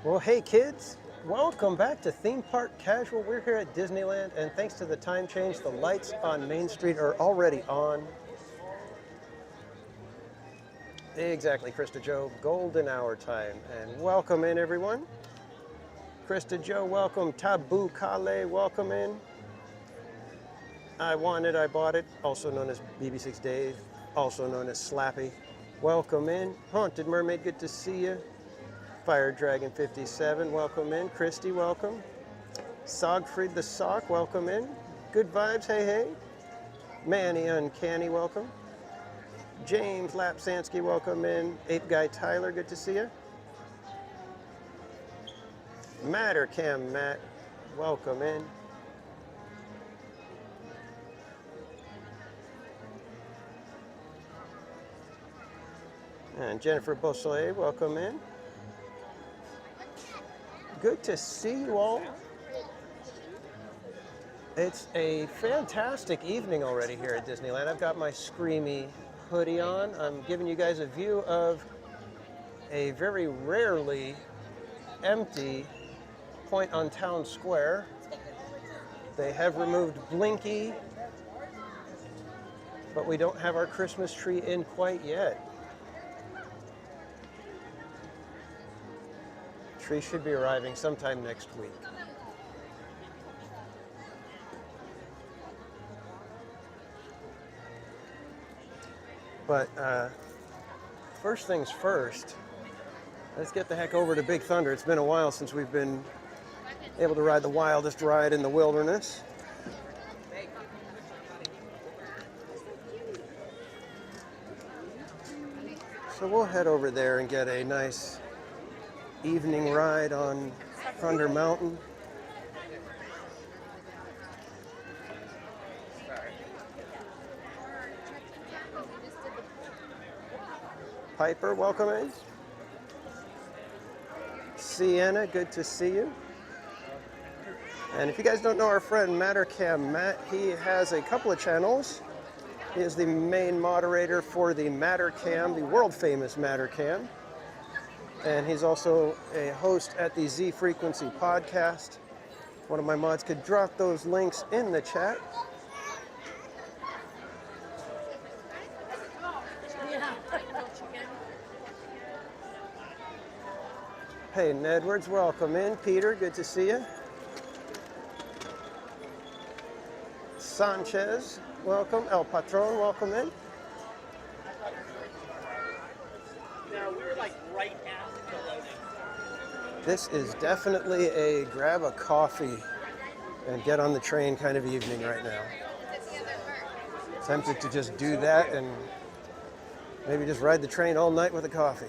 Well, hey kids, welcome back to Theme Park Casual. We're here at Disneyland, and thanks to the time change, the lights on Main Street are already on. Exactly, Krista Joe, golden hour time. And welcome in, everyone. Krista Joe, welcome. Tabu Kale, welcome in. I Want It, I Bought It, also known as BB6 Dave, also known as Slappy. Welcome in. Haunted Mermaid, good to see you. Fire Dragon 57, welcome in. Christy, welcome. Sogfried the Sock, welcome in. Good Vibes, hey, hey. Manny Uncanny, welcome. James Lapsansky, welcome in. Ape Guy Tyler, good to see you. Matter Cam Matt, welcome in. And Jennifer Beausoleil, welcome in. Good to see you all. It's a fantastic evening already here at Disneyland. I've got my Screamy hoodie on. I'm giving you guys a view of a very rarely empty point on Town Square. They have removed Blinky, but we don't have our Christmas tree in quite yet. Tree should be arriving sometime next week. But first things first, let's get the heck over to Big Thunder. It's been a while since we've been able to ride the wildest ride in the wilderness. So we'll head over there and get a nice evening ride on Thunder Mountain. Piper, welcome in. Sienna, good to see you. And if you guys don't know our friend Mattercam Matt, he has a couple of channels. He is the main moderator for the Mattercam, the world famous Mattercam. And he's also a host at the Z Frequency podcast. One of my mods could drop those links in the chat. Peyton Edwards, welcome in. Peter, good to see you. Sanchez, welcome. El Patron, welcome in. Now we're like right after the loading. This is definitely a grab a coffee and get on the train kind of evening right now. Tempted to just do that and maybe just ride the train all night with a coffee.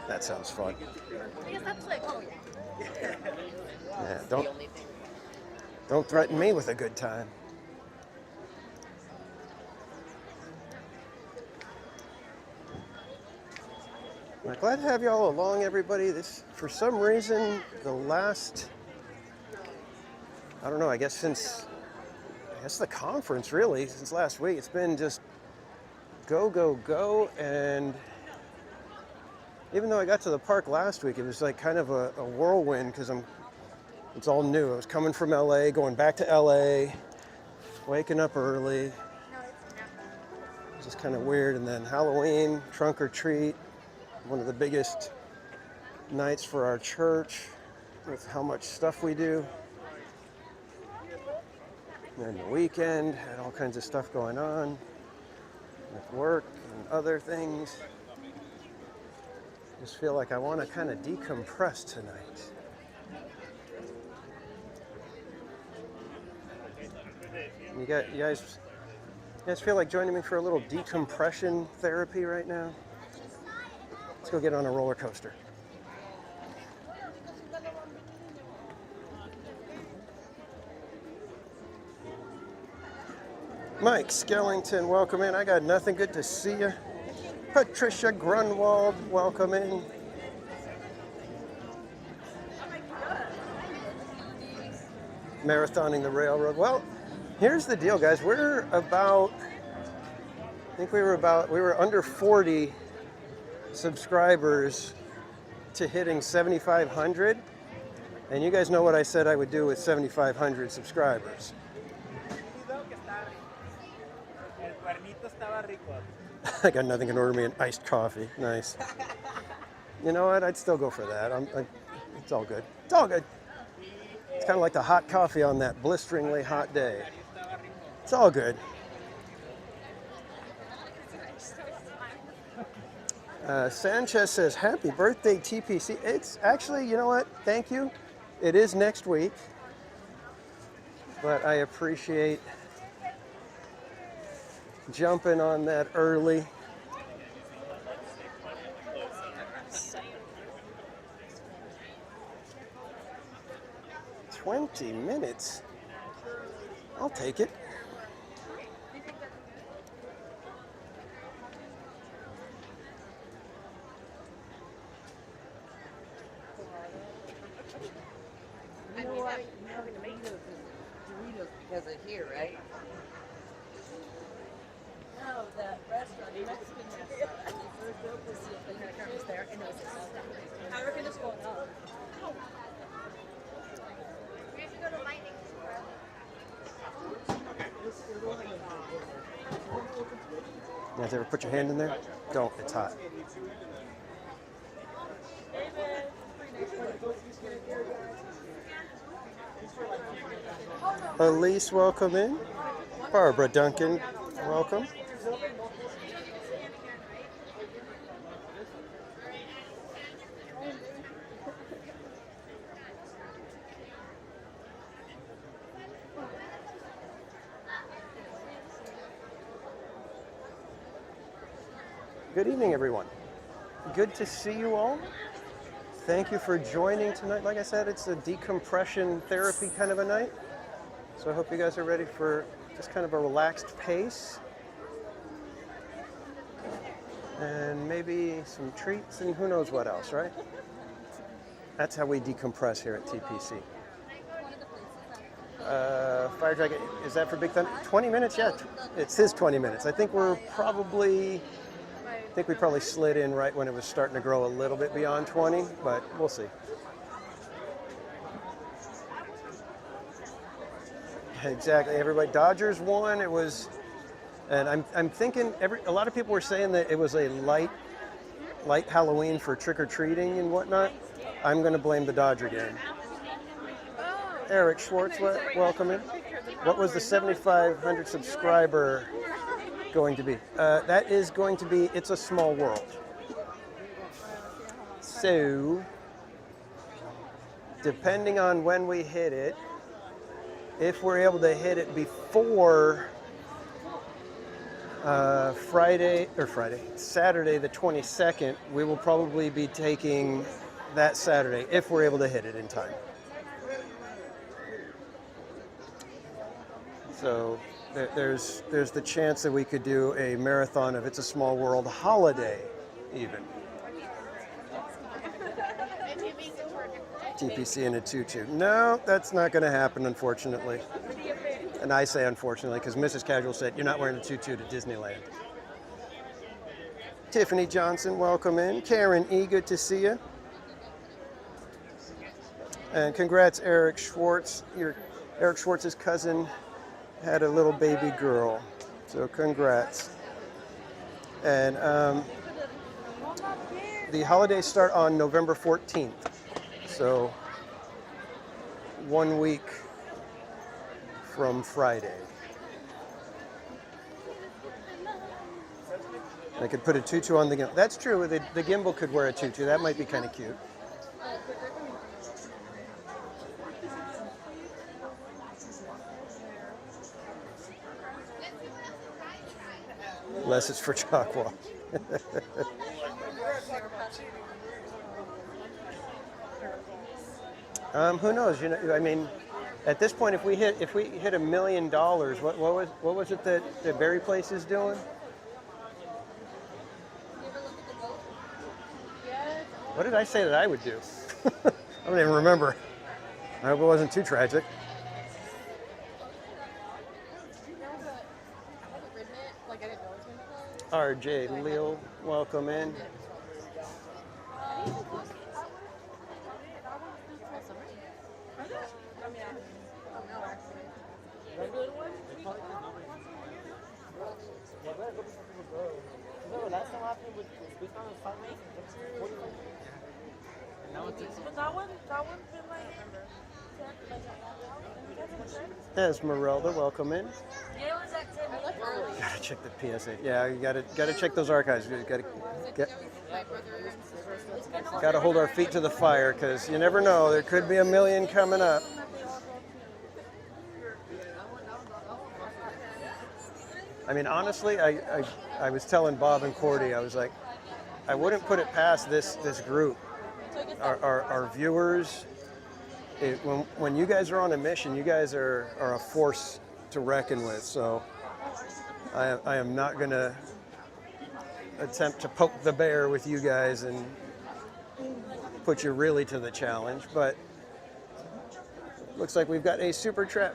That sounds fun. I guess that's like, oh yeah. Yeah, don't threaten me with a good time. I'm glad to have you all along, everybody. This, for some reason, the last, I don't know, I guess the conference really, since last week, it's been just go, go, go, and even though I got to the park last week, it was like kind of a whirlwind because it's all new. I was coming from LA, going back to LA, waking up early. It's just kind of weird. And then Halloween, trunk or treat, one of the biggest nights for our church with how much stuff we do. And then the weekend, had all kinds of stuff going on with work and other things. Just feel like I want to kind of decompress tonight. You guys feel like joining me for a little decompression therapy right now? Let's go get on a roller coaster. Mike Skellington, welcome in. I got nothing. Good to see you. Patricia Grunwald, welcome in. Marathoning the railroad. Well, here's the deal, guys. I think we were under 40 subscribers to hitting 7,500. And you guys know what I said I would do with 7,500 subscribers. I got nothing. Can order me an iced coffee. Nice. You know what? I'd still go for that. It's all good. It's all good. It's kind of like the hot coffee on that blisteringly hot day. It's all good. Sanchez says, happy birthday, TPC. It's actually, you know what? Thank you. It is next week. But I appreciate jumping on that early. "20 minutes? I'll take it." You know why? Doritos because of here, right? No, that restaurant, the Mexican restaurant. When they first opened, the restaurant was there, and it was expensive. I reckon it's going up. We have to go to Lightning. You guys ever put your hand in there? Don't. It's hot. Elise, welcome in. Barbara Duncan, welcome. Good evening, everyone. Good to see you all. Thank you for joining tonight. Like I said, it's a decompression therapy kind of a night. So I hope you guys are ready for just kind of a relaxed pace. And maybe some treats and who knows what else, right? That's how we decompress here at TPC. Fire Dragon, is that for Big Thunder? 20 minutes? Yeah, it's his 20 minutes. I think we probably slid in right when it was starting to grow a little bit beyond 20, but we'll see. Exactly. Everybody, Dodgers won. It was, and I'm thinking a lot of people were saying that it was a light Halloween for trick or treating and whatnot. I'm going to blame the Dodger game. Eric Schwartz, welcome in. What was the 7,500 subscriber going to be? That is going to be It's a Small World. So, depending on when we hit it, if we're able to hit it before Saturday the 22nd, we will probably be taking that Saturday if we're able to hit it in time. So there's the chance that we could do a marathon of It's a Small World holiday even. TPC in a tutu. No, that's not going to happen, unfortunately. And I say unfortunately because Mrs. Casual said, you're not wearing a tutu to Disneyland. Tiffany Johnson, welcome in. Karen E., good to see you. And congrats, Eric Schwartz. Eric Schwartz's cousin had a little baby girl. So congrats. And the holidays start on November 14th. So 1 week from Friday. I could put a tutu on the gimbal. That's true. The gimbal could wear a tutu. That might be kind of cute. Unless it's for chalk walk. Who knows? You know, I mean, At this point, if we hit $1 million, what was it that the berry place is doing? What did I say that I would do? I don't even remember. I hope it wasn't too tragic. RJ Leo, welcome in. Esmeralda, welcome in. Gotta check the PSA. Yeah, you gotta check those archives. You gotta hold our feet to the fire because you never know. There could be $1 million coming up. I mean, honestly, I was telling Bob and Cordy, I was like, I wouldn't put it past this group, our viewers. When you guys are on a mission, you guys are a force to reckon with. So I am not going to attempt to poke the bear with you guys and put you really to the challenge. But looks like we've got a super chat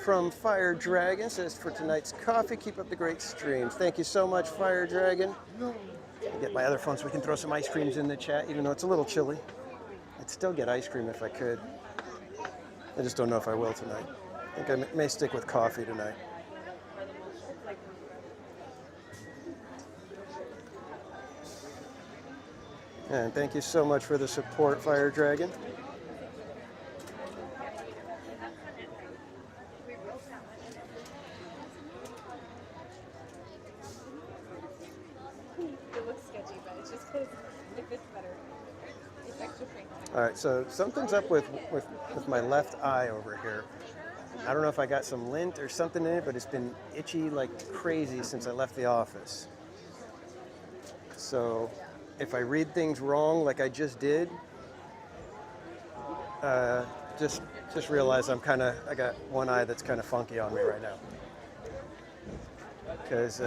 from Fire Dragon. Says, for tonight's coffee, keep up the great streams. Thank you so much, Fire Dragon. I'll get my other phone so we can throw some ice creams in the chat, even though it's a little chilly. I'd still get ice cream if I could. I just don't know if I will tonight. I think I may stick with coffee tonight. And thank you so much for the support, Fire Dragon. It looks sketchy, but it's just because it fits better. It's extra pink. All right, so something's up with my left eye over here. I don't know if I got some lint or something in it, but it's been itchy like crazy since I left the office. So if I read things wrong like I just did, just realize I got one eye that's kind of funky on me right now. Because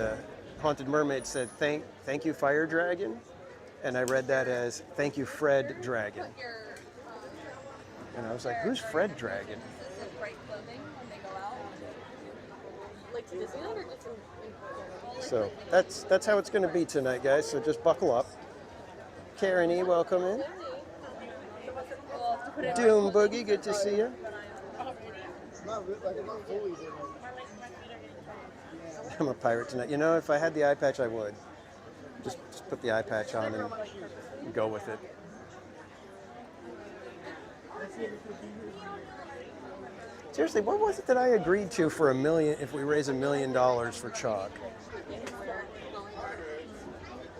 Haunted Mermaid said, thank you, Fire Dragon. And I read that as, thank you, Fred Dragon. And I was like, who's Fred Dragon? Bright clothing when they go out. Like to Disneyland or just So that's how it's going to be tonight, guys. So just buckle up. Karen E, welcome in. Doom Boogie, good to see you. I'm a pirate tonight. You know, if I had the eye patch, I would. Just put the eye patch on and go with it. Seriously, what was it that I agreed to for $1 million if we raise $1 million for chalk?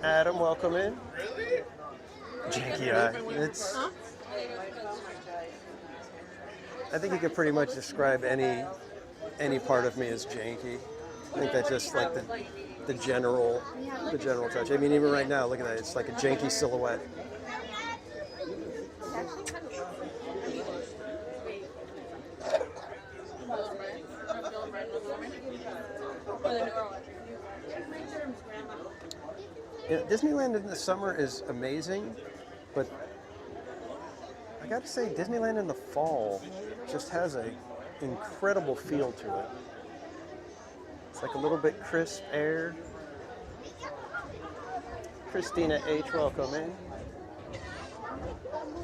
Adam, welcome in. Janky eye. I think you could pretty much describe any part of me as janky. I think that's just like the general touch. I mean, even right now, look at that. It's like a janky silhouette. Yeah, Disneyland in the summer is amazing, but I got to say, Disneyland in the fall just has an incredible feel to it. It's like a little bit crisp air. Christina H, welcome in.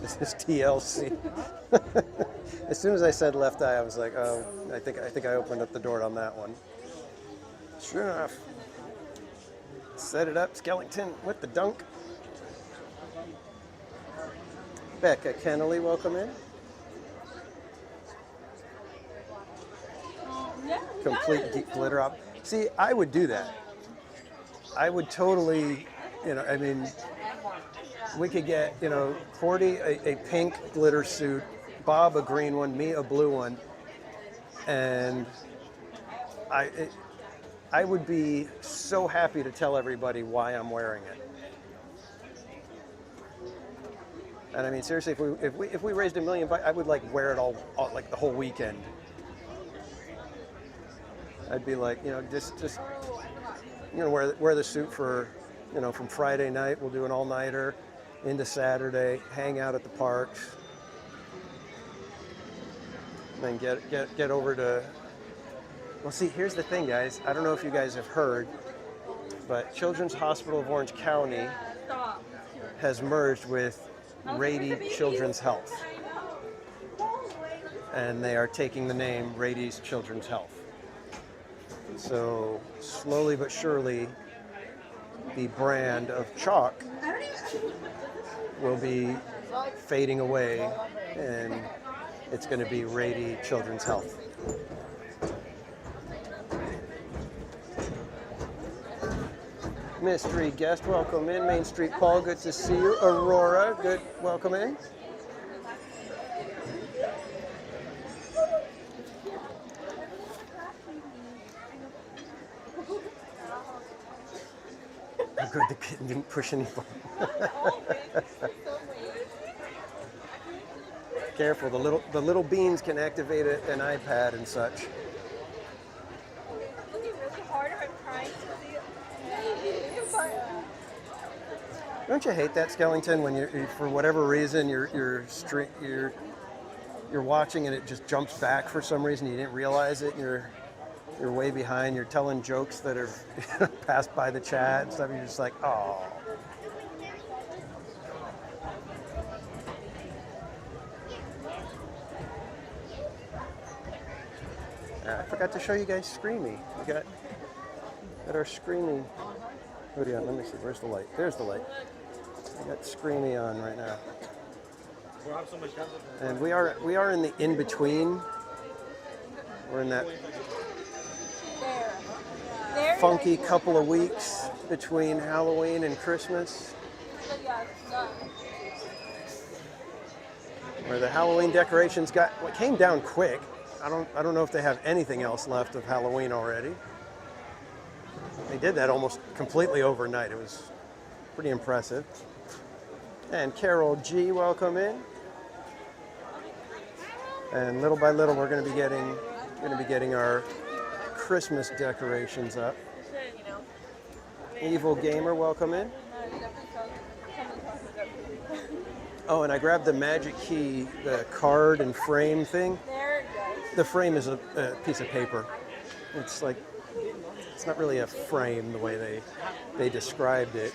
This is TLC. As soon as I said left eye, I was like, oh, I think I opened up the door on that one. Sure enough. Set it up, Skellington with the dunk. Becca Kennelly, welcome in. Complete deep glitter up. See, I would do that. I would totally, I mean, we could get, Cordy a pink glitter suit, Bob a green one, me a blue one, and I would be so happy to tell everybody why I'm wearing it. And I mean, seriously, if we raised $1 million, I would like wear it all like the whole weekend. I'd be like, just wear the suit for, from Friday night. We'll do an all-nighter into Saturday, hang out at the parks, and then get over to. Well, see, here's the thing, guys. I don't know if you guys have heard, but Children's Hospital of Orange County has merged with Rady Children's Health, and they are taking the name Rady's Children's Health. So slowly but surely, the brand of chalk will be fading away, and it's going to be Rady Children's Health. Mystery guest, welcome in. Main Street Paul, good to see you. Aurora, good, welcome in. Oh, good, the kitten didn't push any buttons. Careful, the little beans can activate an iPad and such. Don't you hate that, Skellington, when you for whatever reason you're watching and it just jumps back for some reason, you didn't realize it, and you're way behind, you're telling jokes that are passed by the chat and stuff, you're just like, oh. I forgot to show you guys Screamy. We got our Screamy. Let me see, where's the light? There's the light. I got Screamy on right now. And we are in the in-between. We're in that funky couple of weeks between Halloween and Christmas, where the Halloween decorations came down quick. I don't know if they have anything else left of Halloween already. They did that almost completely overnight. It was pretty impressive. And Carol G, welcome in. And little by little, we're going to be getting our Christmas decorations up. Evil Gamer, welcome in. Oh, and I grabbed the Magic Key, the card and frame thing. The frame is a piece of paper. It's not really a frame the way they described it.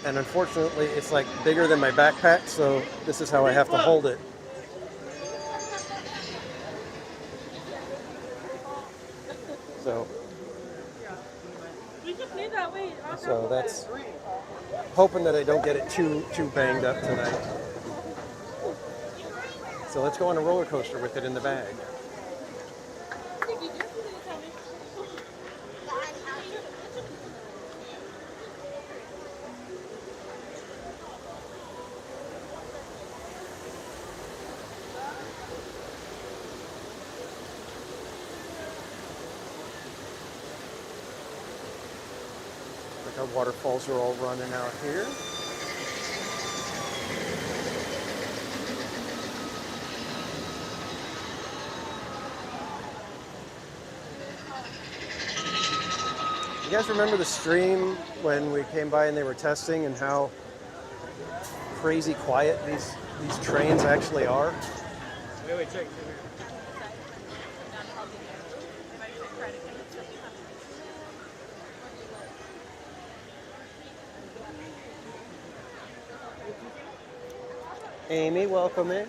And unfortunately, it's like bigger than my backpack, so this is how I have to hold it. So that's hoping that I don't get it too banged up tonight. So let's go on a roller coaster with it in the bag. Our waterfalls are all running out here. You guys remember the stream when we came by and they were testing and how crazy quiet these trains actually are? Wait, check. Amy, welcome in.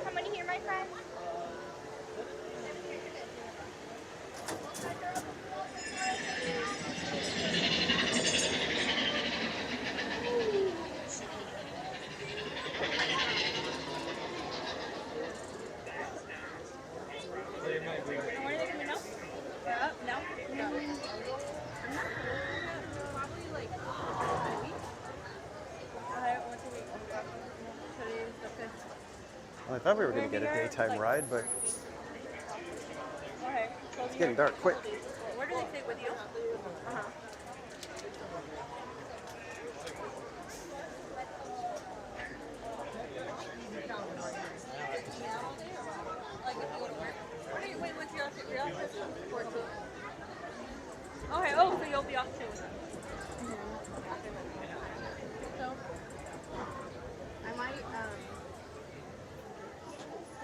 How many here, my friend? Well, I thought we were going to get a daytime ride, but Okay. It's getting dark quick. Where do they stay with you? Uh-huh. Like if you go to work. Where do you wait with your office? 14. Okay, oh, so you'll be off too. So, I might,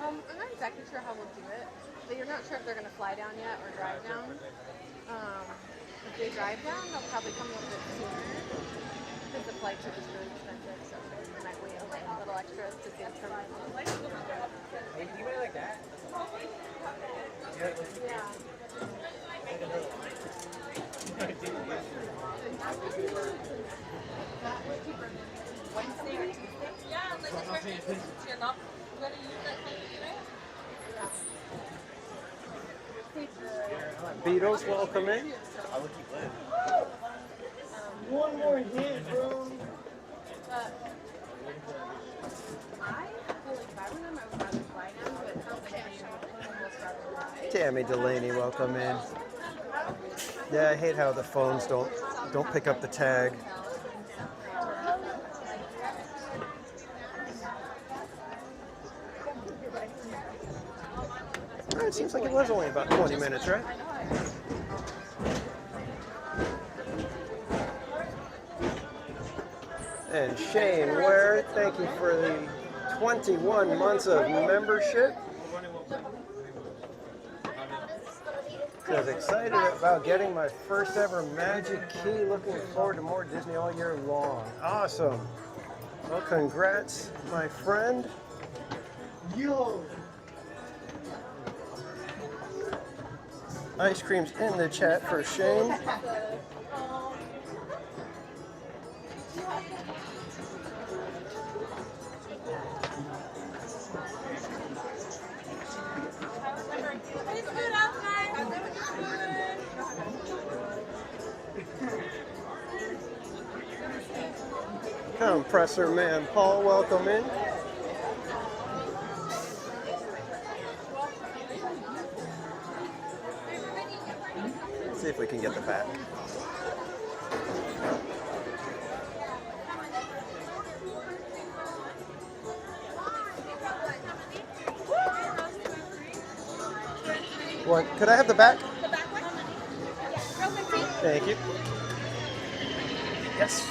I'm not exactly sure how we'll do it, but you're not sure if they're going to fly down yet or drive down. If they drive down, they'll probably come a little bit sooner, because the flights are just really expensive, so they might wait a little extra to see them from Hey, you went like that? Yeah. Wednesday or Tuesday? Yeah, like you're not going to use that company, right? Beatles, welcome in. I'll let you live. One more hit, bro. But I feel like if I were them, I would rather fly down, but it sounds like you would almost rather fly. Tammy Delaney, welcome in. Yeah, I hate how the phones don't pick up the tag. It seems like it was only about 20 minutes, right? And Shane Ware, thank you for the 21 months of membership. I was excited about getting my first ever Magic Key. Looking forward to more Disney all year long. Awesome. Well, congrats, my friend. Yo. Ice cream's in the chat for Shane. Compressor Man Paul, welcome in. Let's see if we can get the back. What? Could I have the back? The back one? Yeah, real quick, Thank you. Yes.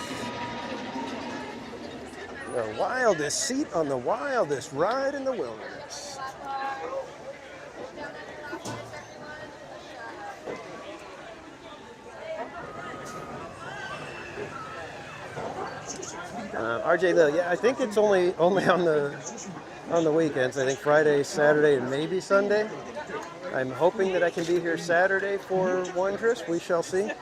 The wildest seat on the wildest ride in the wilderness. RJ Lil, yeah, I think it's only on the weekends. I think Friday, Saturday, and maybe Sunday. I'm hoping that I can be here Saturday for Wondrous. We shall see.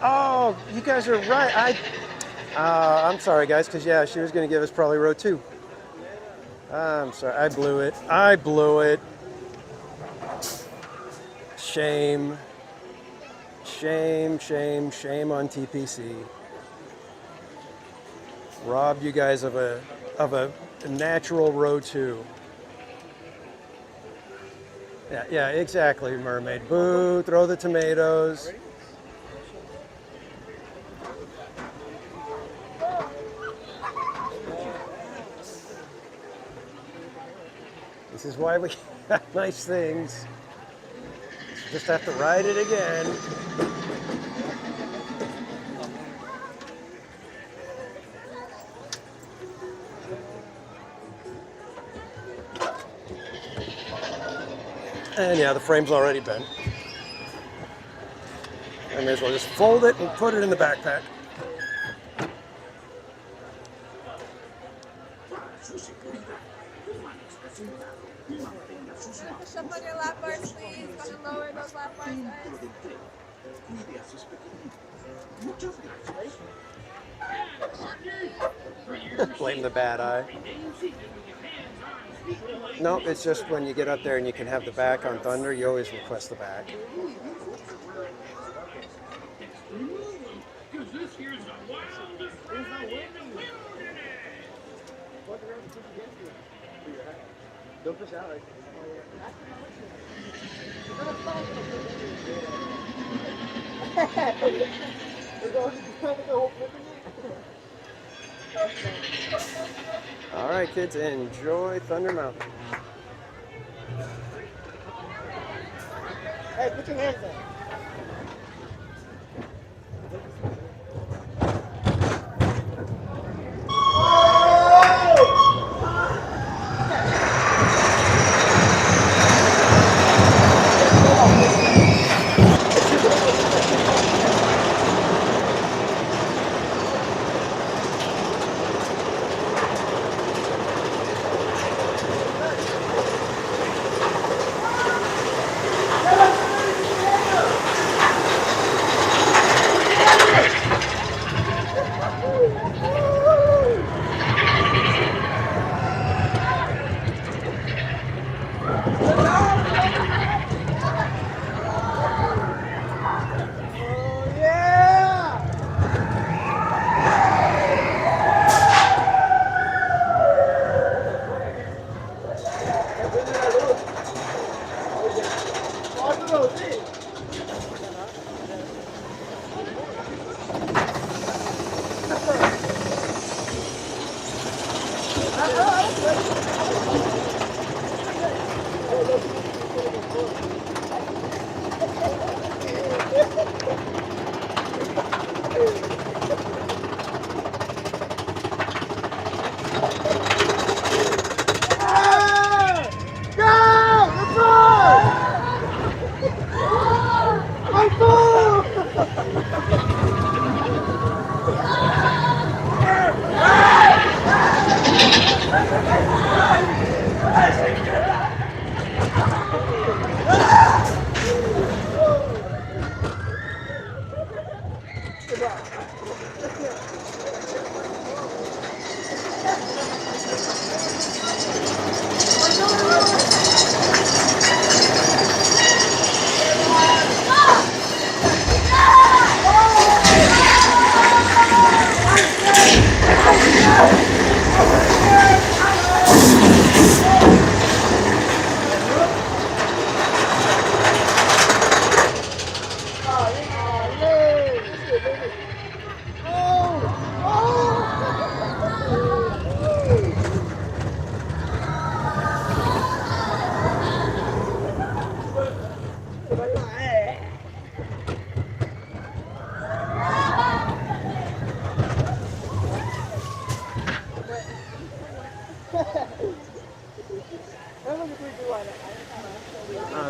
Oh, you guys are right. I'm sorry, guys, because yeah, she was going to give us probably row 2. I'm sorry, I blew it. Shame. Shame on TPC. Robbed you guys of a natural row 2. Yeah, exactly, Mermaid. Boo, throw the tomatoes. This is why we got nice things. Just have to ride it again. And yeah, the frame's already bent. I may as well just fold it and put it in the backpack. Push up on your lap bars, please. Go to lower those lap bars, guys. Blame the bad eye. No, it's just when you get up there and you can have the back on Thunder, you always request the back. Don't push out like All right, kids, enjoy Thunder Mountain. Hey, put your hands down.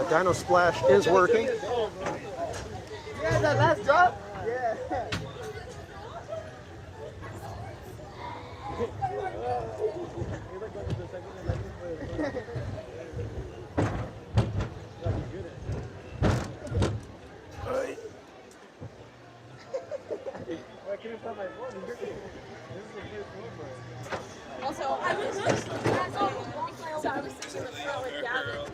Dino Splash is working. Yeah, that last drop? Yeah. Also, I was just, so I was sitting in the front with Gavin.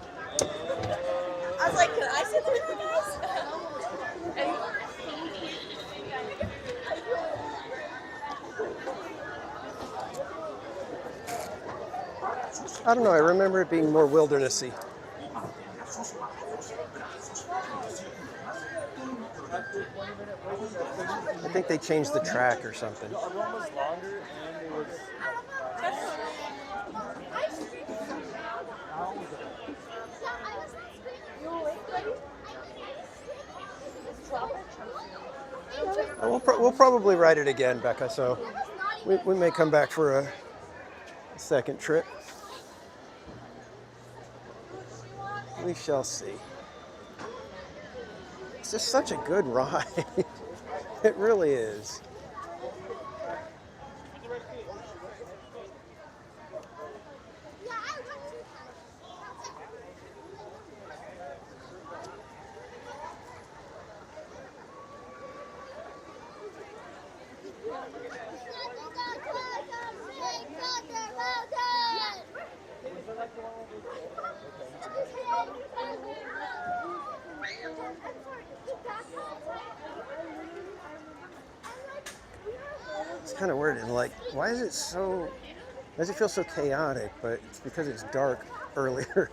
I was like, can I sit there with you guys? I don't know, I remember it being more wildernessy. I think they changed the track or something. The other one was longer and it was We'll probably ride it again, Becca, so we may come back for a second trip. We shall see. It's just such a good ride. It really is. kind of weird. And like, why is it so? Why does it feel so chaotic? But it's because it's dark earlier.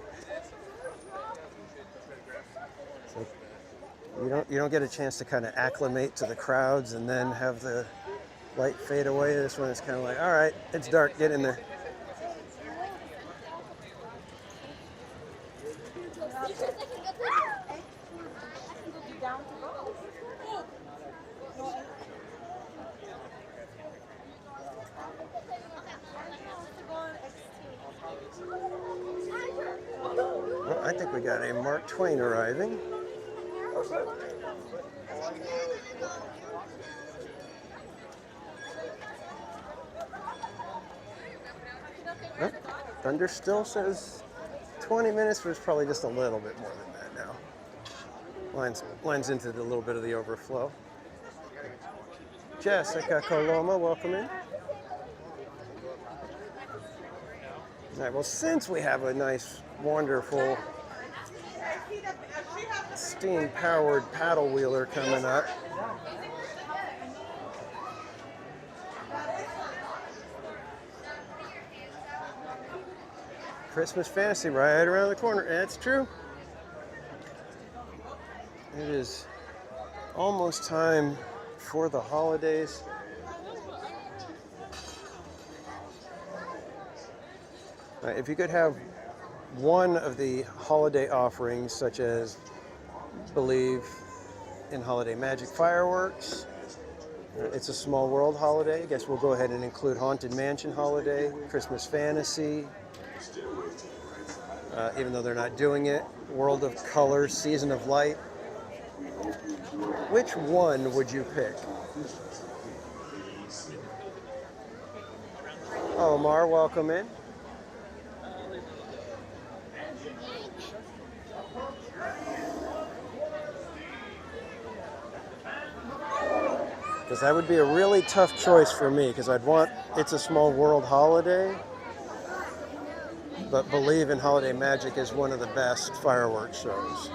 It's like you don't get a chance to kind of acclimate to the crowds and then have the light fade away. This one is kind of like, all right, it's dark, get in there. Well, I think we got a Mark Twain arriving. Huh? Thunder still says 20 minutes, but it's probably just a little bit more than that now. Lines into a little bit of the overflow. Jessica Coloma, welcome in. All right, well, since we have a nice, wonderful, steam-powered paddle wheeler coming up, Christmas fantasy right around the corner. That's true. It is almost time for the holidays. If you could have one of the holiday offerings, such as Believe in Holiday Magic Fireworks, It's a Small World holiday, I guess we'll go ahead and include Haunted Mansion holiday, Christmas Fantasy, even though they're not doing it, World of Color, Season of Light. Which one would you pick? Omar, welcome in. Because that would be a really tough choice for me, because I'd want It's a Small World holiday, but Believe in Holiday Magic is one of the best fireworks shows.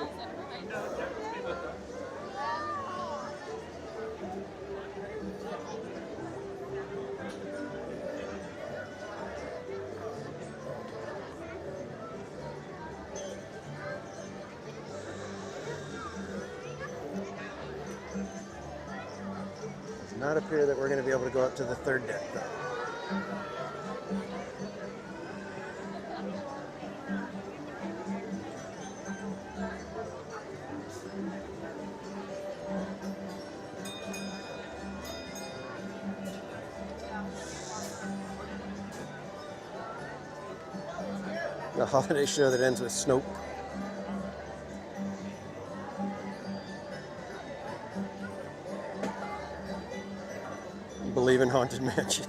Not appear that we're going to be able to go up to the third deck, though. The holiday show that ends with Snoke. Believe in Haunted Mansion.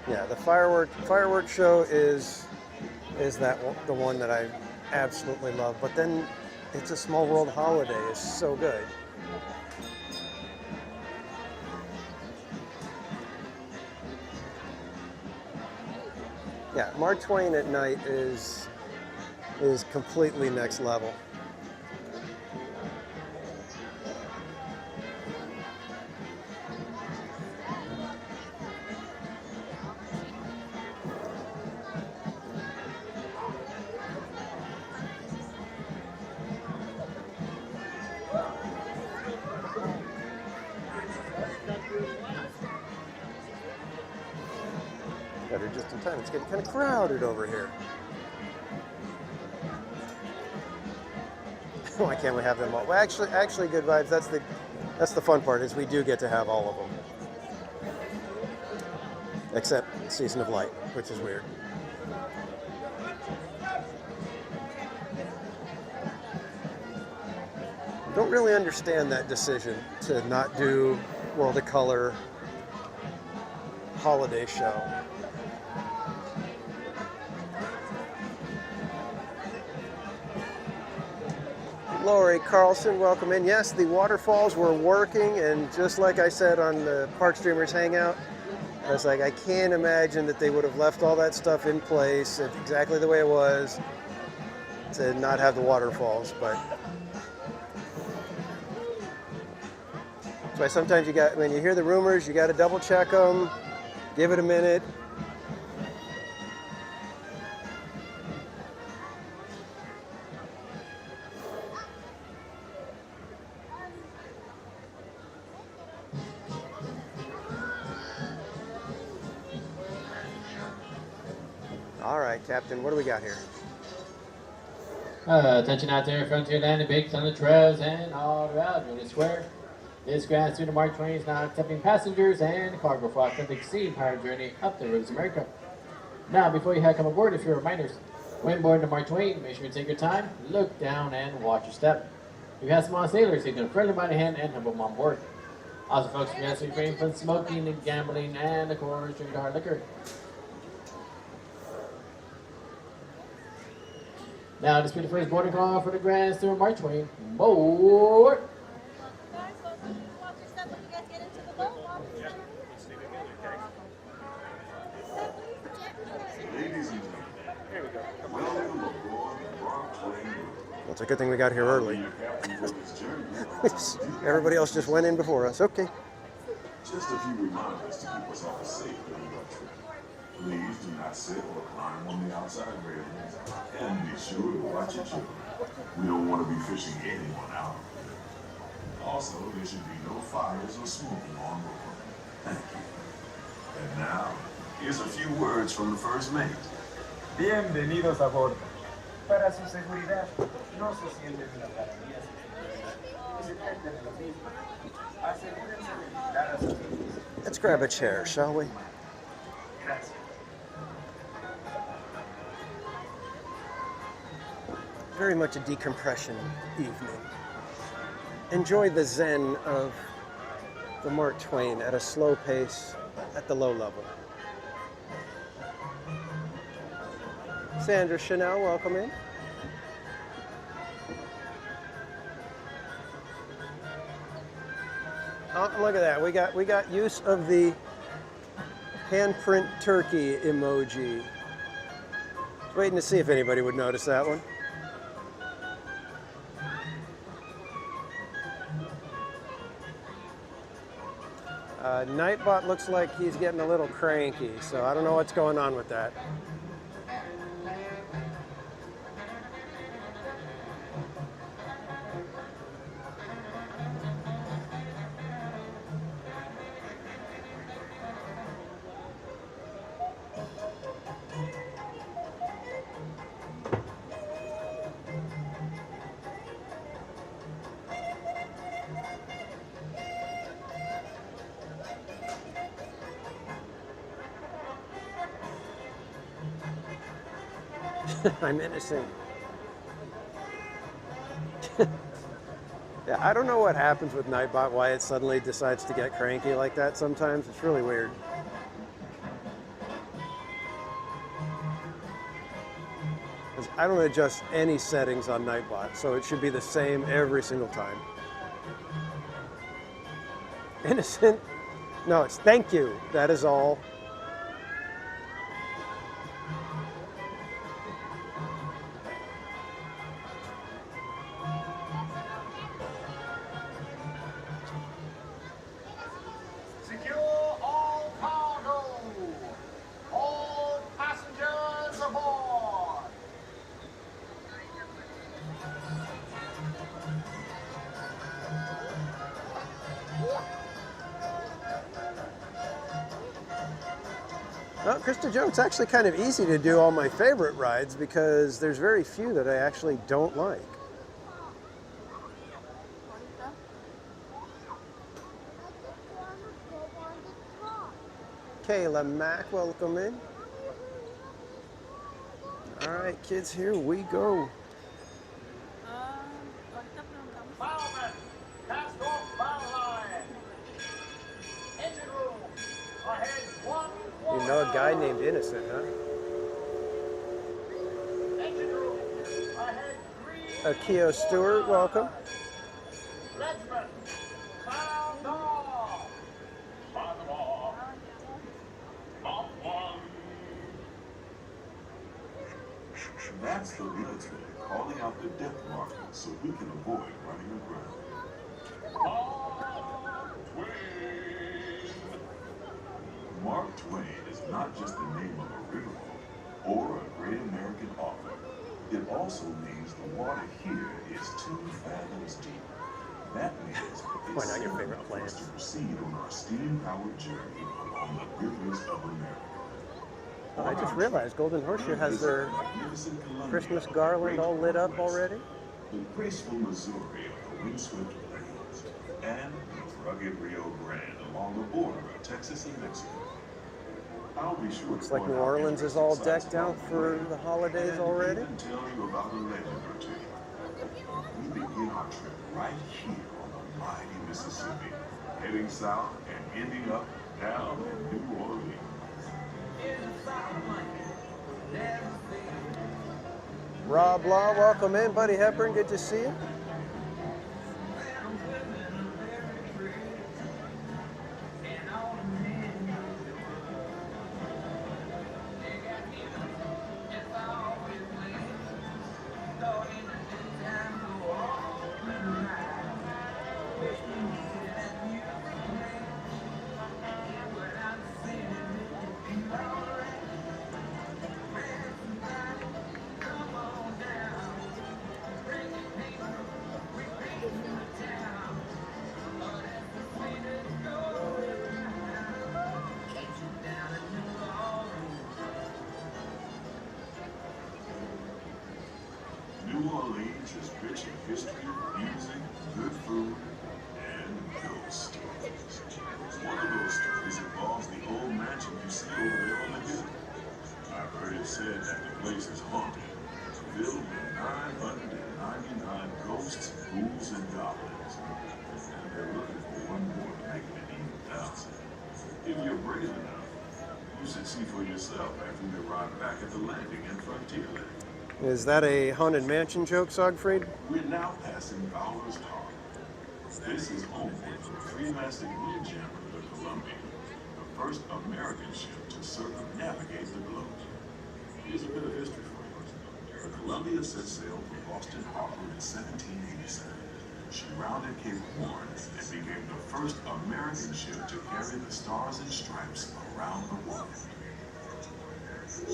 Yeah, the fireworks show is the one that I absolutely love. But then It's a Small World holiday is so good. Yeah, Mark Twain at night is completely next level. Got her just in time. It's getting kind of crowded over here. Why can't we have them all? Well, actually, good vibes. That's the fun part, is we do get to have all of them, except Season of Light, which is weird. Don't really understand that decision to not do World of Color holiday show. Lori Carlson, welcome in. Yes, the waterfalls were working, and just like I said on the Park Streamers Hangout, I was like, I can't imagine that they would have left all that stuff in place exactly the way it was to not have the waterfalls. But that's why sometimes you got, when you hear the rumors, you got to double check them, give it a minute. All right, Captain, what do we got here? Attention out there, Frontierland and Baked on the trails and all around Union Square. This Grand Student Mark Twain is now accepting passengers and cargo for authentic sea pirate journey up the rivers of America. Now, before you come aboard, if you're minors, when boarding the Mark Twain, make sure you take your time, look down, and watch your step. If you have small sailors, you can friendly by the hand and help them on board. Also, folks, we ask you to refrain from smoking and gambling and, of course, drinking hard liquor. Now, this will be the first boarding call for the Grand Steward Mark Twain. Board! Guys, watch your step when you guys get into the boat. Watch your step. Ladies and gentlemen, welcome aboard the Mark Twain. Well, it's a good thing we got here early. Your captain for this journey. Everybody else just went in before us. Okay. Just a few reminders to keep us all safe during our trip. Please do not sit or climb on the outside railings, and be sure to watch your children. We don't want to be fishing anyone out. Also, there should be no fires or smoking on board. Thank you. And now, here's a few words from the first mate. Bienvenidos a bordo. Para su seguridad, no se sienten en la galería y se sienten en lo mismo. Asegúrense de visitar a sus hijos. Let's grab a chair, shall we? Gracias. Very much a decompression evening. Enjoy the zen of the Mark Twain at a slow pace at the low level. Sandra Chanel, welcome in. Oh, look at that. We got use of the handprint turkey emoji. Just waiting to see if anybody would notice that one. Nightbot looks like he's getting a little cranky, so I don't know what's going on with that. I'm innocent. Yeah, I don't know what happens with Nightbot, why it suddenly decides to get cranky like that sometimes. It's really weird. I don't adjust any settings on Nightbot, so it should be the same every single time. Innocent? No, it's thank you. That is all. Well, Krista Joe, it's actually kind of easy to do all my favorite rides because there's very few that I actually don't like. Kayla Mack, welcome in. All right, kids, here we go. Bowman, cast off bow line. Engine room, ahead 1. You know a guy named Innocent, huh? Engine room, ahead 3. Akio Stewart, welcome. That's the military calling out the death marking so we can avoid running aground. Mark Twain is not just the name of a riverboat or a great American author. It also means the water here is 2 fathoms deep. That means Why not your favorite for us plant? to proceed on our steam-powered journey along the rivers of America. I just realized Golden Horseshoe has their Christmas garland all lit up already. The graceful Missouri of the windswept plains and the rugged Rio Grande along the border of Texas and Mexico. I'll be sure Looks to like point New out Orleans is all interesting sites decked out along the for way, the holidays and already. even tell you about a legend or two. We begin our trip right here on the mighty Mississippi, heading south and ending up down in New Orleans. Rob Law, welcome in. Buddy Hepburn, good to see you. New Orleans is rich in history, music, good food, and ghost stories. One of those stories involves the old mansion you see over there on the hill. I've heard it said that the place is haunted, filled with 999 ghosts, ghouls, and goblins. And they're looking for one more to make it an even 1,000. If you're brave enough, you should see for yourself after we arrive back at the landing in Frontierland. Is that a Haunted Mansion joke, Sogfried? We're now passing Bowers Harbor. This is home to the three-masted windjammer, the Columbia, the first American ship to circumnavigate the globe. Here's a bit of history for you. The Columbia set sail from Boston Harbor in 1787. She rounded Cape Horn and became the first American ship to carry the Stars and Stripes around the world. The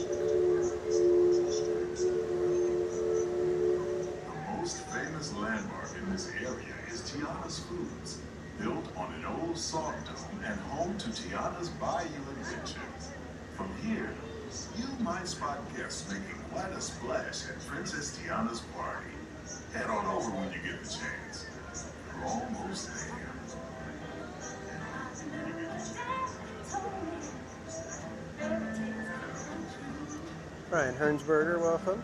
most famous landmark in this area is Tiana's Foods, built on an old salt dome and home to Tiana's Bayou Adventure. From here, you might spot guests making quite a splash at Princess Tiana's party. Head on over when you get the chance. We're almost there. Brian Hernsberger, welcome.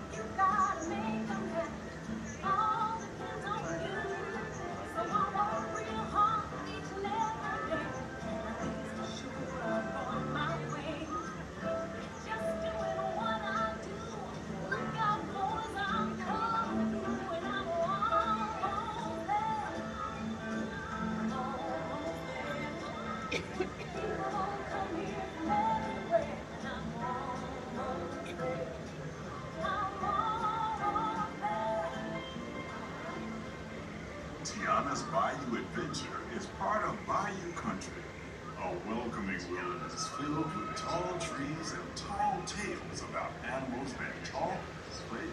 Tiana's Bayou Adventure is part of Bayou Country, a welcoming wilderness filled with tall trees and tall tales about animals that talk, sway,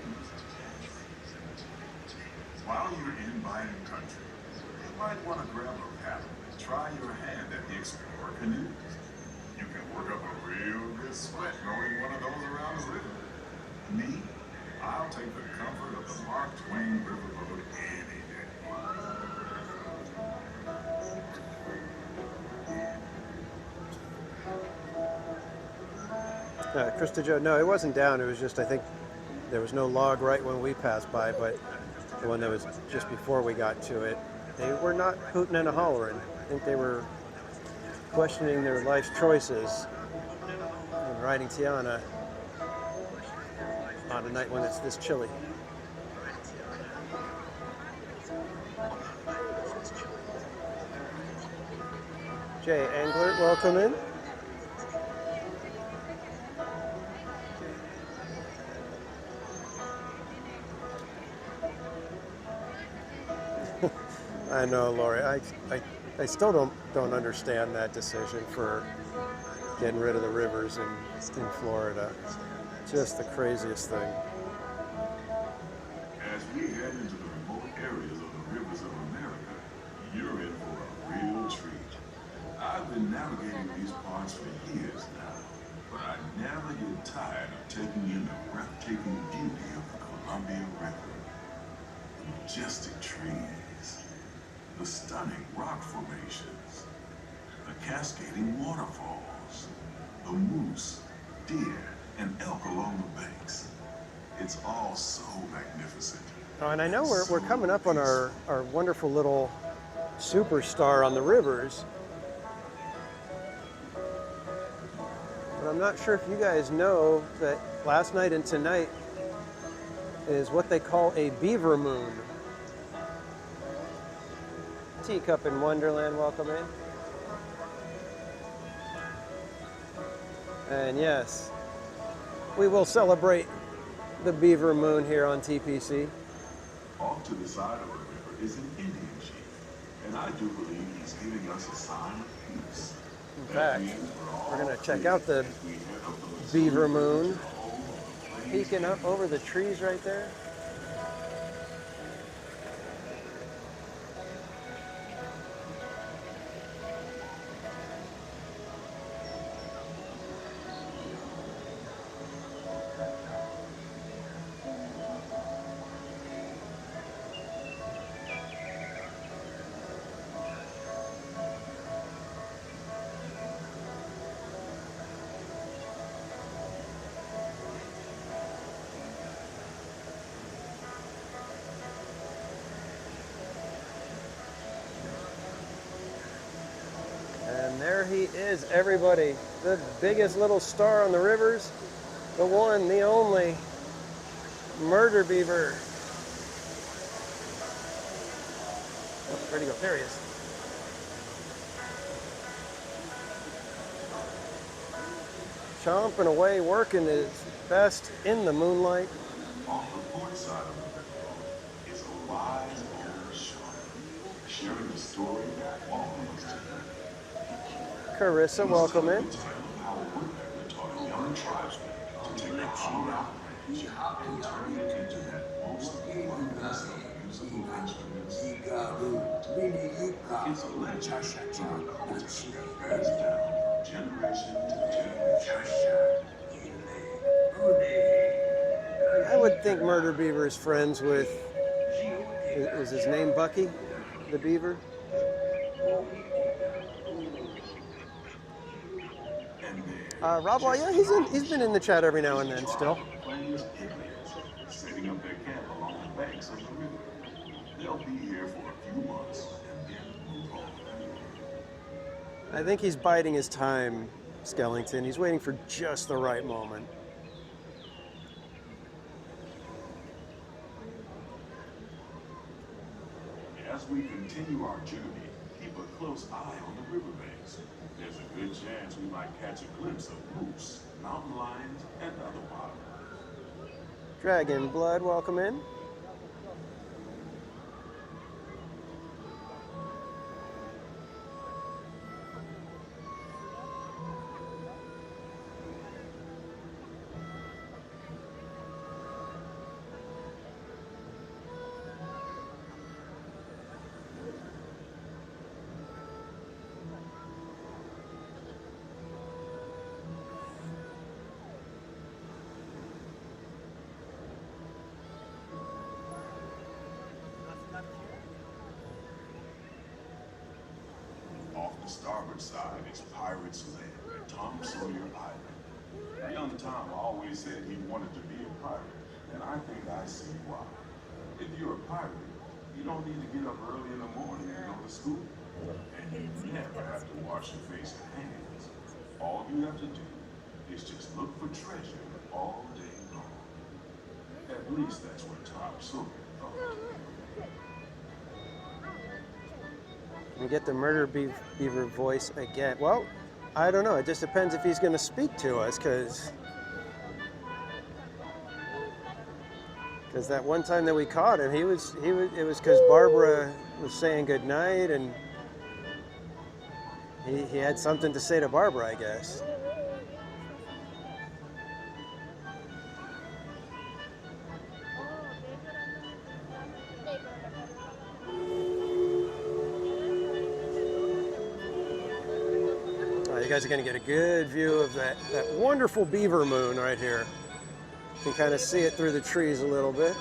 while you're in Bayou Country, you might want to grab a paddle and try your hand at the Explorer canoes. You can work up a real good sweat rowing one of those around the river. Me, I'll take the comfort of the Mark Twain riverboat any day. Krista Jo, no, it wasn't down. It was just, I think, there was no log right when we passed by, but the one that was just before we got to it, they were not hooting and hollering. I think they were questioning their life's choices and riding Tiana on a night when it's this chilly. Jay Englert, welcome in. I know, Lori. I still don't understand that decision for getting rid of the rivers in Florida. Just the craziest thing. As we head into the remote areas of the rivers of America, you're in for a real treat. I've been navigating these parts for years now, but I never get tired of taking in the breathtaking beauty of the Columbia River. The majestic trees, the stunning rock formations, the cascading waterfalls, the moose, deer, and elk along the banks. It's all so magnificent. Oh, and I know we're coming up on our wonderful little superstar on the rivers. But I'm not sure if you guys know that last night and tonight is what they call a beaver moon. Teacup in Wonderland, welcome in. And yes, we will celebrate the beaver moon here on TPC. Off to the side of the river is an Indian chief, and I do believe he's giving us a sign of peace. In fact, we're going to check out the beaver moon peeking up over the trees right there. And there he is, everybody. The biggest little star on the rivers. The one, the only, murder beaver. Oh, where'd he go? There he is. Chomping away, working his best in the moonlight. On the port side of the river is a wise old shark, sharing a story that all of us together. Carissa, welcome in. How woodpecker taught young tribesmen to take a common outrage and turn it into that most wondrous of musical instruments. It's a legend from a culture that passed down generation to generation. I would think Murder Beaver is friends with, is his name Bucky, the beaver? Rob, well, yeah, he's been in the chat every now and then still. Setting up their camp along the banks of the river. They'll be here for a few months and then move on. I think he's biding his time, Skellington. He's waiting for just the right moment. As we continue our journey, keep a close eye on the riverbanks. There's a good chance we might catch a glimpse of moose, mountain lions, and other wildlife. Dragon Blood, welcome in. Off the starboard side is Pirate's Land at Tom Sawyer Island. Young Tom always said he wanted to be a pirate, and I think I see why. If you're a pirate, you don't need to get up early in the morning and go to school. And you never have to wash your face and hands. All you have to do is just look for treasure all day long. At least that's what Tom Sawyer thought. and get the murder beaver voice again. Well, I don't know. It just depends if he's going to speak to us, because that one time that we caught him, it was because Barbara was saying goodnight, and he had something to say to Barbara, I guess. You guys are going to get a good view of that wonderful beaver moon right here. You can kind of see it through the trees a little bit.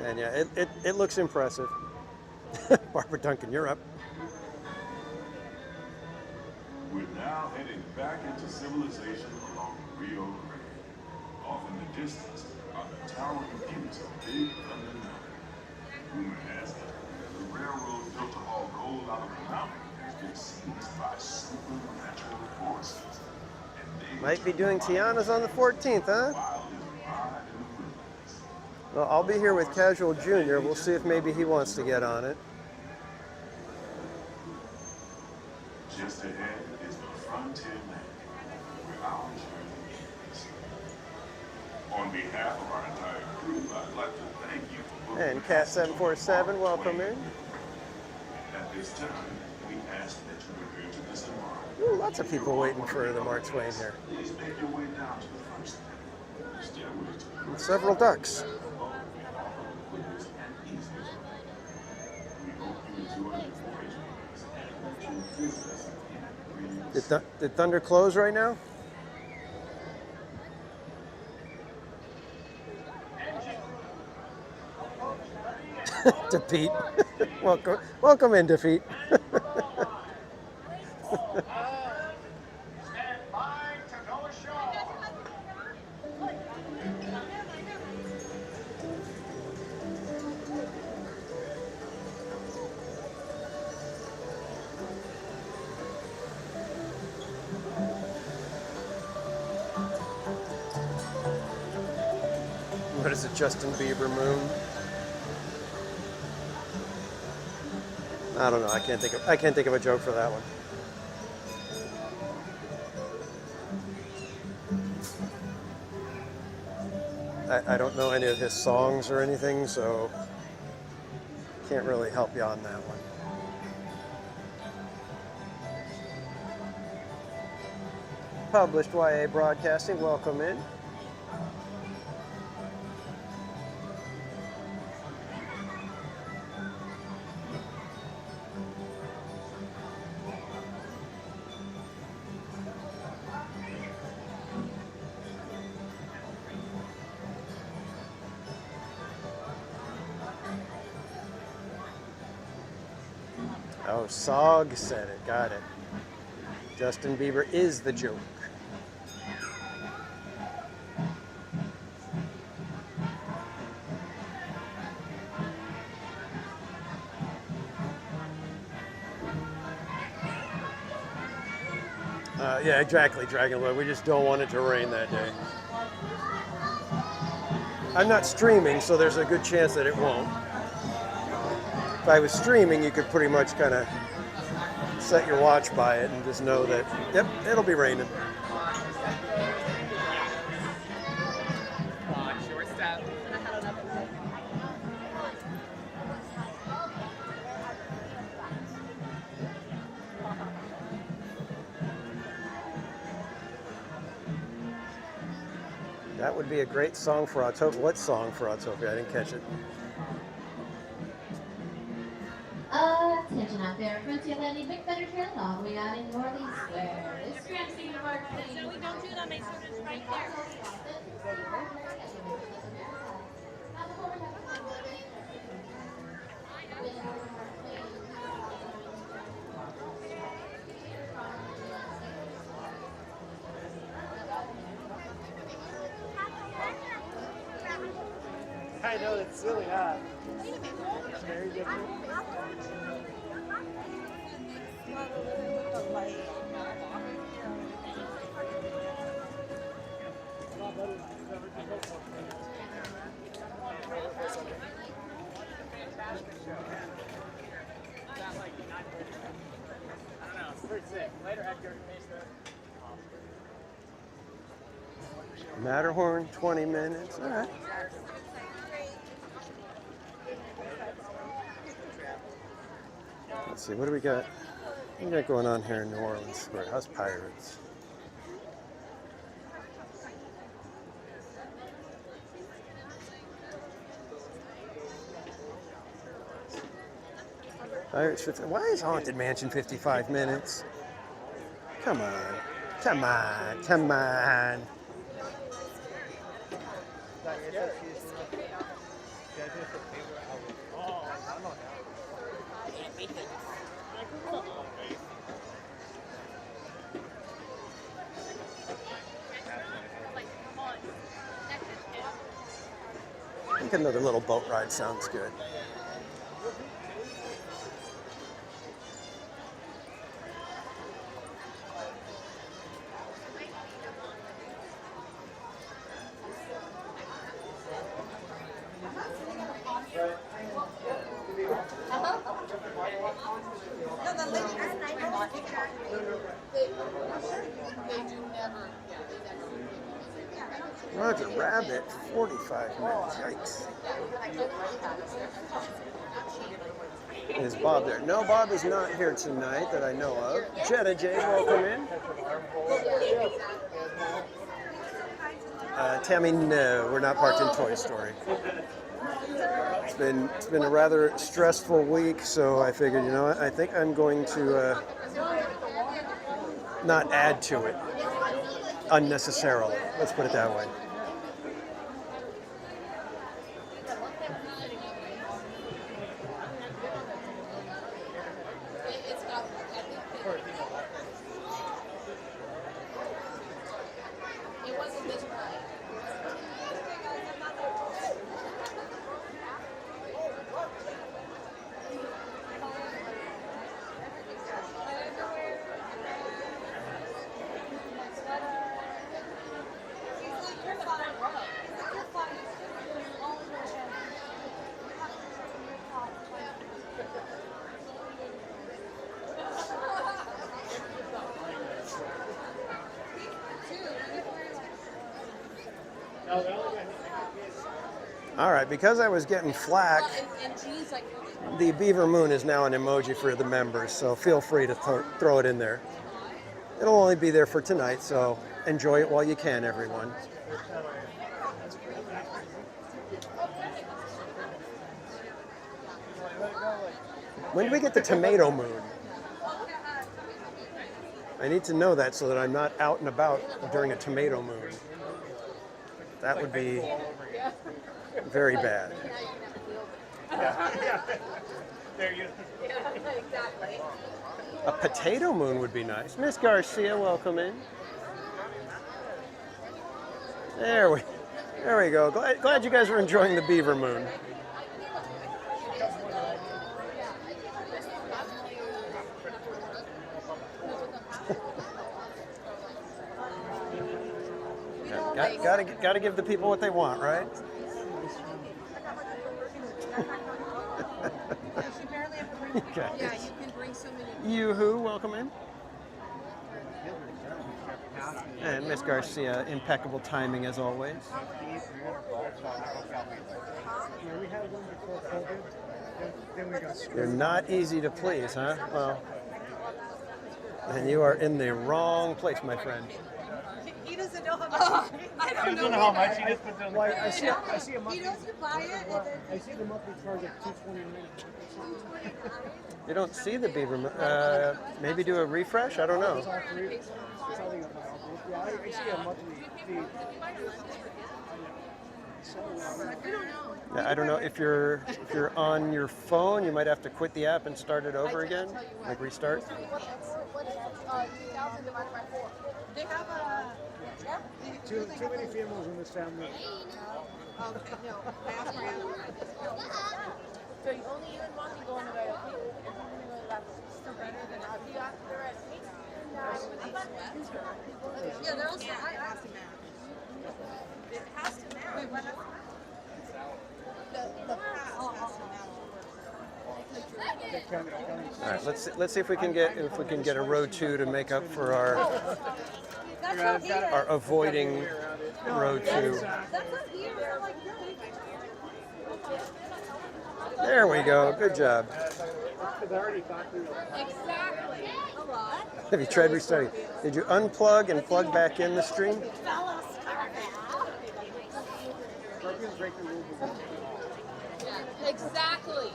And yeah, it looks impressive. Barbara Duncan, you're up. We're now heading back into civilization along the Rio Grande. Off in the distance are the towering buttes of Big Thunder Mountain. Rumor has it the railroad built to haul gold out of the mountain has been seized by supernatural forces. Might be doing Tiana's on the 14th, huh? Well, I'll be here with Casual Junior. We'll see if maybe he wants to get on it. Just ahead is the frontier land, where our journey begins. On behalf of our entire crew, I'd like to thank you for booking And Cat 747, welcome in. At this time, we ask that you prepare to disembark. Ooh, lots of people waiting for the Mark Twain here. Please make your way down to the first stairway to the And several ducks. We hope you enjoy the voyage with us and hope to visit us again. Did Thunder close right now? Defeat. Welcome in, Defeat. What is it, Justin Bieber moon? I don't know. I can't think of a joke for that one. I don't know any of his songs or anything, so can't really help you on that one. Published YA Broadcasting, welcome in. Oh, Sog said it. Got it. Justin Bieber is the joke. Yeah, exactly, Dragonlord. We just don't want it to rain that day. I'm not streaming, so there's a good chance that it won't. If I was streaming, you could pretty much kind of set your watch by it and just know that, yep, it'll be raining. Short step. That would be a great song for Autopia. What song for Autopia? I didn't catch it. Attention out there, Frontier Landing, Big Thunder Trail, all the way out in Orleans Square. This grand scene of our So we don't do that, make sure it's right there. I know, it's really hot. It's very different. don't know. It's pretty sick. Later, Edgar. Matterhorn, 20 minutes. All right. Let's see, what do we got? What do we got going on here in New Orleans Square? How's Pirates? Pirates 50. Why is Haunted Mansion 55 minutes? Come on. Come on. Come on. I think another little boat ride sounds good. Roger Rabbit, 45 minutes. Yikes. Is Bob there? No, Bob is not here tonight that I know of. Jetta J, welcome in. Tammy, no, we're not parked in Toy Story. It's been a rather stressful week, so I figured, you know what, I think I'm going to not add to it unnecessarily. Let's put it that way. All right, because I was getting flack, the beaver moon is now an emoji for the members, so feel free to throw it in there. It'll only be there for tonight, so enjoy it while you can, everyone. When do we get the tomato moon? I need to know that so that I'm not out and about during a tomato moon. That would be very bad. A potato moon would be nice. Miss Garcia, welcome in. There we go. Glad you guys are enjoying the beaver moon. Got to give the people what they want, right? Okay. Yeah, you can bring so many. Yoo-hoo, welcome in. And Miss Garcia, impeccable timing as always. You're not easy to please, huh? Well, then you are in the wrong place, my friend. He doesn't know how much. I don't know how much he just puts on. Well, I see a monthly. He knows you buy it. And then I see the monthly charge at $229. You don't see the beaver moon. Maybe do a refresh? I don't know. It's all free. It's all the, yeah, I see a monthly fee. Yeah, I don't know if you're on your phone, you might have to quit the app and start it over again, like restart. they have a. Too many females in this family. No, so you only even want to go on the right of people. If you're going to go left, still better than out. You got the right of people. Yeah, they're also. It has to match. It has to match. Wait, what? The pass has to match. All right, let's see if we can get a row 2 to make up for our avoiding row 2. There we go. Good job. Have you tried restarting? Did you unplug and plug back in the stream? Exactly.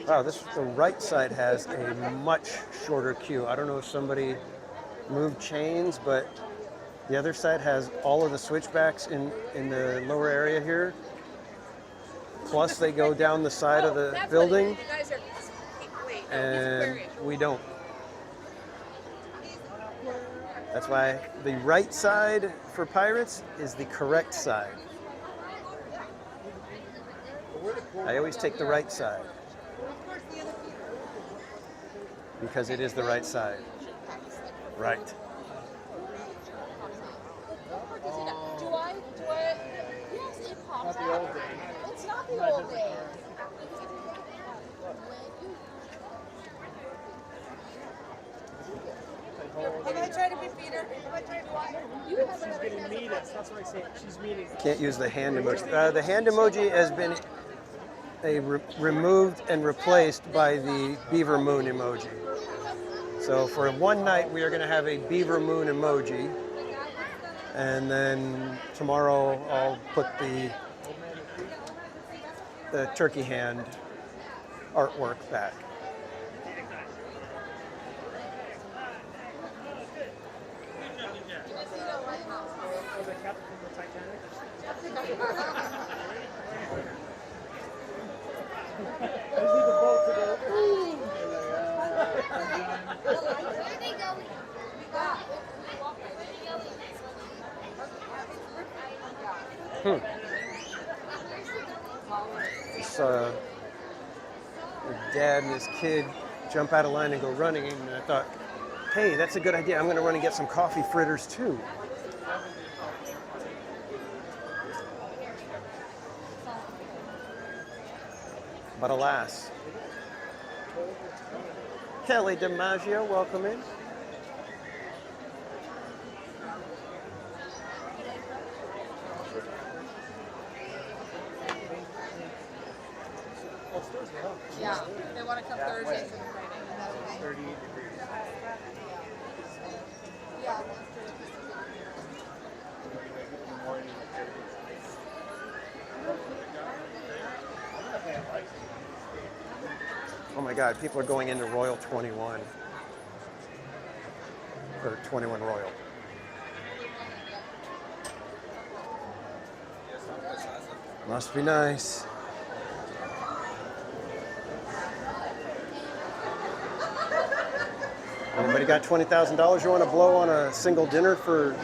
Wow, the right side has a much shorter queue. I don't know if somebody moved chains, but the other side has all of the switchbacks in the lower area here. Plus they go down the side of the building, and we don't. That's why the right side for Pirates is the correct side. I always take the right side because it is the right side. Right. Do I? Yes, it pops out. It's not the old days. Have I tried to be Peter? Have I tried to watch? She's getting meeting. That's what I say. She's meeting. Can't use the hand emoji. The hand emoji has been removed and replaced by the beaver moon emoji. So for one night, we are going to have a beaver moon emoji. And then tomorrow, I'll put the turkey hand artwork back. Your dad and his kid jump out of line and go running, and I thought, hey, that's a good idea. I'm going to run and get some coffee fritters too. But alas. Kelly DiMaggio, welcome in. Yeah, they want to come Thursdays and Fridays. 38 degrees. Yeah. Oh my God, people are going into Royal 21. Or 21 Royal. Must be nice. Anybody got $20,000 you want to blow on a single dinner for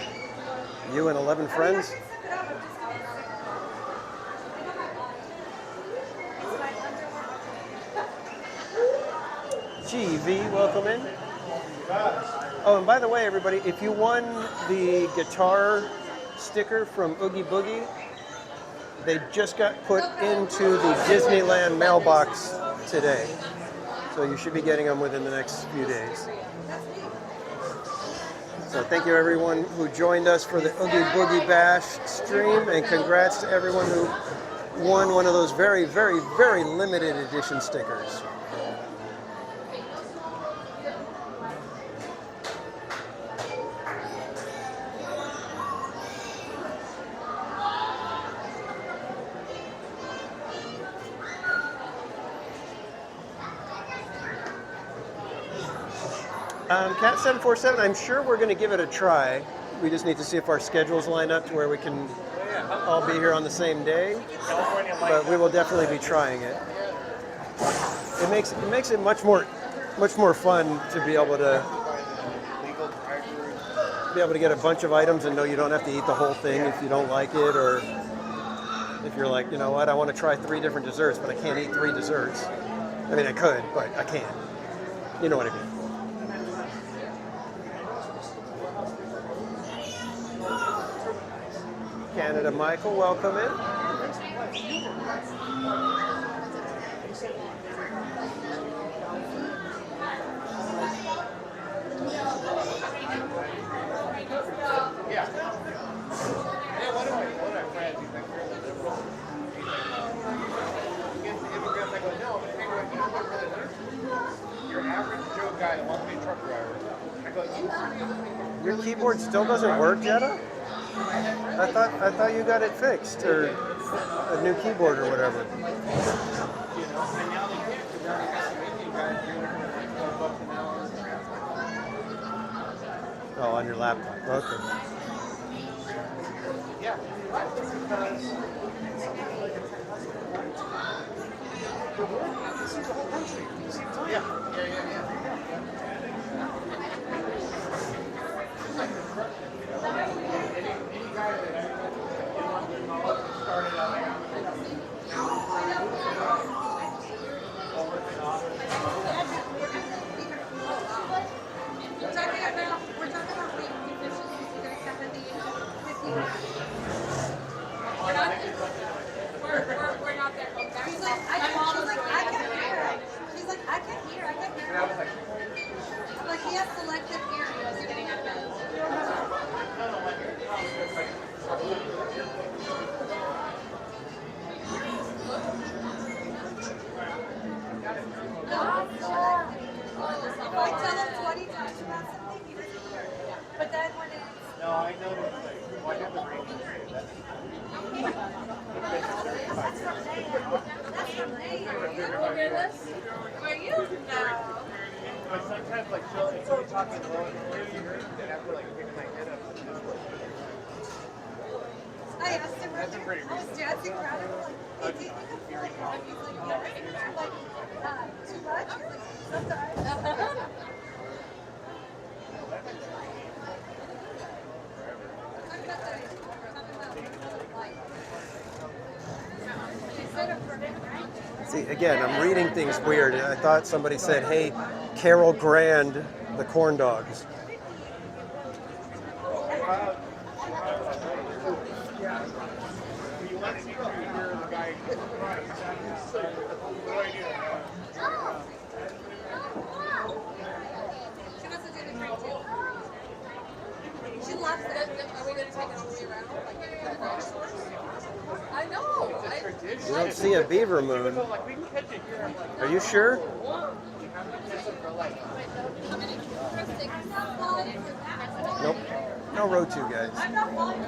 you and 11 friends? GV, welcome in. Oh, and by the way, everybody, if you won the guitar sticker from Oogie Boogie, they just got put into the Disneyland mailbox today. So you should be getting them within the next few days. So thank you everyone who joined us for the Oogie Boogie Bash stream, and congrats to everyone who won one of those very, very, very limited edition stickers. Cat 747, I'm sure we're going to give it a try. We just need to see if our schedules line up to where we can all be here on the same day. But we will definitely be trying it. It makes it much more fun to be able to get a bunch of items and know you don't have to eat the whole thing if you don't like it, or if you're like, you know what, I want to try 3 different desserts, but I can't eat 3 desserts. I mean, I could, but I can't. You know what I mean. Canada Michael, welcome in. guy that wants to be a truck driver. I go, Your keyboard still doesn't work, Jetta? I thought you got it fixed, or a new keyboard or whatever. and now they can't because they already got some Indian guys doing it for like $12 an hour. Oh, on your laptop. Okay. Yeah. Yeah. We're not there. She's like, I can't hear. She's like, I can't hear. I'm like, he has selective hearing. He wasn't getting out of bed. If I tell him 20 times about something, he doesn't hear. But then when it's No, I noticed. Like, why did the radio say that? where you know. But sometimes, like, she'll be talking low and clear, and after, like, picking my head up, it's just like, I asked him earlier. I was dancing around him like, hey, do you think I'm feeling wrong? He's like, yeah. I'm like, too much? He's like, sometimes. See, again, I'm reading things weird. I thought somebody said, hey, Carol Grand, the corn dogs. you want to hear the guy. She wants to do the drink too. She loves it. Are we going to take it all the way around? I know. You don't see a beaver moon. Like, we can catch it here. Are you sure? Nope. No road to, guys. I'm not following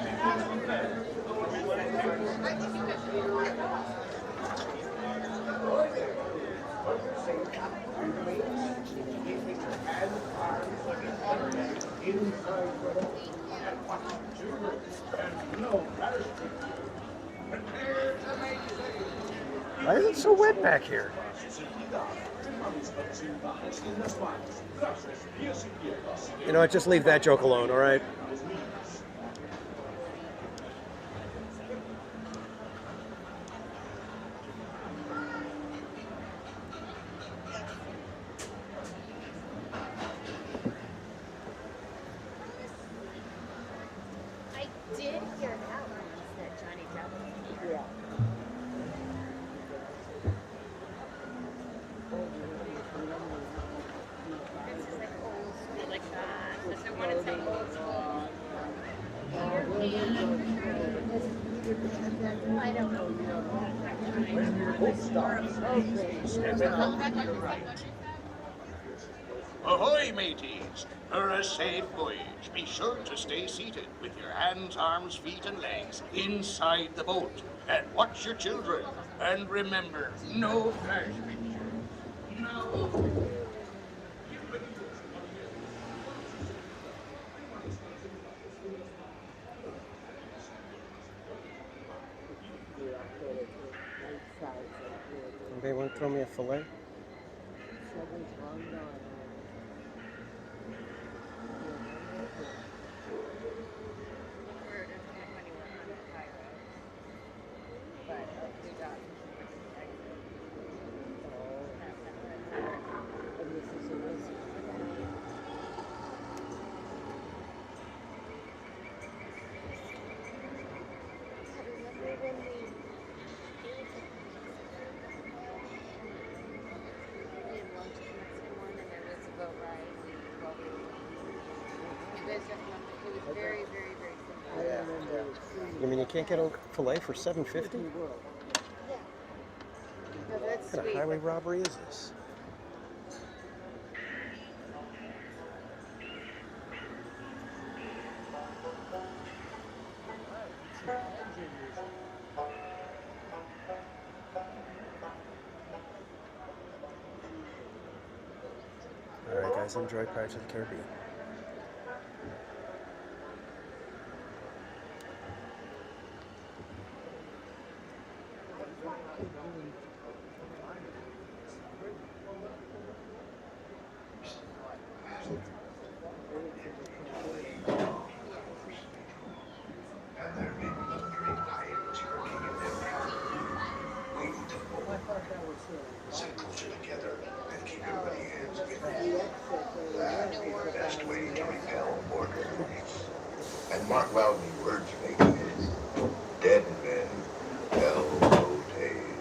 Why is it so wet back here? You know what? Just leave that joke alone, all right? I did hear that once that Johnny Depp. Yeah. It's just like old school, like that. Because I want to say old school. I don't know. Ahoy, mateys! For a safe voyage, be sure to stay seated with your hands, arms, feet, and legs inside the boat. And watch your children. And remember, no flash pictures. No. Anybody want to throw me a fillet? You mean you can't get a fillet for $7.50? No, that's What kind of sweet. highway robbery is this? guys. Enjoy Pirates of the Caribbean. Sit closer together and keep everybody's hands together. That's the best way to repel border police. And mark well the words you make is dead men tell no tales.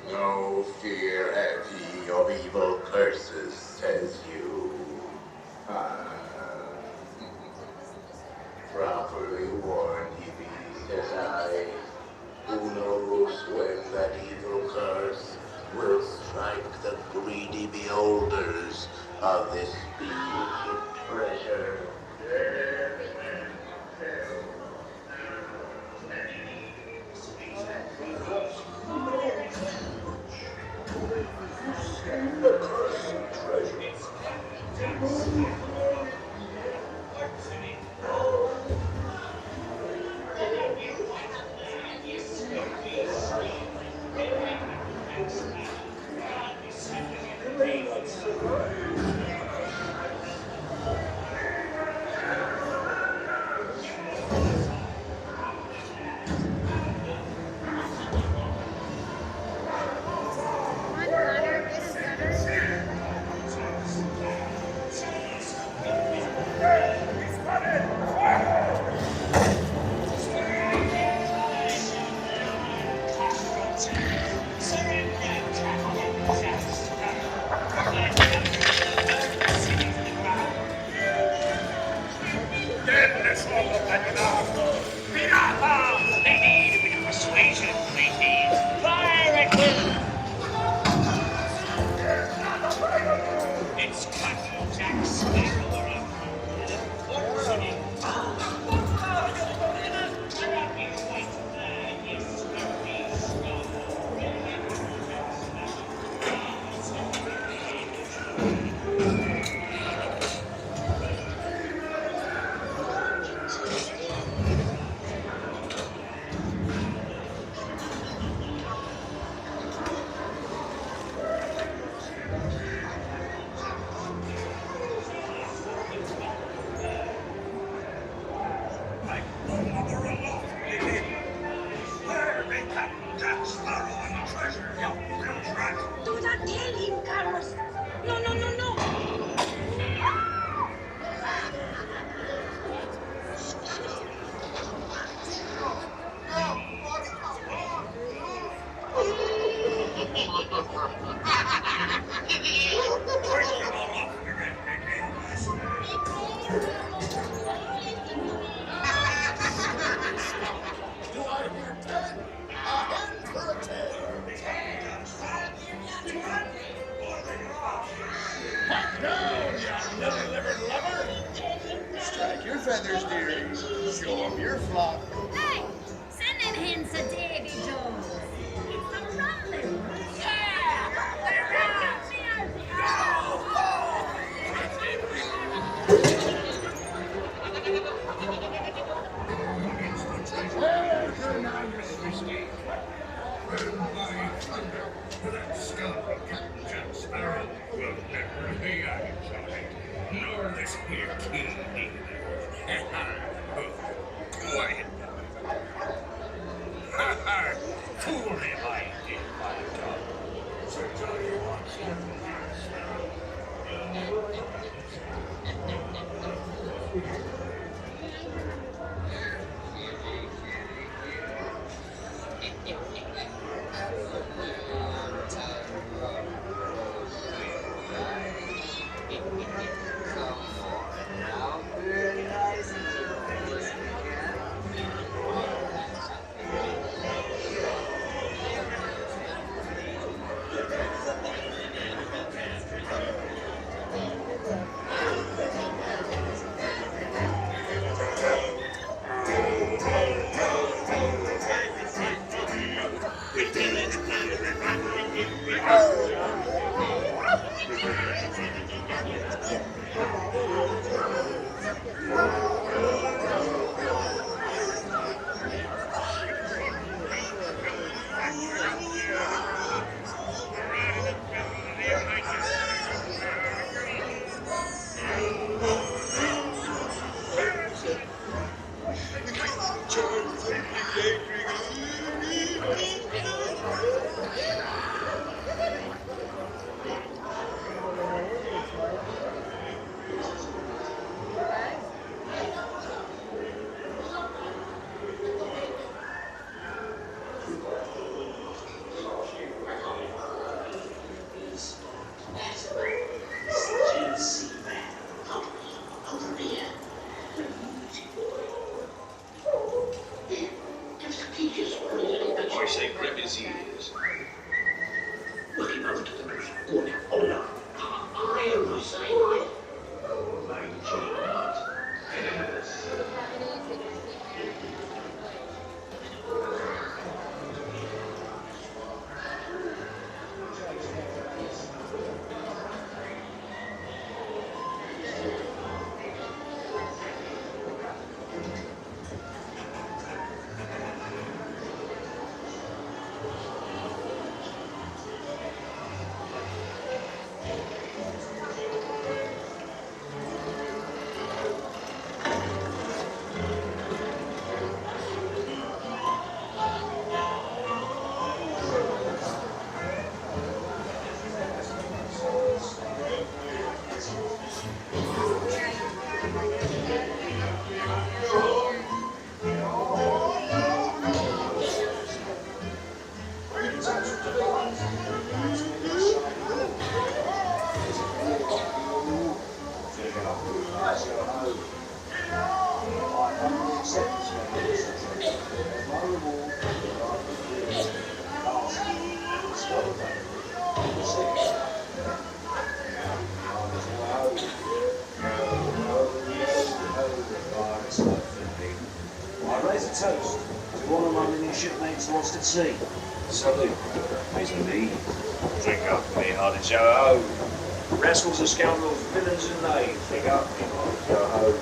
No fear have ye of evil curses, says you. Properly warned ye be, says I. Who knows when that evil curse will strike the greedy beholders of this big treasure. The cursed treasure. Then let's all look at the pirata! They need a bit of persuasion, matey. Fire at will! It's Captain Jack Sparrow around. Do not tell him, Carlos. No, no, no, no. Strike your feathers, dearie. Show 'em your flock. Hey, send in hints of Davy Jones. It's the rumbling. Yeah, That scoundrel Captain Jack Sparrow will never lay eyes on it, nor this here king either. Quiet. Fool him I did, my dog. So tell you what, Captain Jack Sparrow. I raise a toast to all of my mini shipmates lost at sea. Salute, mes amis. Drink up, me hearty yo-ho. Rascals and scoundrels, villains and knaves. Drink up, me hearty yo-ho.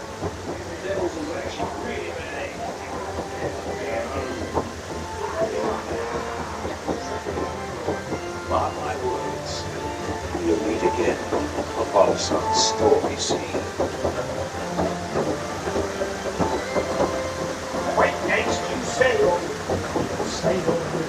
Devils and rats, you really man. Mark my words. You'll meet again upon some stormy sea. Wait, next you sail. Sail with me.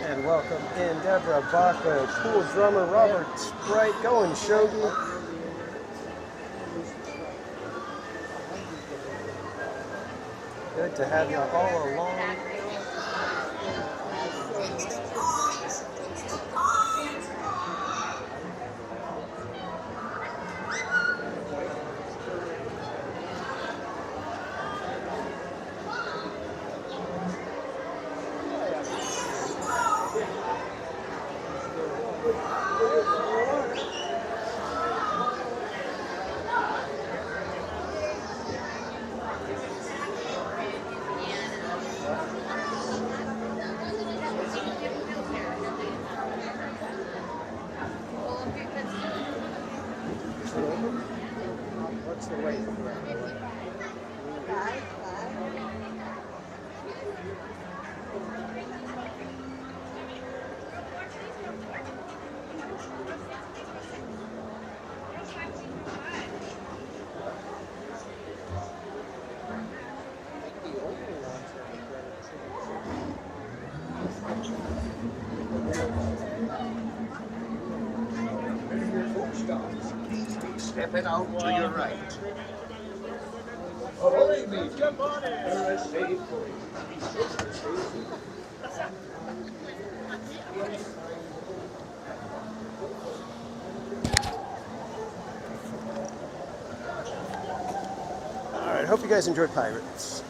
And welcome in Deborah Baca, cool drummer Robert Sprite, going Shogi. Good to have you all along. What's the weight? Stepping out to your right. Ahoy, mate. Jump on in. You're a safe All right, hope you guys enjoyed Pirates.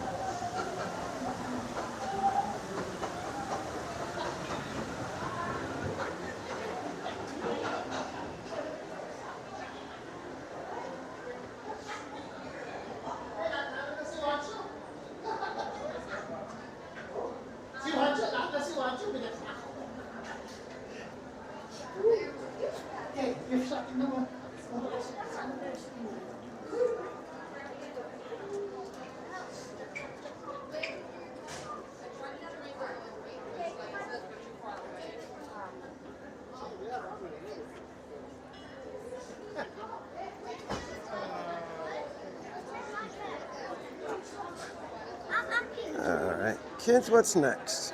All right, kids, what's next?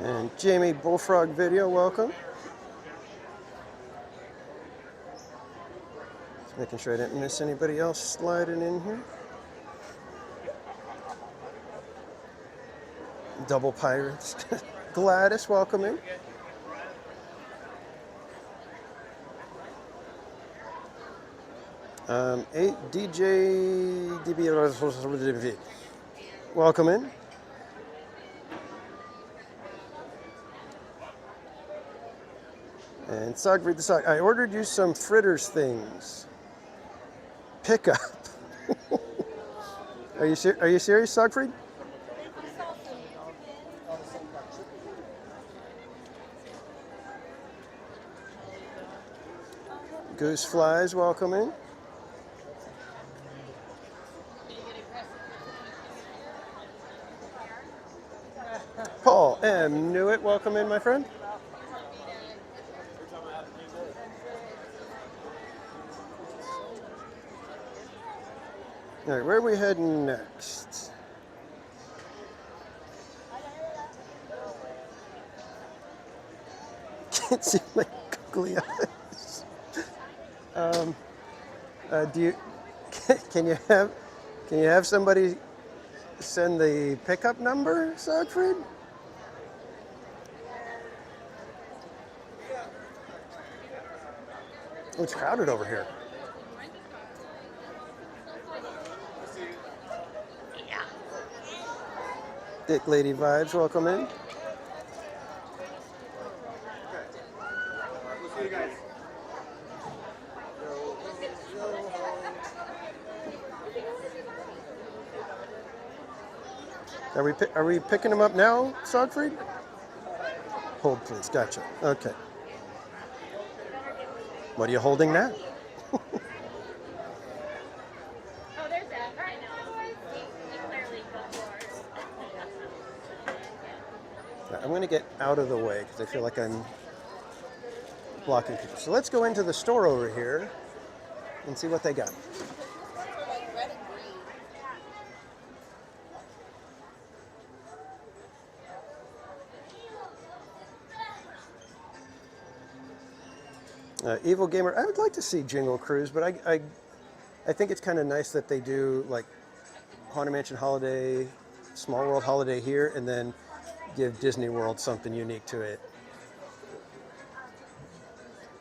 And Jamie Bullfrog Video, welcome. Just making sure I didn't miss anybody else sliding in here. Double Pirates. Gladys, welcome in. DJ DB, welcome in. And Sogfried the Sock, I ordered you some fritters things. Pick up. Are you serious, Sogfried? Goose Flies, welcome in. Paul M. Newitt, welcome in, my friend. All right, where are we heading next? Can't see my googly eyes. Do you? Can you have somebody send the pickup number, Siegfried? Oh, it's crowded over here. Dick Lady Vibes, welcome in. We'll see you guys. Are we picking them up now, Siegfried? Hold, please. Gotcha. Okay. What are you holding now? Oh, there's that. All right, now. You clearly got yours. I'm going to get out of the way because I feel like I'm blocking people. So let's go into the store over here and see what they got. Evil Gamer, I would like to see Jingle Cruise, but I think it's kind of nice that they do like Haunted Mansion Holiday, Small World Holiday here, and then give Disney World something unique to it.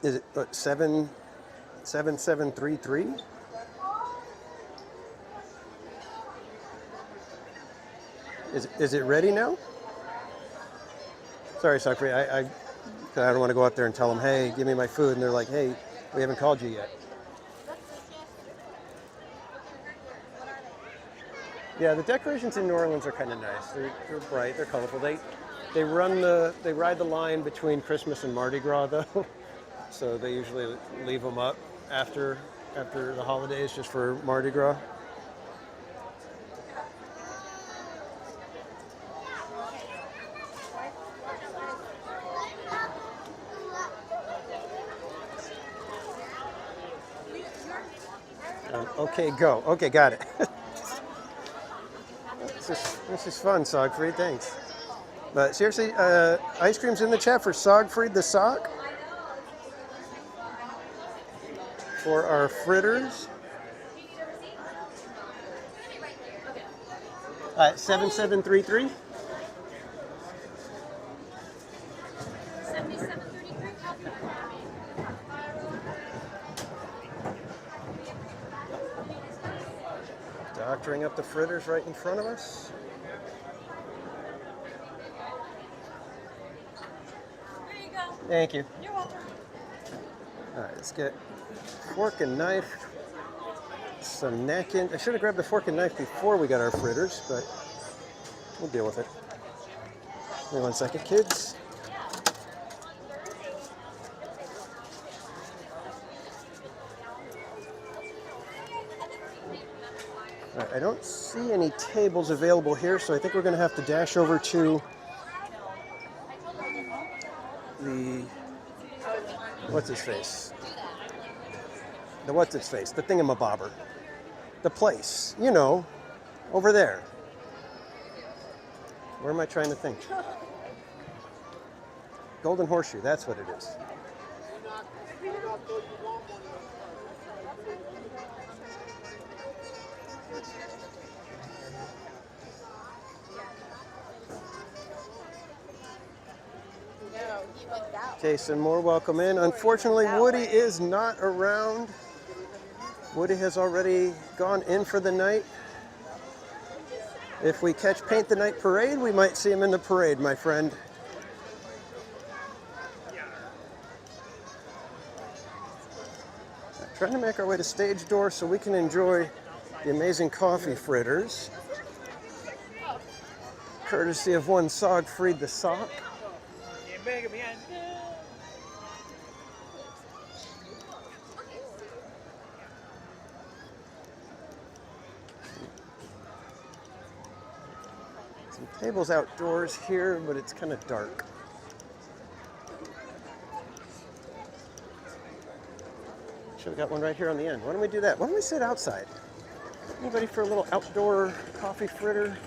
Is it 7733? Is it ready now? Sorry, Sakri, I don't want to go up there and tell them, hey, give me my food, and they're like, hey, we haven't called you yet. Yeah, the decorations in New Orleans are kind of nice. They're bright, they're colorful. They ride the line between Christmas and Mardi Gras though, so they usually leave them up after the holidays just for Mardi Gras. Okay, go. Okay, got it. This is fun, Siegfried. Thanks. But seriously, ice cream's in the chat for Siegfried the Sock. For our fritters. 7733. 7733. Doctoring up the fritters right in front of us. There you go. Thank you. You're welcome. All right, let's get fork and knife, some napkin. I should have grabbed the fork and knife before we got our fritters, but we'll deal with it. Give me 1 second, kids. All right, I don't see any tables available here, so I think we're going to have to dash over to the what's his face? The thingamabobber. The place, you know, over there. Where am I trying to think? Golden Horseshoe, that's what it is. Okay, some more welcome in. Unfortunately, Woody is not around. Woody has already gone in for the night. If we catch Paint the Night Parade, we might see him in the parade, my friend. Trying to make our way to stage door so we can enjoy the amazing coffee fritters, courtesy of one Siegfried the Sock. Some tables outdoors here, but it's kind of dark. Should have got one right here on the end. Why don't we do that? Why don't we sit outside? Anybody for a little outdoor coffee fritter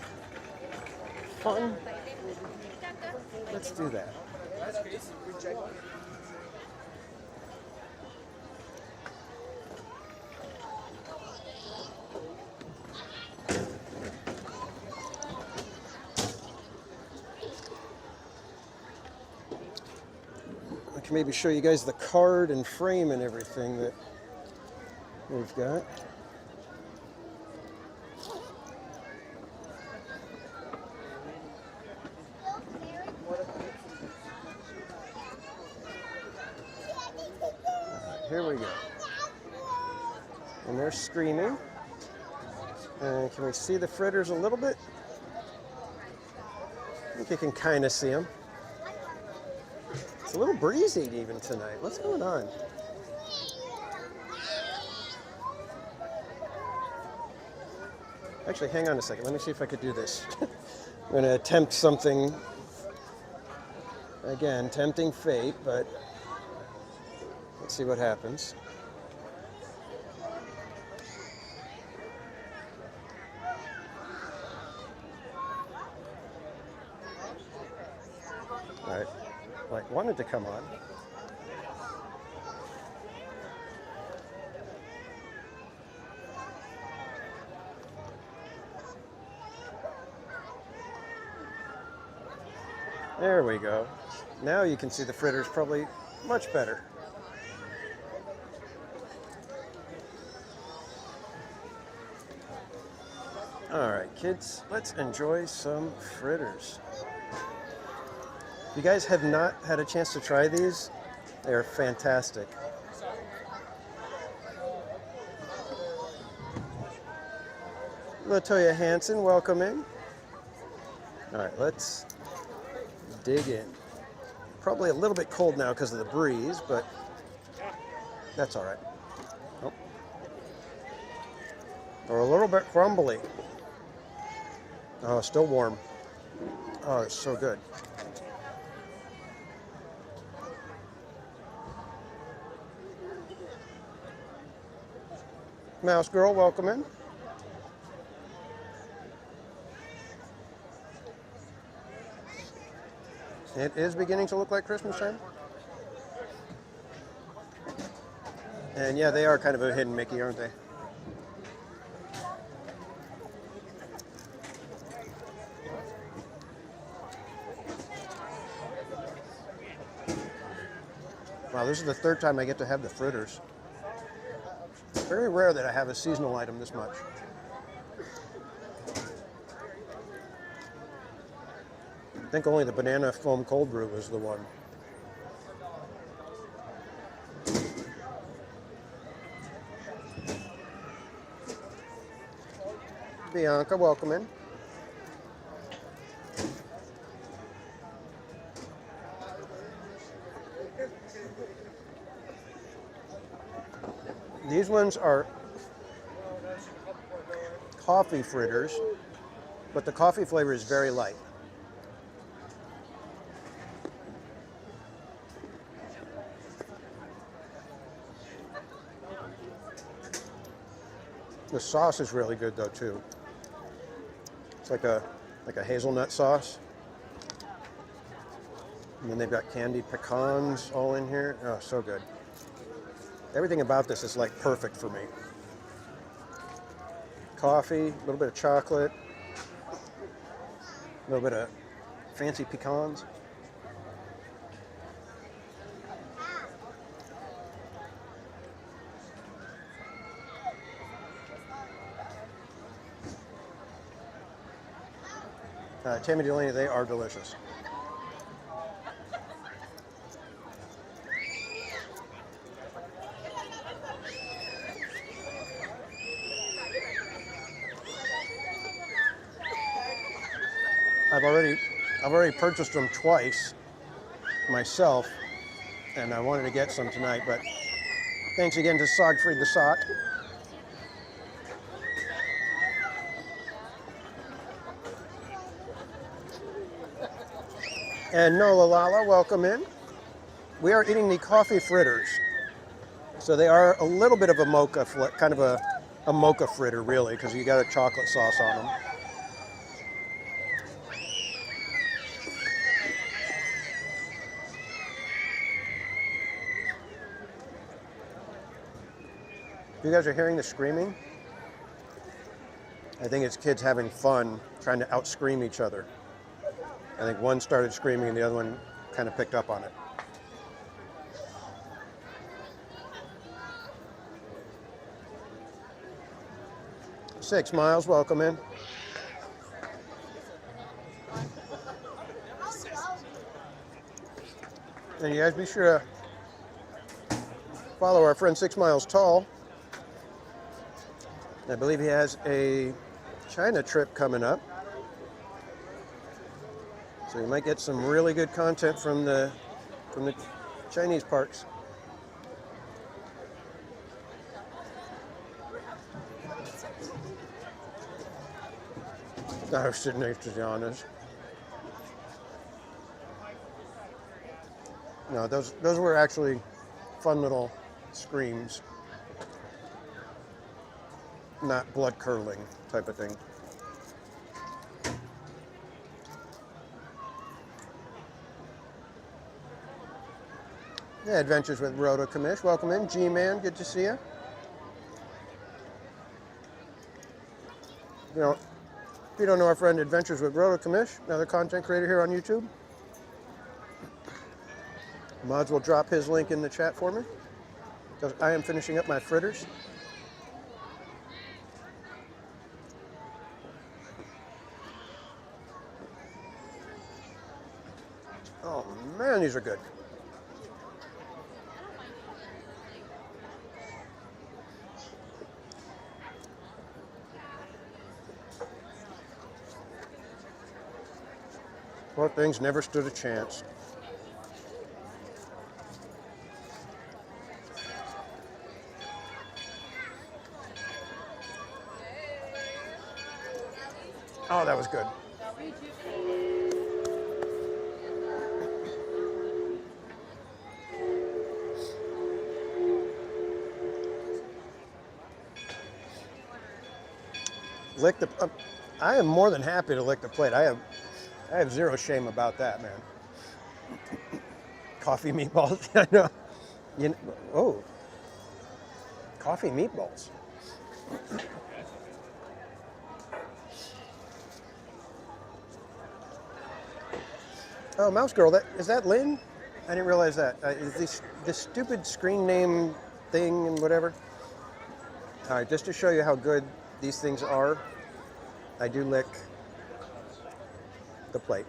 fun? Let's do that. I can maybe show you guys the card and frame and everything that we've got. Here we go. And they're screaming. And can we see the fritters a little bit? I think you can kind of see them. It's a little breezy even tonight. What's going on? Actually, hang on a second. Let me see if I could do this. I'm going to attempt something. Again, tempting fate, but let's see what happens. All right. Like, wanted to come on. There we go. Now you can see the fritters probably much better. All right, kids, let's enjoy some fritters. If you guys have not had a chance to try these, they are fantastic. Latoya Hansen, welcome in. All right, let's dig in. Probably a little bit cold now because of the breeze, but that's all right. Oh. Or a little bit crumbly. Oh, still warm. Oh, it's so good. Mouse Girl, welcome in. It is beginning to look like Christmas time. And yeah, they are kind of a hidden Mickey, aren't they? Wow, this is the third time I get to have the fritters. It's very rare that I have a seasonal item this much. I think only the banana foam cold brew was the one. Bianca, welcome in. These ones are coffee fritters, but the coffee flavor is very light. The sauce is really good though too. It's like a hazelnut sauce. And then they've got candied pecans all in here. Oh, so good. Everything about this is like perfect for me. Coffee, a little bit of chocolate, a little bit of fancy pecans. Tammy Delaney, they are delicious. I've already purchased them twice myself, and I wanted to get some tonight, but thanks again to Sogfried the Sock. And Nola Lala, welcome in. We are eating the coffee fritters. So they are a little bit of a mocha, kind of a a mocha fritter, really, because you got a chocolate sauce on them. You guys are hearing the screaming? I think it's kids having fun trying to out-scream each other. I think one started screaming and the other one kind of picked up on it. Six Miles, welcome in. And you guys be sure to follow our friend 6 Miles Tall. I believe he has a China trip coming up. So you might get some really good content from the Chinese parks. I was sitting next to Giannis. No, those were actually fun little screams. Not blood curdling type of thing. Yeah, Adventures with Rhoda Kamish. Welcome in. G-Man, good to see you. You know, if you don't know our friend Adventures with Rhoda Kamish, another content creator here on YouTube, Mods will drop his link in the chat for me, because I am finishing up my fritters. Oh man, these are good. Poor things never stood a chance. Oh, that was good. Lick the. I am more than happy to lick the plate. I have zero shame about that, man. Coffee meatballs. I know. You know. Oh. Coffee meatballs. Oh, Mouse Girl, is that Lynn? I didn't realize that. Is this stupid screen name thing and whatever? All right, just to show you how good these things are, I do lick the plate.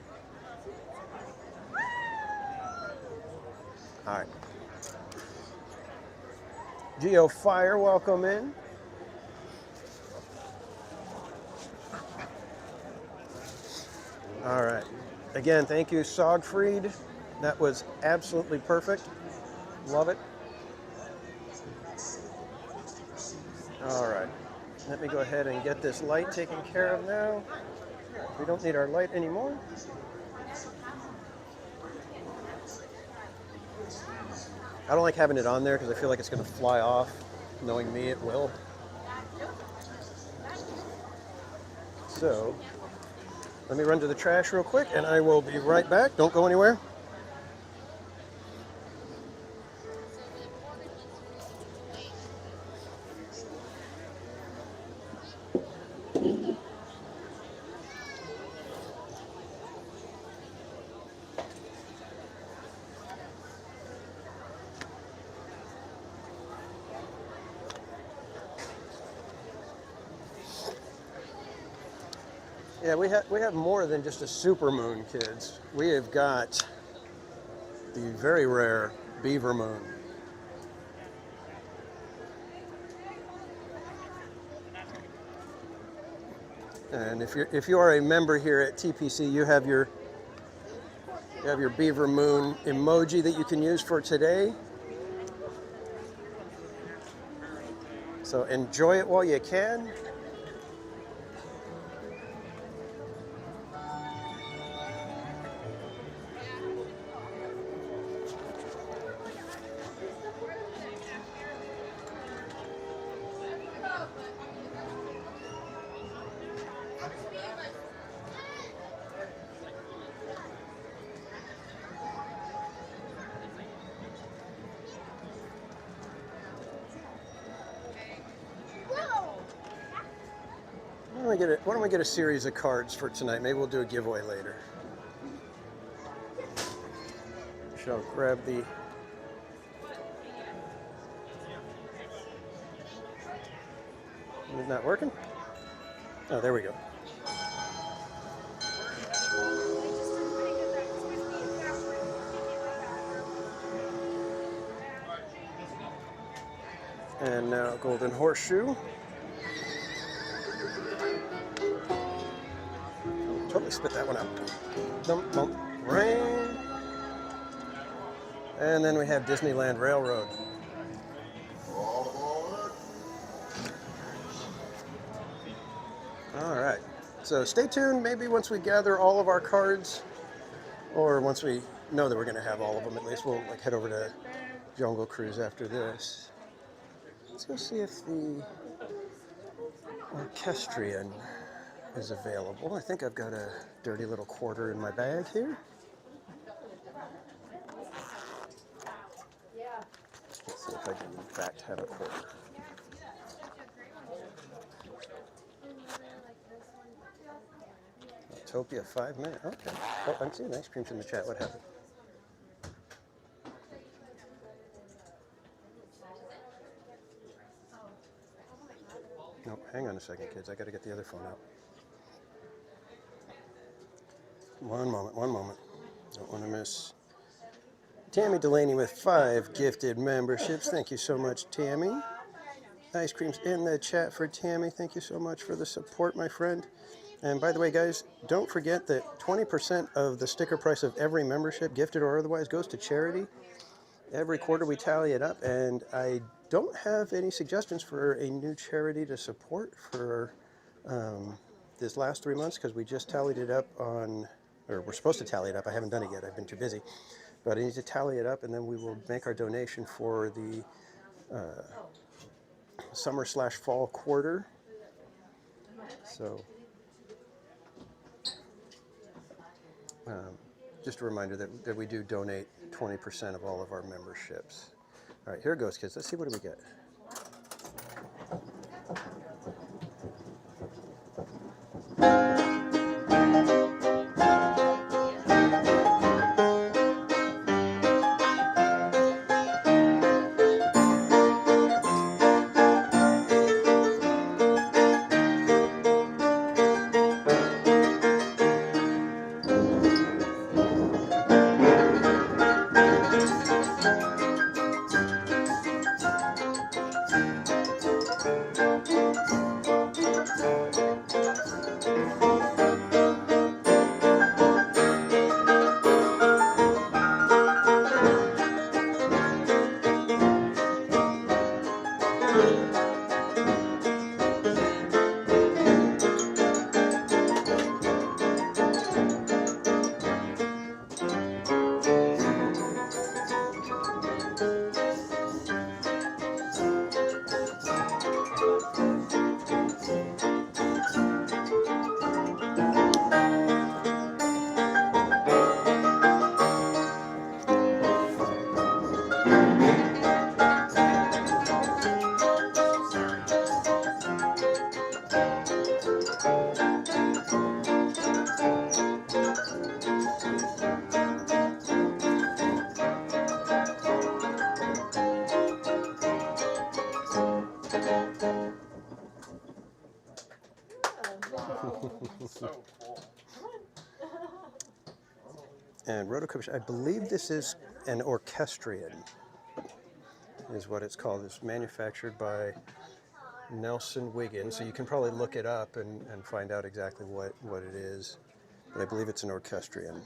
All right. Geo Fire, welcome in. All right. Again, thank you, Sogfried. That was absolutely perfect. Love it. All right. Let me go ahead and get this light taken care of now. We don't need our light anymore. I don't like having it on there because I feel like it's going to fly off. Knowing me, it will. So, let me run to the trash real quick and I will be right back. Don't go anywhere. Yeah, we have more than just a supermoon, kids. We have got the very rare beaver moon. And if you are a member here at TPC, you have your beaver moon emoji that you can use for today. So enjoy it while you can. Why don't we get a series of cards for tonight? Maybe we'll do a giveaway later. Shall grab the. Is it not working? Oh, there we go. And now golden horseshoe. Totally spit that one out. Thump, thump, rain. And then we have Disneyland Railroad. All right. So stay tuned. Maybe once we gather all of our cards, or once we know that we're going to have all of them, at least we'll like head over to Jungle Cruise after this. Let's go see if the orchestrion is available. I think I've got a dirty little quarter in my bag here. Let's see if I can in fact have a quarter. Utopia 5 minutes. Okay. Oh, I'm seeing ice creams in the chat. What happened? No, hang on a second, kids. I got to get the other phone out. One moment. Don't want to miss. Tammy Delaney with 5 gifted memberships. Thank you so much, Tammy. Ice creams in the chat for Tammy. Thank you so much for the support, my friend. And by the way, guys, don't forget that 20% of the sticker price of every membership, gifted or otherwise, goes to charity. Every quarter we tally it up, and I don't have any suggestions for a new charity to support for this last 3 months, because we just tallied it up on, or we're supposed to tally it up. I haven't done it yet. I've been too busy. But I need to tally it up, and then we will make our donation for the summer/fall quarter. So just a reminder that we do donate 20% of all of our memberships. All right, here it goes, kids. Let's see, what do we get? And Rotocopter, I believe this is an orchestrion, is what it's called. It's manufactured by Nelson Wiggin, so you can probably look it up and find out exactly what it is. But I believe it's an orchestrion.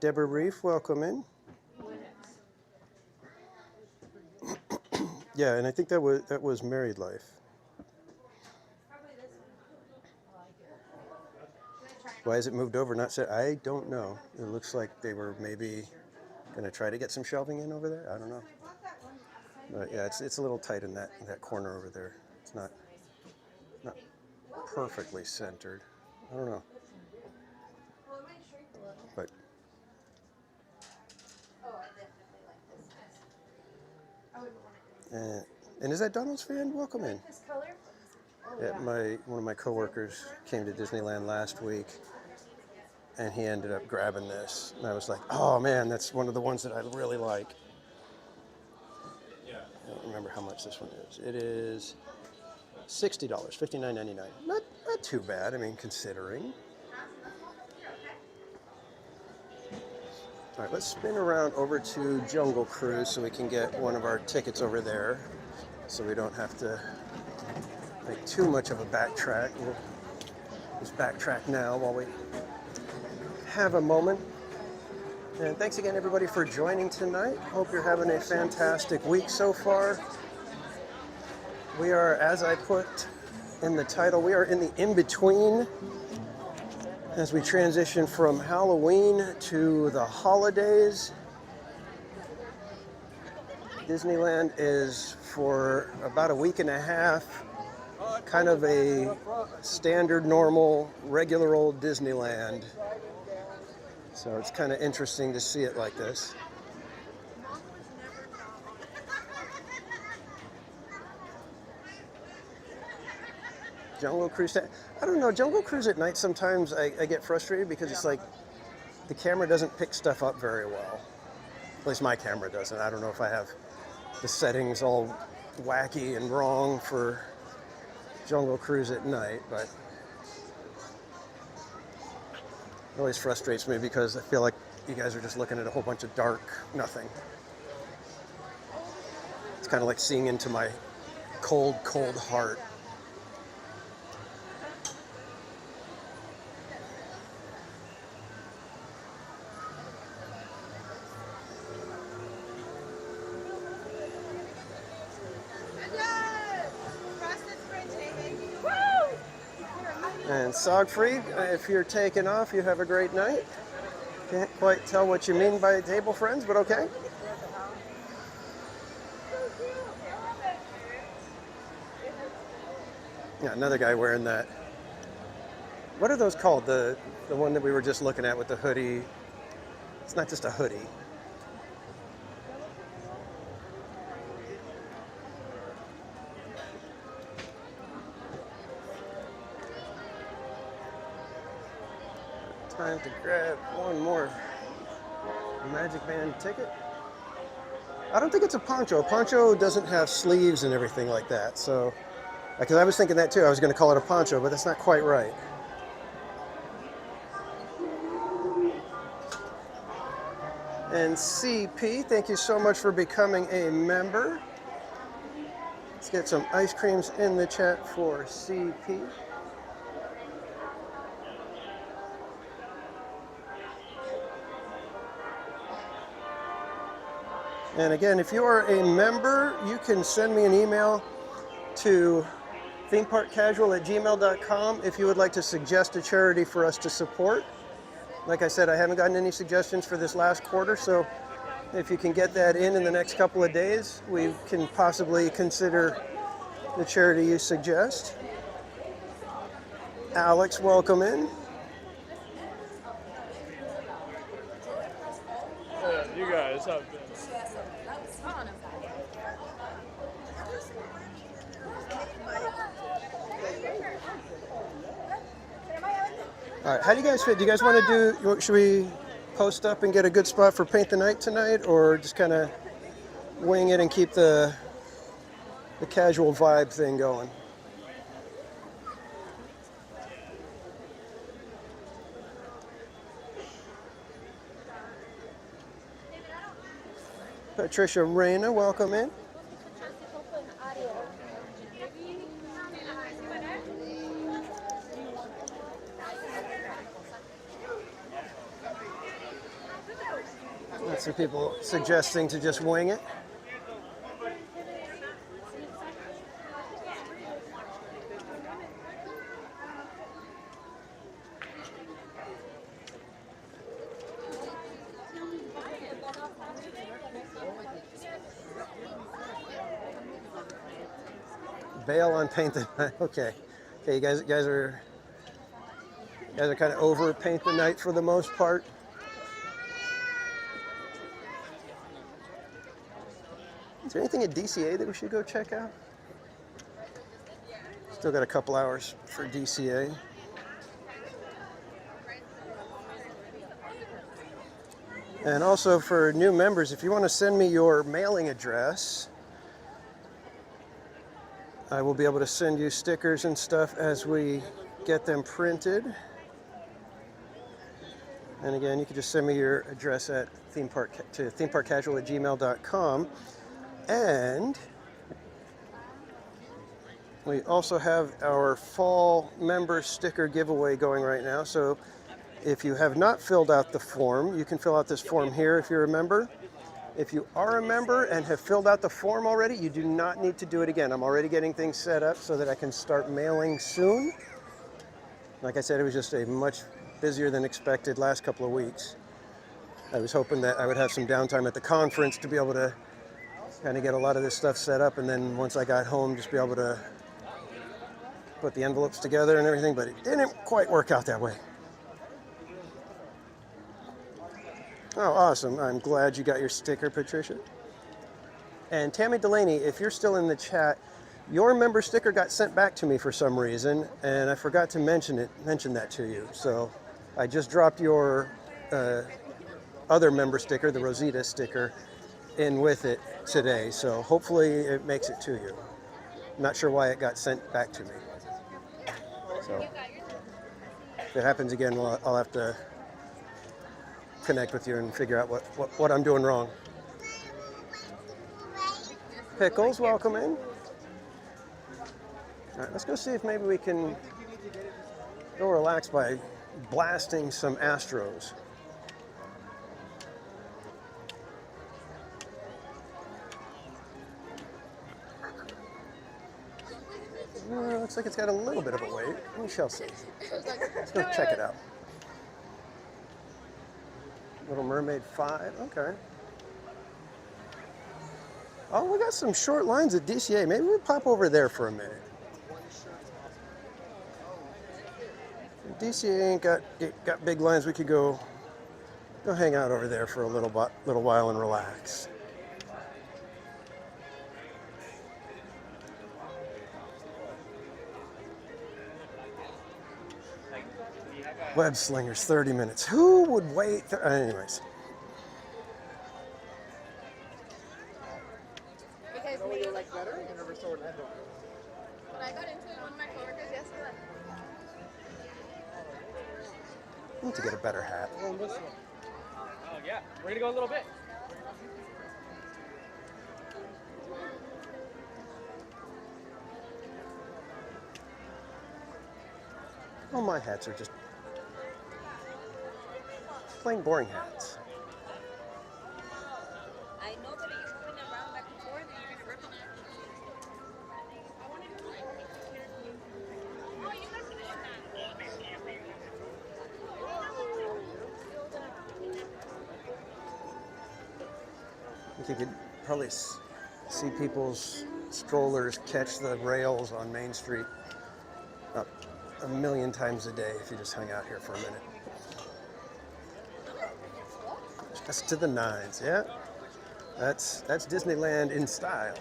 Deborah Reef, welcome in. Yeah, and I think that was Married Life. Why is it moved over? Not said. I don't know. It looks like they were maybe going to try to get some shelving in over there. I don't know. But yeah, it's a little tight in that corner over there. It's not perfectly centered. I don't know. But and is that Donald's fan? Welcome in. One of my coworkers came to Disneyland last week, and he ended up grabbing this. And I was like, oh man, that's one of the ones that I really like. I don't remember how much this one is. It is $60, $59.99. Not too bad, I mean, considering. All right, let's spin around over to Jungle Cruise so we can get one of our tickets over there, so we don't have to make too much of a backtrack. We'll just backtrack now while we have a moment. And thanks again, everybody, for joining tonight. Hope you're having a fantastic week so far. We are, as I put in the title, we are in the in-between as we transition from Halloween to the holidays. Disneyland is for about a week and a half kind of a standard, normal, regular old Disneyland. So it's kind of interesting to see it like this. Jungle Cruise, I don't know, Jungle Cruise at night sometimes I get frustrated because it's like the camera doesn't pick stuff up very well. At least my camera doesn't. I don't know if I have the settings all wacky and wrong for Jungle Cruise at night, but it always frustrates me because I feel like you guys are just looking at a whole bunch of dark nothing. It's kind of like seeing into my cold, cold heart. And Sog-free, if you're taking off, you have a great night. Can't quite tell what you mean by table friends, but okay. Yeah, another guy wearing that. What are those called? The one that we were just looking at with the hoodie. It's not just a hoodie. Time to grab one more Magic Band ticket. I don't think it's a poncho. A poncho doesn't have sleeves and everything like that. So, because I was thinking that too. I was going to call it a poncho, but that's not quite right. And CP, thank you so much for becoming a member. Let's get some ice creams in the chat for CP. And again, if you are a member, you can send me an email to themeparkcasual@gmail.com if you would like to suggest a charity for us to support. Like I said, I haven't gotten any suggestions for this last quarter, so if you can get that in the next couple of days, we can possibly consider the charity you suggest. Alex, welcome in. You guys have been. All right, how do you guys fit? Do you guys want to do, should we post up and get a good spot for Paint the Night tonight, or just kind of wing it and keep the casual vibe thing going? Patricia Reyna, welcome in. Lots of people suggesting to just wing it. Bail on Paint the Night. Okay, you guys are kind of over Paint the Night for the most part. Is there anything at DCA that we should go check out? Still got a couple hours for DCA. And also for new members, if you want to send me your mailing address, I will be able to send you stickers and stuff as we get them printed. And again, you can just send me your address at themeparkcasual@gmail.com. And we also have our fall member sticker giveaway going right now. So if you have not filled out the form, you can fill out this form here if you're a member. If you are a member and have filled out the form already, you do not need to do it again. I'm already getting things set up so that I can start mailing soon. Like I said, it was just a much busier than expected last couple of weeks. I was hoping that I would have some downtime at the conference to be able to kind of get a lot of this stuff set up, and then once I got home, just be able to put the envelopes together and everything, but it didn't quite work out that way. Oh, awesome. I'm glad you got your sticker, Patricia. And Tammy Delaney, if you're still in the chat, your member sticker got sent back to me for some reason, and I forgot to mention that to you. So I just dropped your other member sticker, the Rosita sticker, in with it today. So hopefully it makes it to you. Not sure why it got sent back to me. So if it happens again, I'll have to connect with you and figure out what I'm doing wrong. Pickles, welcome in. All right, let's go see if maybe we can go relax by blasting some Astros. Looks like it's got a little bit of a wait. We shall see. Let's go check it out. Little Mermaid 5, okay. Oh, we got some short lines at DCA. Maybe we'll pop over there for a minute. DCA ain't got big lines. We could go hang out over there for a little while and relax. Web slingers, 30 minutes. Who would wait? Anyways. What do you like better? You never saw Orlando. When I got into it, one of my coworkers yesterday. I need to get a better hat. Oh yeah, we're gonna go a little bit. Oh, my hats are just plain boring hats. I know, but you're moving around back and forth and you're gonna rip them. I think you could probably see people's strollers catch the rails on Main Street up a million times a day if you just hung out here for a minute. Just to the nines, yeah. That's Disneyland in style.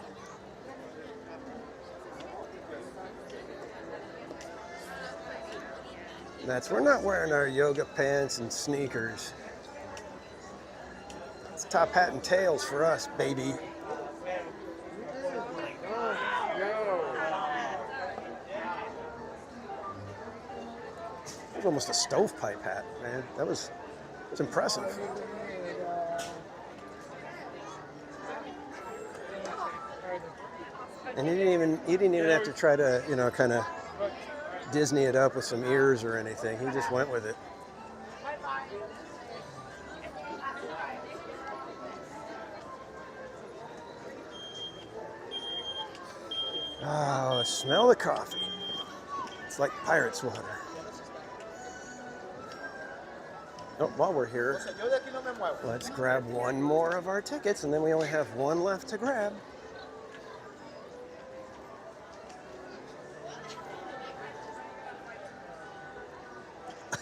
We're not wearing our yoga pants and sneakers. It's top hat and tails for us, baby. It was almost a stovepipe hat, man. That was impressive. And you didn't even have to try to, kind of Disney it up with some ears or anything. He just went with it. Oh, smell the coffee. It's like pirate's water. Oh, while we're here, let's grab one more of our tickets, and then we only have one left to grab.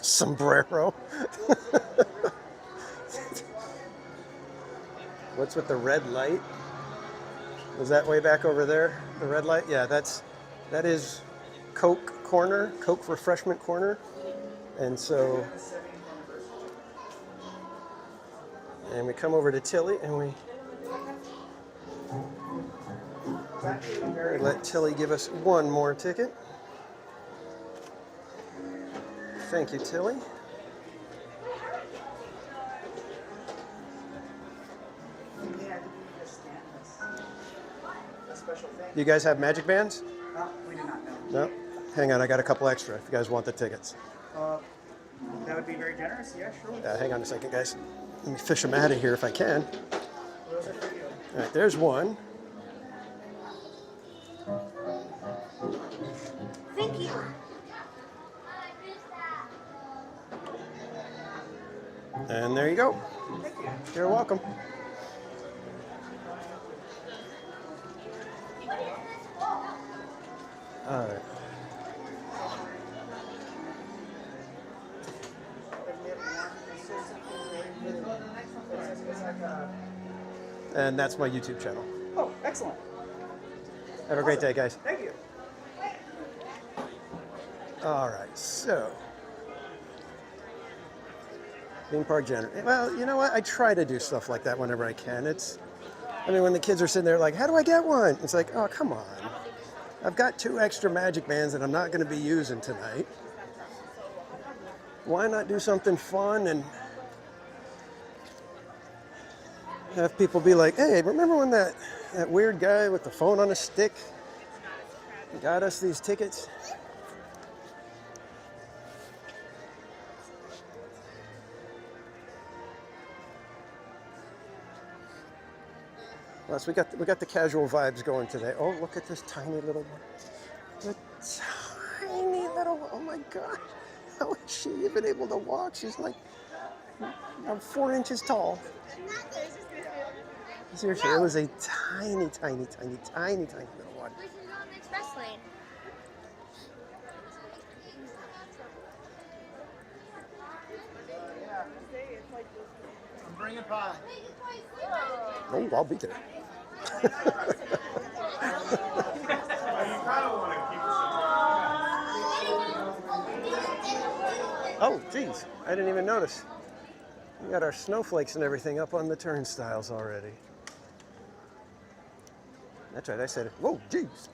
Sombrero. What's with the red light? Was that way back over there? The red light? Yeah, that is Coke corner, Coke refreshment corner. And so, and we come over to Tilly and we let Tilly give us one more ticket. Thank you, Tilly. You guys have magic bands? We do not know. No? Hang on, I got a couple extra if you guys want the tickets. That would be very generous. Yeah, sure. Hang on a second, guys. Let me fish them out of here if I can. Those are for you. All right, there's one. Thank you. And there you go. Thank you. You're welcome. All right. And that's my YouTube channel. Oh, excellent. Have a great day, guys. Thank you. All right, so theme park generator. Well, you know what? I try to do stuff like that whenever I can. I mean, when the kids are sitting there like, how do I get one? It's like, oh, come on. I've got 2 extra magic bands that I'm not going to be using tonight. Why not do something fun and have people be like, hey, remember when that weird guy with the phone on a stick got us these tickets? Plus, we got the casual vibes going today. Oh, look at this tiny little one. The tiny little one. Oh my God. How is she even able to walk? She's like 4 inches tall. Seriously, it was a tiny, tiny, tiny, tiny, tiny little one. We can go on the express lane. I'm bringing pie. Oh, I'll be there. Oh, geez, I didn't even notice. We got our snowflakes and everything up on the turnstiles already. That's right, I said it. Whoa, geez.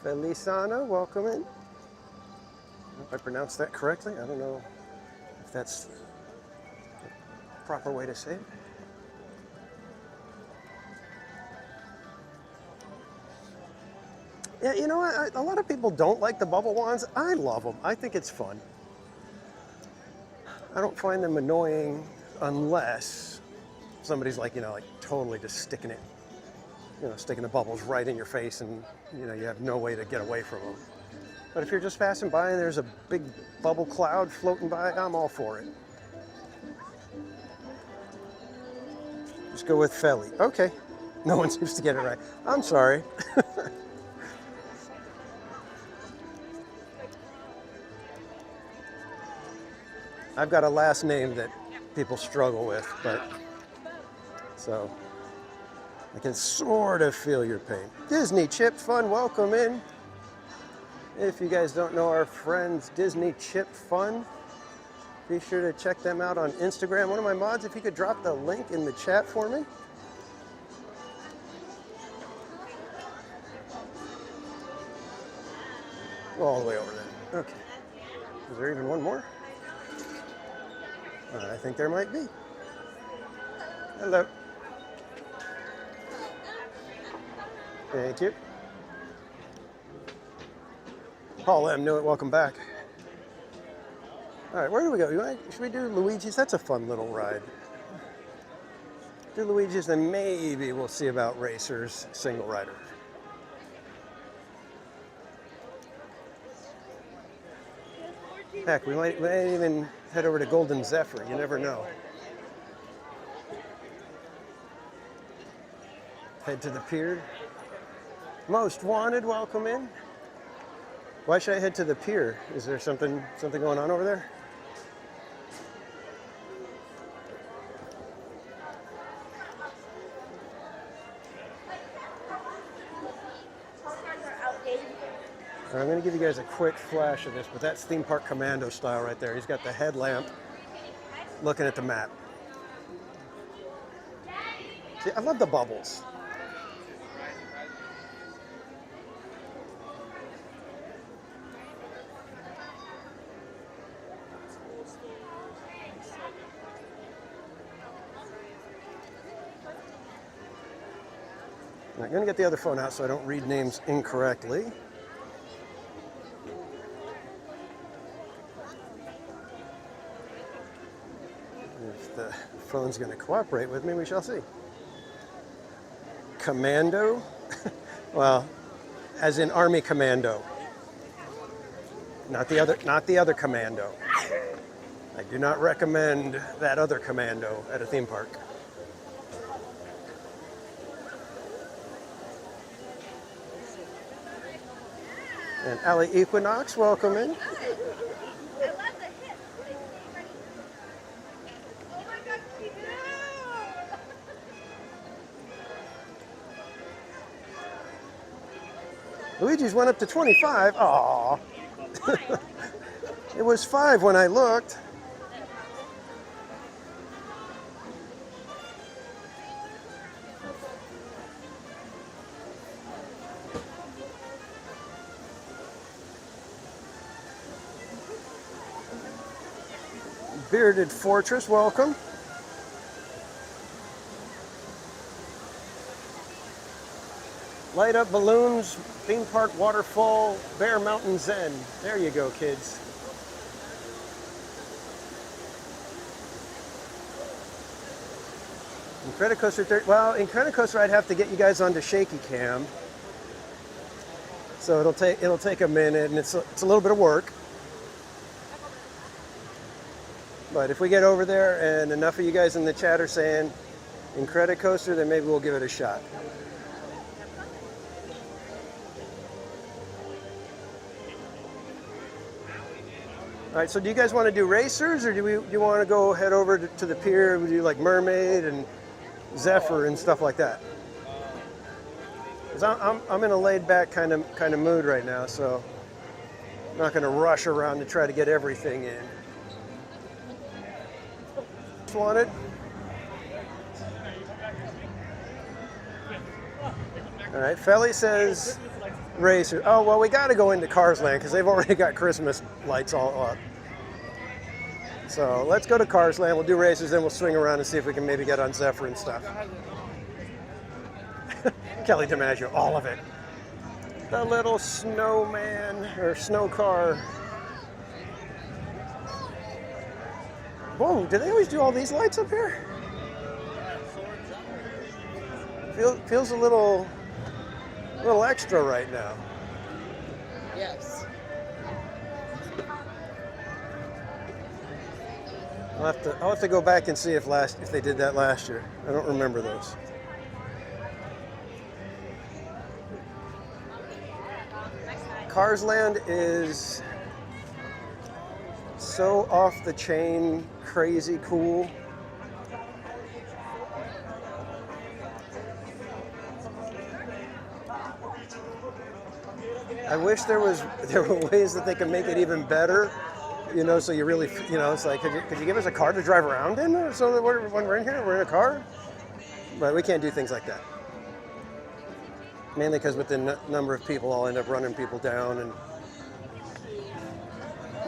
Feliciana, welcome in. I hope I pronounced that correctly. I don't know if that's the proper way to say it. Yeah, you know what? A lot of people don't like the bubble wands. I love them. I think it's fun. I don't find them annoying unless somebody's like, like totally just sticking it, sticking the bubbles right in your face and, you have no way to get away from them. But if you're just passing by and there's a big bubble cloud floating by, I'm all for it. Just go with Feli. Okay. No one seems to get it right. I'm sorry. I've got a last name that people struggle with, but so I can sort of feel your pain. Disney Chip Fun, welcome in. If you guys don't know our friends Disney Chip Fun, be sure to check them out on Instagram. One of my mods, if you could drop the link in the chat for me. Go all the way over there. Okay. Is there even one more? I think there might be. Hello. Thank you. Paul M. Knew it. Welcome back. All right, where do we go? Should we do Luigi's? That's a fun little ride. Do Luigi's, then maybe we'll see about Racers single rider. Heck, we might even head over to Golden Zephyr. You never know. Head to the pier. Most Wanted, welcome in. Why should I head to the pier? Is there something going on over there? I'm going to give you guys a quick flash of this, but that's theme park commando style right there. He's got the headlamp looking at the map. See, I love the bubbles. I'm going to get the other phone out so I don't read names incorrectly. If the phone's going to cooperate with me, we shall see. Commando? Well, as in Army Commando. Not the other commando. I do not recommend that other commando at a theme park. And Alley Equinox, welcome in. Luigi's went up to 25. Aww. It was 5 when I looked. Bearded Fortress, welcome. Light up balloons, theme park waterfall, Bear Mountain Zen. There you go, kids. Incredicoaster 30. Well, Incredicoaster, I'd have to get you guys onto shaky cam, so it'll take a minute, and it's a little bit of work. But if we get over there and enough of you guys in the chat are saying Incredicoaster, then maybe we'll give it a shot. All right, so do you guys want to do racers, or do you want to go head over to the pier? We do like Mermaid and Zephyr and stuff like that. 'Cause I'm in a laid-back kind of mood right now, so I'm not going to rush around to try to get everything in. Wanted. All right, Felly says racer. Oh, well, we got to go into Cars Land because they've already got Christmas lights all up. So let's go to Cars Land. We'll do races, then we'll swing around and see if we can maybe get on Zephyr and stuff. Kelly DiMaggio, all of it. The little snowman or snow car. Whoa, do they always do all these lights up here? Feels a little extra right now. Yes. I'll have to go back and see if they did that last year. I don't remember those. Cars Land is so off the chain, crazy cool. I wish there were ways that they could make it even better, you know, so you really, you know, it's like, could you give us a car to drive around in, so that when we're in here, we're in a car? But we can't do things like that. Mainly because with the number of people, I'll end up running people down, and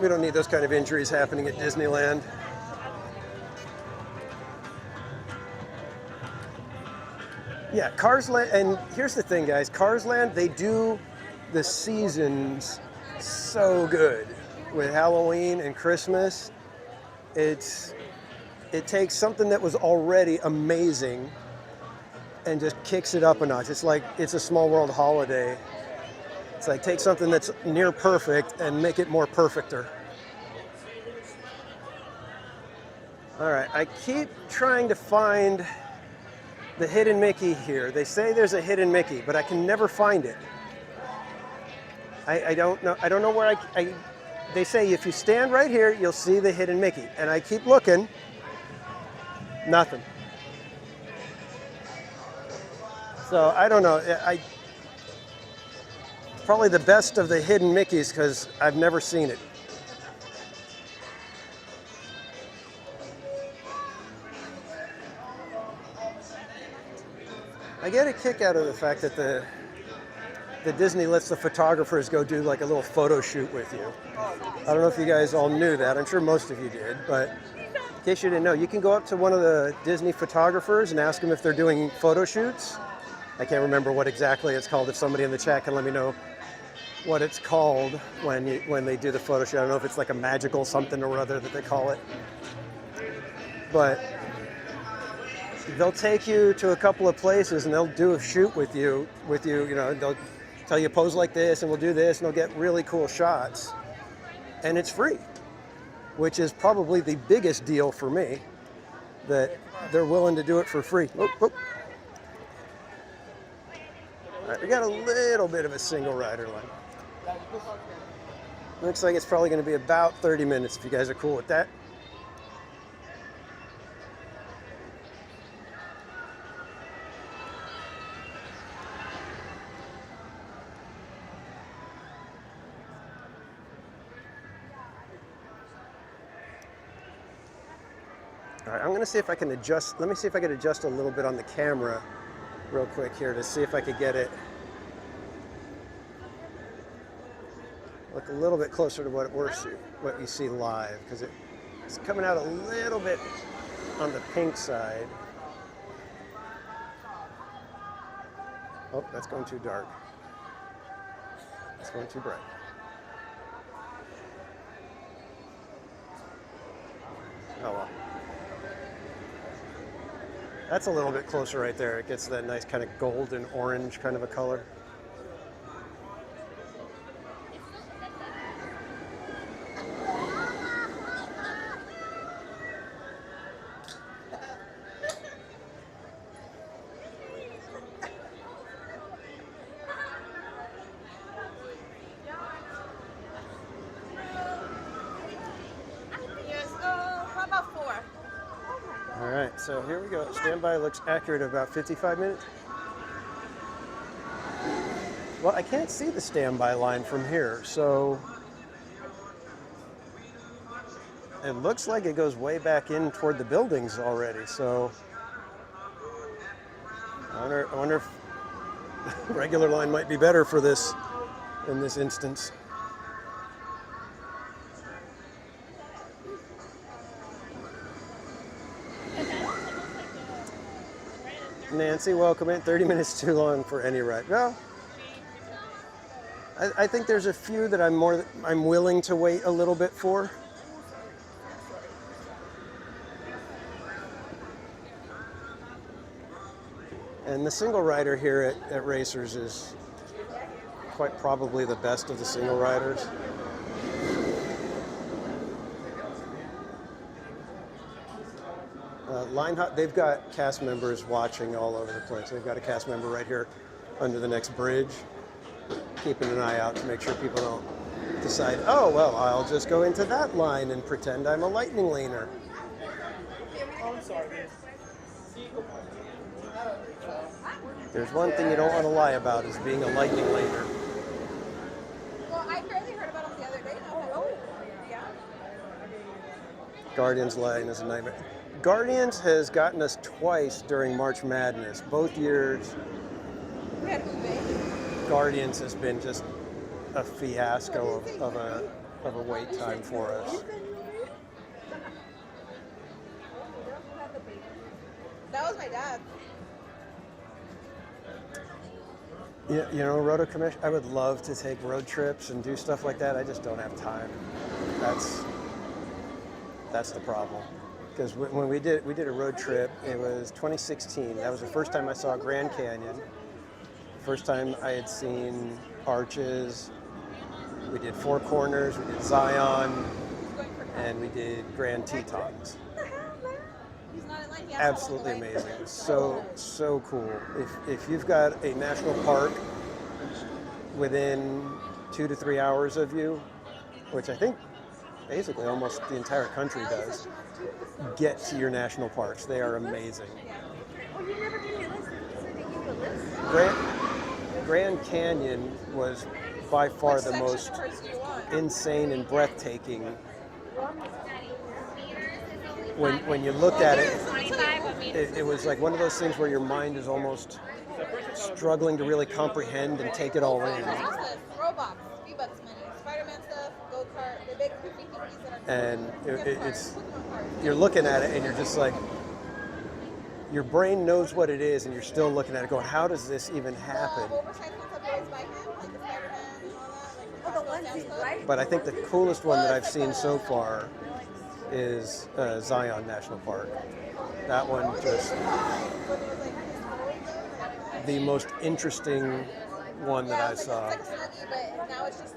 we don't need those kind of injuries happening at Disneyland. Yeah, Cars Land, and here's the thing, guys. Cars Land, they do the seasons so good with Halloween and Christmas. It takes something that was already amazing and just kicks it up a notch. It's like It's a Small World holiday. It's like take something that's near perfect and make it more perfecter. All right, I keep trying to find the hidden Mickey here. They say there's a hidden Mickey, but I can never find it. I don't know. I don't know where they say if you stand right here, you'll see the hidden Mickey. And I keep looking. Nothing. So I don't know. Probably the best of the hidden Mickeys because I've never seen it. I get a kick out of the fact that the Disney lets the photographers go do like a little photo shoot with you. I don't know if you guys all knew that. I'm sure most of you did, but in case you didn't know, you can go up to one of the Disney photographers and ask them if they're doing photo shoots. I can't remember what exactly it's called. If somebody in the chat can let me know what it's called when they do the photo shoot. I don't know if it's like a magical something or other that they call it. But they'll take you to a couple of places and they'll do a shoot with you, you know, they'll tell you pose like this and we'll do this and they'll get really cool shots. And it's free, which is probably the biggest deal for me, that they're willing to do it for free. Oop, oop. All right, we got a little bit of a single rider line. Looks like it's probably going to be about 30 minutes if you guys are cool with that. All right, I'm going to see if I can adjust. Let me see if I can adjust a little bit on the camera real quick here to see if I could get it look a little bit closer to what you see live, because it's coming out a little bit on the pink side. Oh, that's going too dark. It's going too bright. Oh well. That's a little bit closer right there. It gets that nice kind of golden orange kind of a color. So here we go. Standby looks accurate at about 55 minutes. Well, I can't see the standby line from here, so it looks like it goes way back in toward the buildings already. So I wonder if regular line might be better for this in this instance. Nancy, welcome in. 30 minutes too long for any ride. Well, I think there's a few that I'm willing to wait a little bit for. And the single rider here at Racers is quite probably the best of the single riders. They've got cast members watching all over the place. They've got a cast member right here under the next bridge, keeping an eye out to make sure people don't decide, oh, well, I'll just go into that line and pretend I'm a lightning laner. Oh, I'm sorry. There's one thing you don't want to lie about is being a lightning laner. Well, I barely heard about them the other day, and I was like, oh, yeah. Guardians line is a nightmare. Guardians has gotten us twice during March Madness. Both years, Guardians has been just a fiasco of a wait time for us. That was my dad. You know, Roto Commission, I would love to take road trips and do stuff like that. I just don't have time. That's the problem. Because when we did a road trip, it was 2016. That was the first time I saw Grand Canyon. First time I had seen Arches. We did Four Corners, we did Zion, and we did Grand Tetons. Absolutely amazing. So cool. If you've got a national park within 2 to 3 hours of you, which I think basically almost the entire country does, get to your national parks. They are amazing. Oh, you never gave me a list. So they give you a list? Grand Canyon was by far the most insane and breathtaking. When you looked at it, it was like one of those things where your mind is almost struggling to really comprehend and take it all in. Robots, V-Bucks money, Spider-Man stuff, go-kart, the big goofy thingies that are... And it's, you're looking at it and you're just like, your brain knows what it is and you're still looking at it going, how does this even happen? But I think the coolest one that I've seen so far is Zion National Park. That one just the most interesting one that I saw.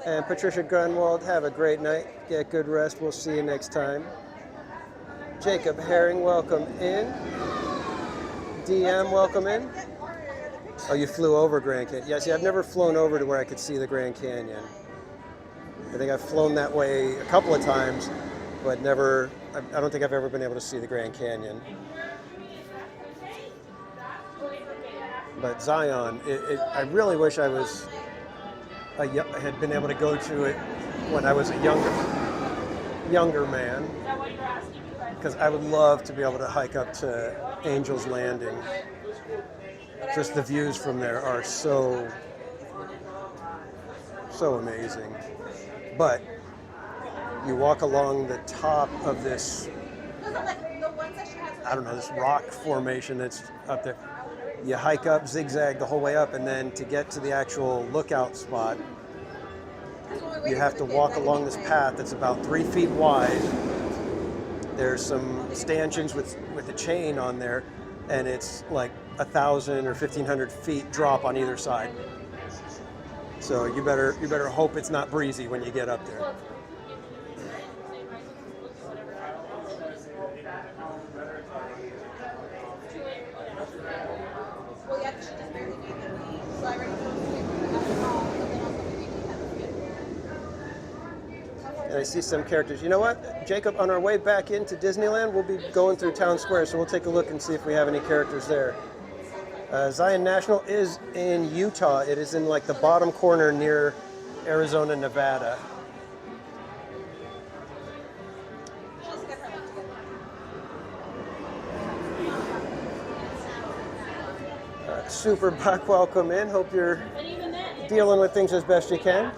And Patricia Grunwald, have a great night. Get good rest. We'll see you next time. Jacob Herring, welcome in. DM, welcome in. Oh, you flew over Grand Canyon. Yeah, see, I've never flown over to where I could see the Grand Canyon. I think I've flown that way a couple of times, but never, I don't think I've ever been able to see the Grand Canyon. But Zion, I really wish I had been able to go to it when I was a younger man, because I would love to be able to hike up to Angel's Landing. Just the views from there are so amazing. But you walk along the top of this, I don't know, this rock formation that's up there. You hike up, zigzag the whole way up, and then to get to the actual lookout spot, you have to walk along this path that's about 3 feet wide. There's some stanchions with a chain on there, and it's like 1,000 or 1,500 feet drop on either side. So you better hope it's not breezy when you get up there. And I see some characters. You know what, Jacob, on our way back into Disneyland, we'll be going through Town Square, so we'll take a look and see if we have any characters there. Zion National is in Utah. It is in like the bottom corner near Arizona, Nevada. Super Buck, welcome in. Hope you're dealing with things as best you can.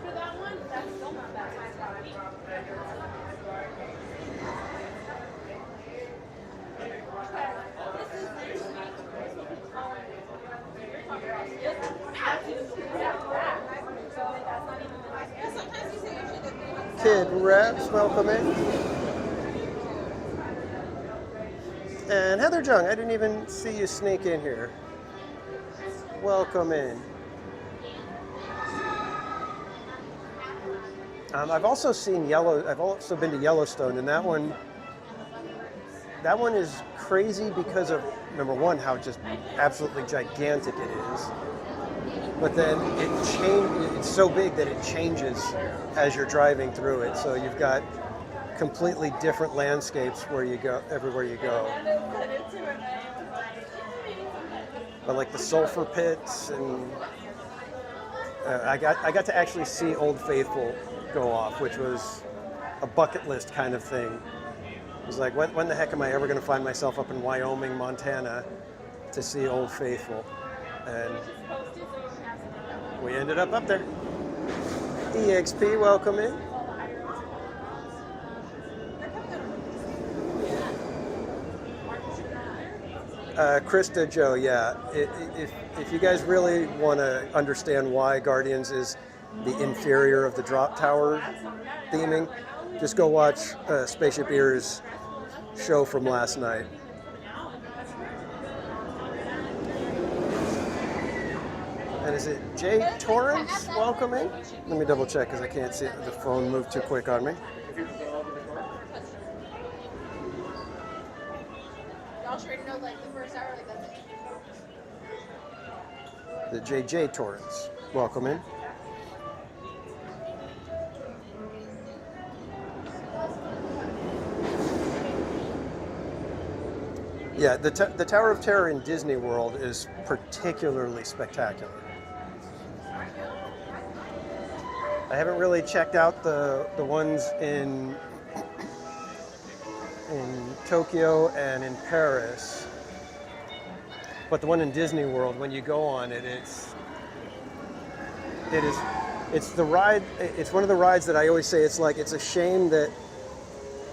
Kid Reps, welcome in. And Heather Jung, I didn't even see you sneak in here. Welcome in. I've also seen I've also been to Yellowstone, and that one is crazy because of, number one, how just absolutely gigantic it is. But then it's so big that it changes as you're driving through it. So you've got completely different landscapes where you go, everywhere you go. But like the sulfur pits, and I got to actually see Old Faithful go off, which was a bucket list kind of thing. It was like, when the heck am I ever going to find myself up in Wyoming, Montana to see Old Faithful? And we ended up there. EXP, welcome in. Krista Joe, yeah. If you guys really want to understand why Guardians is the inferior of the drop tower theming, just go watch Spaceship Ear's show from last night. And is it Jay Torrance? Welcome in. Let me double check because I can't see it. The phone moved too quick on me. Y'all sure to know like the first hour, like that's it. The JJ Torrance. Welcome in. Yeah, the Tower of Terror in Disney World is particularly spectacular. I haven't really checked out the ones in Tokyo and in Paris, but the one in Disney World, when you go on it, it's the ride. It's one of the rides that I always say it's a shame that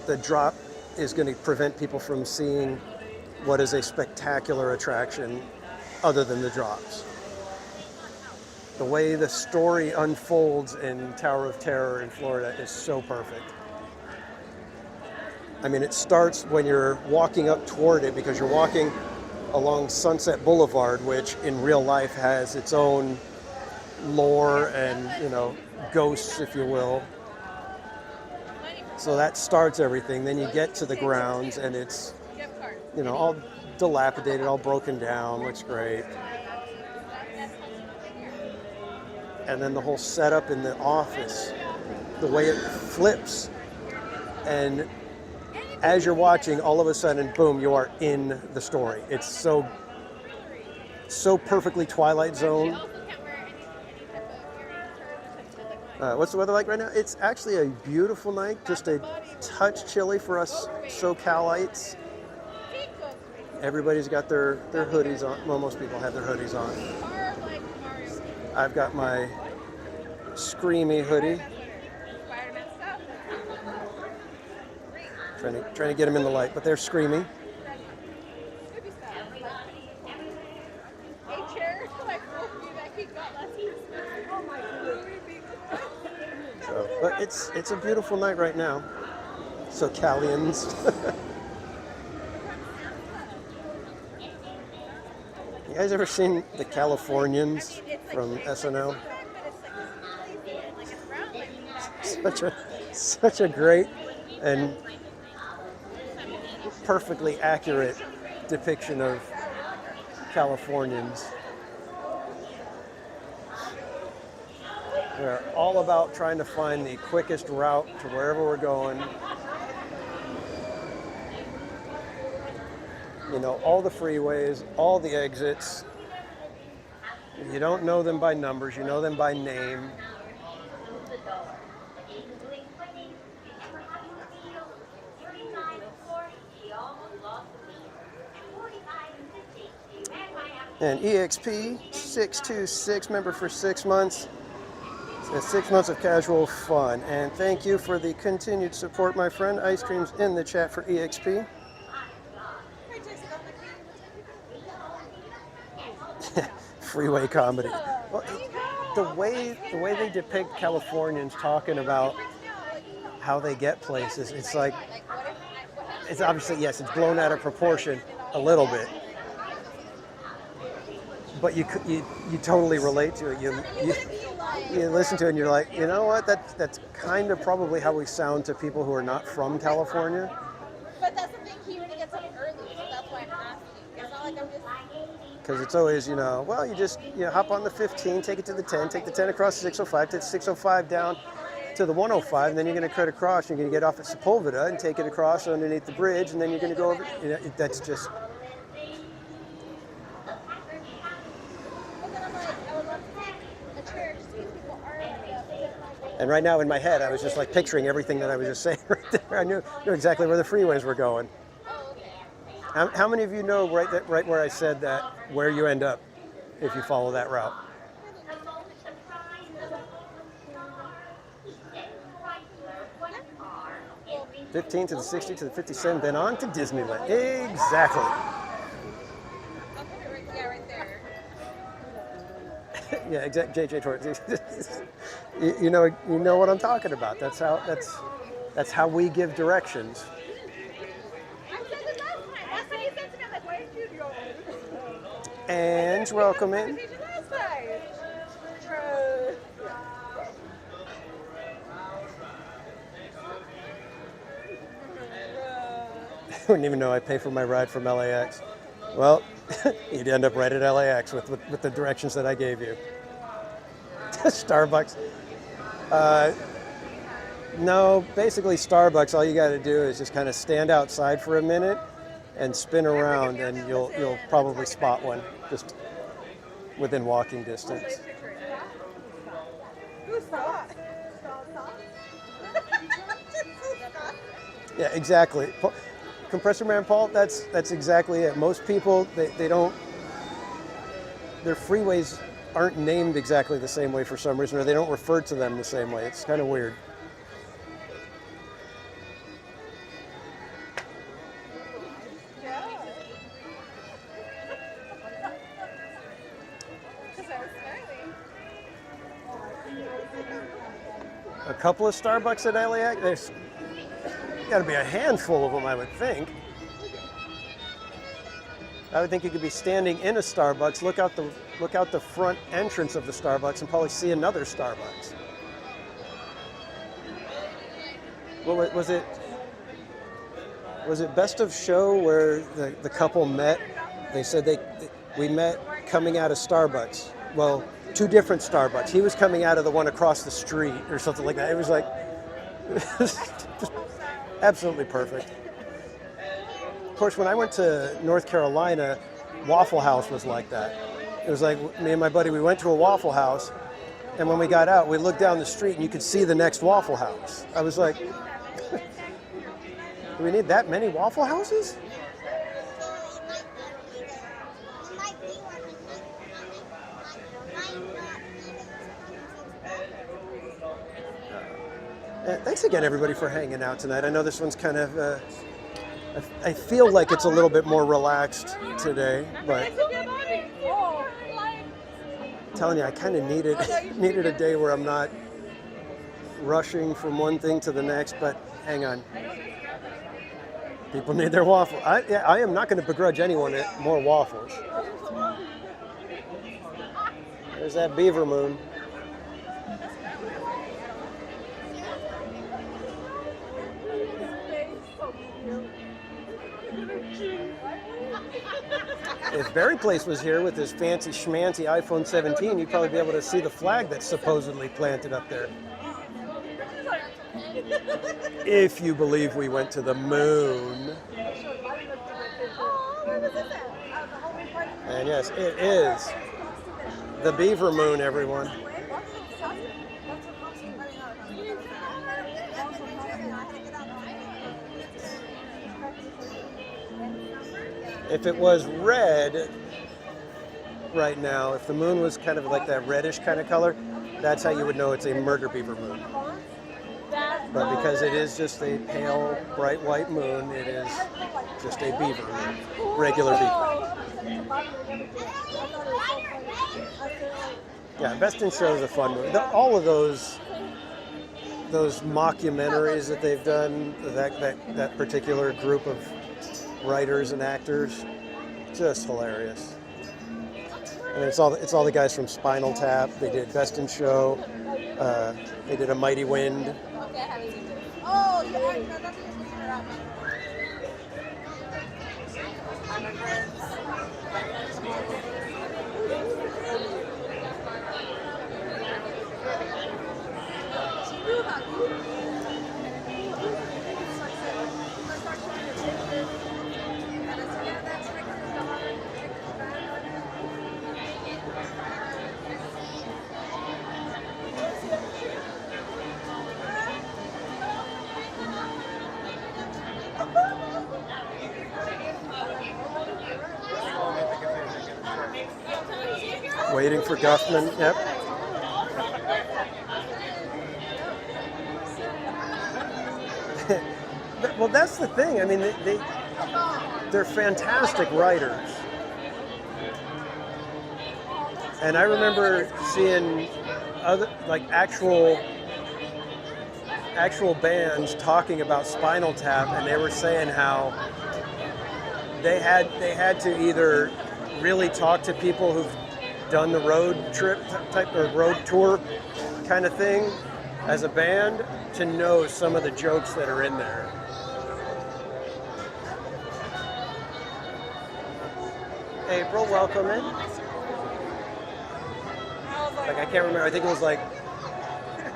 the drop is going to prevent people from seeing what is a spectacular attraction other than the drops. The way the story unfolds in Tower of Terror in Florida is so perfect. I mean, it starts when you're walking up toward it because you're walking along Sunset Boulevard, which in real life has its own lore and, ghosts, if you will. So that starts everything. Then you get to the grounds and it's, all dilapidated, all broken down, looks great. And then the whole setup in the office, the way it flips. And as you're watching, all of a sudden, boom, you are in the story. It's so perfectly Twilight Zone. What's the weather like right now? It's actually a beautiful night, just a touch chilly for us SoCalites. Everybody's got their hoodies on. Well, most people have their hoodies on. I've got my Screamy hoodie. Trying to get them in the light, but they're Screamy. So, but it's a beautiful night right now. So Calians. You guys ever seen the Californians from SNL? Such a great and perfectly accurate depiction of Californians. We're all about trying to find the quickest route to wherever we're going. All the freeways, all the exits. You don't know them by numbers, you know them by name. And EXP626, member for 6 months. Says 6 months of casual fun. And thank you for the continued support, my friend. Ice cream's in the chat for EXP. Freeway comedy. Well, the way they depict Californians talking about how they get places, it's obviously, yes, it's blown out of proportion a little bit. But you totally relate to it. You listen to it and you're like, you know what? That's kind of probably how we sound to people who are not from California. But that's the thing, he really gets up early, so that's why I'm asking. It's not like I'm just... Because it's always, well, you just hop on the 15, take it to the 10, take the 10 across 605, take the 605 down to the 105, and then you're going to cut across. You're going to get off at Sepulveda and take it across underneath the bridge, and then you're going to go over. That's just. And right now in my head, I was just picturing everything that I was just saying right there. I knew exactly where the freeways were going. How many of you know right where I said that, where you end up if you follow that route? $15 to the $60 to the $57, then on to Disneyland. Exactly. Yeah, right there. Yeah, exactly. JJ Torres. You know what I'm talking about. That's how we give directions. And welcome in. I wouldn't even know I pay for my ride from LAX. Well, you'd end up right at LAX with the directions that I gave you. Starbucks. No, basically Starbucks, all you got to do is just kind of stand outside for a minute and spin around, and you'll probably spot one just within walking distance. Yeah, exactly. Compressor Man Paul, that's exactly it. Most people, they don't, their freeways aren't named exactly the same way for some reason, or they don't refer to them the same way. It's kind of weird. A couple of Starbucks at LAX. There's got to be a handful of them, I would think. I would think you could be standing in a Starbucks, look out the front entrance of the Starbucks, and probably see another Starbucks. Well, was it Best of Show where the couple met? They said we met coming out of Starbucks. Well, two different Starbucks. He was coming out of the one across the street or something like that. It was like just absolutely perfect. Of course, when I went to North Carolina, Waffle House was like that. It was like me and my buddy, we went to a Waffle House, and when we got out, we looked down the street and you could see the next Waffle House. I was like, do we need that many Waffle Houses? Thanks again, everybody, for hanging out tonight. I know this one's kind of, I feel like it's a little bit more relaxed today, but I'm telling you, I kind of needed a day where I'm not rushing from one thing to the next, but hang on. People need their waffle. I am not going to begrudge anyone more waffles. There's that beaver moon. If Barry Place was here with his fancy schmancy iPhone 17, you'd probably be able to see the flag that's supposedly planted up there. If you believe we went to the moon. And yes, it is the beaver moon, everyone. If it was red right now, if the moon was kind of like that reddish kind of color, that's how you would know it's a murder beaver moon. But because it is just a pale, bright white moon, it is just a beaver moon, regular beaver. Yeah, Best in Show is a fun movie. All of those mockumentaries that they've done, that particular group of writers and actors, just hilarious. And it's all the guys from Spinal Tap. They did Best in Show. They did A Mighty Wind. Okay, I haven't seen it. Oh, yeah, that's Waiting for Guffman. Yep. Well, that's the thing. I mean, they're fantastic writers. And I remember seeing other actual bands talking about Spinal Tap, and they were saying how they had to either really talk to people who've done the road trip type or road tour kind of thing as a band to know some of the jokes that are in there. April, welcome in. Like, I can't remember, I think it was like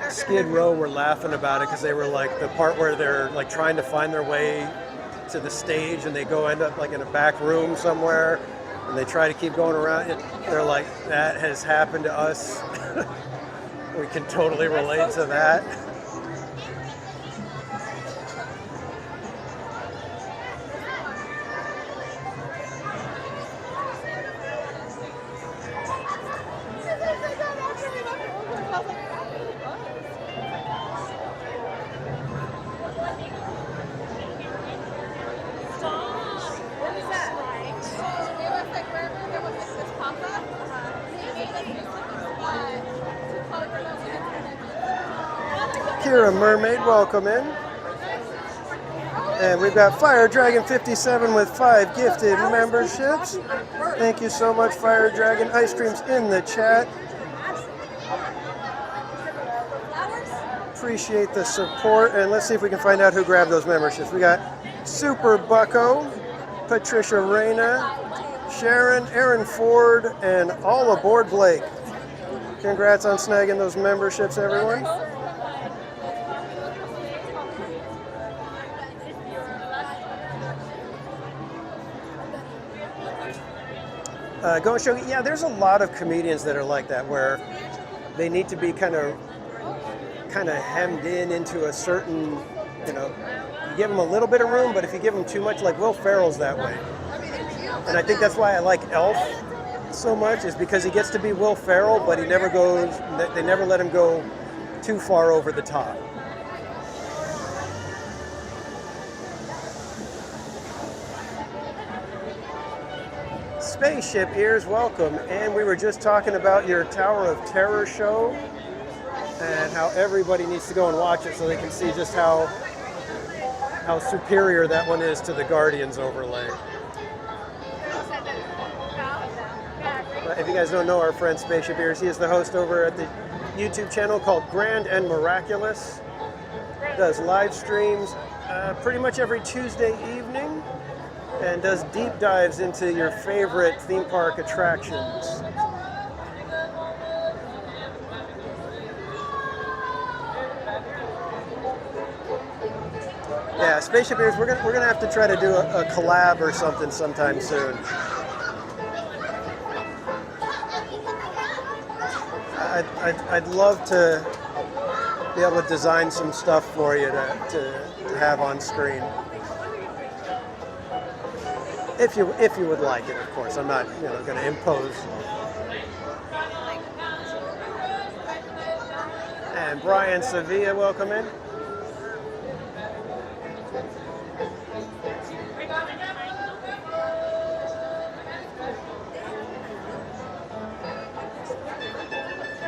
Skid Row were laughing about it because they were like the part where they're like trying to find their way to the stage and they go end up like in a back room somewhere and they try to keep going around. They're like, that has happened to us. We can totally relate to that. Kira Mermaid, welcome in. And we've got Fire Dragon 57 with 5 gifted memberships. Thank you so much, Fire Dragon. Ice cream's in the chat. Appreciate the support. And let's see if we can find out who grabbed those memberships. We got Super Bucko, Patricia Reyna, Sharon, Aaron Ford, and All Aboard Blake. Congrats on snagging those memberships, everyone. Go and show, yeah, there's a lot of comedians that are like that, where they need to be kind of hemmed in into a certain, you know, you give them a little bit of room, but if you give them too much, like Will Ferrell's that way. And I think that's why I like Elf so much, is because he gets to be Will Ferrell, but he never goes, they never let him go too far over the top. Spaceship Ears, welcome. And we were just talking about your Tower of Terror show and how everybody needs to go and watch it so they can see just how superior that one is to the Guardians overlay. If you guys don't know our friend Spaceship Ears, he is the host over at the YouTube channel called Grand and Miraculous. Does live streams pretty much every Tuesday evening, and does deep dives into your favorite theme park attractions. Yeah, Spaceship Ears, we're gonna have to try to do a collab or something sometime soon. I'd love to be able to design some stuff for you to have on screen. If you would like it, of course. I'm not, going to impose. And Brian Sevilla, welcome in.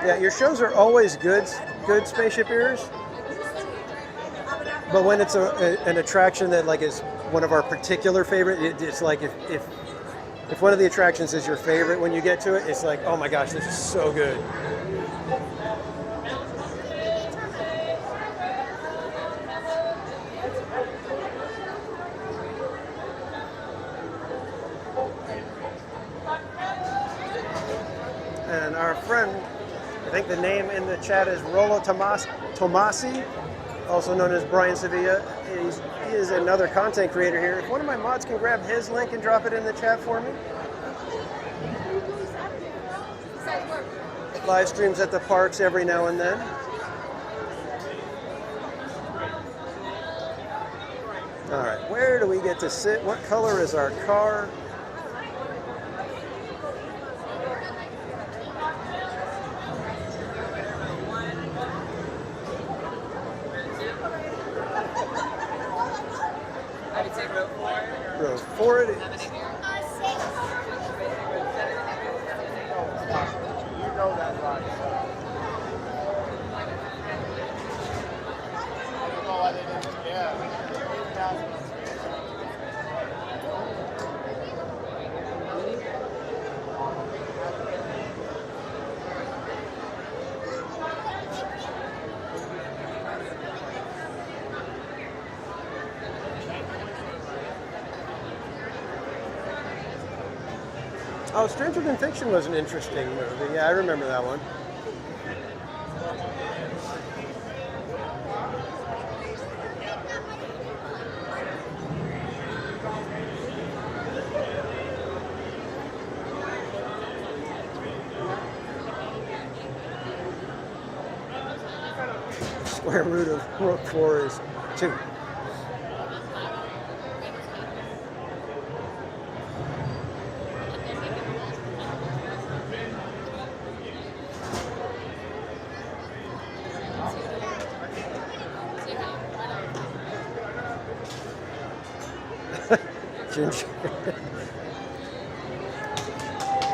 Yeah, your shows are always good Spaceship Ears. But when it's an attraction that is one of our particular favorite, it's like if one of the attractions is your favorite when you get to it, it's like, oh my gosh, this is so good. And our friend, I think the name in the chat is Rolo Tomasi, also known as Brian Sevilla. He is another content creator here. If one of my mods can grab his link and drop it in the chat for me. Live streams at the parks every now and then. All right, where do we get to sit? What color is our car? Row 4 it is. You know that, right? I don't know why they didn't. Yeah. Oh, Stranger Than Fiction was an interesting movie. Yeah, I remember that one. Square root of root 4 is 2. Ginger.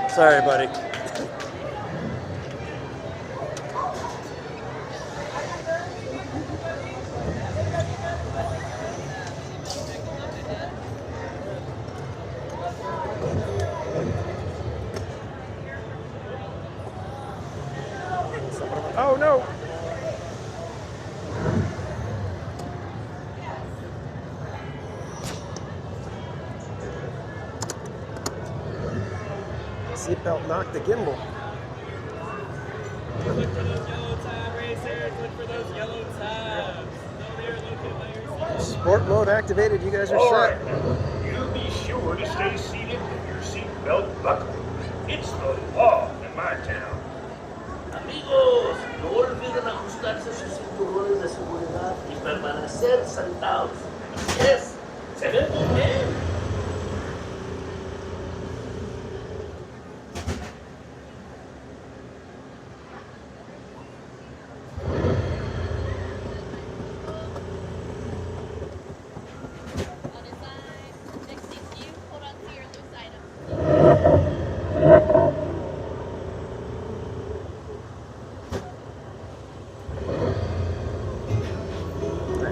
Sorry, buddy. Oh no! Seatbelt knocked the gimbal. Look for those yellow tab racers. Look for those yellow tabs. No, they're located by yourself. Sport mode activated. You guys are All set. right. You be sure to stay seated with your seatbelt buckled. It's the law in my town. Amigos, no olviden ajustarse sus cinturones de seguridad y permanecer sentados. Yes, se ven muy bien.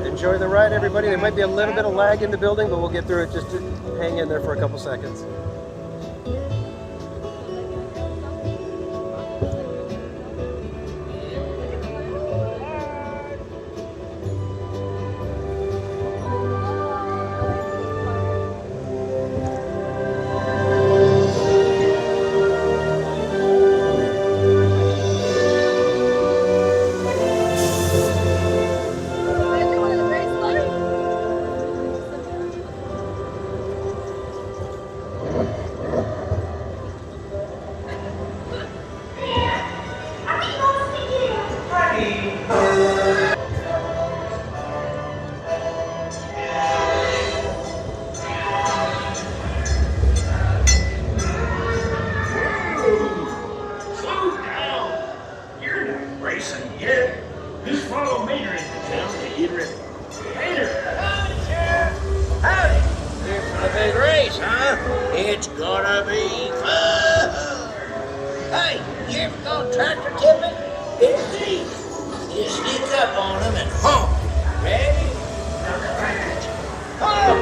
Enjoy the ride, everybody. There might be a little bit of lag in the building, but we'll get through it. Just hang in there for a couple seconds. It's gonna be fun. Hey, you ever go tractor tipping? It's easy. You sneak up on them and honk. Ready? Honk!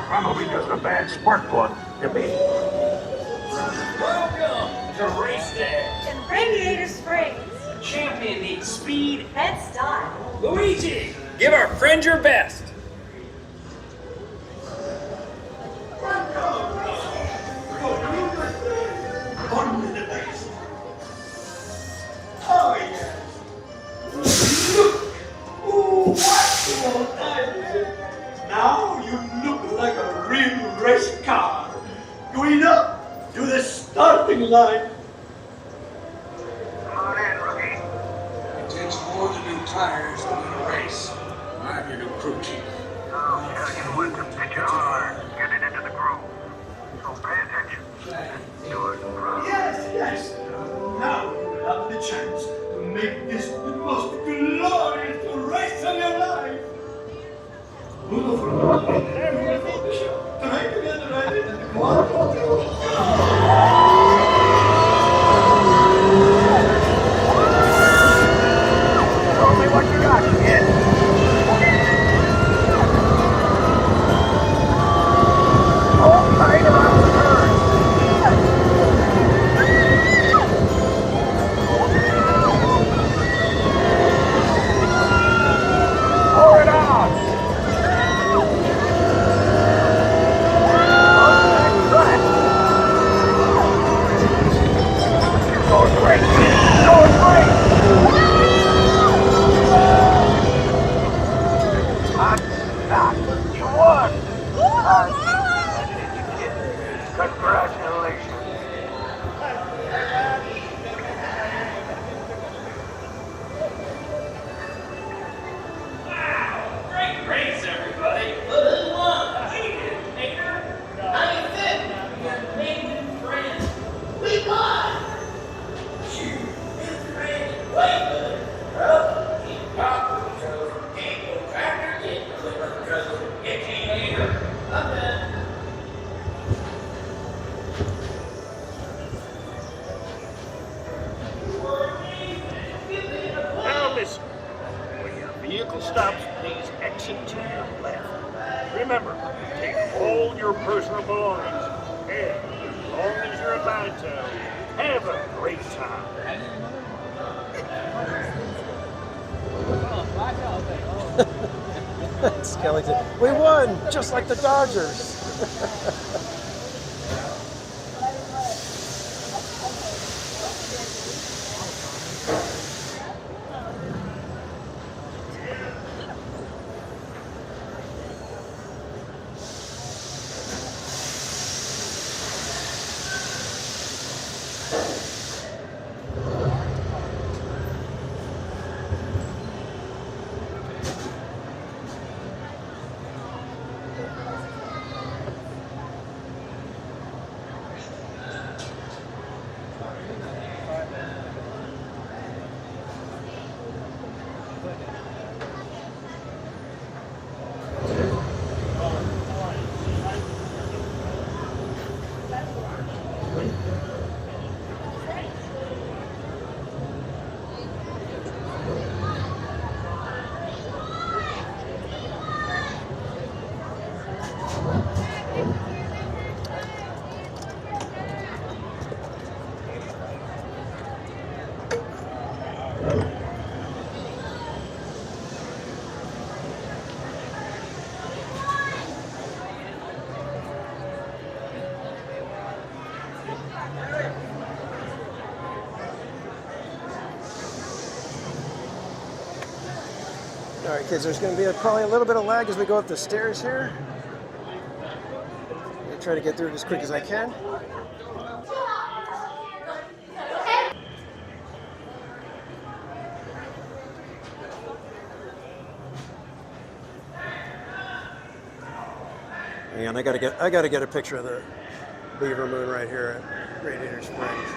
Probably just a bad spark plug to me. Welcome to Race Day. In Radiator Springs. The champion needs speed And style. Luigi, give our friend your best. Oh, yeah. Look! Ooh, what? Now you look like a real race car. Going up to the starting line. Come on in, rookie. It takes more than new tires to win a race. I'm your new crew chief. I'll tell you what to pitch you hard. Getting into the groove. So pay attention. Yours proud. Yes. Now you have the chance to make this the most glorious race of your life. Try to get ready and come on. Show me what you got, kid. Hold tight around the turn. Pour it out. Now, please exit to your left. Remember, take all your personal belongings. And as long as you're allowed to, have a great time. Skellington. We won, just like the Dodgers. All right, kids, there's going to be probably a little bit of lag as we go up the stairs here. I'm going to try to get through it as quick as I can. And I gotta get a picture of the beaver moon right here at Radiator Springs.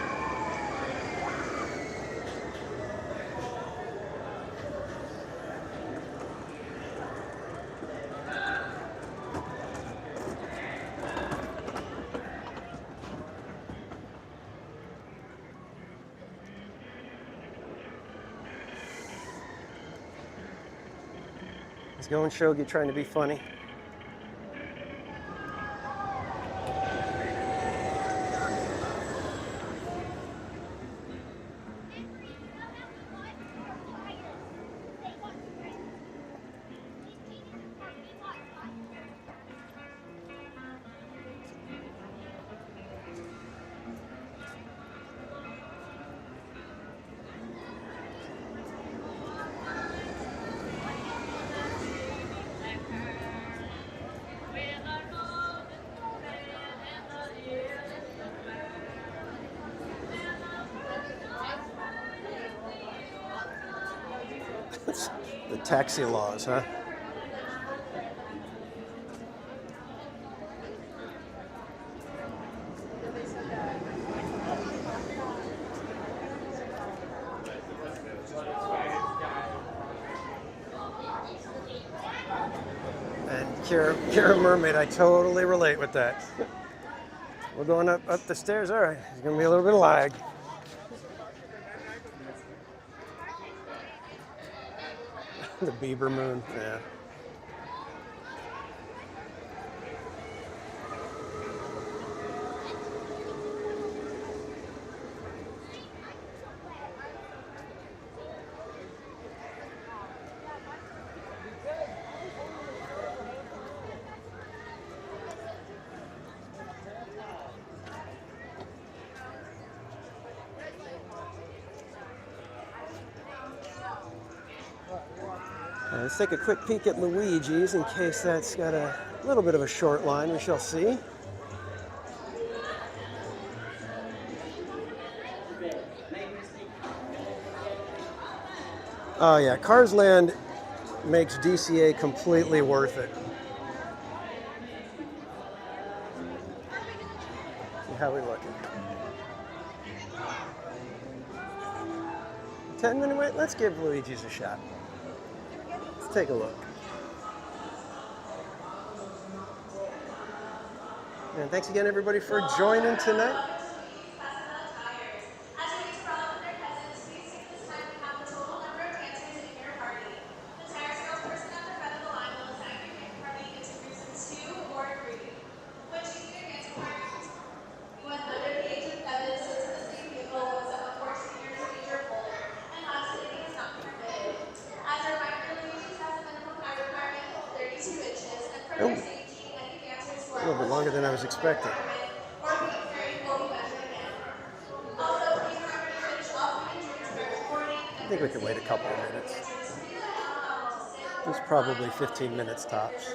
He's going shogi, trying to be funny. The taxi laws, huh? And Kira Mermaid, I totally relate with that. We're going up the stairs. All right, there's gonna be a little bit of lag. The beaver moon, yeah. Let's take a quick peek at Luigi's in case that's got a little bit of a short line. We shall see. Oh yeah, Cars Land makes DCA completely worth it. How we looking? 10-minute wait? Let's give Luigi's a shot. Let's take a look. And thanks again, everybody, for joining tonight. Oh, a little bit longer than I was expecting. I think we could wait a couple of minutes. It's probably 15 minutes tops.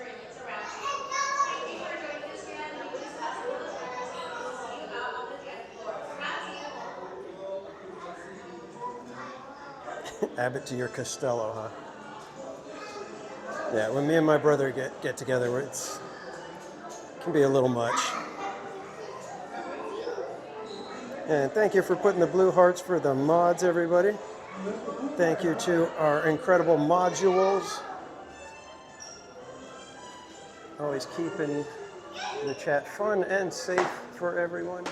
Add it to your Costello, huh? Yeah, when me and my brother get together, it can be a little much. And thank you for putting the blue hearts for the mods, everybody. Thank you to our incredible modules. Always keeping the chat fun and safe for everyone.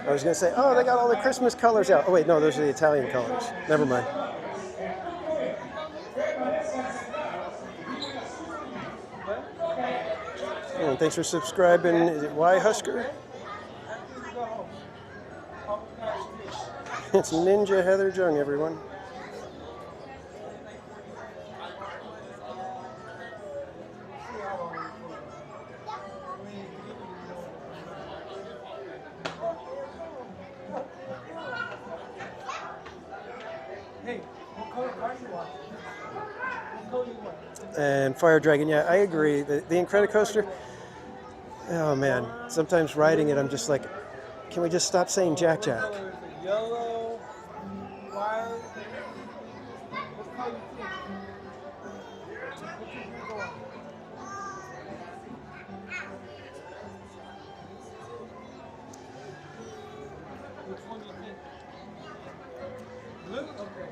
I was going to say, oh, they got all the Christmas colors out. Oh, wait, no, those are the Italian colors. Never mind. And thanks for subscribing. Is it Y Husker? It's Ninja Heather Jung, everyone. And Fire Dragon, yeah, I agree. The Incredicoaster, oh man, sometimes riding it, I'm just like, can we just stop saying Jack Jack? Yellow, white. Which one do you think? Blue? Okay.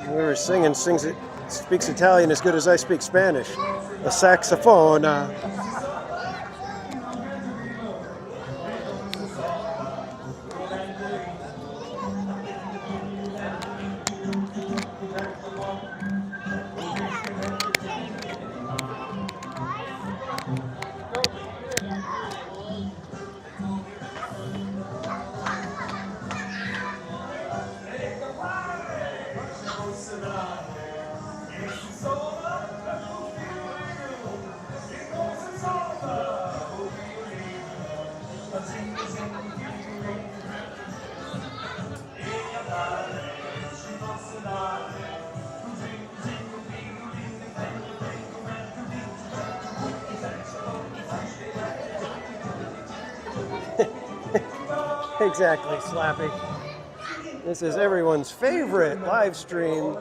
Whoever's singing speaks Italian as good as I speak Spanish. A saxophone. Exactly, Slappy. This is everyone's favorite live stream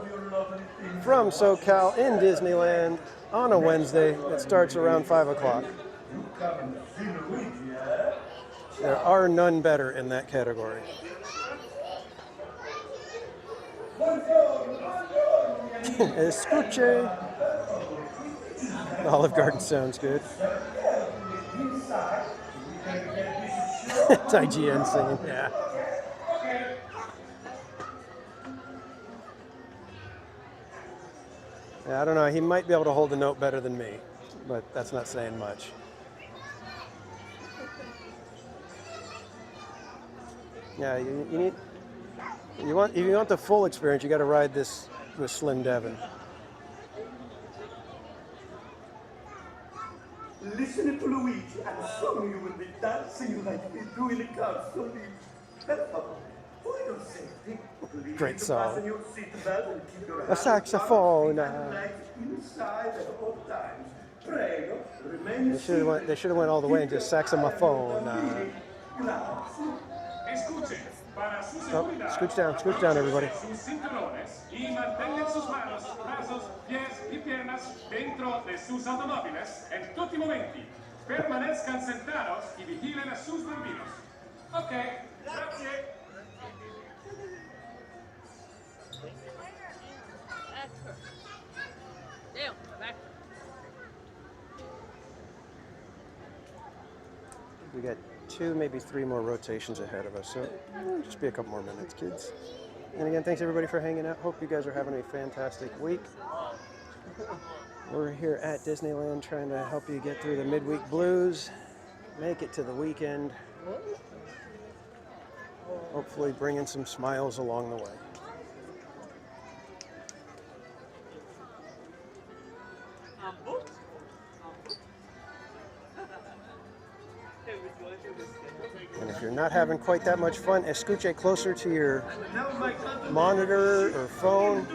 from SoCal in Disneyland on a Wednesday. It starts around 5 o'clock. There are none better in that category. Escuche. Olive Garden sounds good. It's IGN singing, yeah. Yeah, I don't know. He might be able to hold a note better than me, but that's not saying much. Yeah, if you want the full experience, you got to ride this with Slim Devin. Listen to Luigi, and soon you will be dancing like we do in the castle. Great song. A saxophone. They should have went all the way and just saxophone. Oh, scooch down, everybody. Sus cinturones y mantengan sus manos, brazos, pies y piernas dentro de sus automóviles en tutti i momenti. Permanezcan sentados y vigilen a sus bambinos. Ok, grazie. Damn, back. We got 2, maybe 3 more rotations ahead of us, so just be a couple more minutes, kids. And again, thanks everybody for hanging out. Hope you guys are having a fantastic week. We're here at Disneyland trying to help you get through the midweek blues, make it to the weekend, hopefully bringing some smiles along the way. And if you're not having quite that much fun, escuche closer to your monitor or phone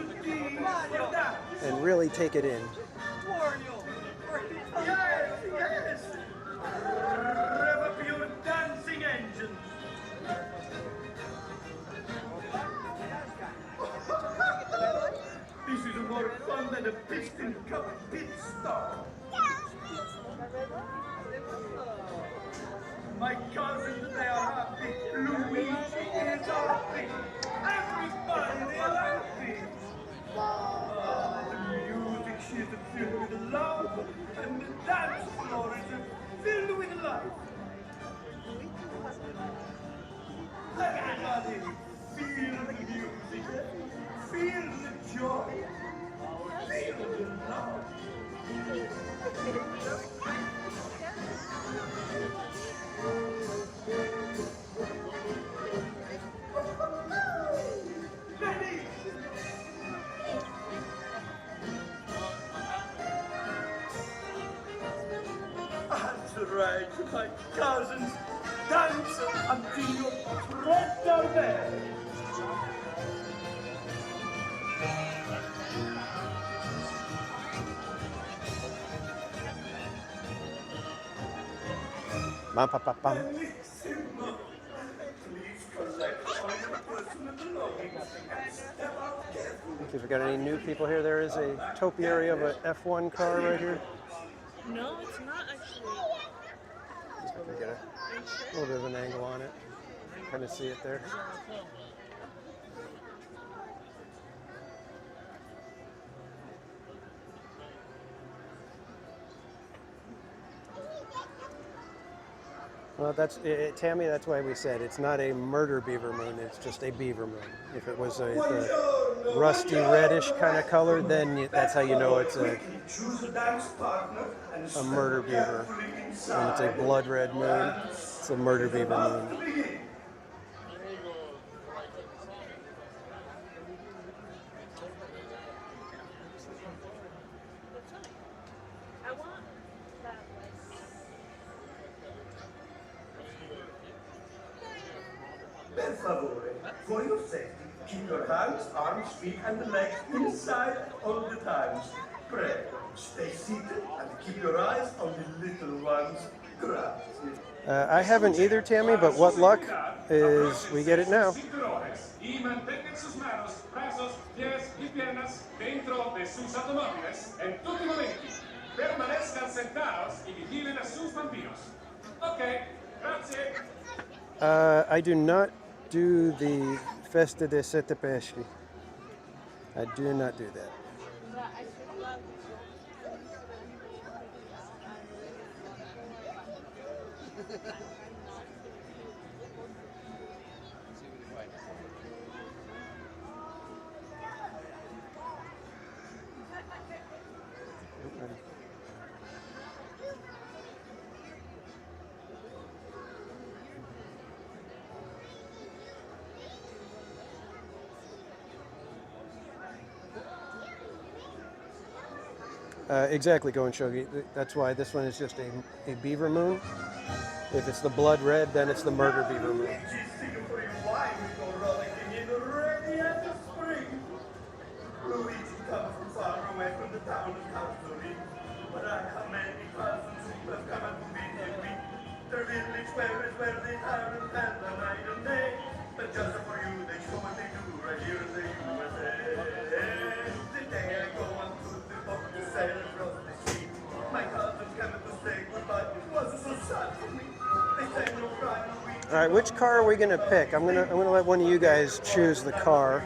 and really take it in. Yes! Rev up your dancing engine! This is more fun than a piston cup pit stop. My cousins, they are happy. Luigi is happy. Everybody, they are happy. The music she's filled with love, and the dance floor is filled with life. Everybody, feel the music, feel the joy, feel the love. That's right, my cousins, dance until your breath down there. Bum, bum, bum, bum. If we've got any new people here, there is a topiary of an F1 car right here. No, it's not actually. Just have to get a little bit of an angle on it. Kind of see it there. Well, that's it, Tammy. That's why we said it's not a murder beaver moon. It's just a beaver moon. If it was a rusty reddish kind of color, then that's how you know it's a murder beaver. When it's a blood red moon, it's a murder beaver moon. Per favore, for your safety, keep your hands, arms, feet, and legs inside all the times. Pray, stay seated and keep your eyes on the little ones. Grazie. I haven't either, Tammy, but what luck is we get it now. Y mantengan sus manos, brazos, pies y piernas dentro de sus automóviles en tutti i momenti. Permanezcan sentados y vigilen a sus bambinos. Ok, grazie. I do not do the Festa de Sette Pesci. I do not do that. Exactly, Going Shogi. That's why this one is just a beaver moon. If it's the blood red, then it's the murder beaver moon. All right, which car are we gonna pick? I'm gonna let one of you guys choose the car.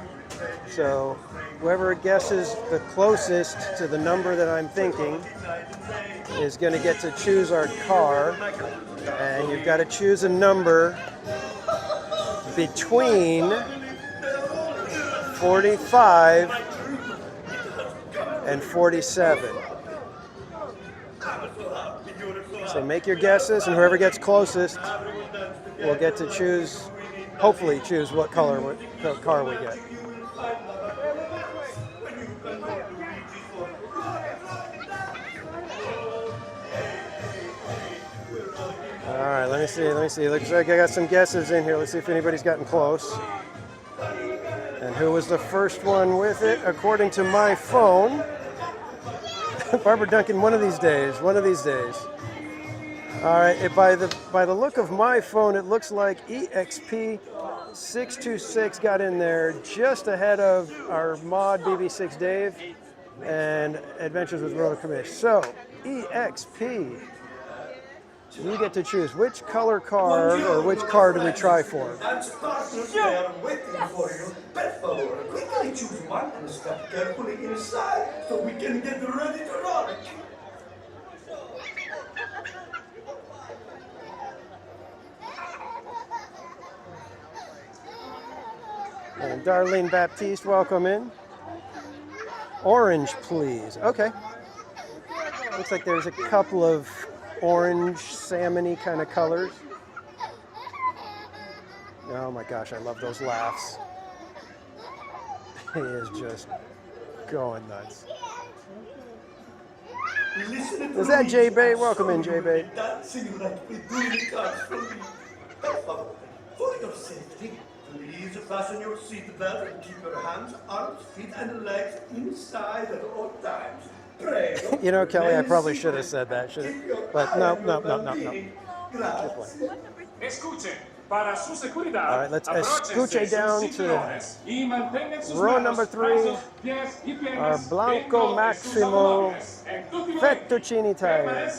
So whoever guesses the closest to the number that I'm thinking is gonna get to choose our car. And you've got to choose a number between 45 and 47. So make your guesses, and whoever gets closest will get to choose, hopefully choose what car we get. All right, let me see. Looks like I got some guesses in here. Let's see if anybody's gotten close. And who was the first one with it? According to my phone, Barbara Duncan, one of these days. All right, by the look of my phone, it looks like EXP626 got in there just ahead of our mod BB6 Dave and Adventures with Roller Commish. So, EXP, you get to choose which color car or which car do we try for? I'm waiting for you. Per favor, quickly choose one and step carefully inside so we can get ready to roll. And Darlene Baptiste, welcome in. Orange, please. Okay. Looks like there's a couple of orange, salmon-y kind of colors. Oh my gosh, I love those laughs. He is just going nuts. Is that J-Bay? Welcome in, J-Bay. Dancing like we do the cards for me. Per favor, for your safety, please fasten your seatbelt and keep your hands, arms, feet, and legs inside at all times. You know, Kelly, I probably should have said that, but no. Escuchen, para su seguridad, all right, let's escuche down to row number 3, our Blanco Maximo Fettuccine tire.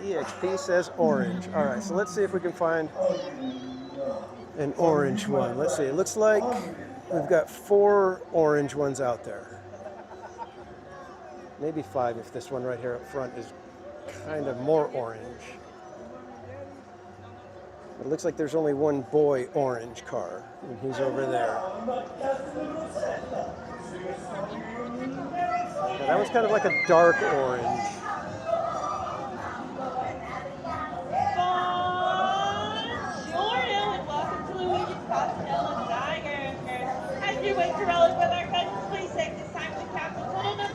EXP says orange. All right, so let's see if we can find an orange one. Let's see, it looks like we've got 4 orange ones out there. Maybe 5 if this one right here up front is kind of more orange. It looks like there's only one boy orange car, and he's over there. Yeah, that was kind of like a dark orange.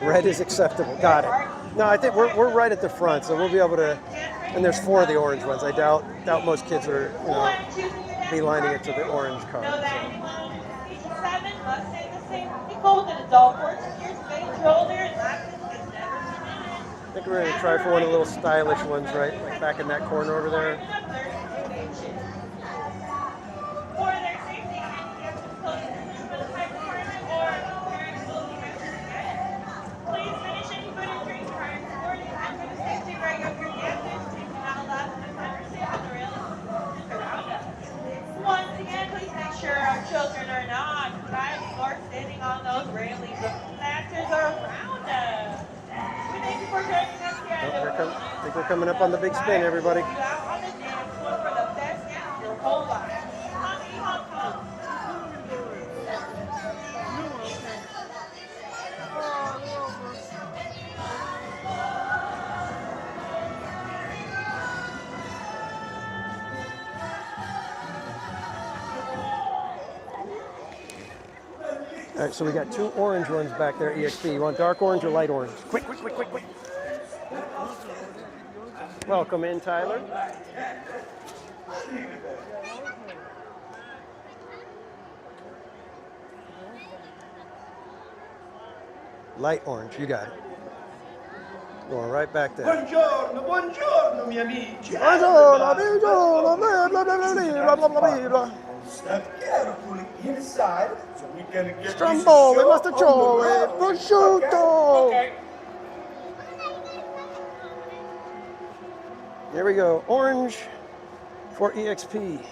Red is acceptable. Got it. No, I think we're right at the front, so we'll be able to. And there's 4 of the orange ones. I doubt most kids are be lining it to the orange car. So. I think we're gonna try for one of the little stylish ones, right, like back in that corner over there. Children are not driving or standing on those railings. The snatchers are around us. We thank you for joining us here. I think we're coming up on the big spin, everybody. You out on the dance floor for the best dance your whole life. Honky, honk, honk. All right, so we got 2 orange ones back there, EXP. You want dark orange or light orange? Quick. Welcome in, Tyler. Light orange, you got it. Going right back there. Buongiorno, miei amici. Step carefully inside so we can get Stromboli, Masticiole, prosciutto. Okay. Here we go. Orange for EXP.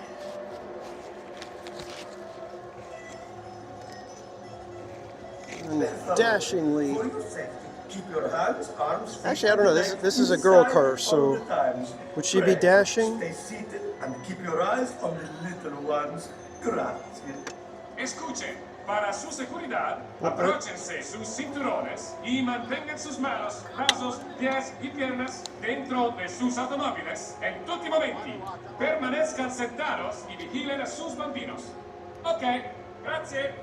And dashingly. Keep your hands, arms, feet, Actually, I don't know. This is a girl car, so would she be dashing? Stay seated and keep your eyes on the little ones. Grazie. Escuchen, para su seguridad, abróchense sus cinturones y mantengan sus manos, brazos, pies y piernas dentro de sus automóviles en tutti momenti. Permanezcan sentados y vigilen a sus bambinos. Ok, grazie.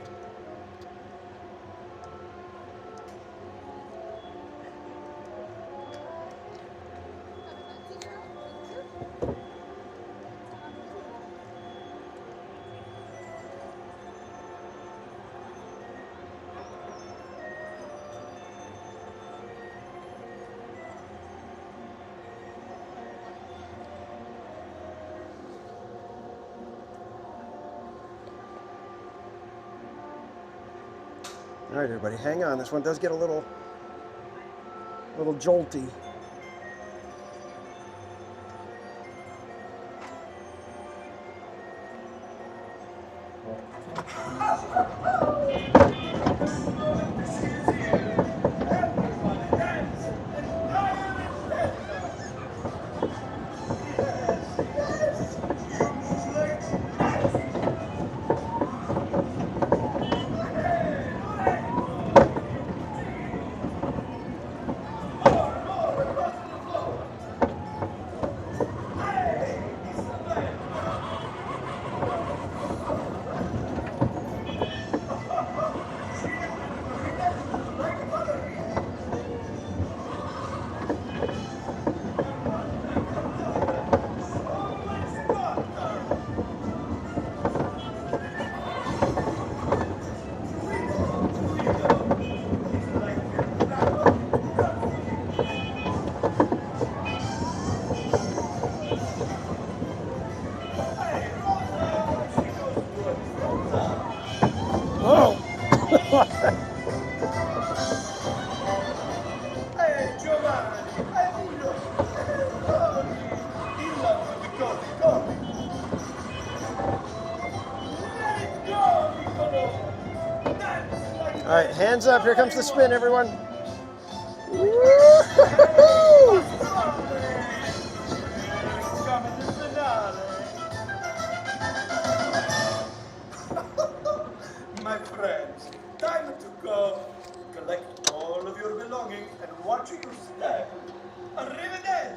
All right, everybody, hang on. This one does get a little jolty. Hey, Giovanni, Emilio, in love with the coffee. Let it go, Niccolo. Dance like All right, hands up. Here comes the spin, everyone. coming the finale. My friends, time to go. Collect all of your belongings and watch your step. Arrivederci.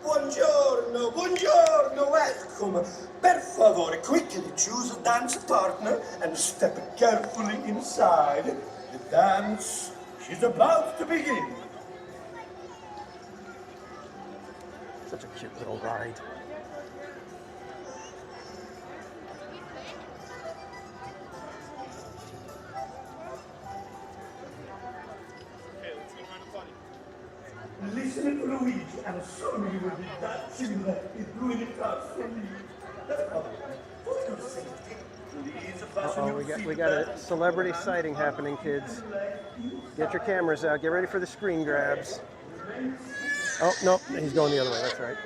Buongiorno, buongiorno, welcome. Per favore, quickly choose a dance partner and step carefully inside. The dance is about to begin. Such a cute little ride. Listen to Luigi, and soon you will be dancing like it really comes from me. That's all. For your safety, please fasten your We got a celebrity sighting happening, kids. Get your cameras out. Get ready for the screen grabs. Oh, no, he's going the other way. That's right.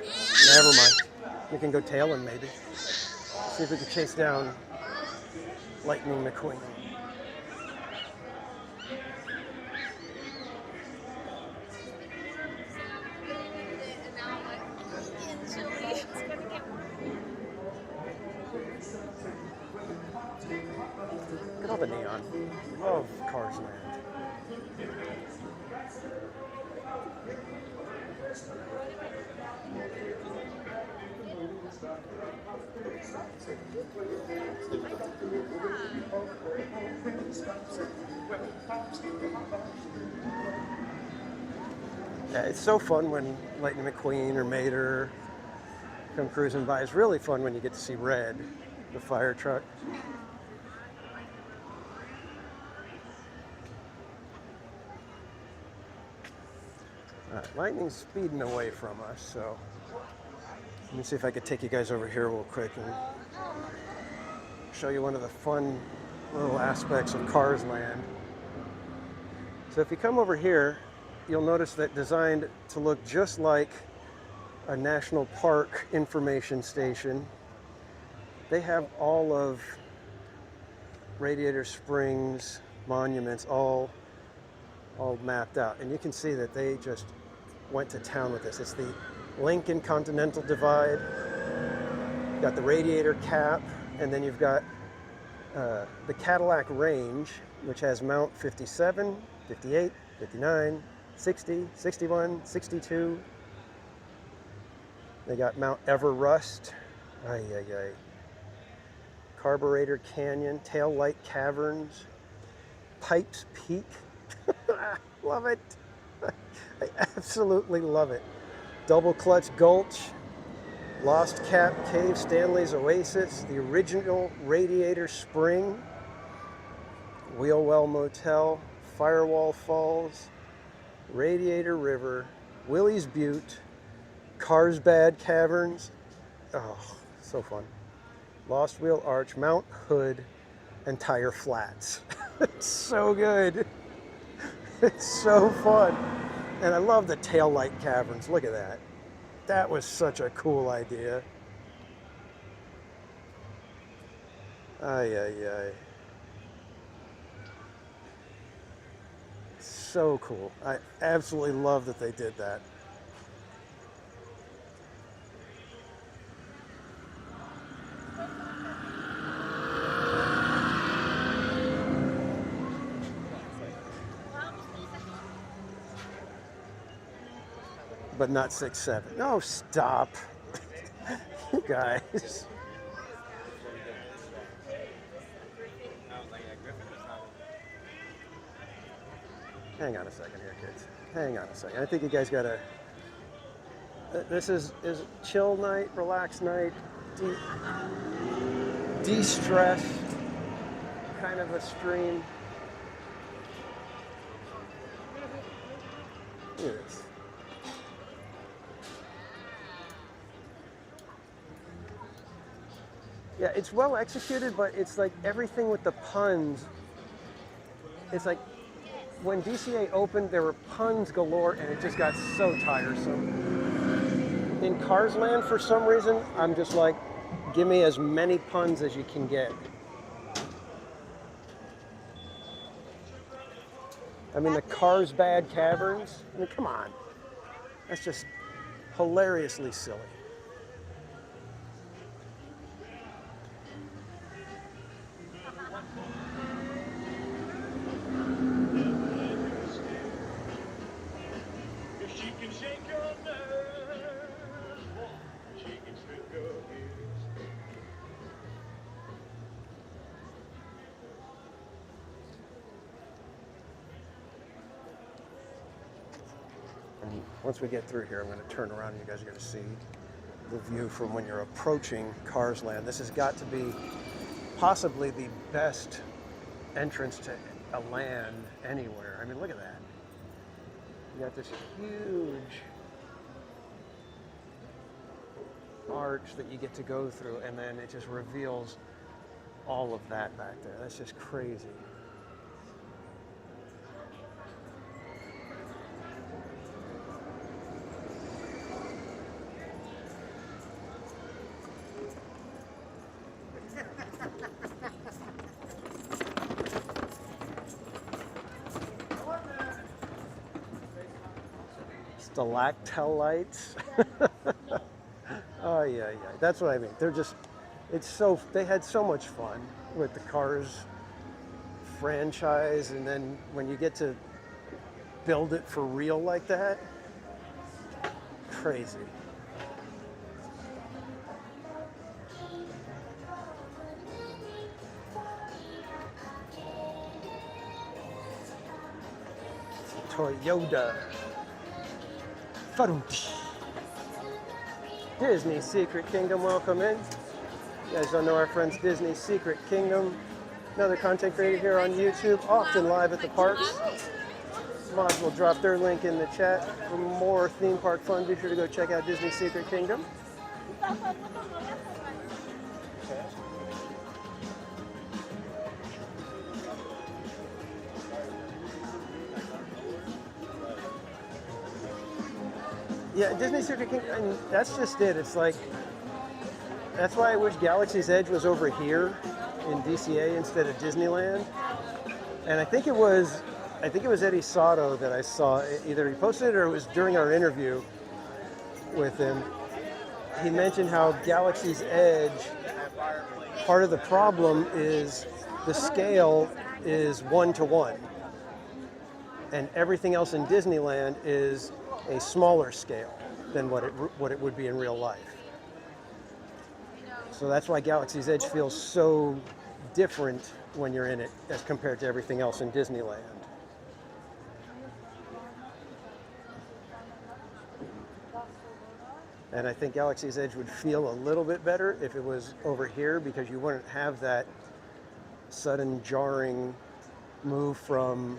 Never mind. We can go tail him, maybe. See if we can chase down Lightning McQueen. Look at all the neon. Love Cars Land. Yeah, it's so fun when Lightning McQueen or Mater come cruising by. It's really fun when you get to see Red, the fire truck. All right, Lightning's speeding away from us, so let me see if I could take you guys over here real quick and show you one of the fun little aspects of Cars Land. So if you come over here, you'll notice that designed to look just like a national park information station, they have all of Radiator Springs monuments all mapped out. And you can see that they just went to town with this. It's the Lincoln Continental Divide. You've got the Radiator Cap, and then you've got the Cadillac Range, which has Mount 57, 58, 59, 60, 61, 62. They got Mount Everest. Ay, ay, ay. Carburetor Canyon, Tail Light Caverns, Pipes Peak. Love it. I absolutely love it. Double Clutch Gulch, Lost Cap Cave, Stanley's Oasis, the original Radiator Spring, Wheelwell Motel, Firewall Falls, Radiator River, Willie's Butte, Carlsbad Caverns. Oh, so fun. Lost Wheel Arch, Mount Hood, and Tire Flats. It's so good. It's so fun. And I love the taillight caverns. Look at that. That was such a cool idea. Ay, ay, ay. So cool. I absolutely love that they did that. But not 6'7". No, stop. You guys. Hang on a second here, kids. Hang on a second. I think you guys gotta. This is chill night, relax night, de-stress kind of a stream. Look at this. Yeah, it's well executed, but it's like everything with the puns. It's like when DCA opened, there were puns galore, and it just got so tiresome. In Cars Land, for some reason, I'm just like, give me as many puns as you can get. I mean, the Carlsbad Caverns, I mean, come on. That's just hilariously silly. Once we get through here, I'm going to turn around and you guys are going to see the view from when you're approaching Cars Land. This has got to be possibly the best entrance to a land anywhere. I mean, look at that. You got this huge arch that you get to go through, and then it just reveals all of that back there. That's just crazy. Stalactites. Oh yeah, yeah. That's what I mean. They're just, it's so, they had so much fun with the Cars franchise, and then when you get to build it for real like that, crazy. Toyota. Disney Secret Kingdom, welcome in. You guys don't know our friends Disney Secret Kingdom. Another content creator here on YouTube, often live at the parks. Mods will drop their link in the chat. For more theme park fun, be sure to go check out Disney Secret Kingdom. Yeah, Disney Circuit King, and that's just it. It's like, that's why I wish Galaxy's Edge was over here in DCA instead of Disneyland. And I think it was Eddie Sato that I saw. Either he posted it or it was during our interview with him. He mentioned how Galaxy's Edge, part of the problem is the scale is 1-to-1. And everything else in Disneyland is a smaller scale than what it would be in real life. So that's why Galaxy's Edge feels so different when you're in it as compared to everything else in Disneyland. And I think Galaxy's Edge would feel a little bit better if it was over here, because you wouldn't have that sudden jarring move from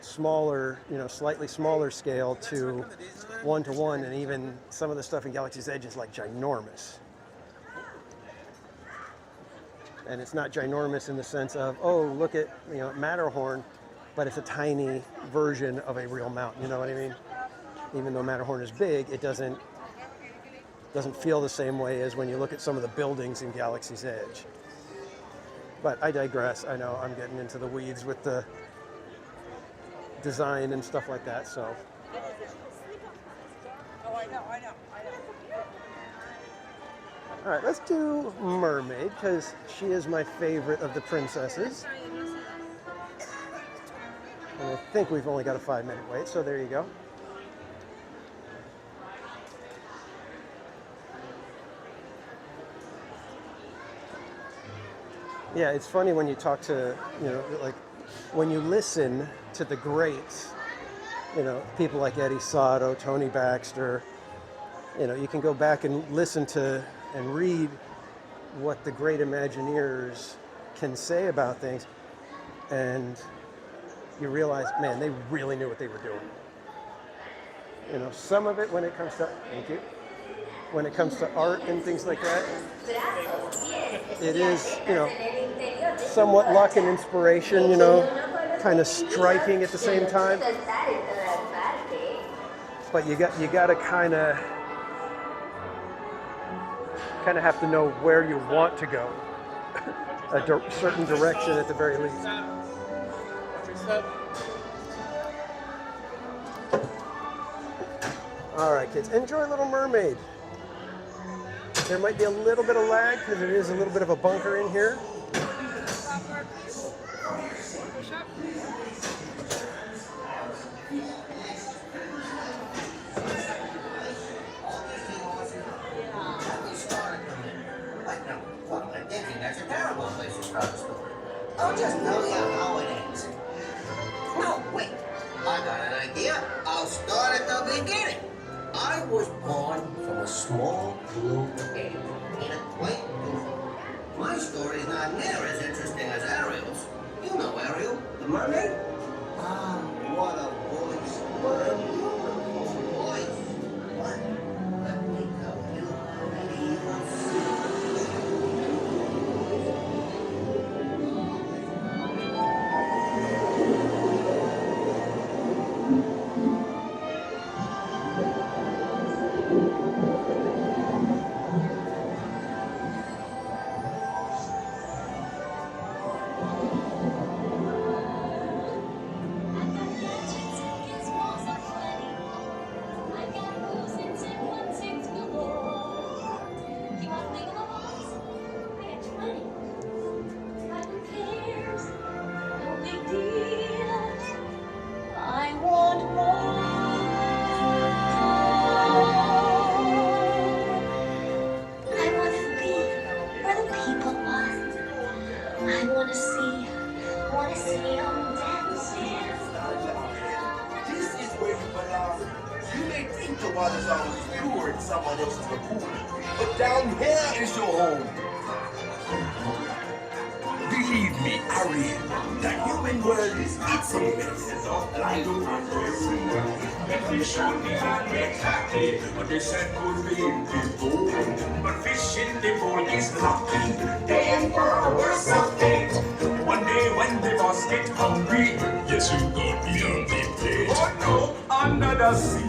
smaller, slightly smaller scale to 1-to-1, and even some of the stuff in Galaxy's Edge is like ginormous. And it's not ginormous in the sense of, oh, look at Matterhorn, but it's a tiny version of a real mountain. You know what I mean? Even though Matterhorn is big, it doesn't feel the same way as when you look at some of the buildings in Galaxy's Edge. But I digress. I know I'm getting into the weeds with the design and stuff like that, so. Oh, I know. All right, let's do Mermaid, because she is my favorite of the princesses. And I think we've only got a 5-minute wait, so there you go. Yeah, it's funny when you talk to, like when you listen to the greats, people like Eddie Sato, Tony Baxter, you can go back and listen to and read what the great Imagineers can say about things, and you realize, man, they really knew what they were doing. Some of it when it comes to, thank you, when it comes to art and things like that, it is, somewhat luck and inspiration, kind of striking at the same time. But you got to kind of have to know where you want to go, a certain direction at the very least. All right, kids, enjoy Little Mermaid. There might be a little bit of lag because it is a little bit of a bunker in here. That's a terrible place to start a story. I'll just tell you how it ends. No, wait. I got an idea. I'll start at the beginning. I was born from a small blue egg in a quaint blue. My story's not near as interesting as Ariel's. You know Ariel, the mermaid? Ah, what a voice. What a beautiful voice. What? Let me tell you how many you will see. But they said good being people. But fish in the bowl is lucky. They ain't for a worse of fate. One day when the boss get hungry, yes, you got me on the plate. Oh no, under the sea.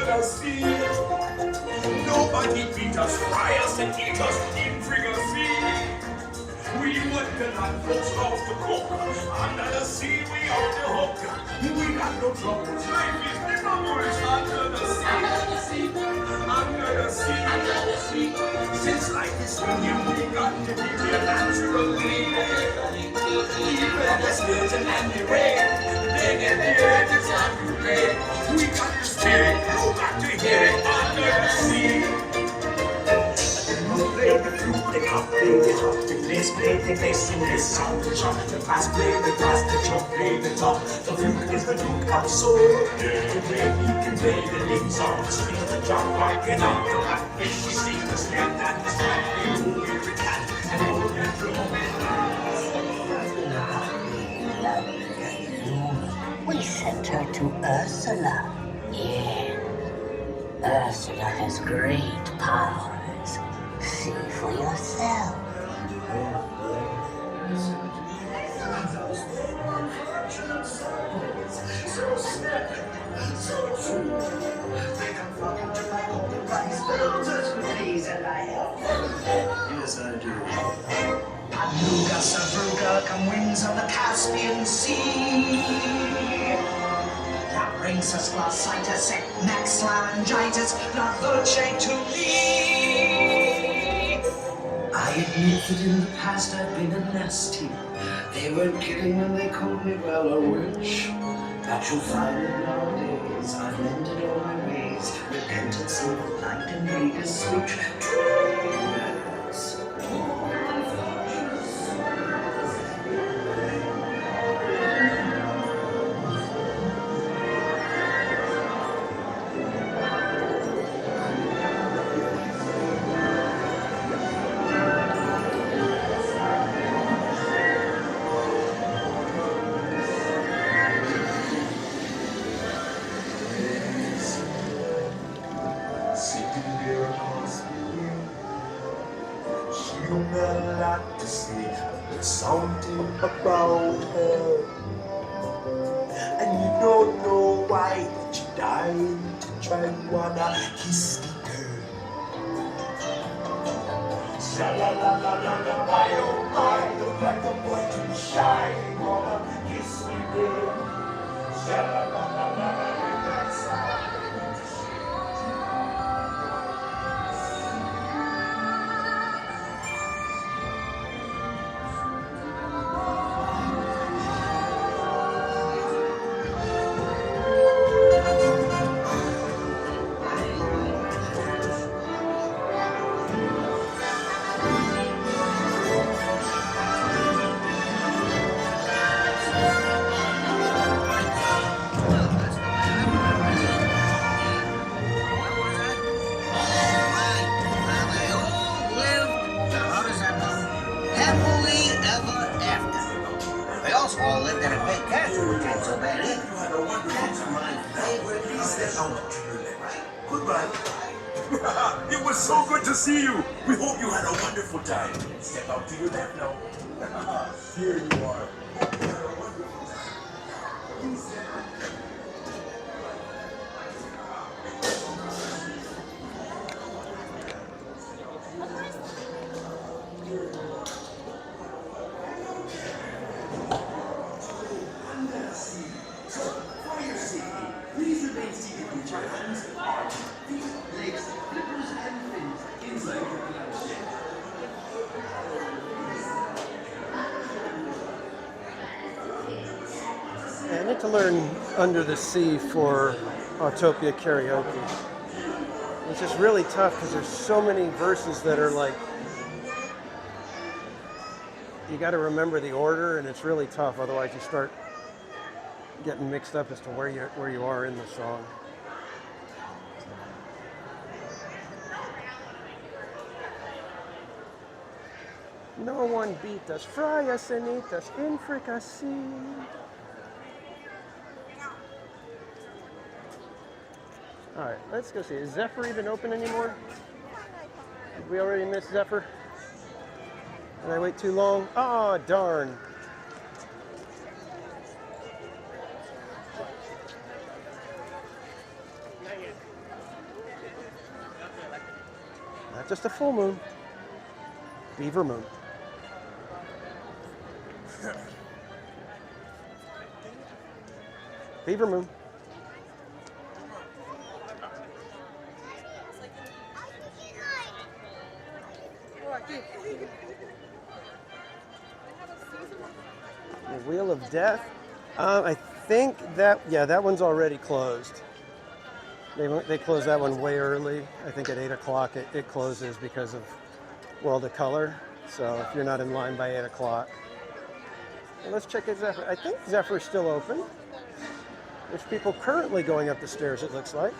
the sea. Nobody beat us, fry us, and eat us in fricassee. We wonderland folks love to cook. Under the sea, we on the hook. We got no troubles. Life is never worse under the sea. Under the sea. Under the sea. Under the sea. Since life is new, we got to be here naturally. Even the sturgeon and the rain, they get the earth, it's time to play. We got the spirit, you got to hear it under the sea. Play the flute, the cup, play the harp, the bass, play the bass in this song. The chop, the bass, play the bass, the chop, play the top. The flute is the duke of soul. To play, he can play the lead song. Spin the drum, rocking on the blackfish. He sings the snare and the slap. He move every cat and all that drum. We sent her to Ursula. Yeah. Ursula has great powers. See for yourself. So snappy, so true. They come flocking to my golden rice builders. Please, and I help them. Yes, I do. Panuga, Savruga, come winds of the Caspian Sea. That brings us glossitis, next laryngitis, not voce to me. I admit that in the past I've been a nasty. They weren't kidding when they called me, well, a witch. But you'll find that nowadays I've mended all my ways, repented silver light and made a switch. Something about her, and you don't know why, but you dying to try and wanna kiss the girl. Sha la la la la la, why oh my, look like a boy too shy, wanna kiss the girl. Sha la la la la la, relax. Goodbye. It was so good to see you. We hope you had a wonderful time. Step out to your left now. Here you are. I need to learn Under the Sea for Autopia karaoke. It's just really tough because there's so many verses that are like, you got to remember the order, and it's really tough. Otherwise, you start getting mixed up as to where you are in the song. No one beat us, fry us and eat us in fricassee. All right, let's go see. Is Zephyr even open anymore? Did we already miss Zephyr? Did I wait too long? Ah, darn. Not just a full moon. Beaver moon. Beaver moon. The Wheel of Death. I think that, yeah, that one's already closed. They closed that one way early. I think at 8 o'clock it closes because of World of Color. So if you're not in line by 8 o'clock. Well, let's check at Zephyr. I think Zephyr's still open. There's people currently going up the stairs, it looks like.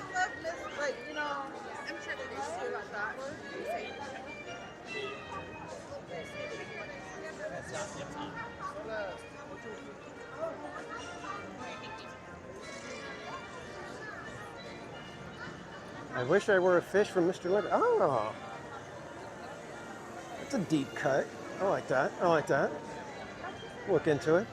I wish I were a fish from Mr. Liberty. Oh, that's a deep cut. I like that. I like that. Look into it.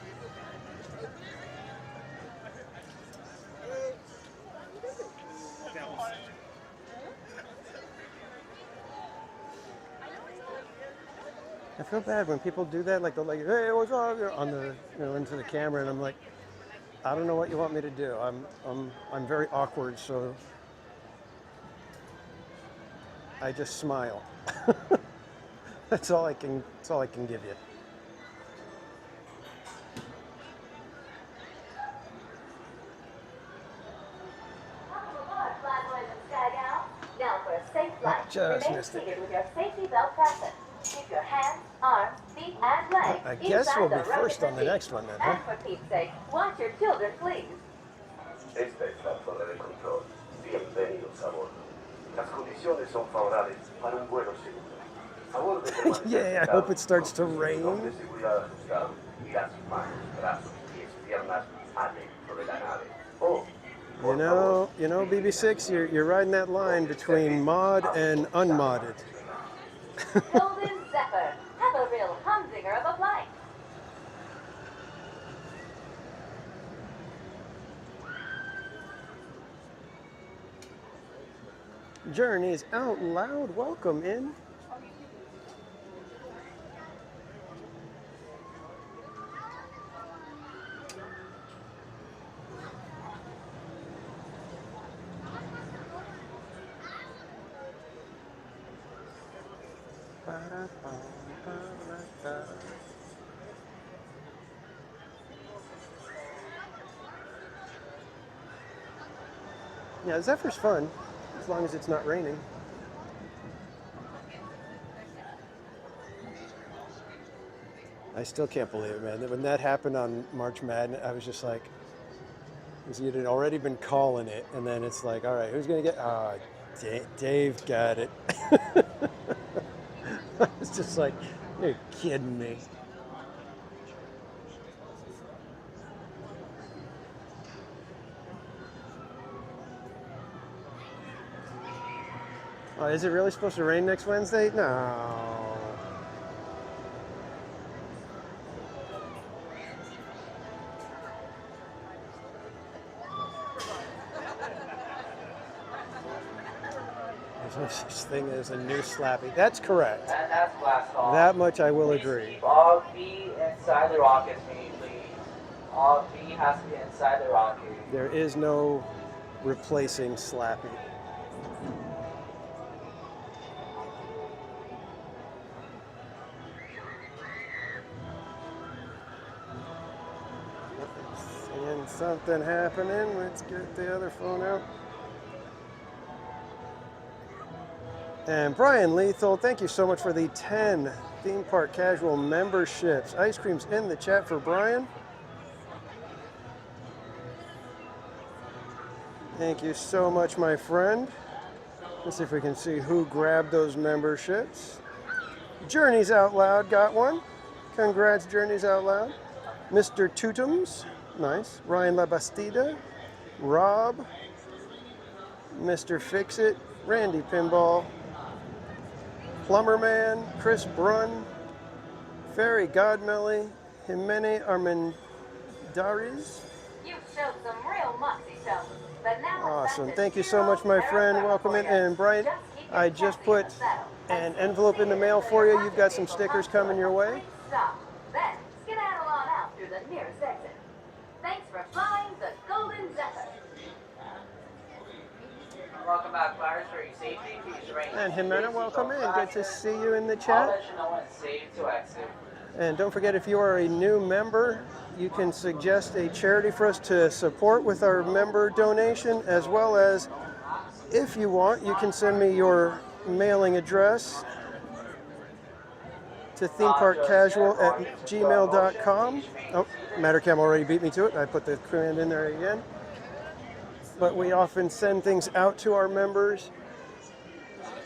I feel bad when people do that, like they're like, "Hey, what's up?" on the, into the camera, and I'm like, I don't know what you want me to do. I'm very awkward, so I just smile. That's all I can give you. Now for a safe flight, Just remain missed it. seated with your safety belt fastened. Keep your hands, arms, feet, and legs I guess we'll be inside the first on the seat. next one then, huh? And for Pete's sake, watch your children, please. Esta es la zona de control. Bienvenidos a bordo. Las condiciones son favorables para un vuelo seguro. A bordo de Yeah, I hope it starts to rain. de seguridad ajustado y las manos, brazos, pies, piernas adentro de la nave. Oh, You know, BB6, you're riding that line between mod and unmodded. Golden Zephyr, have a real humdinger of a flight. Journeys Out Loud, welcome in. Yeah, Zephyr's fun, as long as it's not raining. I still can't believe it, man. When that happened on March Madness, I was just like, because you'd already been calling it, and then it's like, all right, who's going to get? Ah, Dave got it. I was just like, you're kidding me. Oh, is it really supposed to rain next Wednesday? No. There's no such thing as a new Slappy. That's correct. And that's blast off. That much I will agree. All B inside the rocket, please. All B has to be inside the rocket. There is no replacing Slappy. Seeing something happening. Let's get the other phone out. And Brian Lethal, thank you so much for the 10 theme park casual memberships. Ice cream's in the chat for Brian. Thank you so much, my friend. Let's see if we can see who grabbed those memberships. Journeys Out Loud got one. Congrats, Journeys Out Loud. Mr. Tutums, nice. Ryan Labastida, Rob, Mr. Fixit, Randy Pinball, Plumber Man, Chris Brunn, Fairy Godmelly, Jimene Armendariz. You showed some real moxie shows, but now Awesome. Thank you so much, my friend. Welcome in. And Brian, just keep I just put an envelope in the mail for you. You've got some stickers coming your way. Stop. Then skedaddle on out through the nearest exit. Thanks for flying the Golden Zephyr. Welcome back, flyers, for your safety. Please arrange. And Jimena, welcome in. Good to see you in the I'll chat. let you know when it's safe to exit. And don't forget, if you are a new member, you can suggest a charity for us to support with our member donation, as well as, if you want, you can send me your mailing address to themeparkcasual@gmail.com. Oh, Mattercam already beat me to it. I put the command in there again. But we often send things out to our members.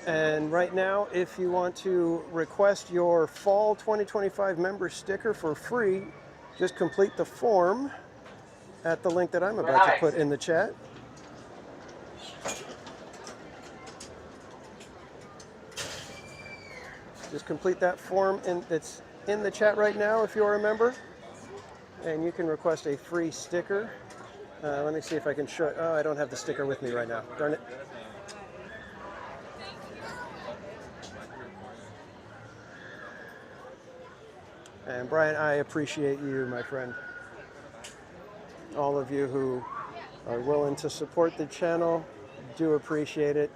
And right now, if you want to request your fall 2025 member sticker for free, just complete the form at the link that I'm about to put in the chat. Just complete that form that's in the chat right now if you're a member, and you can request a free sticker. Let me see if I can show. Oh, I don't have the sticker with me right now. Darn it. And Brian, I appreciate you, my friend. All of you who are willing to support the channel, do appreciate it.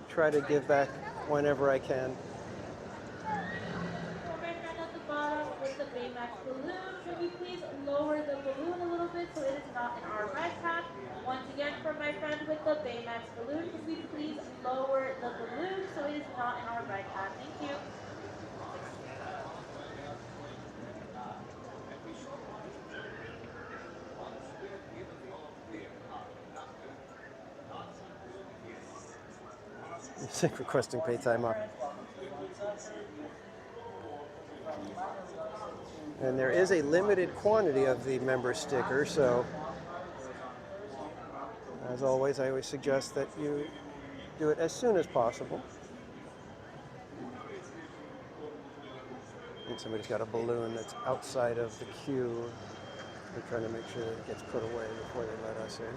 Try to give back whenever I can. At the bottom with the Baymax balloon, can you please lower the balloon a little bit so it is not in our ride path? Once again, for my friend with the Baymax balloon, can we please lower the balloon so it is not in our ride path? Thank you. Requesting pay time off. And there is a limited quantity of the member sticker, so as always, I always suggest that you do it as soon as possible. And somebody's got a balloon that's outside of the queue. We're trying to make sure that it gets put away before they let us in.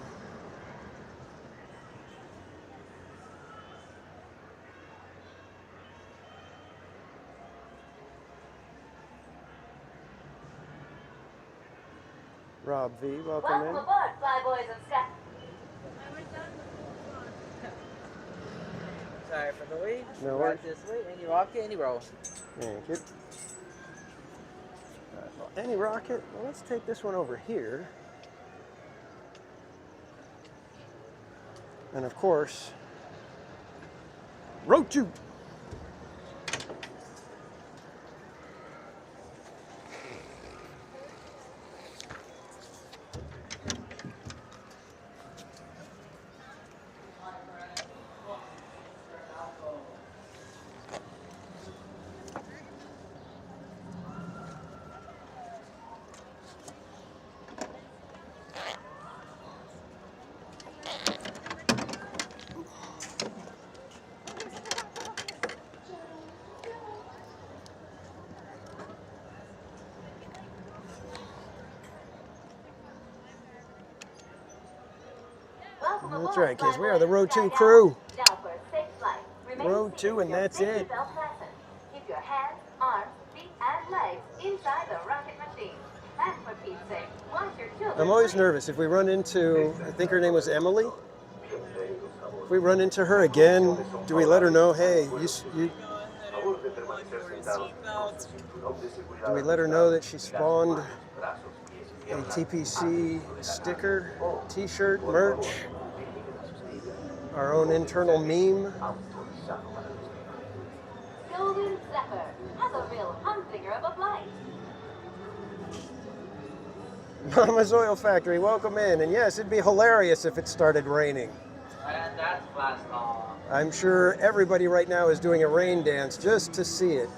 Rob V, welcome in. Welcome aboard, Flyboys and Scott. Sorry for the wait. No Rock worries. this way. Any rocket, any roll. Thank you. Any rocket? Well, let's take this one over here. And of course, row 2. That's right, kids. We are the Row 2 crew. Now for a safe flight. Remain Row seated 2, and with your that's safety it. belt fastened. Keep your hands, arms, feet, and legs inside the rocket machine. And for Pete's sake, wash your children. I'm always nervous. If we run into, I think her name was Emily. If we run into her again, do we let her know, hey, do we let her know that she spawned a TPC sticker, t-shirt, merch, our own internal meme? Golden Zephyr has a real humdinger of a flight. Mama's Oil Factory, welcome in. And yes, it'd be hilarious if it started raining. And that's blast off. I'm sure everybody right now is doing a rain dance just to see it.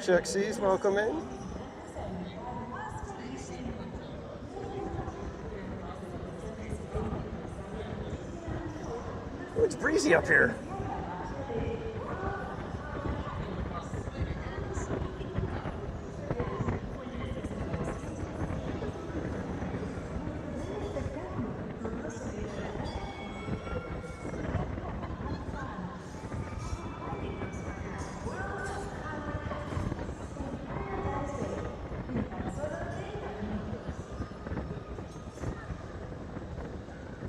Chuck C's, welcome in. it's breezy up here.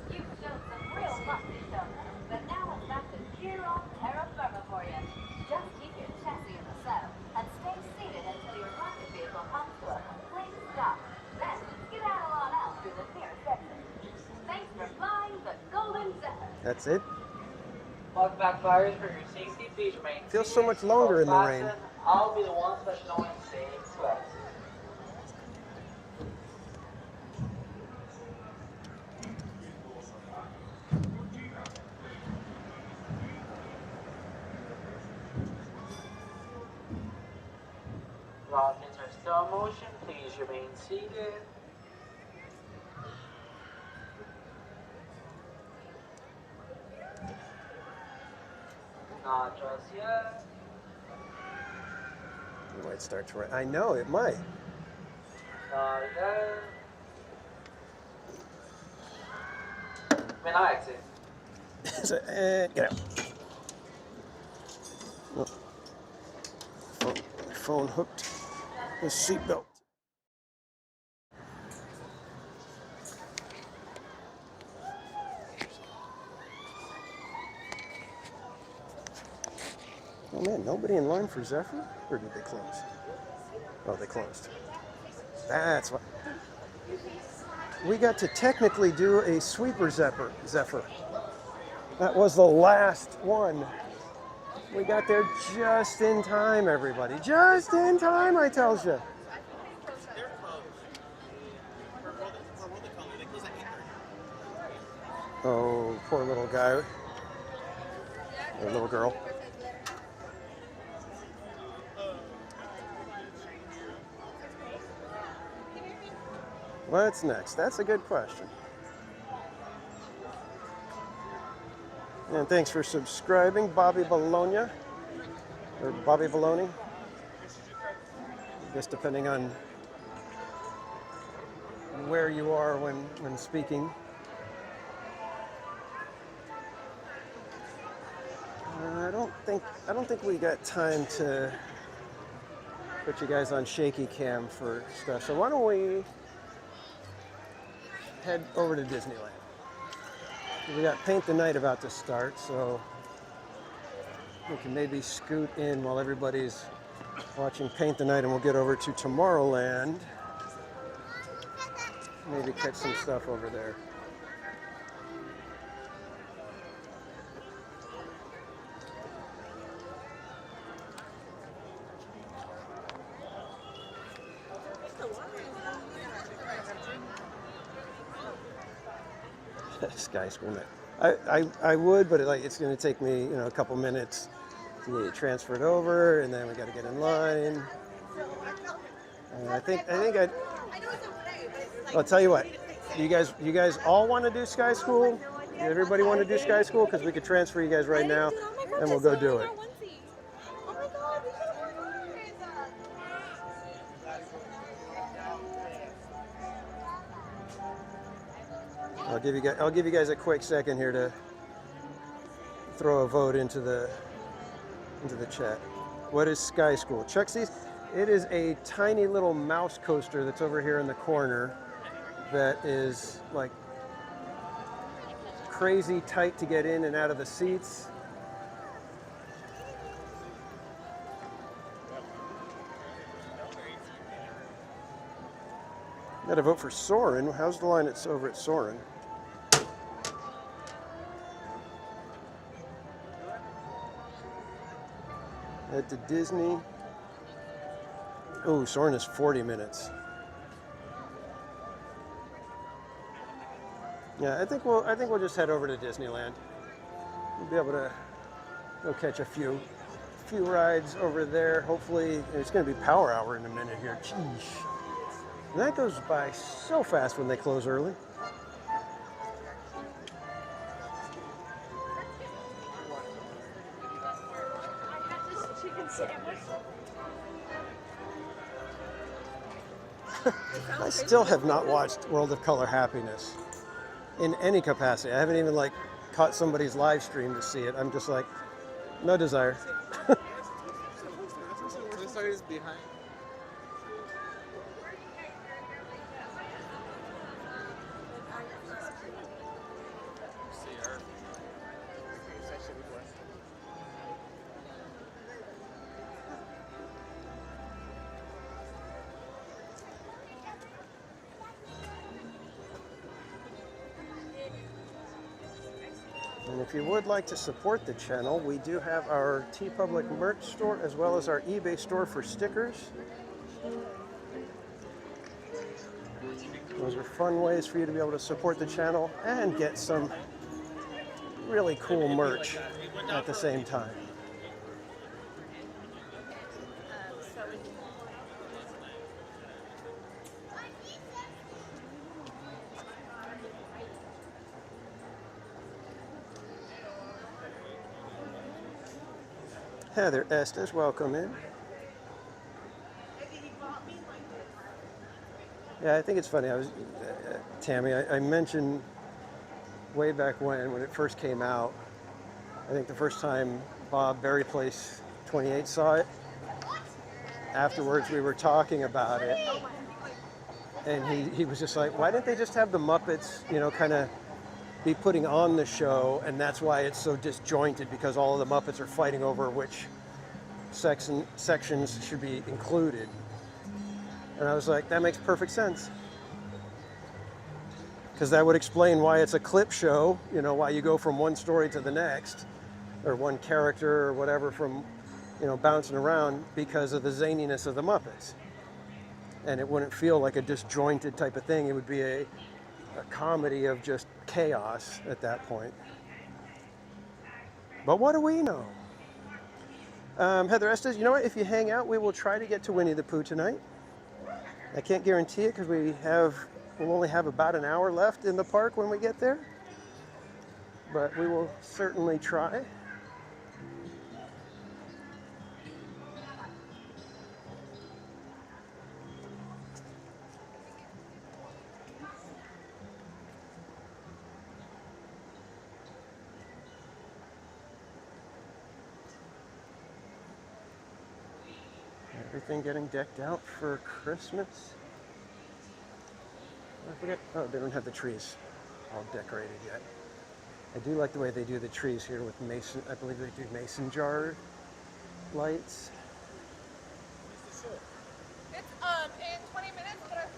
You've shown some real muscle shoulders, but now it's back to pure old terra firma for you. Just keep your chassis in the saddle and stay seated until your rocket vehicle comes to a complete stop. Then skedaddle on out through the nearest exit. Thanks for flying the Golden Zephyr. That's it. Welcome back, flyers. For your safety, please remain Feels so much longer in the rain. fastened. I'll be the one special knowing safe sweat. Rockets are still in motion. Please remain seated. Not just yet. It might start to rain. I know, it might. Not yet. When I exit. So, get out. Oh. Phone hooked. The seatbelt. Oh man, nobody in line for Zephyr? Or did they close? Oh, they closed. That's why. We got to technically do a sweeper Zephyr. That was the last one. We got there just in time, everybody. Just in time, I tells you. Oh, poor little guy. Or little girl. What's next? That's a good question. And thanks for subscribing, Bobby Bologna, or Bobby Baloney. I guess depending on where you are when speaking. I don't think we got time to put you guys on shaky cam for stuff. So why don't we head over to Disneyland? We got Paint the Night about to start, so we can maybe scoot in while everybody's watching Paint the Night, and we'll get over to Tomorrowland. Maybe catch some stuff over there. Sky School Night. I would, but it's going to take me a couple minutes to get transferred over, and then we got to get in line. I'll tell you what. You guys all want to do Sky School? Everybody want to do Sky School? Because we could transfer you guys right now, and we'll go do it. I'll give you guys a quick second here to throw a vote into the chat. What is Sky School? Check these. It is a tiny little mouse coaster that's over here in the corner that is like crazy tight to get in and out of the seats. Got to vote for Soarin'. How's the line over at Soarin'? At the Disney. Oh, Soarin' is 40 minutes. Yeah, I think we'll just head over to Disneyland. We'll be able to go catch a few rides over there. Hopefully, it's going to be Power Hour in a minute here. Jeez. And that goes by so fast when they close early. I still have not watched World of Color Happiness in any capacity. I haven't even like caught somebody's live stream to see it. I'm just like, no desire. Toy Story is behind. And if you would like to support the channel, we do have our TeePublic merch store as well as our eBay store for stickers. Those are fun ways for you to be able to support the channel and get some really cool merch at the same time. Heather Estes, welcome in. Yeah, I think it's funny. I was Tammy. I mentioned way back when it first came out. I think the first time Bob Berry Place 28 saw it. Afterwards, we were talking about it, and he was just like, "Why didn't they just have the Muppets, you know, kind of be putting on the show?" And that's why it's so disjointed, because all of the Muppets are fighting over which sections should be included. And I was like, that makes perfect sense. Because that would explain why it's a clip show, you know, why you go from one story to the next, or one character or whatever from, you know, bouncing around, because of the zaniness of the Muppets. And it wouldn't feel like a disjointed type of thing. It would be a comedy of just chaos at that point. But what do we know? Heather Estes, you know what? If you hang out, we will try to get to Winnie the Pooh tonight. I can't guarantee it because we'll only have about an hour left in the park when we get there. But we will certainly try. Everything getting decked out for Christmas. I forget. Oh, they don't have the trees all decorated yet. I do like the way they do the trees here with mason. I believe they do mason jar lights. It's in 20 minutes, but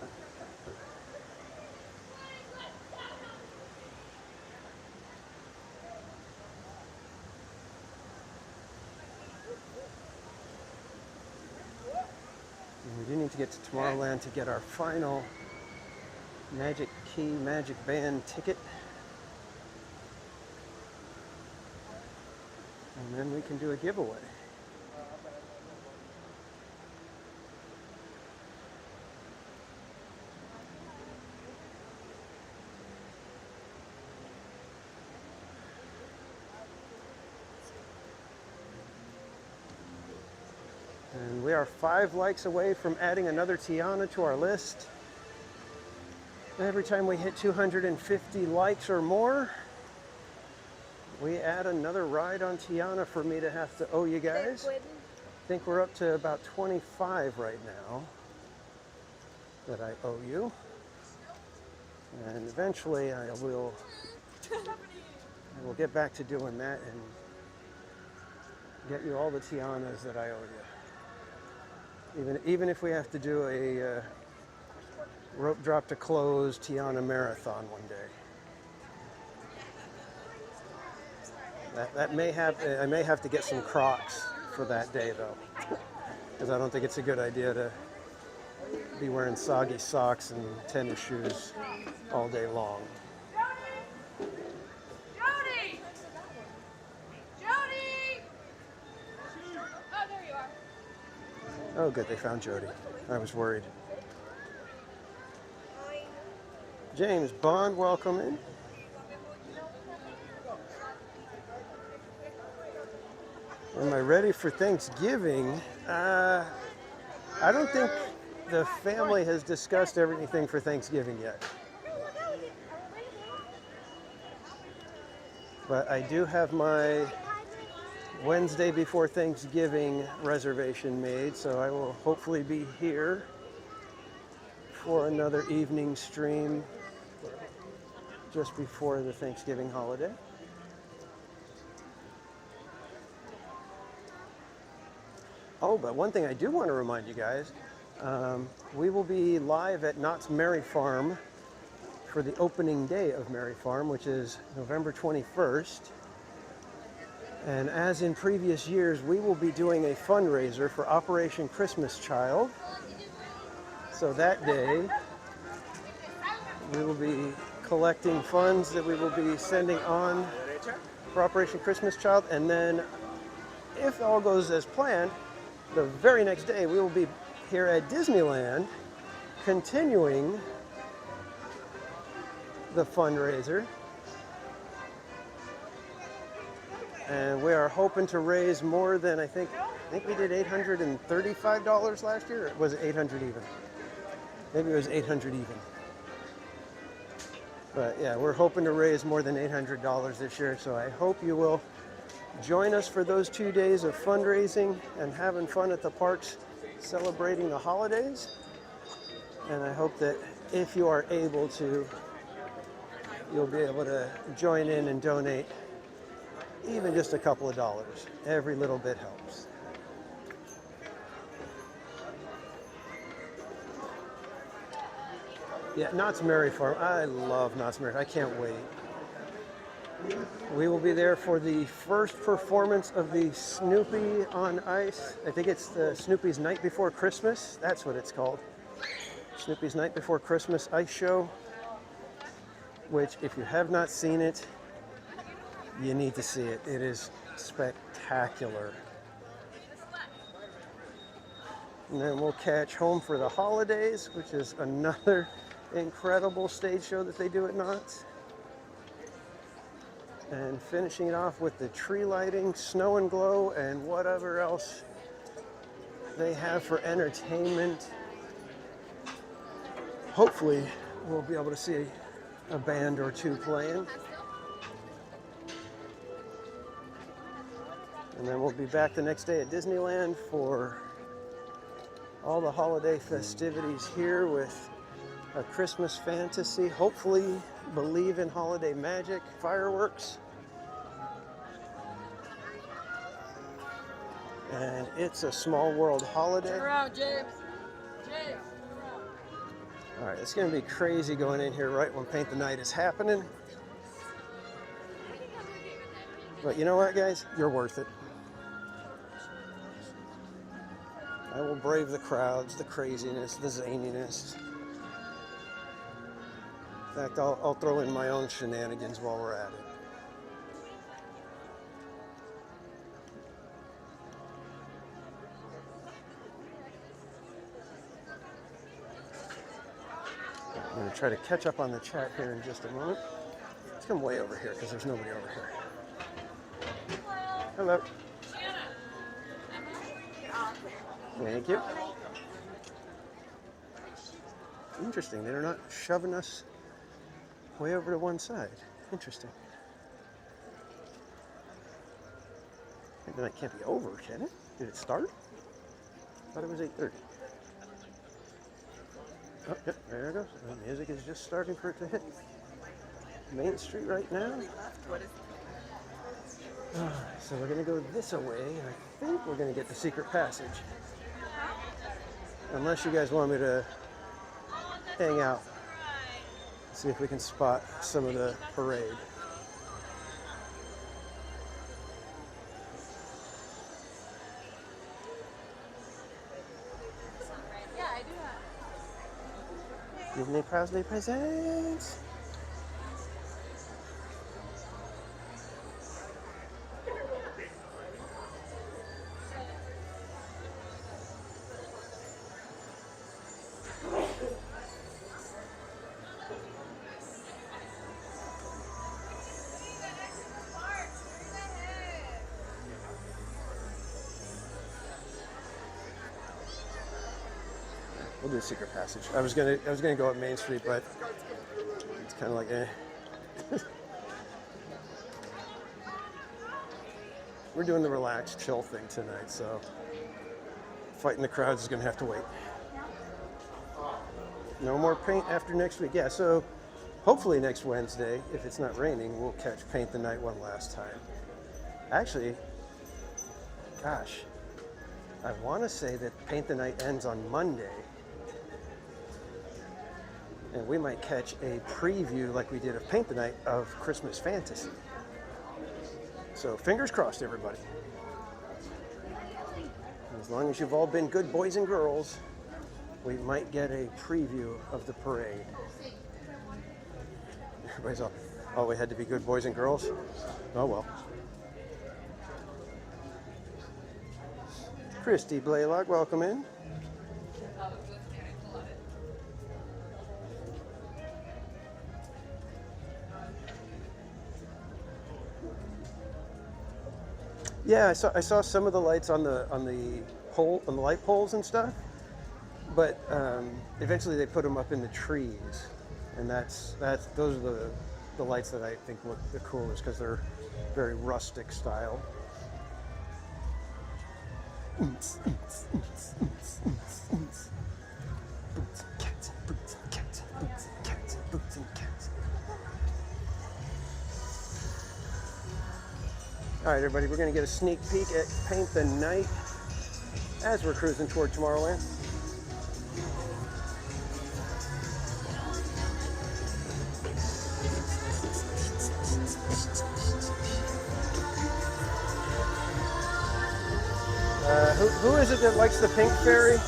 And we do need to get to Tomorrowland to get our final Magic Key, Magic Band ticket. And then we can do a giveaway. And we are 5 likes away from adding another Tiana to our list. Every time we hit 250 likes or more, we add another ride on Tiana for me to have to owe you guys. I think we're up to about 25 right now that I owe you. And eventually I will get back to doing that and get you all the Tianas that I owe you. Even if we have to do a rope drop to close Tiana marathon one day. That may have, I may have to get some Crocs for that day though, because I don't think it's a good idea to be wearing soggy socks and tennis shoes all day long. Jody! Jody! Oh, there you are. Oh good, they found Jody. I was worried. James Bond, welcome in. Am I ready for Thanksgiving? I don't think the family has discussed everything for Thanksgiving yet. But I do have my Wednesday before Thanksgiving reservation made, so I will hopefully be here for another evening stream just before the Thanksgiving holiday. Oh, but one thing I do want to remind you guys, we will be live at Knott's Merry Farm for the opening day of Merry Farm, which is November 21st. And as in previous years, we will be doing a fundraiser for Operation Christmas Child. So that day, we will be collecting funds that we will be sending on for Operation Christmas Child. And then, if all goes as planned, the very next day, we will be here at Disneyland continuing the fundraiser. And we are hoping to raise more than, I think we did $835 last year. Or was it 800 even? Maybe it was 800 even. But yeah, we're hoping to raise more than $800 this year. So I hope you will join us for those 2 days of fundraising and having fun at the parks, celebrating the holidays. And I hope that if you are able to, you'll be able to join in and donate even just a couple of dollars. Every little bit helps. Yeah, Knott's Merry Farm. I love Knott's Merry. I can't wait. We will be there for the first performance of the Snoopy on Ice. I think it's the Snoopy's Night Before Christmas. That's what it's called. Snoopy's Night Before Christmas Ice Show. Which, if you have not seen it, you need to see it. It is spectacular. And then we'll catch Home for the Holidays, which is another incredible stage show that they do at Knott's. And finishing it off with the tree lighting, snow and glow, and whatever else they have for entertainment. Hopefully, we'll be able to see a band or two playing. And then we'll be back the next day at Disneyland for all the holiday festivities here with a Christmas fantasy. Hopefully, believe in holiday magic, fireworks. And It's a Small World holiday. Turn around, James. James. All right, it's going to be crazy going in here right when Paint the Night is happening. But you know what, guys? You're worth it. I will brave the crowds, the craziness, the zaniness. In fact, I'll throw in my own shenanigans while we're at it. I'm going to try to catch up on the chat here in just a moment. Let's come way over here because there's nobody over here. Hello. Thank you. Interesting, they're not shoving us way over to one side. Interesting. Then it can't be over, can it? Did it start? I thought it was 8:30. Oh, yep, there it goes. The music is just starting for it to hit Main Street right now. So we're going to go this way, and I think we're going to get the secret passage. Unless you guys want me to hang out, see if we can spot some of the parade. Yeah, I do have. Disney Proudly presents. We'll do the secret passage. I was gonna go up Main Street, but it's kind of like eh. We're doing the relaxed, chill thing tonight, so fighting the crowds is gonna have to wait. No more paint after next week. Yeah, so hopefully next Wednesday, if it's not raining, we'll catch Paint the Night one last time. Actually, gosh, I want to say that Paint the Night ends on Monday. And we might catch a preview like we did of Paint the Night of Christmas Fantasy. So fingers crossed, everybody. As long as you've all been good boys and girls, we might get a preview of the parade. Everybody's all, oh, we had to be good boys and girls? Oh, well. Christy Blaylock, welcome in. Yeah, I saw some of the lights on the light poles and stuff, but eventually they put them up in the trees, and those are the lights that I think look the coolest because they're very rustic style. All right, everybody, we're going to get a sneak peek at Paint the Night as we're cruising toward Tomorrowland. Who is it that likes the pink fairy?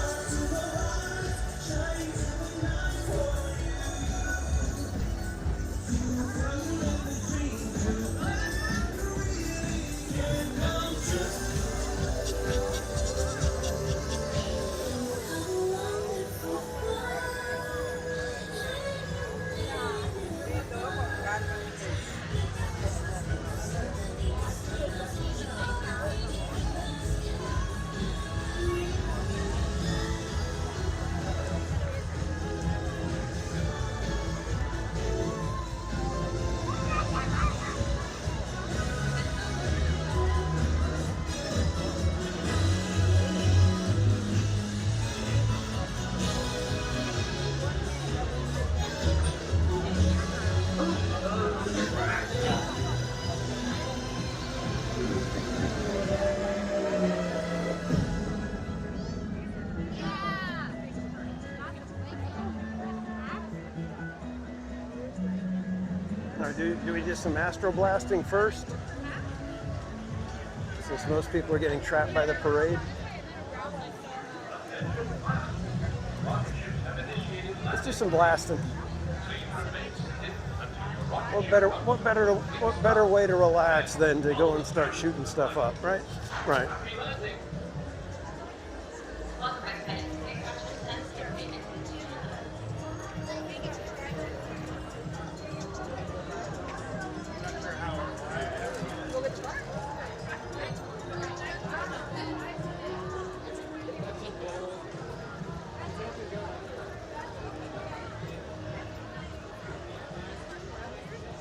Do we do some astro blasting first? Since most people are getting trapped by the parade. Let's do some blasting. What better way to relax than to go and start shooting stuff up, right? Right.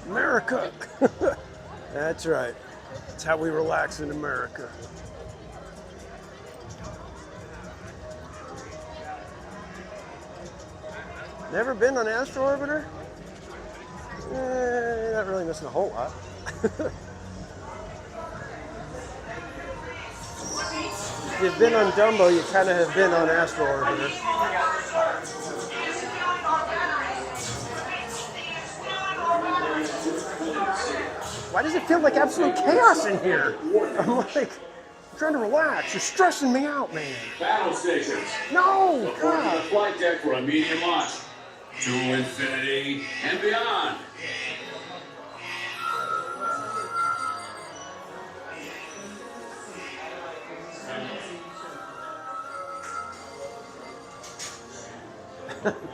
America. That's right. That's how we relax in America. Never been on Astro Orbiter? You're not really missing a whole lot. If you've been on Dumbo, you kind of have been on Astro Orbiter. Why does it feel like absolute chaos in here? I'm like, I'm trying to relax. You're stressing me out, man. Battle stations. No! Report to the flight deck for immediate launch. To infinity and beyond.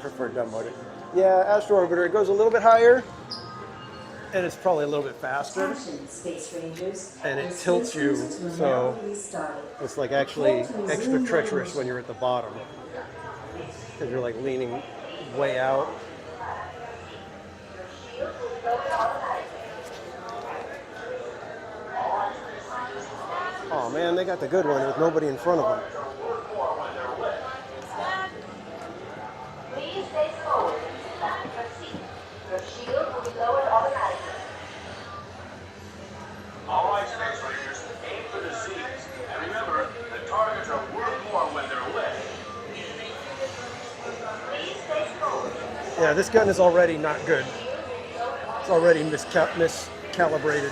Prefer Dumbo. Yeah, Astro Orbiter, it goes a little bit higher. And it's probably a little bit faster, and it tilts you, so it's like actually extra treacherous when you're at the bottom. because you're like leaning way out. Oh man, they got the good one with nobody in front of them. Please stay forward. Back to your seat. Your shield will be lowered automatically. All right, Space Rangers, aim for the seats. And remember, the targets are worth more when they're wet. Please stay forward. Yeah, this gun is already not good. It's already miscalibrated.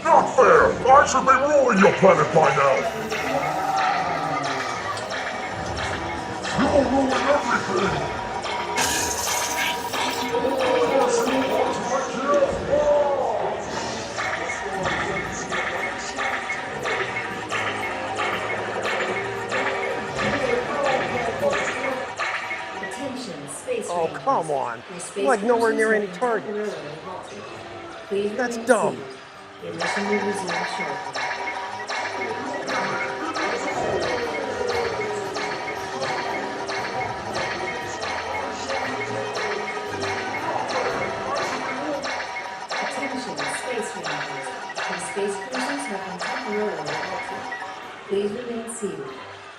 Not fair! I should be ruling your planet by now! You're ruining everything! Oh, come on. I'm like nowhere near any targets. That's dumb. Your mission will resume shortly. Attention, Space Rangers. Your space cruisers have been temporarily halted. Please remain seated.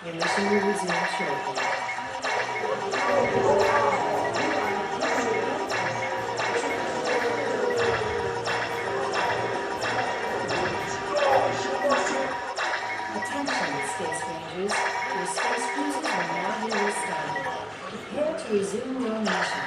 Your mission will resume shortly. Space Rangers, your space cruisers are now here to stand. Prepare to resume your mission.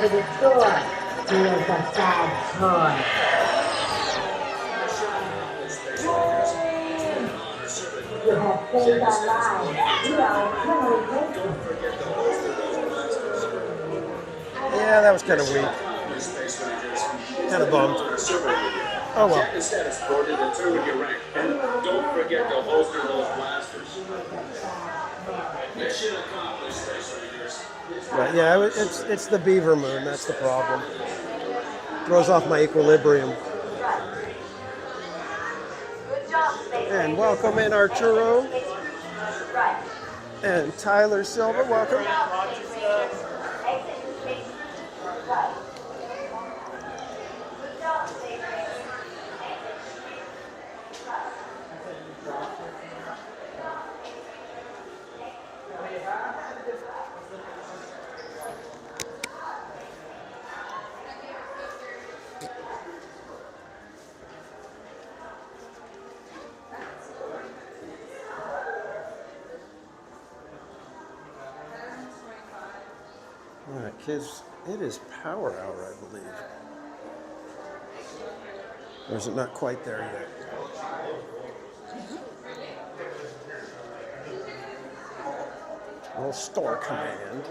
to the store. Here's a sad toy. You have played online. You are eternally grateful. Yeah, that was kind of weak. Kind of bummed. Oh well. Status boarded and through with your rank. And don't forget to holster those blasters. Mission accomplished, Space Rangers. But yeah, it's the beaver moon. That's the problem. Throws off my equilibrium. And welcome in Arturo. And Tyler Silva, welcome. All right, kids, it is power hour, I believe. Or is it not quite there yet? Little store command.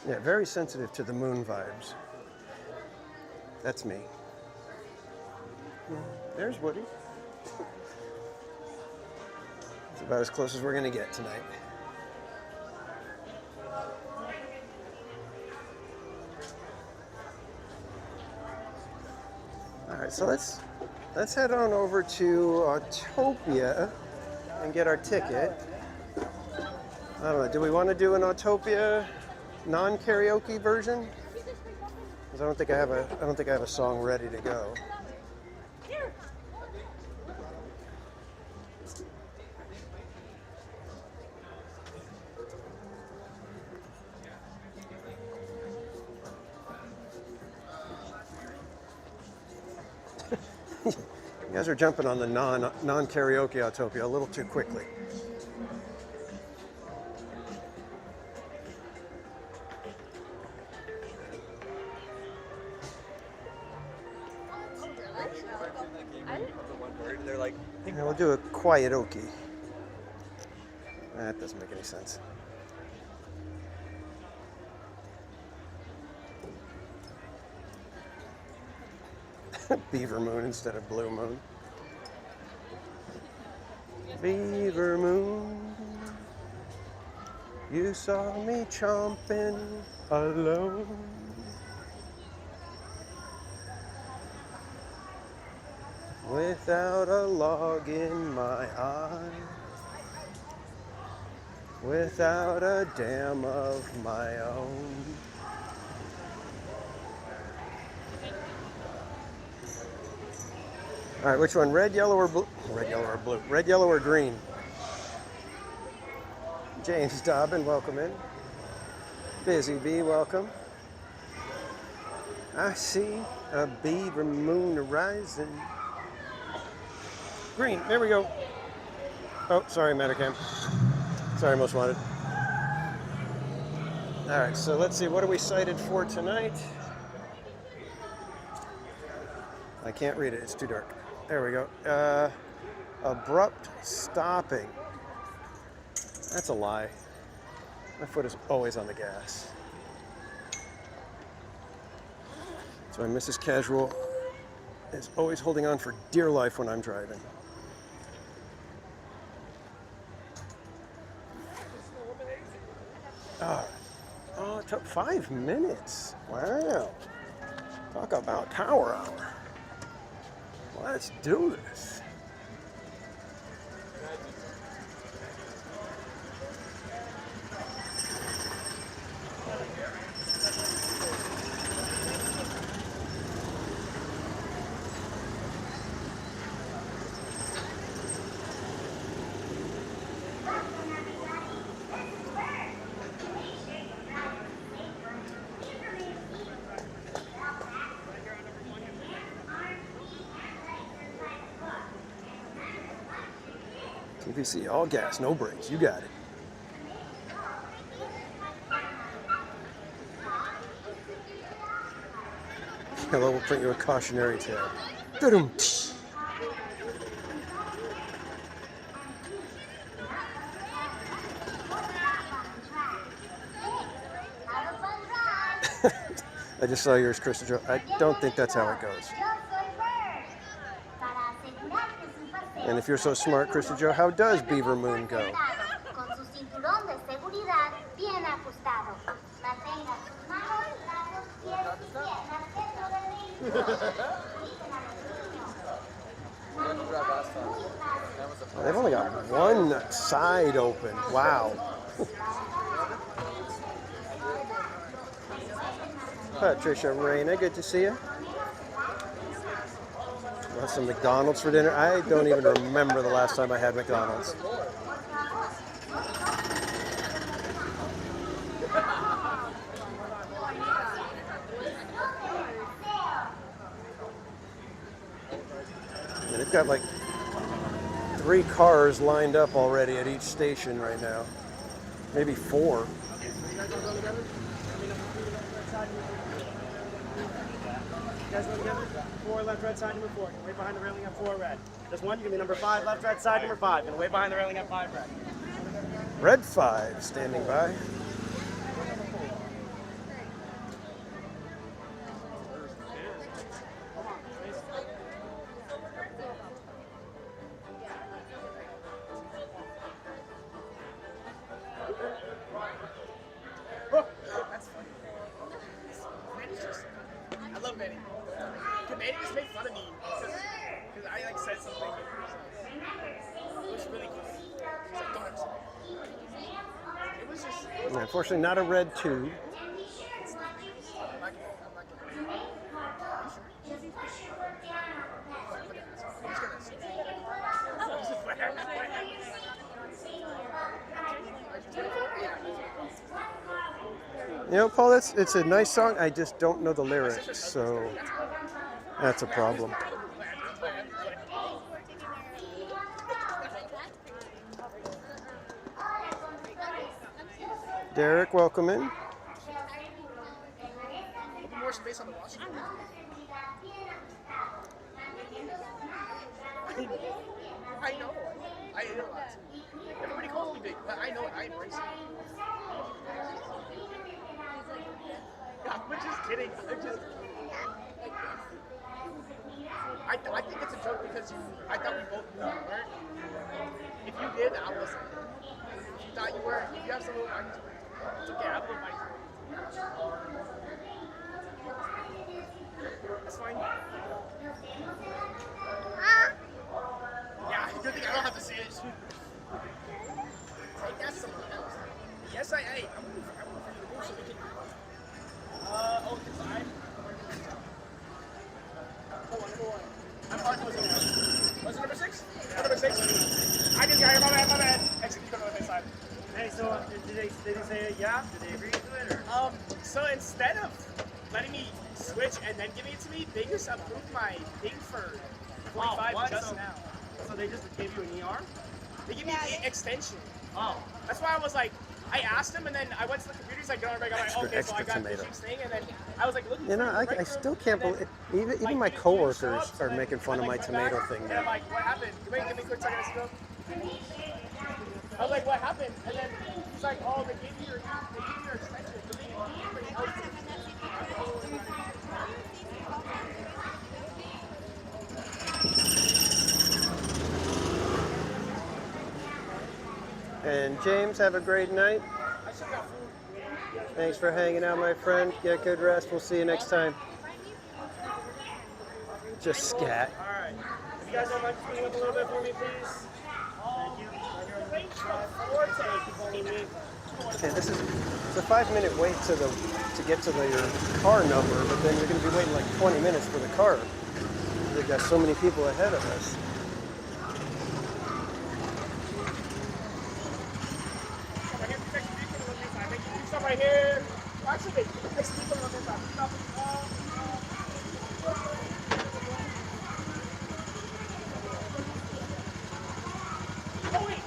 Yeah, very sensitive to the moon vibes. That's me. There's Woody. It's about as close as we're going to get tonight. All right, so let's head on over to Autopia and get our ticket. I don't know. Do we want to do an Autopia non-karaoke version? Because I don't think I have a song ready to go. You guys are jumping on the non-karaoke Autopia a little too quickly. Yeah, we'll do a quiet okie. That doesn't make any sense. Beaver moon instead of blue moon. Beaver moon, you saw me chomping alone. Without a log in my eye, without a dam of my own. All right, which one? Red, yellow, or blue? Red, yellow, or blue? Red, yellow, or green? James Dobbin, welcome in. Busy Bee, welcome. I see a beaver moon rising. Green, there we go. Oh, sorry, Metacam. Sorry, Most Wanted. All right, so let's see, what are we cited for tonight? I can't read it, it's too dark. There we go. Abrupt stopping. That's a lie. My foot is always on the gas. That's why Mrs. Casual is always holding on for dear life when I'm driving. Oh, it took 5 minutes. Wow. Talk about power hour. Let's do this. CPC, all gas, no brakes. You got it. Hello, we'll print you a cautionary tale. Da-dum. I just saw yours, Krista Jo. I don't think that's how it goes. And if you're so smart, Krista Jo, how does Beaver Moon go? They've only got one side open. Wow. Patricia Reyna, good to see you. Want some McDonald's for dinner? I don't even remember the last time I had McDonald's. And they've got like 3 cars lined up already at each station right now. Maybe 4. You guys go together? 4 left, red side, number 4. Wait behind the railing at 4 red. Just one, you give me number 5 left, red side, number 5. And wait behind the railing at 5 red. Red 5 standing by. That's funny. Manny's just, I love Manny. Manny just made fun of me because I like said something. It was really cool. He's like, don't ever say that. It was just. Unfortunately, not a red 2. You know, Paul, it's a nice song. I just don't know the lyrics, so that's a problem. Derek, welcome in. More space on the watch. I know. I realize. Everybody calls me big, but I know it. I embrace it. I'm just kidding. I think it's a joke because I thought we both knew you weren't. If you did, I wasn't. If you thought you were, if you have some little arguments, it's okay. I wouldn't mind. That's fine. Yeah, good thing I don't have to see it. Take that someone else. Yes, I ate. I'm moving for you to move so we can. Oh, inside. Hold on, number 1. I'm hard closing now. What's number 6? Number 6. I just got here. My bad. Exit. You go to the side. Hey, so did they say yeah? Did they agree to it or? So instead of letting me switch and then giving it to me, they just approved my thing for 45 just now. So they just gave you an ER? They gave me an extension. Oh. That's why I was like, I asked him and then I went to the computer. He's like, I'm like, okay, so I got the Chiefs thing, and then I was like, looking. You know, I still can't believe even my coworkers are making fun of my tomato thing And now. I'm like, what happened? Wait, give me a quick second. Let's go. I was like, what happened? And then he's like, oh, they gave you your extension. And James, have a great night. Thanks for hanging out, my friend. Get good rest. We'll see you next time. Just scat. All right. If you guys don't mind speaking up a little bit for me, please. Okay, this is it's a 5-minute wait to get to your car number, but then you're going to be waiting like 20 minutes for the car. They've got so many people ahead of us. Stop right here. Actually, next to people on this side. Stop. Oh wait.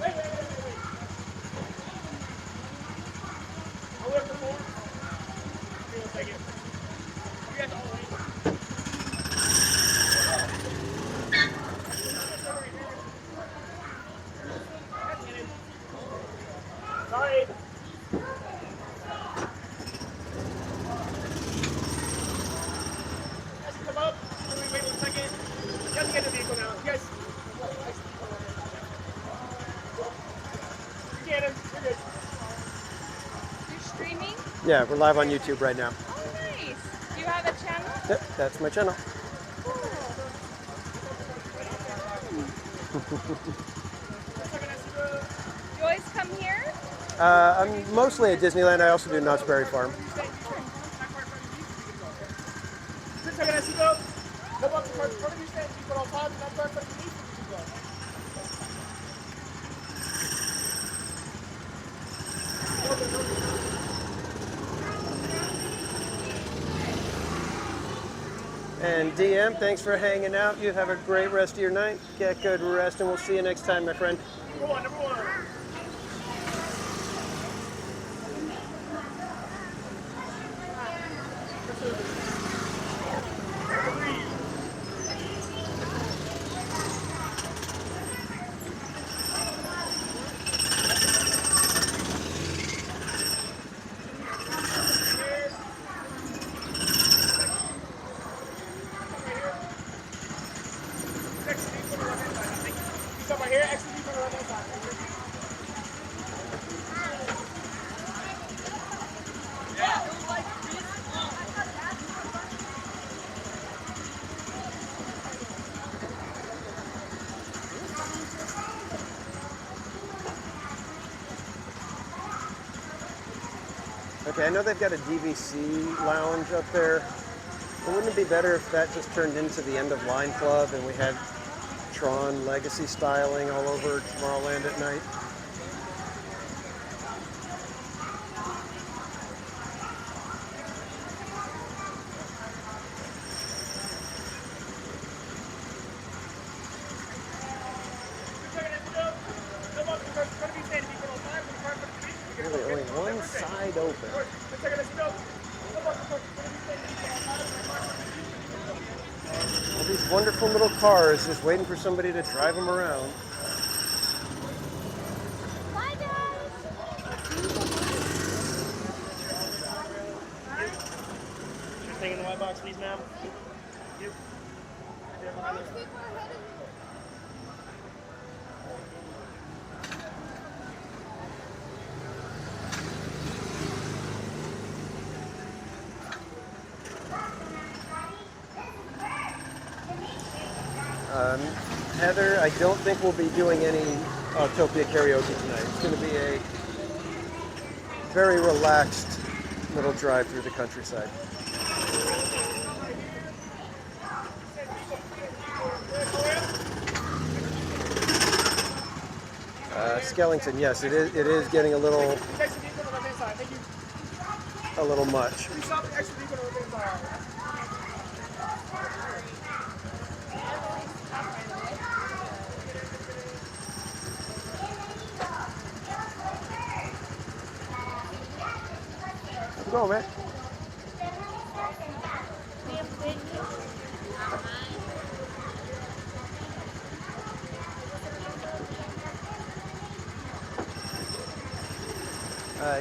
Yeah, we're live on YouTube right now. Oh, nice. Do you have a channel? Yep, that's my channel. You always come here? I'm mostly at Disneyland. I also do Knott's Berry Farm. And DM, thanks for hanging out. You have a great rest of your night. Get good rest, and we'll see you next time, my friend. Number one. Okay, I know they've got a DVC lounge up there. But wouldn't it be better if that just turned into the End of Line Club and we had Tron Legacy styling all over Tomorrowland at night? Really, only one side open. All these wonderful little cars just waiting for somebody to drive them around. Bye, guys. Just thing in the white box, please, ma'am. You. Heather, I don't think we'll be doing any Autopia karaoke tonight. It's going to be a very relaxed little drive through the countryside. Skellington, yes, it is getting a little much. Go, man.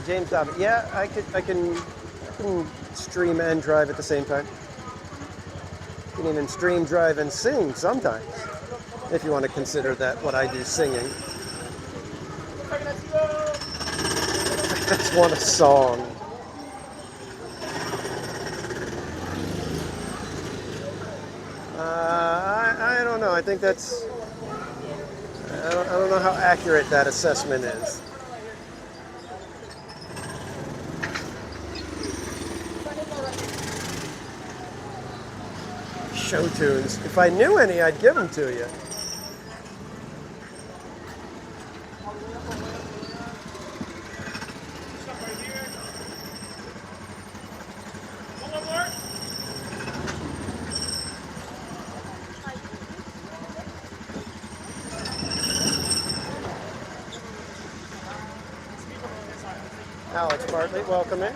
James Dobbin. Yeah, I can stream and drive at the same time. You can even stream, drive, and sing sometimes, if you want to consider that what I do singing. I just want a song. I don't know. I think that's... I don't know how accurate that assessment is. Show tunes. If I knew any, I'd give them to you. Alex Bartley, welcome in.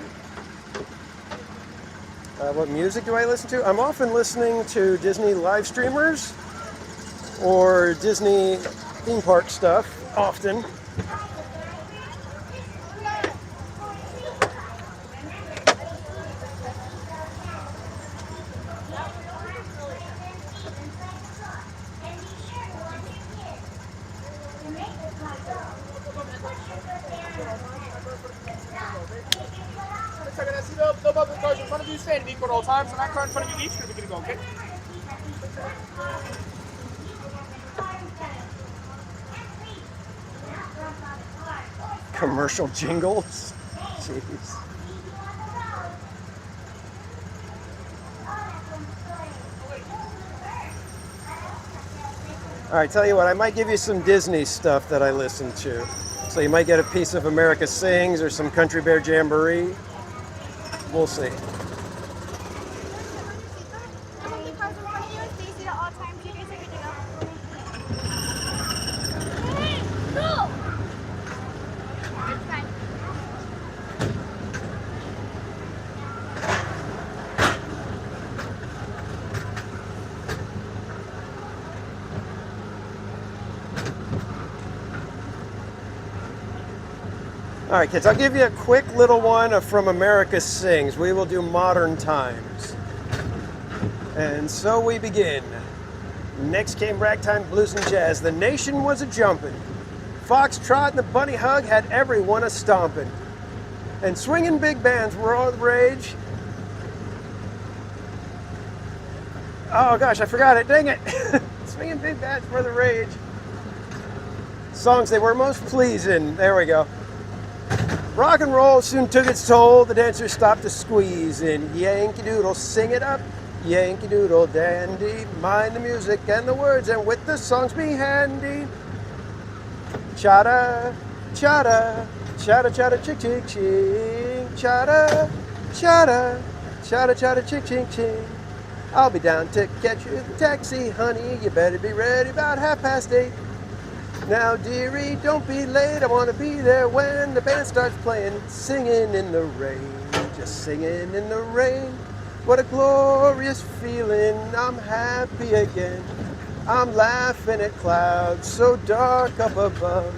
What music do I listen to? I'm often listening to Disney live streamers or Disney theme park stuff, often. Looks like I see the above the cars in front of you standing equal at all times, and that car in front of you each gonna be go, okay? Commercial jingles. Jeez. All right, tell you what, I might give you some Disney stuff that I listen to. So you might get a piece of America Sings or some Country Bear Jamboree. We'll see. All right, kids, I'll give you a quick little one from America Sings. We will do modern times. And so we begin. Next came ragtime, blues, and jazz. The nation was a-jumping. Foxtrot and the bunny hug had everyone a-stomping. And swinging big bands were all the rage. Oh gosh, I forgot it, dang it. Swinging big bands were the rage. Songs they were most pleasing. There we go. Rock and roll soon took its toll. The dancers stopped to squeeze in. Yankee Doodle, sing it up. Yankee Doodle dandy. Mind the music and the words, and with the songs be handy. Chada, chada, chada, chada, chick, chick, ching. Chada, chada, chada, chada, chick, ching, ching. I'll be down to catch you the taxi, honey. You better be ready about 8:30. Now, dearie, don't be late. I want to be there when the band starts playing. Singing in the rain, just singing in the rain. What a glorious feeling. I'm happy again. I'm laughing at clouds so dark up above.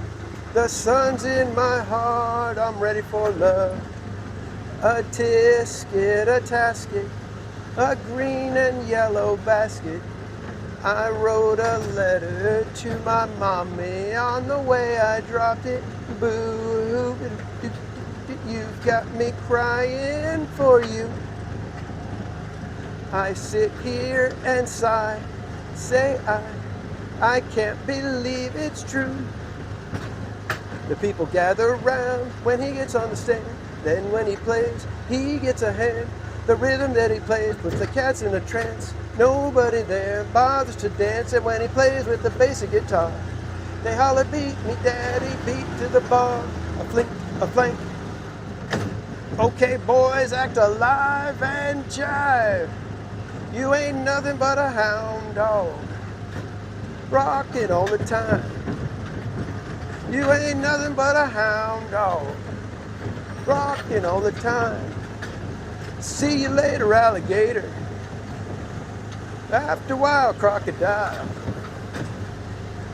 The sun's in my heart. I'm ready for love. A tisket, a tasket, a green and yellow basket. I wrote a letter to my mommy. On the way I dropped it. Boo, you've got me crying for you. I sit here and sigh, say I can't believe it's true. The people gather round when he gets on the stand. Then when he plays, he gets a hand. The rhythm that he plays puts the cats in a trance. Nobody there bothers to dance, and when he plays with the basic guitar, they holler, beat me daddy, beat to the bar, a flick, a flank. Okay boys, act alive and jive. You ain't nothing but a hound dog, rocking all the time. You ain't nothing but a hound dog, rocking all the time. See you later, alligator. After a while, crocodile.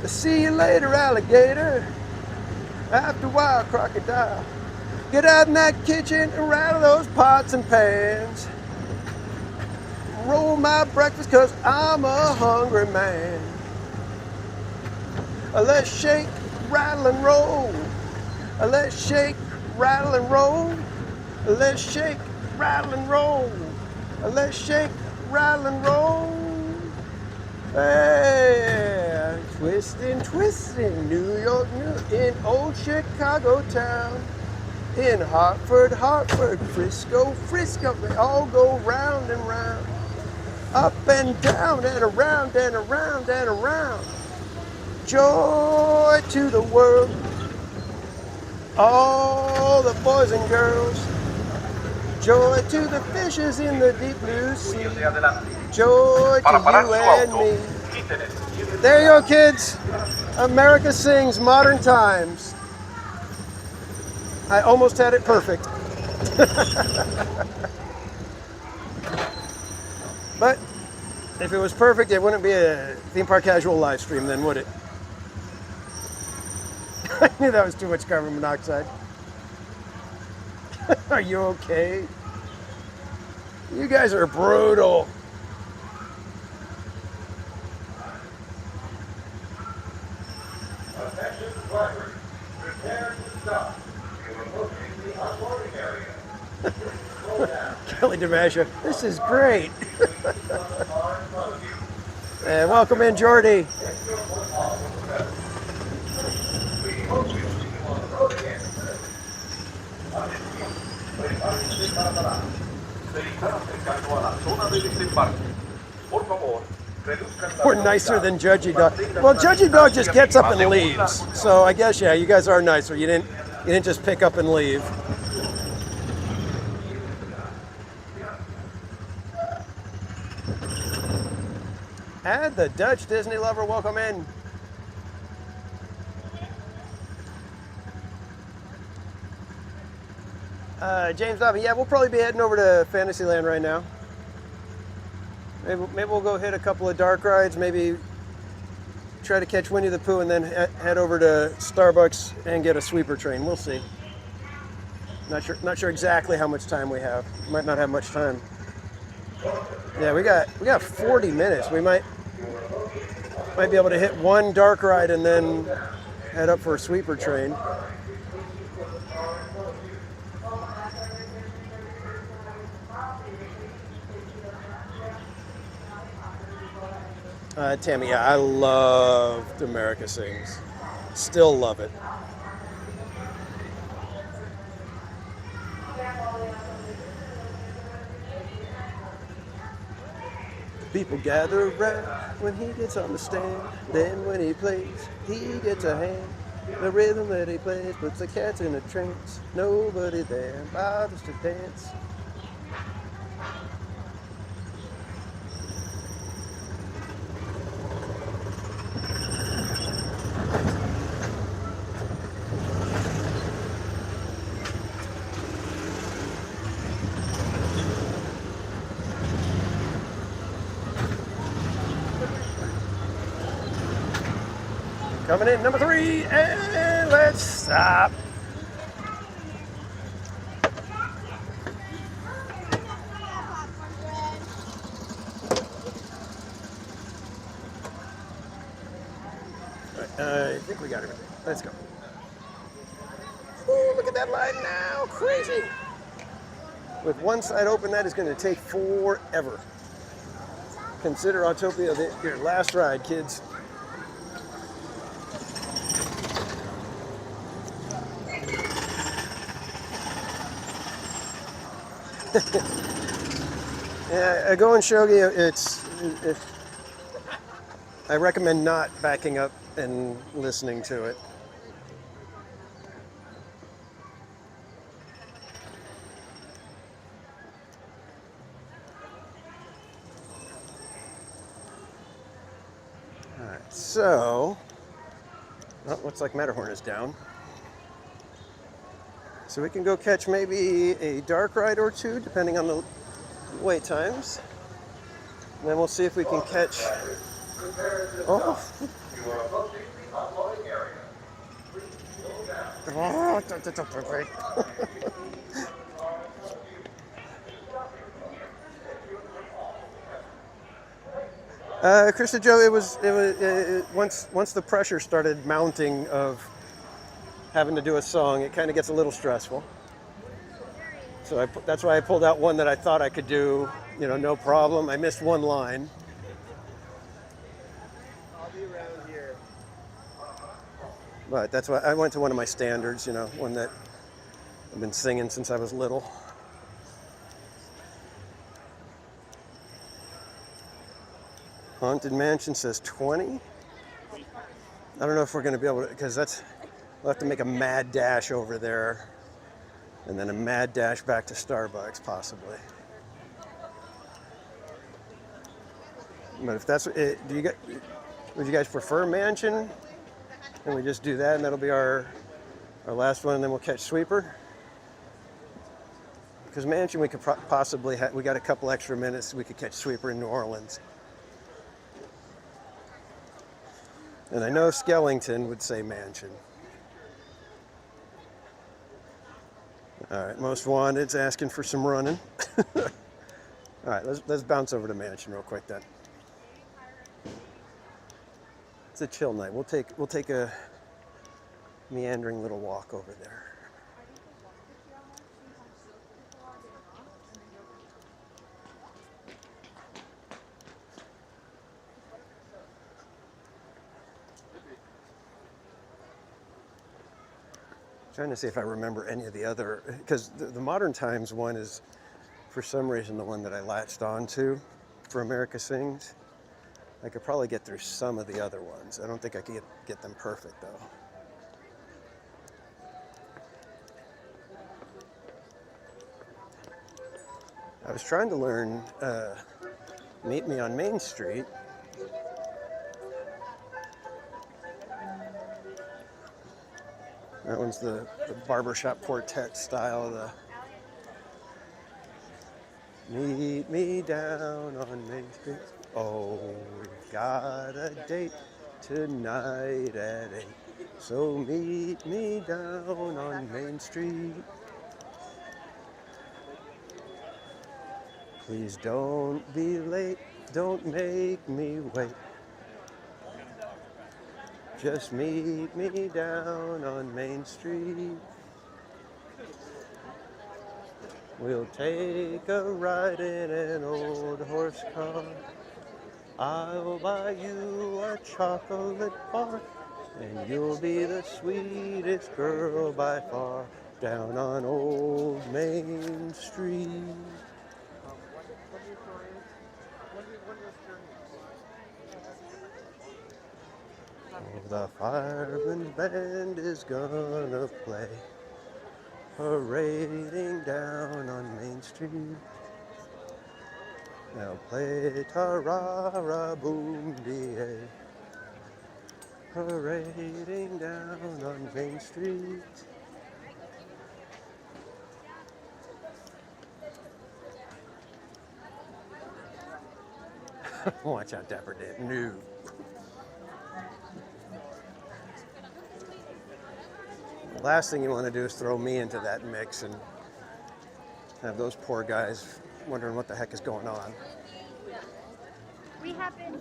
See you later, alligator. After a while, crocodile. Get out in that kitchen and rattle those pots and pans. Roll my breakfast, 'cause I'm a hungry man. Let's shake, rattle, and roll. Let's shake, rattle, and roll. Let's shake, rattle, and roll. Let's shake, rattle, and roll. Hey, twisting, twisting, New York, in old Chicago town. In Hartford, Hartford, Frisco, Frisco, they all go round and round. Up and down and around and around and around. Joy to the world. All the boys and girls. Joy to the fishes in the deep blue sea. Joy to you and me. There you go, kids. America Sings, Modern Times. I almost had it perfect. But if it was perfect, it wouldn't be a Theme Park Casual live stream then, would it? I knew that was too much carbon monoxide. Are you okay? You guys are brutal. Attention drivers, prepare to stop. You are approaching the unloading area. Kelly DiMaggio. This is great. And welcome in, Jordy. We're nicer than Judgy Dog. Well, Judgy Dog just gets up and leaves. So I guess, yeah, you guys are nicer. You didn't just pick up and leave. And the Dutch Disney lover, welcome in. James Dobby, yeah, we'll probably be heading over to Fantasyland right now. Maybe we'll go hit a couple of dark rides, maybe try to catch Winnie the Pooh, and then head over to Starbucks and get a sweeper train. We'll see. Not sure exactly how much time we have. Might not have much time. Yeah, we got 40 minutes. We might be able to hit one dark ride and then head up for a sweeper train. Tammy, yeah, I loved America Sings. Still love it. People gather around when he gets on the stand. Then when he plays, he gets a hand. The rhythm that he plays puts the cats in a trance. Nobody there bothers to dance. Coming in, number 3, and let's stop. I think we got everything. Let's go. Ooh, look at that line now, crazy. With one side open, that is going to take forever. Consider Autopia your last ride, kids. Yeah, go and Shogi. I recommend not backing up and listening to it. All right, so looks like Matterhorn is down. So we can go catch maybe a dark ride or two, depending on the wait times. And then we'll see if we can catch... Oh! Krista Joe, it was once the pressure started mounting of having to do a song, it kind of gets a little stressful. So that's why I pulled out one that I thought I could do, no problem. I missed one line. I'll be around here. But that's why I went to one of my standards, one that I've been singing since I was little. Haunted Mansion says 20. I don't know if we're going to be able to, because we'll have to make a mad dash over there, and then a mad dash back to Starbucks, possibly. But if that's it, would you guys prefer Mansion? And we just do that, and that'll be our last one, and then we'll catch Sweeper. Because Mansion, we could possibly we got a couple extra minutes, we could catch Sweeper in New Orleans. And I know Skellington would say Mansion. All right, Most Wanted's asking for some running. All right, let's bounce over to Mansion real quick then. It's a chill night. We'll take a meandering little walk over there. Trying to see if I remember any of the other, because the Modern Times one is, for some reason, the one that I latched onto for America Sings. I could probably get through some of the other ones. I don't think I could get them perfect, though. I was trying to learn Meet Me on Main Street. That one's the barbershop quartet style. Meet me down on Main Street. Oh, we've got a date tonight at 8. So meet me down on Main Street. Please don't be late, don't make me wait. Just meet me down on Main Street. We'll take a ride in an old horse car. I'll buy you a chocolate bar, and you'll be the sweetest girl by far down on Old Main Street. The fireman's band is gonna play, parading down on Main Street. They'll play ta-ra-ra boom dee, parading down on Main Street. Watch out, Dapper Dan. No. The last thing you want to do is throw me into that mix and have those poor guys wondering what the heck is going on. We happen.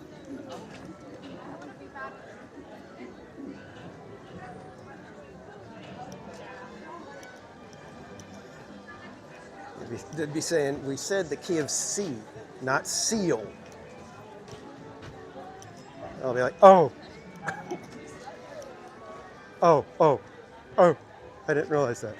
They'd be saying, we said the key of C, not seal. I'll be like, oh. Oh, I didn't realize that.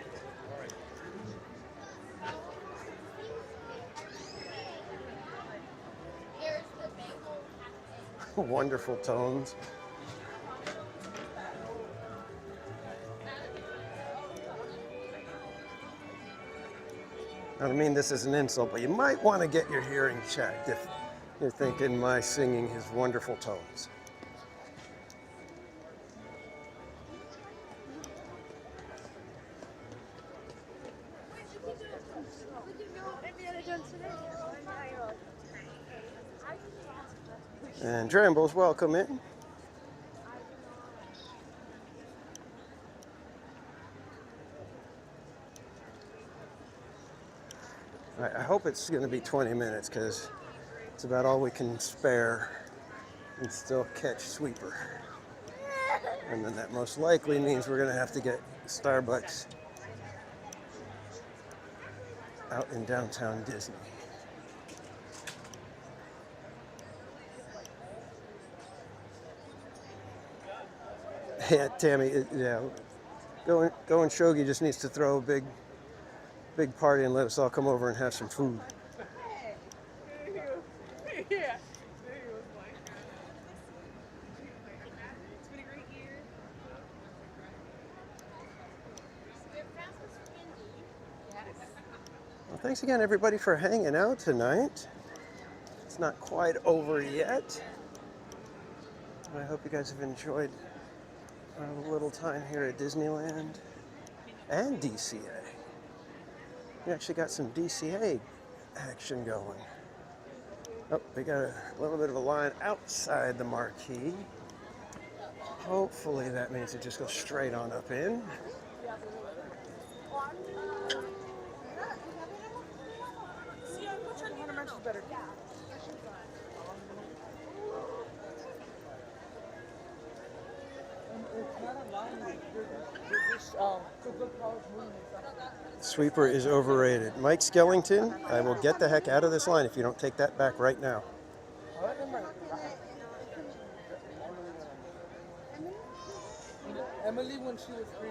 Wonderful tones. I don't mean this as an insult, but you might want to get your hearing checked if you're thinking my singing is wonderful tones. And Drambles, welcome in. I hope it's going to be 20 minutes because it's about all we can spare and still catch Sweeper. And then that most likely means we're going to have to get Starbucks out in downtown Disney. Yeah, Tammy, yeah, go and Shogi just needs to throw a big party and let us all come over and have some food. Yeah. Well, thanks again, everybody, for hanging out tonight. It's not quite over yet. I hope you guys have enjoyed our little time here at Disneyland and DCA. We actually got some DCA action going. Oh, we got a little bit of a line outside the marquee. Hopefully that means it just goes straight on up in. Sweeper is overrated. Mike Skellington, I will get the heck out of this line if you don't take that back right now. Emily, when she was free.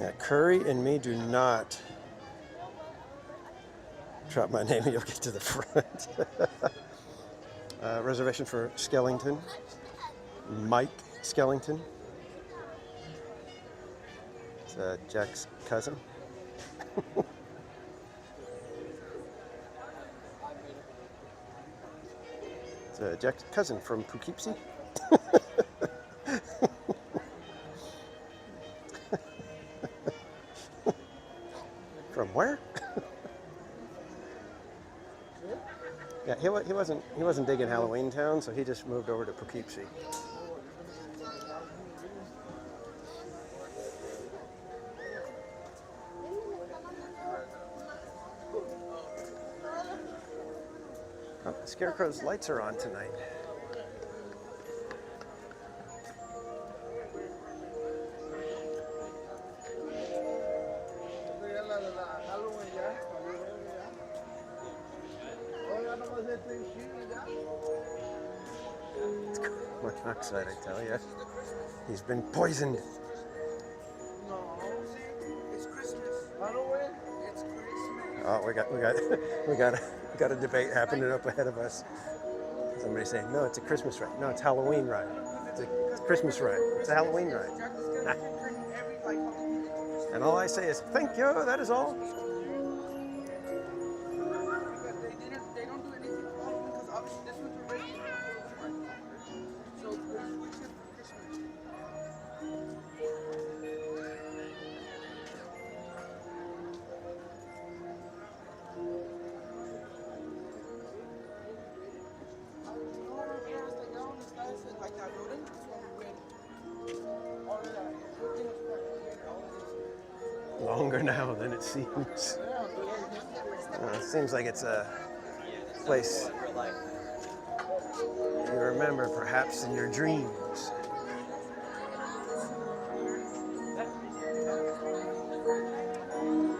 Yeah, Curry and me do not drop my name and you'll get to the front. Reservation for Skellington. Mike Skellington. It's Jack's cousin. It's Jack's cousin from Poughkeepsie. From where? Yeah, he wasn't digging Halloween Town, so he just moved over to Poughkeepsie. Oh, the Scarecrow's lights are on tonight. It's carbon monoxide, I tell you. He's been poisoned. Oh, we got a debate happening up ahead of us. Somebody saying, no, it's a Christmas ride. No, it's Halloween ride. It's a Christmas ride. It's a Halloween ride. And all I say is, thank you, that is all. Longer now than it seems. It seems like it's a place you remember perhaps in your dreams.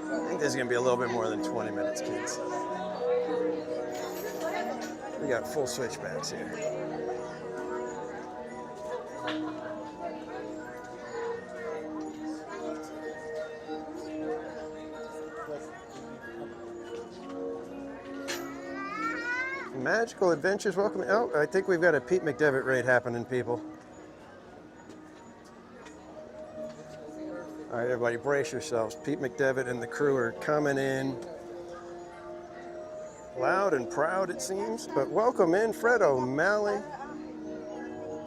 I think this is going to be a little bit more than 20 minutes, kids. We got full switchbacks here. Magical Adventures, welcome. Oh, I think we've got a Pete McDevitt raid happening, people. All right, everybody, brace yourselves. Pete McDevitt and the crew are coming in. Loud and proud, it seems. But welcome in, Fred O'Malley.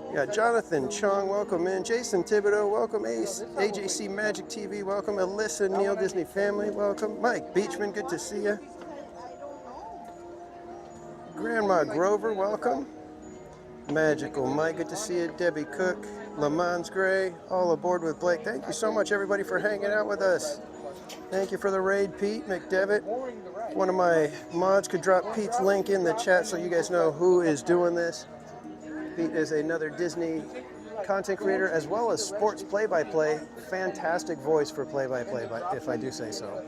You got Jonathan Chung, welcome in. Jason Thibodeau, welcome. AJC Magic TV, welcome. Alyssa Neal, Disney Family, welcome. Mike Beachman, good to see you. Grandma Grover, welcome. Magical Mike, good to see you. Debbie Cook, Lamons Gray, all aboard with Blake. Thank you so much, everybody, for hanging out with us. Thank you for the raid, Pete McDevitt. One of my mods could drop Pete's link in the chat so you guys know who is doing this. Pete is another Disney content creator as well as sports play-by-play. Fantastic voice for play-by-play, if I do say so.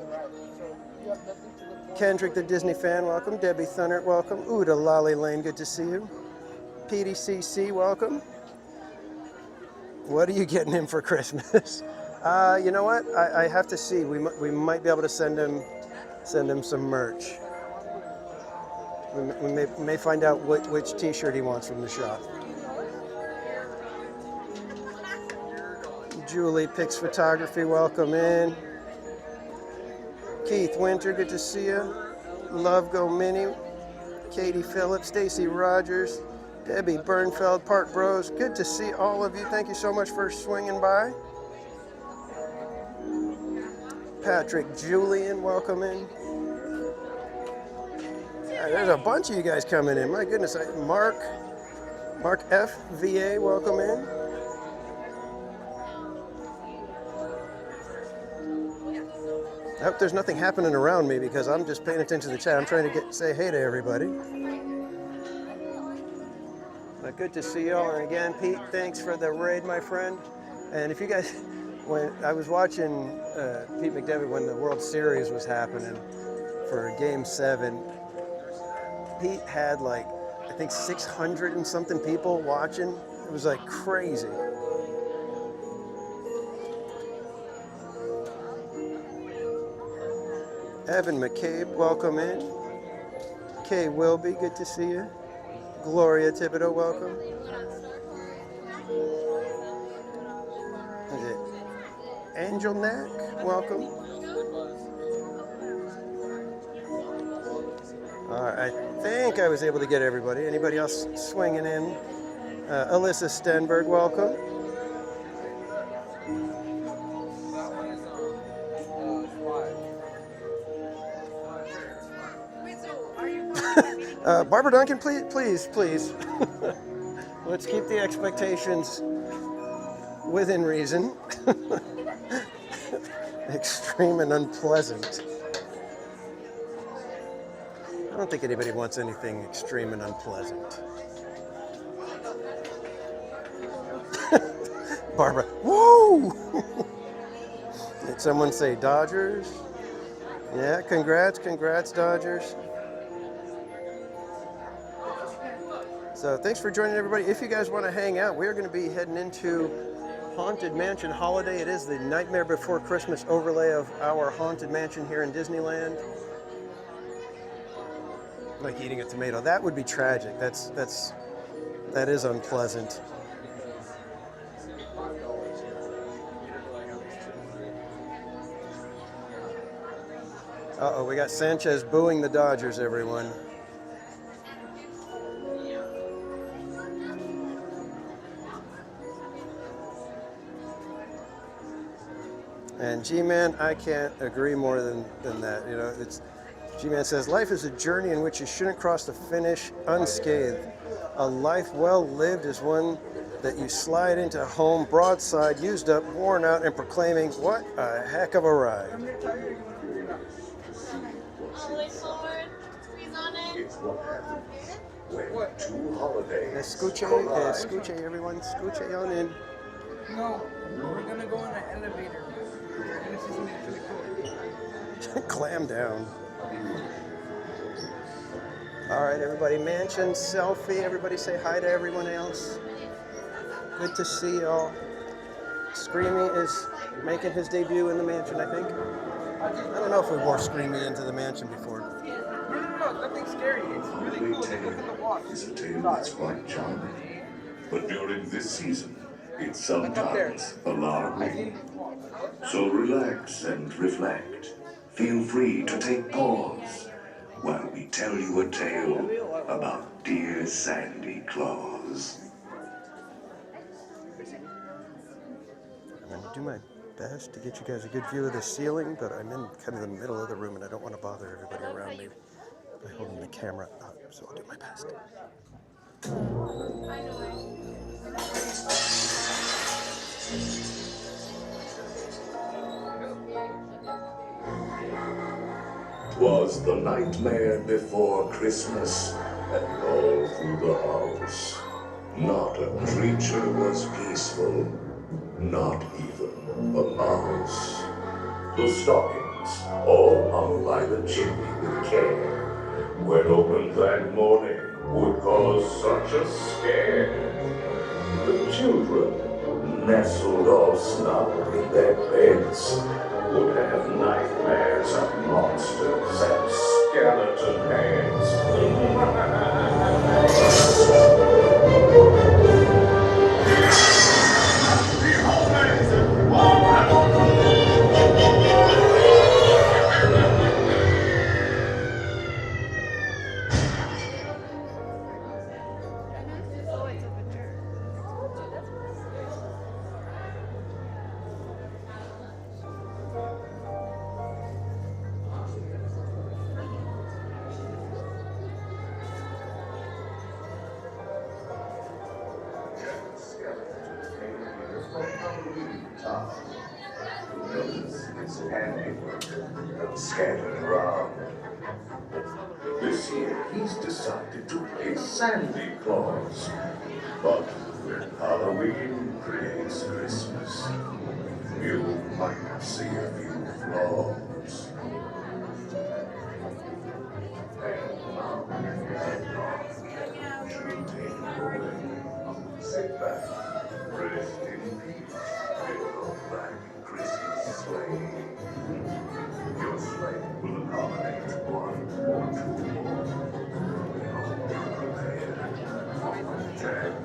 Kendrick, the Disney fan, welcome. Debbie Thunder, welcome. Uda Lolly Lane, good to see you. PDCC, welcome. What are you getting him for Christmas? You know what? I have to see. We might be able to send him some merch. We may find out which T-shirt he wants from the shop. Julie Picks Photography, welcome in. Keith Winter, good to see you. Love Go Mini. Katie Phillips, Stacy Rogers, Debbie Bernfeld, Park Bros. Good to see all of you. Thank you so much for swinging by. Patrick Julian, welcome in. There's a bunch of you guys coming in. My goodness. Mark F. VA, welcome in. I hope there's nothing happening around me because I'm just paying attention to the chat. I'm trying to say hey to everybody. But good to see y'all. And again, Pete, thanks for the raid, my friend. And if you guys, when I was watching Pete McDevitt when the World Series was happening for Game 7, Pete had like, I think 600 and something people watching. It was like crazy. Evan McCabe, welcome in. Kay Wilby, good to see you. Gloria Thibodeau, welcome. Is it Angel Knack, welcome. All right, I think I was able to get everybody. Anybody else swinging in? Alyssa Stenberg, welcome. Barbara Duncan, please. Let's keep the expectations within reason. Extreme and unpleasant. I don't think anybody wants anything extreme and unpleasant. Barbara, woo! Did someone say Dodgers? Yeah, congrats, Dodgers. So thanks for joining, everybody. If you guys want to hang out, we're going to be heading into Haunted Mansion Holiday. It is the Nightmare Before Christmas overlay of our Haunted Mansion here in Disneyland. Like eating a tomato. That would be tragic. That is unpleasant. Uh-oh, we got Sanchez booing the Dodgers, everyone. And G-Man, I can't agree more than that. You know, G-Man says, life is a journey in which you shouldn't cross the finish unscathed. A life well lived is one that you slide into home broadside, used up, worn out, and proclaiming, what a heck of a ride. All the way forward, squeeze on it. It's what happens when two holidays Scooche, everyone. Scooche on in. No, we're gonna go in an elevator. We're gonna see something really cool. Clam down. All right, everybody. Mansion selfie. Everybody say hi to everyone else. Good to see y'all. Screamy is making his debut in the mansion, I think. I don't know if we wore Screamy into the mansion before. No, nothing scary. It's really cool. Look at the water. It's a tale that's quite charming. But during this season, it's sometimes alarming. So relax and reflect. Feel free to take pause while we tell you a tale about dear Sandy Claus. I'm going to do my best to get you guys a good view of the ceiling, but I'm in kind of the middle of the room and I don't want to bother everybody around me by holding the camera up, so I'll do my best. Was the nightmare before Christmas, and all through the house. Not a creature was peaceful, not even a mouse. The stockings, all hung by the chimney with care, when opened that morning, would cause such a scare. The children, nestled all snug in their beds, would have nightmares of monsters and skeleton heads. His handiwork scattered around. This year he's decided to play Sandy Claus. But when Halloween creates Christmas, you might see a few flaws. Sit back, rest in peace, little black Christmas sleigh. Your sleigh will accommodate one or two more. Jack,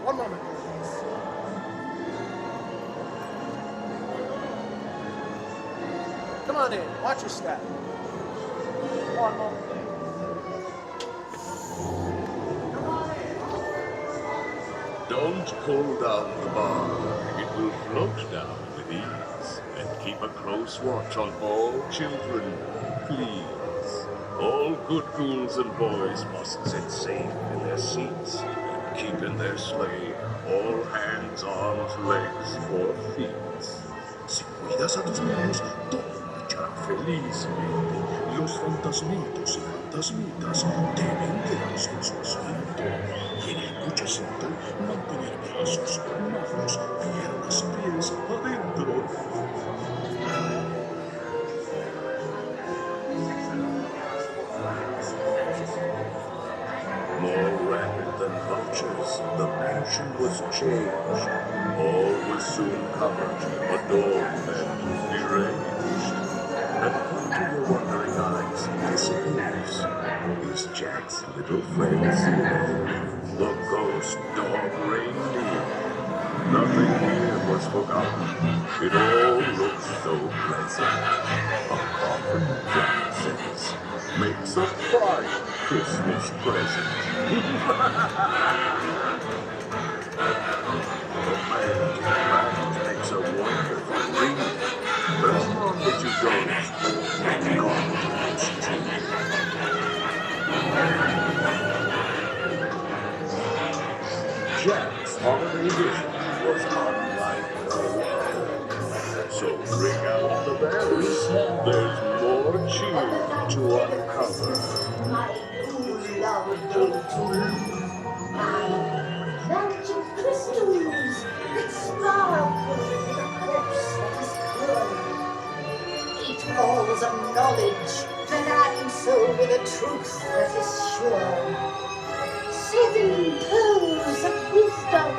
One moment, please. Come on in. Watch your step. One moment. Don't pull down the bar. It will float down with ease. And keep a close watch on all children, please. All good ghouls and boys must sit safe in their seats and keep in their sleigh all hands, arms, legs, or feet. Si cuidas a tus niños, todo marchará felizmente. Los fantasmitos y fantasmitas deben quedarse en su asiento. Y en el cochecito mantener brazos, manos, piernas, pies adentro. More rapid than and vultures, the mansion was changed. All was soon covered, adorned, and deranged. And what to your wondering eyes disappears is Jack's little friend Zero, the ghost dog reindeer. Nothing here was forgotten. It all looks so pleasant. A coffin, Jack says, makes a fine Christmas present. The man makes a wonderful ring. As long as you don't let go of this tree. Jack's holiday vision was unlike no other. So bring out the berries, there's more cheer to uncover. My good love gave to me my magic crystals that sparkle with a force that is pure. 8 balls of knowledge that answer with a truth that is sure. 7 pearls of wisdom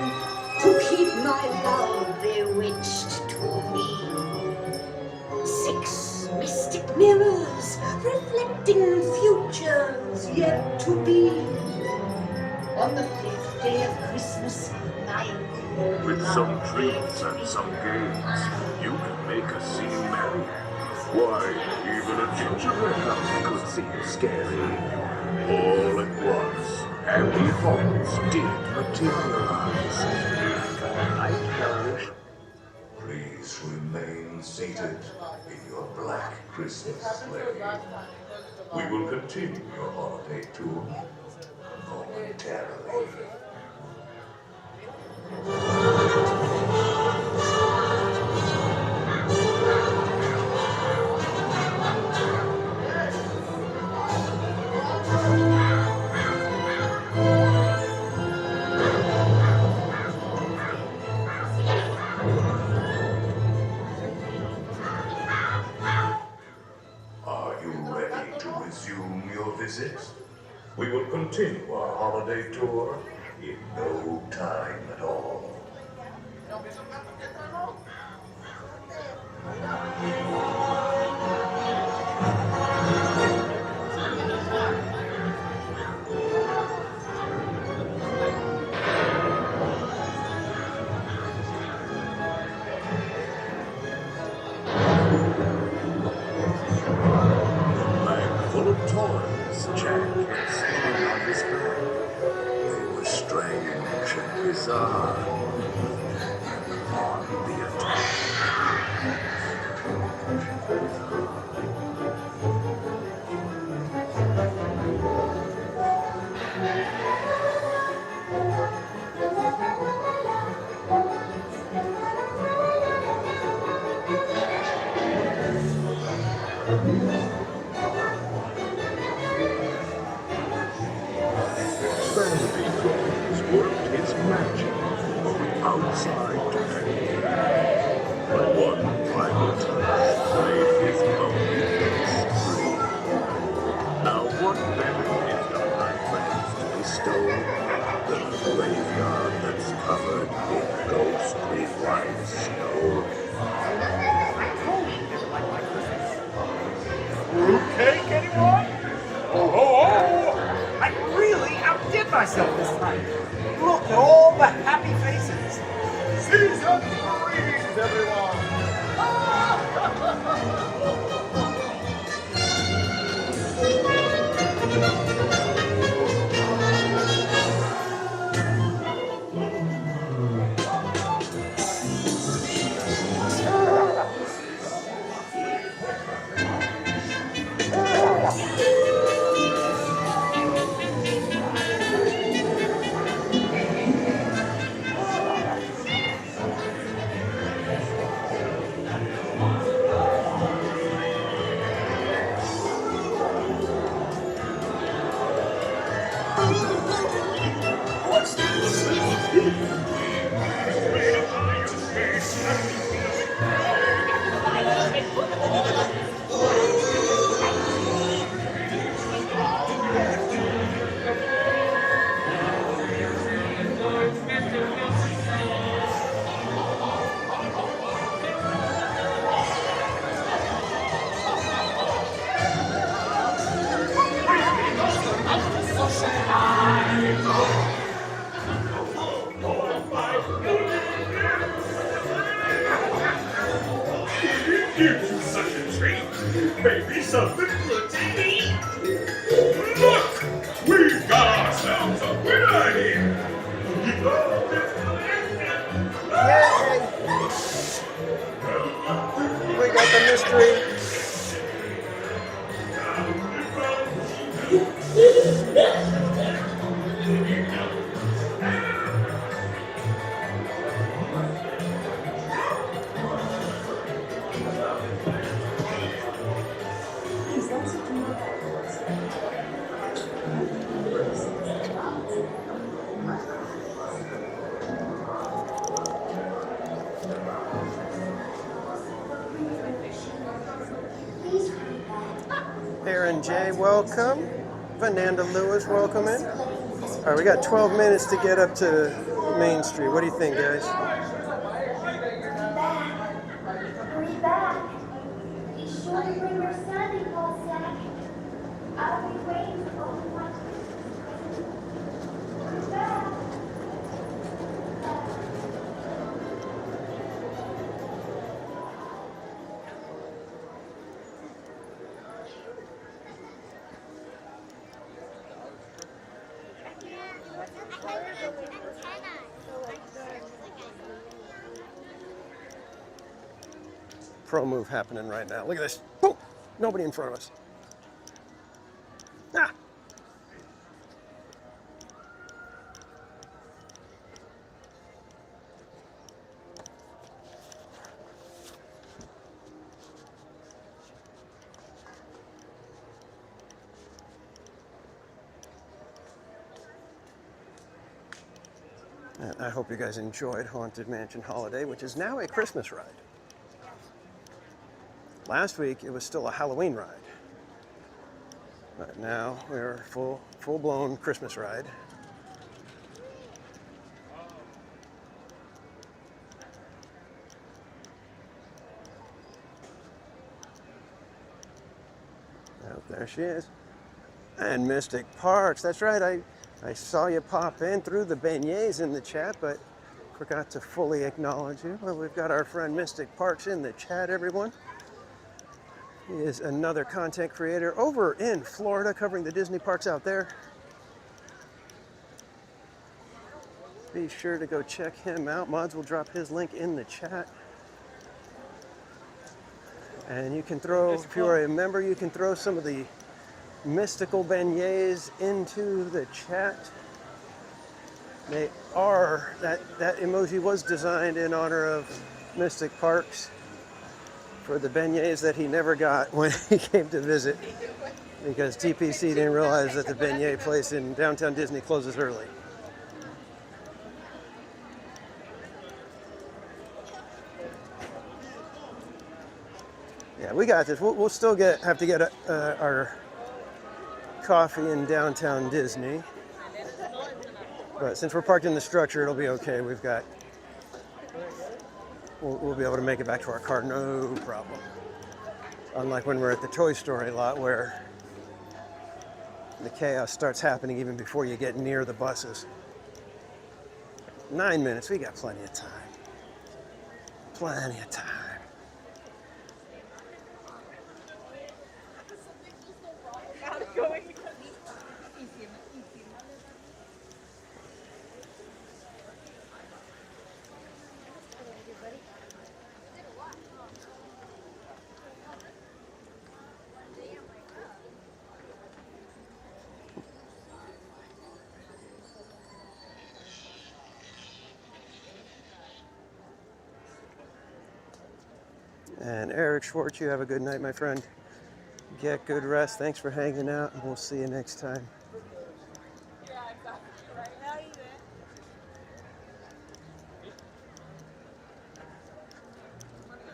to keep my love bewitched to me. 6 mystic mirrors reflecting futures yet to be. On the 5th day of Christmas, my good With love some gave treats to and me some games, you can make us seem merry. Why, even a gingerbread house could seem scary. All at once, happy thoughts did materialize. The night fell. Please remain seated in your black Christmas sleigh. We will continue your holiday tour momentarily. Are you ready to resume your visit? We will continue our holiday tour in no time at all. Full of toys, Jack had slung on his back. They were strange and bizarre. On the attack. Sandy Claus worked his magic from outside to in. But one final touch made his bony face free. Now what better is the high friends to bestow than a graveyard that's covered in ghostly white snow? Fruitcake, anyone? Oh, I really outdid myself this time. Look at all the happy faces. Season greetings, everyone. Give you such a treat. Maybe something good to eat. Look! We've got ourselves a winner here. Yay! We got the mystery. Aaron J, welcome. Fernanda Lewis, welcome in. All right, we got 12 minutes to get up to Main Street. What do you think, guys? Hurry back. Be sure to bring your Santa Claus sack. I'll be waiting to open my Hurry back. Pro move happening right now. Look at this. Boom! Nobody in front of us. Ah! And I hope you guys enjoyed Haunted Mansion Holiday, which is now a Christmas ride. Last week, it was still a Halloween ride. But now we're full-blown Christmas ride. Oh, there she is. And Mystic Parks, that's right. I saw you pop in through the beignets in the chat, but forgot to fully acknowledge you. Well, we've got our friend Mystic Parks in the chat, everyone. He is another content creator over in Florida, covering the Disney parks out there. Be sure to go check him out. Mods will drop his link in the chat. And you can throw, if you are a member, you can throw some of the mystical beignets into the chat. They are, that emoji was designed in honor of Mystic Parks for the beignets that he never got when he came to visit, because TPC didn't realize that the beignet place in downtown Disney closes early. Yeah, we got this. We'll still have to get our coffee in downtown Disney, but since we're parked in the structure, it'll be okay. We'll be able to make it back to our car, no problem. Unlike when we're at the Toy Story lot, where the chaos starts happening even before you get near the buses. 9 minutes, we got plenty of time. Plenty of time. And Eric Schwartz, you have a good night, my friend. Get good rest. Thanks for hanging out, and we'll see you next time.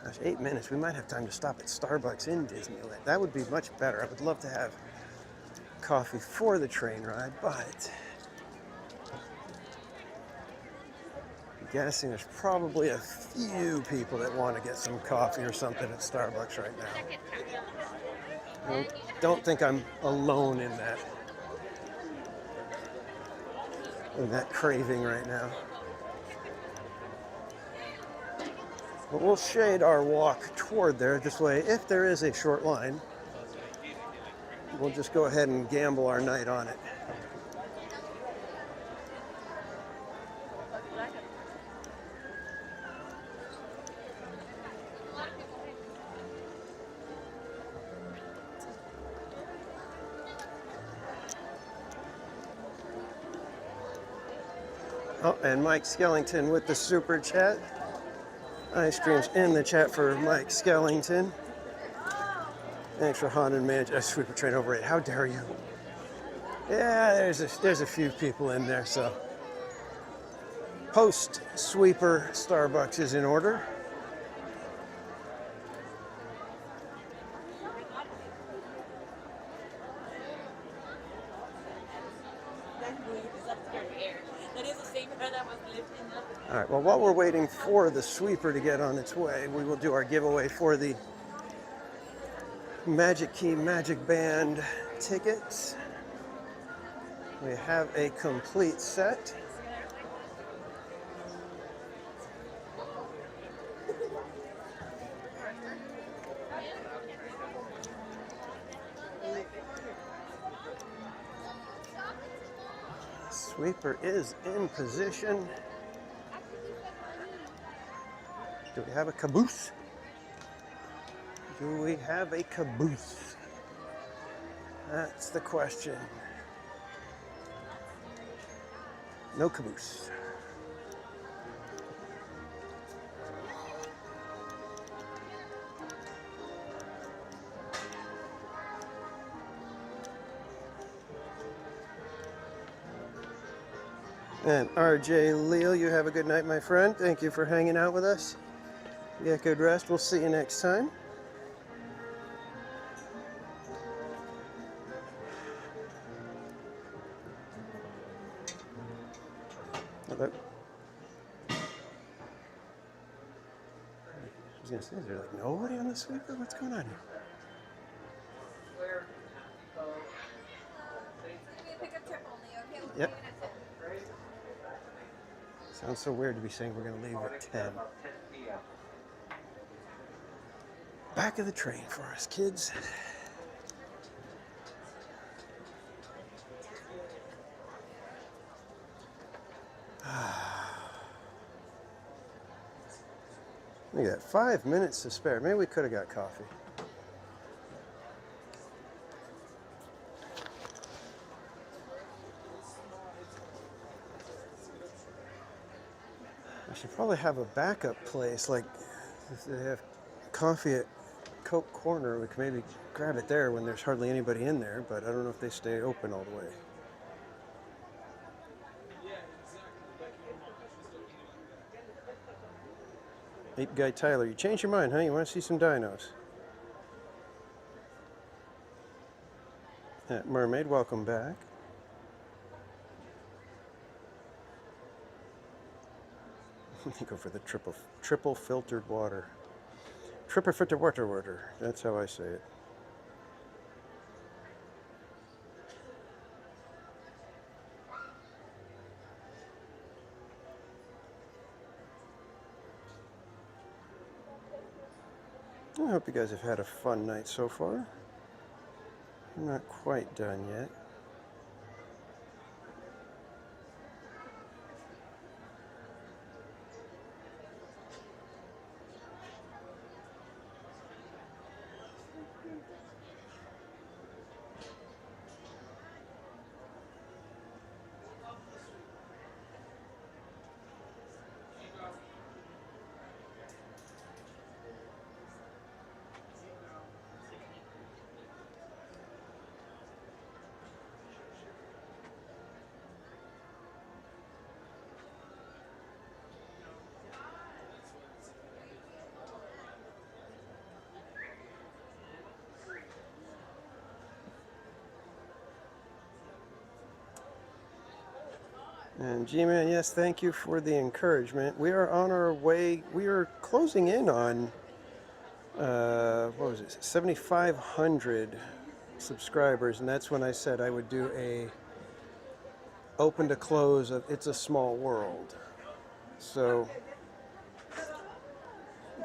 Gosh, 8 minutes. We might have time to stop at Starbucks in Disneyland. That would be much better. I would love to have coffee for the train ride, but I'm guessing there's probably a few people that want to get some coffee or something at Starbucks right now. I don't think I'm alone in that. in that craving right now. But we'll shade our walk toward there. This way, if there is a short line, we'll just go ahead and gamble our night on it. Oh, and Mike Skellington with the super chat. Ice creams in the chat for Mike Skellington. Thanks for Haunted Mansion. Sweeper Train over 8. How dare you? Yeah, there's a few people in there, so. Post Sweeper Starbucks is in order. All right, well, while we're waiting for the sweeper to get on its way, we will do our giveaway for the Magic Key Magic Band tickets. We have a complete set. Sweeper is in position. Do we have a caboose? Do we have a caboose? That's the question. No caboose. And RJ Leo, you have a good night, my friend. Thank you for hanging out with us. Get good rest. We'll see you next time. Hello. I was gonna say, is there like nobody on the sweeper? What's going on here? Yep. Sounds so weird to be saying we're going to leave at 10. Back of the train for us, kids. We got 5 minutes to spare. Maybe we could have got coffee. I should probably have a backup place, like if they have coffee at Coke Corner, we can maybe grab it there when there's hardly anybody in there, but I don't know if they stay open all the way. Ape Guy Tyler, you changed your mind, huh? You want to see some dinos? Mermaid, welcome back. Go for the triple filtered water. Triple filtered water. That's how I say it. I hope you guys have had a fun night so far. I'm not quite done yet. And G-Man, yes, thank you for the encouragement. We are on our way. We are closing in on, what was it, 7,500 subscribers. And that's when I said I would do open to close of It's a Small World. So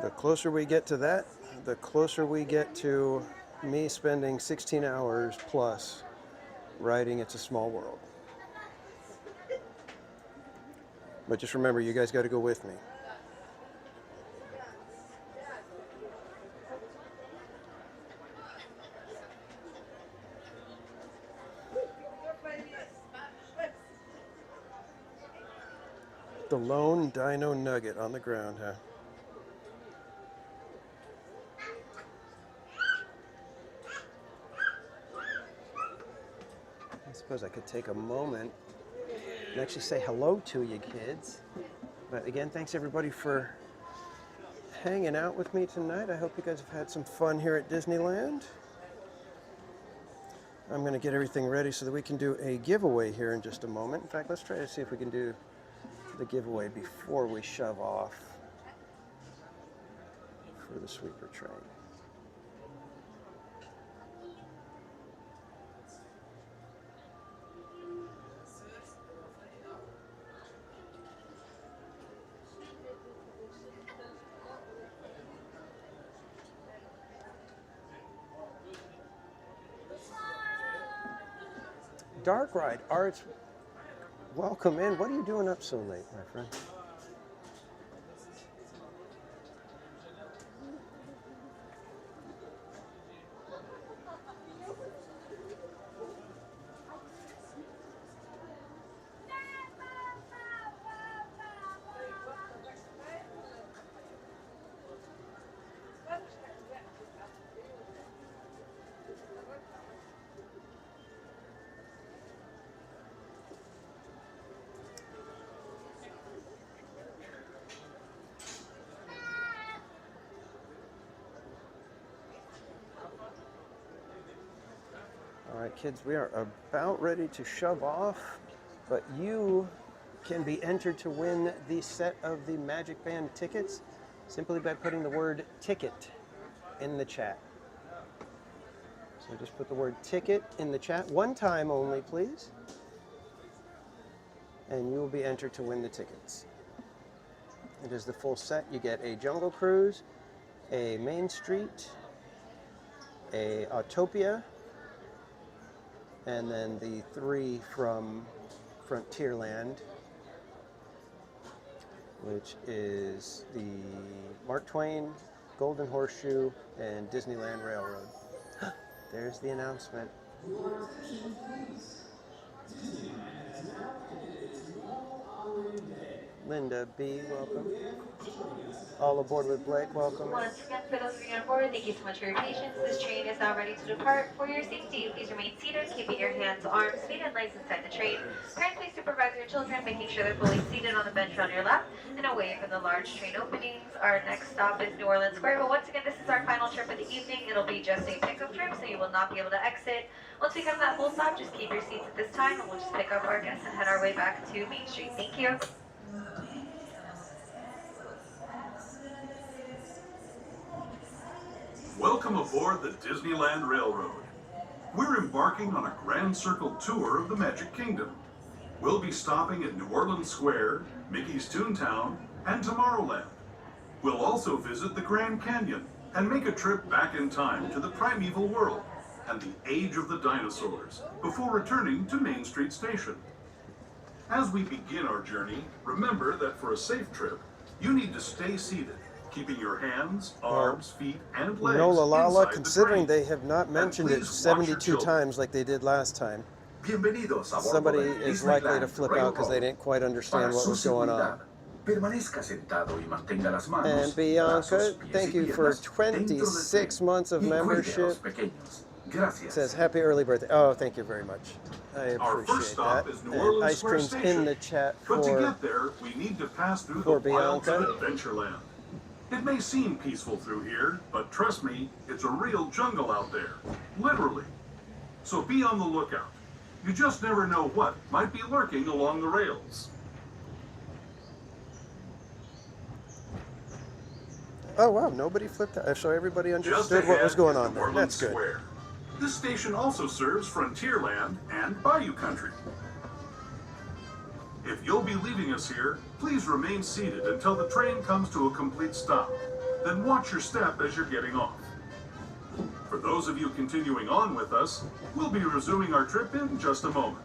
the closer we get to that, the closer we get to me spending 16 hours plus writing It's a Small World. But just remember, you guys got to go with me. The lone dino nugget on the ground, huh? I suppose I could take a moment and actually say hello to you kids. But again, thanks everybody for hanging out with me tonight. I hope you guys have had some fun here at Disneyland. I'm going to get everything ready so that we can do a giveaway here in just a moment. In fact, let's try to see if we can do the giveaway before we shove off for the sweeper train. Dark Ride Arts, welcome in. What are you doing up so late, my friend? All right, kids, we are about ready to shove off, but you can be entered to win the set of the Magic Band tickets simply by putting the word ticket in the chat. So just put the word ticket in the chat, one time only, please, and you will be entered to win the tickets. It is the full set. You get a Jungle Cruise, a Main Street, a Autopia, and then the 3 from Frontierland, which is the Mark Twain, Golden Horseshoe, and Disneyland Railroad. There's the announcement. Linda B., welcome. All aboard with Blake, welcome. Once again, for those of you on board, thank you so much for your patience. This train is now ready to depart. For your safety, please remain seated, keeping your hands, arms, feet, and legs inside the train. Parents, please supervise your children, making sure they're fully seated on the bench on your left and away from the large train openings. Our next stop is New Orleans Square, but once again, this is our final trip of the evening. It'll be just a pickup trip, so you will not be able to exit. Once we come to that full stop, just keep your seats at this time, and we'll just pick up our guests and head our way back to Main Street. Thank you. Welcome aboard the Disneyland Railroad. We're embarking on a grand circle tour of the Magic Kingdom. We'll be stopping at New Orleans Square, Mickey's Toontown, and Tomorrowland. We'll also visit the Grand Canyon and make a trip back in time to the primeval world and the age of the dinosaurs before returning to Main Street Station. As we begin our journey, remember that for a safe trip, you need to stay seated, keeping your hands, arms, feet, and legs Nola Lala, inside considering the train. they have not mentioned it please watch 72 your times like they did last time. Bienvenidos a bordo Somebody del is likely to Disneyland flip out because they didn't quite understand Para what su was going on. seguridad, permanezca sentado y mantenga las manos, And Bianca, brazos, pies thank y you for piernas dentro del 26 tren months of y cuide a los membership. pequeños. Gracias. Says happy early birthday. Oh, thank you very much. I Our appreciate first stop that. is New And Orleans ice Square cream's Station. in the chat But to for get there, we need to pass through the for wilds of Bianca. Adventureland. It may seem peaceful through here, but trust me, it's a real jungle out there. Literally. So be on the lookout. You just never know what might be lurking along the rails. Oh wow, nobody flipped out. So everybody Just understood what ahead was going is on New there. Orleans That's good. Square. This station also serves Frontierland and Bayou Country. If you'll be leaving us here, please remain seated until the train comes to a complete stop. Then watch your step as you're getting off. For those of you continuing on with us, we'll be resuming our trip in just a moment.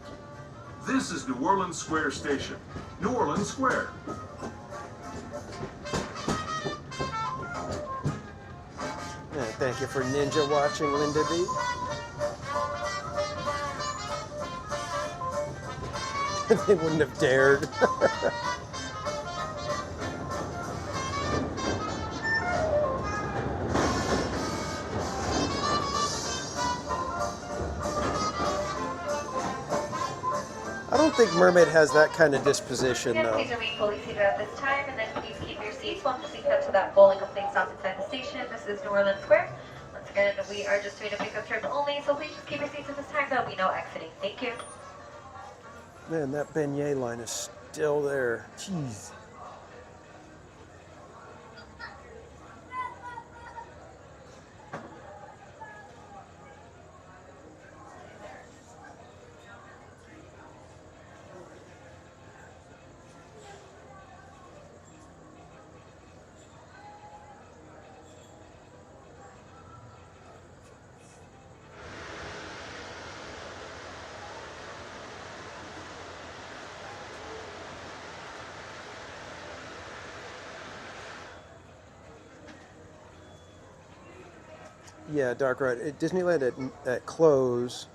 This is New Orleans Square Station, New Orleans Square. Yeah, thank you for ninja watching, Linda B. They wouldn't have dared. I don't think Mermaid has that kind of disposition, Again, though. please remain fully seated at this time, and then please keep your seats once we come to that full and complete stop inside the station. This is New Orleans Square. Once again, we are just doing a pickup trip only, so please just keep your seats at this time. There'll be no exiting. Thank you. Man, that beignet line is still there. Jeez. Yeah, dark ride. Disneyland at close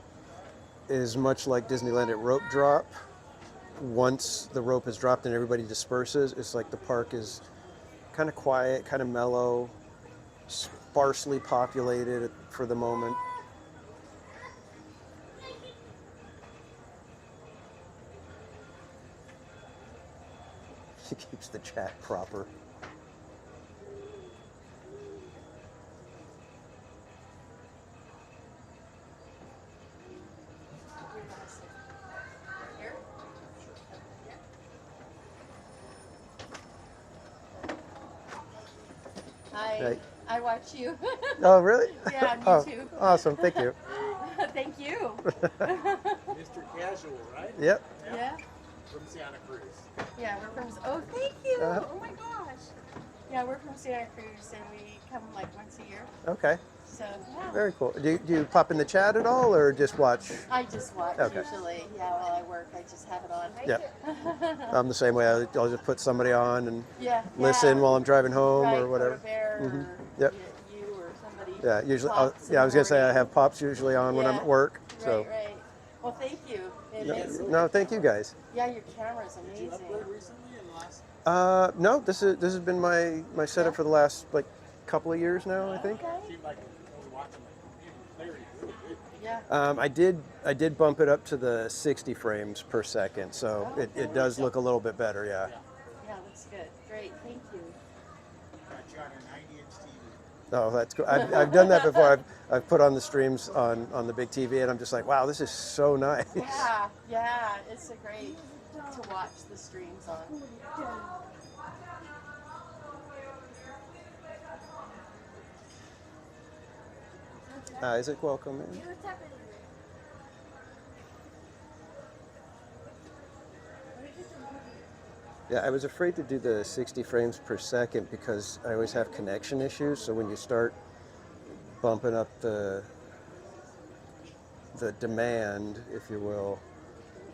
is much like Disneyland at rope drop. Once the rope is dropped and everybody disperses, it's like the park is kind of quiet, kind of mellow, sparsely populated for the moment. She keeps the chat proper. Hi. I watch you. Oh, really? Yeah, on Oh, YouTube. awesome. Thank you. Thank you. Mr. Casual, right? Yep. Yeah. From Santa Cruz. Yeah, we're from. Oh, thank you. Uh-huh. Oh my gosh. Yeah, we're from Santa Cruz, and we come like once a year. Okay. So yeah. Very cool. Do you pop in the chat at all, or just watch? I just watch Okay. usually. Yeah, while I work, I just have it on. Yep. I'm the same way. I'll just put somebody on and Yeah, listen yeah. while I'm driving home Right, or whatever. Bear Mhm. or Yep. you or somebody. Yeah, usually. Pops in Yeah, I the was gonna say I morning. have pops usually on when I'm at work. So. Right. Well, thank you. It Yeah. makes, No, thank you guys. Yeah, your camera's amazing. Recently in the last. No, this has been my setup for the last like couple of years now, I think. Seemed like I was watching like clarity really good. Yeah. I did bump it up to the 60 frames per second, so it does look a little bit better. Yeah. Yeah, that's good. Great. Thank you. Got you on a 90-inch TV. Oh, that's cool. I've done that before. I've put on the streams on the big TV, and I'm just like, wow, this is so nice. Yeah, it's a great to watch the streams on. Isaac, welcome in. Yeah, I was afraid to do the 60 frames per second because I always have connection issues. So when you start bumping up the demand, if you will,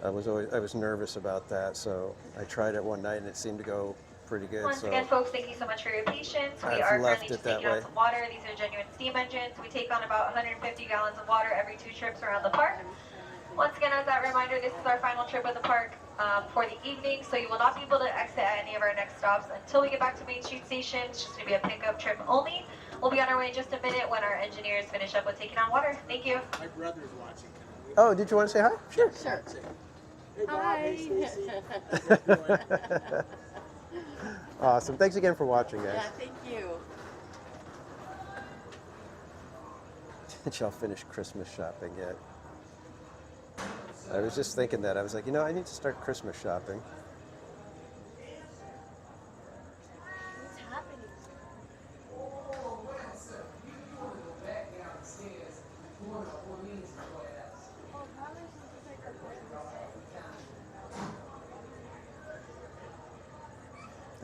I was nervous about that. So I tried it one night and it seemed to go pretty good. Once again, folks, thank you so much for your patience. We I've are left currently it just that taking way. on some water. These are genuine steam engines. We take on about 150 gallons of water every 2 trips around the park. Once again, as that reminder, this is our final trip of the park for the evening, so you will not be able to exit at any of our next stops until we get back to Main Street Station. It's just going to be a pickup trip only. We'll be on our way in just a minute when our engineers finish up with taking on water. Thank you. My brother's watching. Oh, did you want to say hi? Sure. Sure. Hey, Bob. Hi. Hey, Stacy. Awesome. Thanks again for watching, guys. Yeah, thank you. Did y'all finish Christmas shopping yet? I was just thinking that. I was like, I need to start Christmas shopping. What's happening?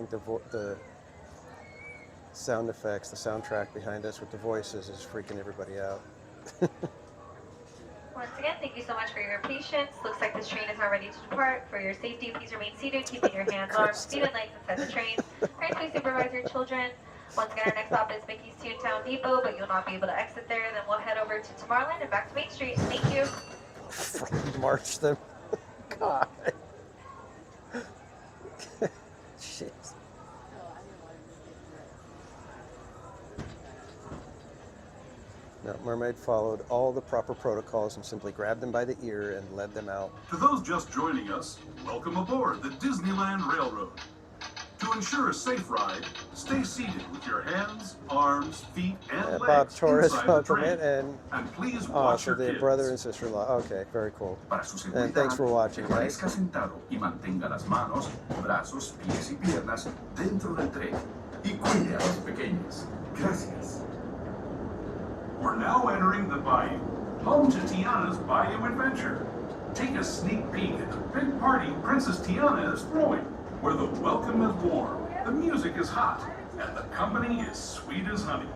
think the sound effects, the soundtrack behind us with the voices is freaking everybody out. Once again, thank you so much for your patience. Looks like this train is now ready to depart. For your safety, please remain seated, keeping your hands, arms, feet, and legs inside the train. Parents, please supervise your children. Once again, our next stop is Mickey's Toontown Depot, but you'll not be able to exit there. Then we'll head over to Tomorrowland and back to Main Street. Thank you. March them. God. Jeez. No, Mermaid followed all the proper protocols and simply grabbed them by the ear and led them out. To those just joining us, welcome aboard the Disneyland Railroad. To ensure a safe ride, stay seated with your hands, arms, feet, and legs Bob Torres, inside the welcome train. in. And please Oh, watch so your the kids. brother and sister-in-law. Okay, very cool. Para su And seguridad, thanks for watching, guys. permanezca sentado y mantenga las manos, brazos, pies y piernas dentro del tren. Y cuide a los pequeños. Gracias. We're now entering the Bayou, home to Tiana's Bayou Adventure. Take a sneak peek at the big party Princess Tiana is throwing, where the welcome is warm, the music is hot, and the company is sweet as honey.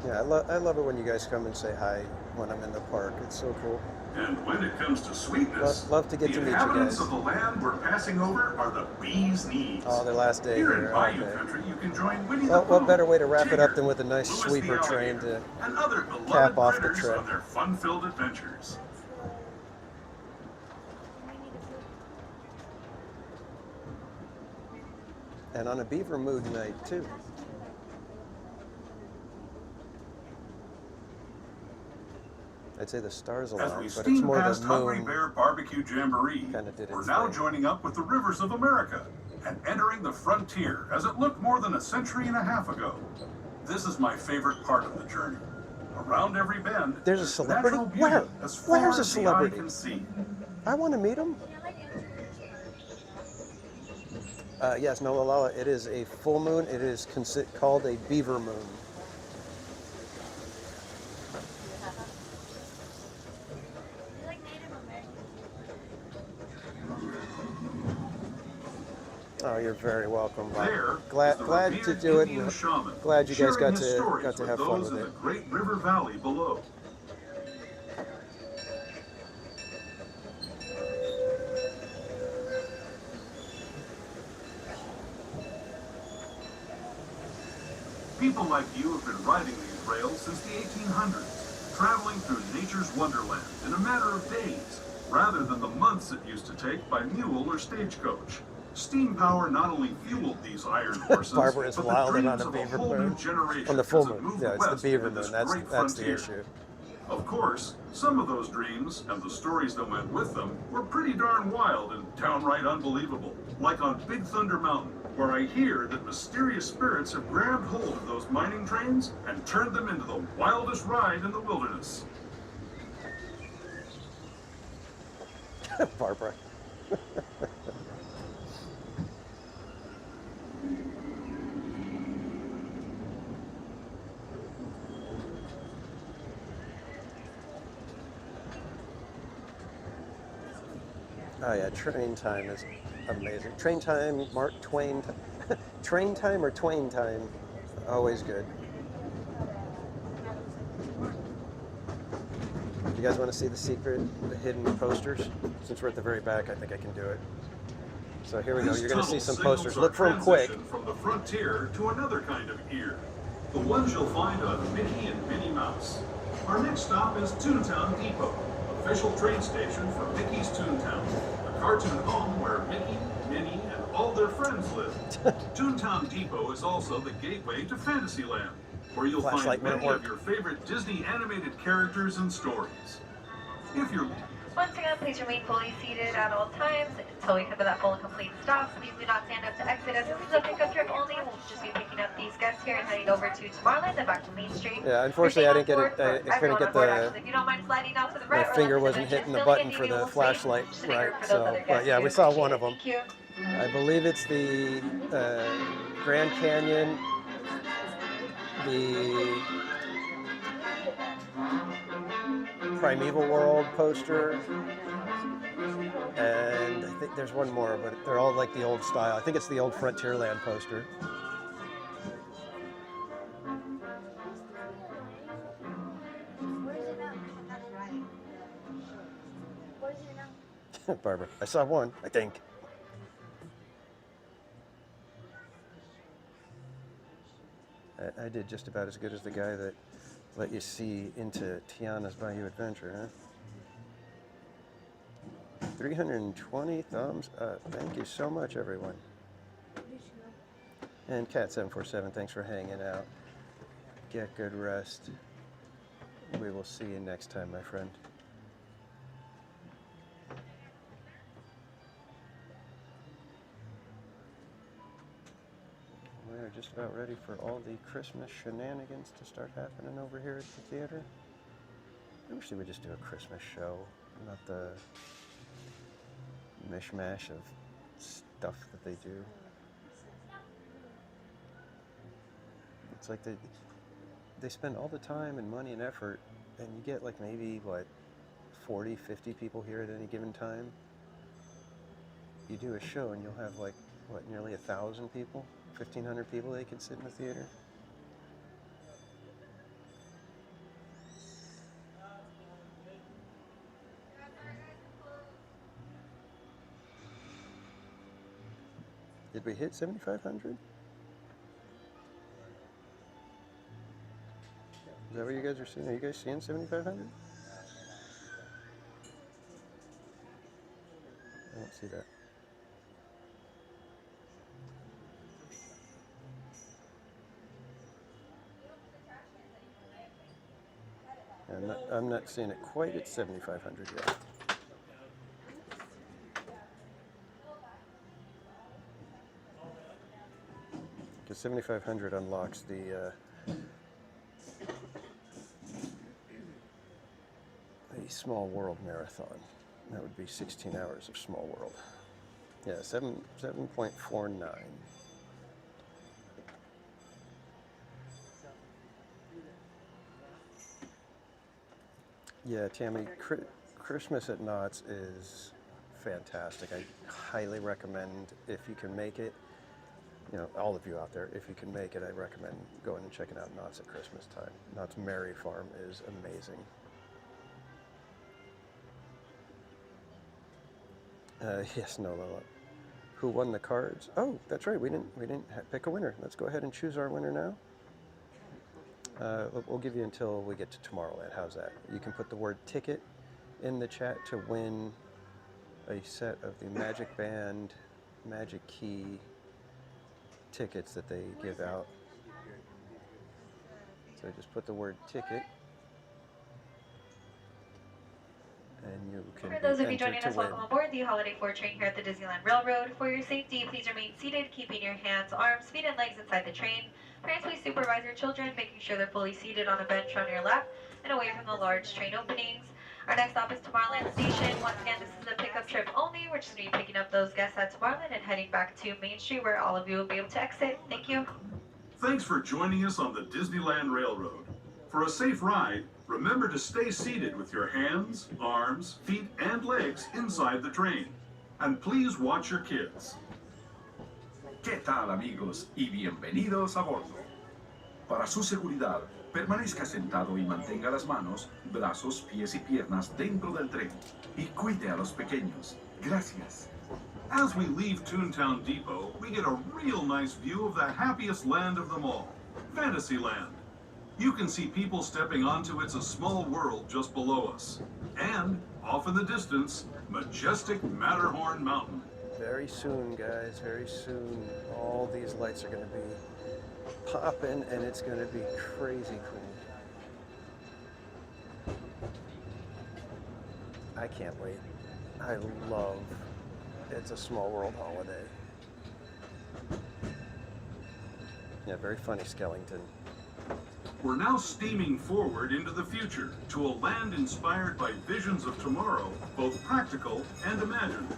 Yeah, I love it when you guys come and say hi when I'm in the park. It's so cool. And when it comes to sweetness, Love to get the to meet you inhabitants guys. of the land we're passing over are the bee's knees. Oh, their last day Here in here. Bayou Okay. Country, you can join Winnie Well, the what Pooh, better way to wrap it up Tigger, than with a nice Louis the sweeper train Alligator, to and other beloved cap off the critters trip. on their fun-filled adventures. And on a beaver mood night, too. I'd say the stars As align, we but it's steam more past the Hungry moon. Bear Barbecue Jamboree, did we're its now thing. joining up with the rivers of America and entering the frontier as it looked more than a century and a half ago. This is my favorite part of the journey. Around every bend, There's a celebrity? natural beauty Where? as far Where's a as the eye celebrity? can see. I want to meet him. Yes, no, Lala, it is a full moon. It is called a beaver moon. Oh, you're very welcome, Bob. There Glad is the to revered do it. Indian And shaman, glad you guys sharing got his to stories have with fun those with in it. the Great River Valley below. People like you have been riding these rails since the 1800s, traveling through nature's wonderland in a matter of days, rather than the months it used to take by mule or stagecoach. Steam power not only fueled these iron horses, Barbara is but wilding the on dreams a of a beaver whole new moon. generation On the full as it moon. moved Yeah, it's the west beaver into this moon. great That's the frontier. issue. Of course, some of those dreams and the stories that went with them were pretty darn wild and downright unbelievable. Like on Big Thunder Mountain, where I hear that mysterious spirits have grabbed hold of those mining trains and turned them into the wildest ride in the wilderness. Barbara. Oh yeah, train time is amazing. Train time, Mark Twain. Train time or Twain time, always good. You guys want to see the secret, the hidden posters? Since we're at the very back, I think I can do it. So here we go. This You're going to see tunnel some posters. signals Look for our them quick. transition from the frontier to another kind of ear. The ones you'll find on Mickey and Minnie Mouse. Our next stop is Toontown Depot, official train station for Mickey's Toontown, a cartoon home where Mickey, Minnie, and all their friends live. Toontown Depot is also the gateway to Fantasyland, where you'll Flashlight find won't many of work. your favorite Disney animated characters and stories. If you're Once again, please remain fully seated at all times until we come to that full and complete stop. Please do not stand up to exit as this is a pickup trip only. We'll just be picking up these guests here and heading over to Tomorrowland and back to Main Street. Yeah, unfortunately, I didn't get it. I couldn't get the. If you don't mind sliding down to the My right, finger wasn't hitting the button for the flashlight right. So, but yeah, we saw one of them. Thank you. I believe it's the Grand Canyon, the Primeval World poster, And I think there's one more, but they're all like the old style. I think it's the old Frontierland poster. Barbara, I saw one, I think. I did just about as good as the guy that let you see into Tiana's Bayou Adventure, huh? 320 thumbs up. Thank you so much, everyone. And Cat747, thanks for hanging out. Get good rest. We will see you next time, my friend. We're just about ready for all the Christmas shenanigans to start happening over here at the theater. I wish they would just do a Christmas show, not the mishmash of stuff that they do. It's like they spend all the time and money and effort, and you get like maybe, what, 40, 50 people here at any given time. You do a show and you'll have like, what, nearly 1,000 people? 1,500 people they can sit in the theater. Did we hit 7,500? Is that what you guys are seeing? Are you guys seeing 7,500? I don't see that. I'm not seeing it quite at 7,500 yet. Because 7,500 unlocks the Small World Marathon. That would be 16 hours of Small World. Yeah, 7.49. Yeah, Tammy, Christmas at Knott's is fantastic. I highly recommend, if you can make it, you know, all of you out there, if you can make it, I recommend going and checking out Knott's at Christmas time. Knott's Merry Farm is amazing. Yes, no. Who won the cards? Oh, that's right. We didn't pick a winner. Let's go ahead and choose our winner now. We'll give you until we get to Tomorrowland. How's that? You can put the word ticket in the chat to win a set of the Magic Band, Magic Key tickets that they give out. So just put the word ticket. And you can For those of you joining us, welcome aboard the Holiday 4 train here at the Disneyland Railroad. For your safety, please remain seated, keeping your hands, arms, feet, and legs inside the train. Parents, please supervise your children, making sure they're fully seated on a bench on your lap and away from the large train openings. Our next stop is Tomorrowland Station. Once again, this is a pickup trip only. We're just going to be picking up those guests at Tomorrowland and heading back to Main Street, where all of you will be able to exit. Thank you. Thanks for joining us on the Disneyland Railroad. For a safe ride, remember to stay seated with your hands, arms, feet, and legs inside the train. And please watch your kids. ¿Qué tal, amigos? Y bienvenidos a bordo. Para su seguridad, permanezca sentado y mantenga las manos, brazos, pies y piernas dentro del tren. Y cuide a los pequeños. Gracias. As we leave Toontown Depot, we get a real nice view of the happiest land of them all, Fantasyland. You can see people stepping onto It's a Small World just below us. And, off in the distance, majestic Matterhorn Mountain. Very soon, guys, very soon, all these lights are going to be popping, and it's going to be crazy cool. I can't wait. I love It's a Small World holiday. Yeah, very funny, Skellington. We're now steaming forward into the future to a land inspired by visions of tomorrow, both practical and imagined.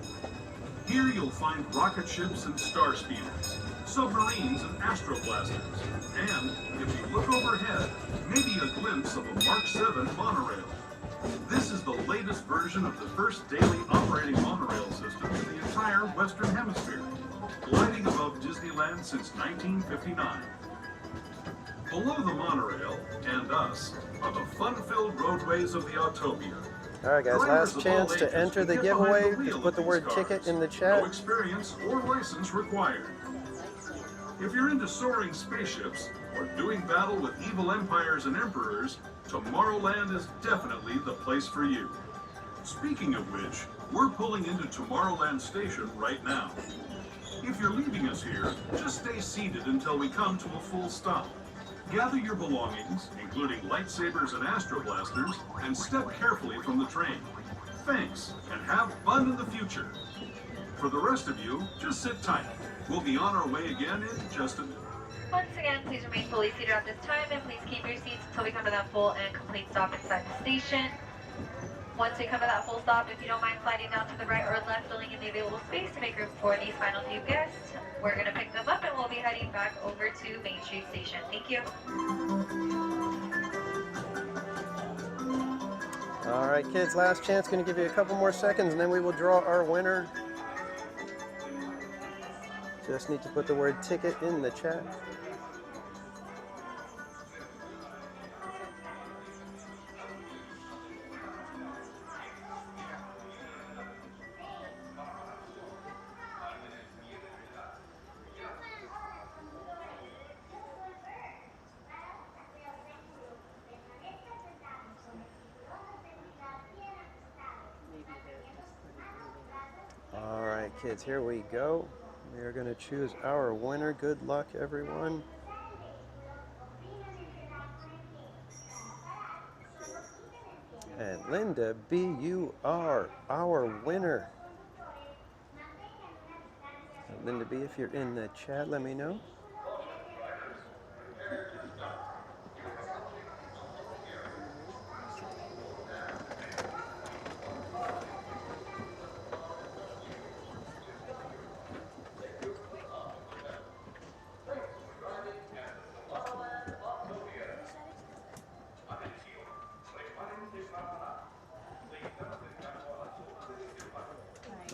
Here you'll find rocket ships and star speeders, submarines and astroblasters, and, if you look overhead, maybe a glimpse of a Mark 7 monorail. This is the latest version of the first daily operating monorail system in the entire Western Hemisphere, gliding above Disneyland since 1959. Below the monorail, and us, are the fun-filled roadways of the Autopia. All right, guys, Drivers last of chance all to ages enter can the get giveaway. behind the wheel Just put of the these word cars. ticket in the No chat. experience or license required. If you're into soaring spaceships or doing battle with evil empires and emperors, Tomorrowland is definitely the place for you. Speaking of which, we're pulling into Tomorrowland Station right now. If you're leaving us here, just stay seated until we come to a full stop. Gather your belongings, including lightsabers and astro blasters, and step carefully from the train. Thanks, and have fun in the future. For the rest of you, just sit tight. We'll be on our way again in just a minute. Once again, please remain fully seated at this time, and please keep your seats until we come to that full and complete stop inside the station. Once we come to that full stop, if you don't mind sliding down to the right or left, filling in the available space to make room for these final few guests, we're going to pick them up and we'll be heading back over to Main Street Station. Thank you. All right, kids, last chance. Going to give you a couple more seconds, and then we will draw our winner. Just need to put the word ticket in the chat. All right, kids, here we go. We are going to choose our winner. Good luck, everyone. And Linda B., you are our winner. Linda B., if you're in the chat, let me know.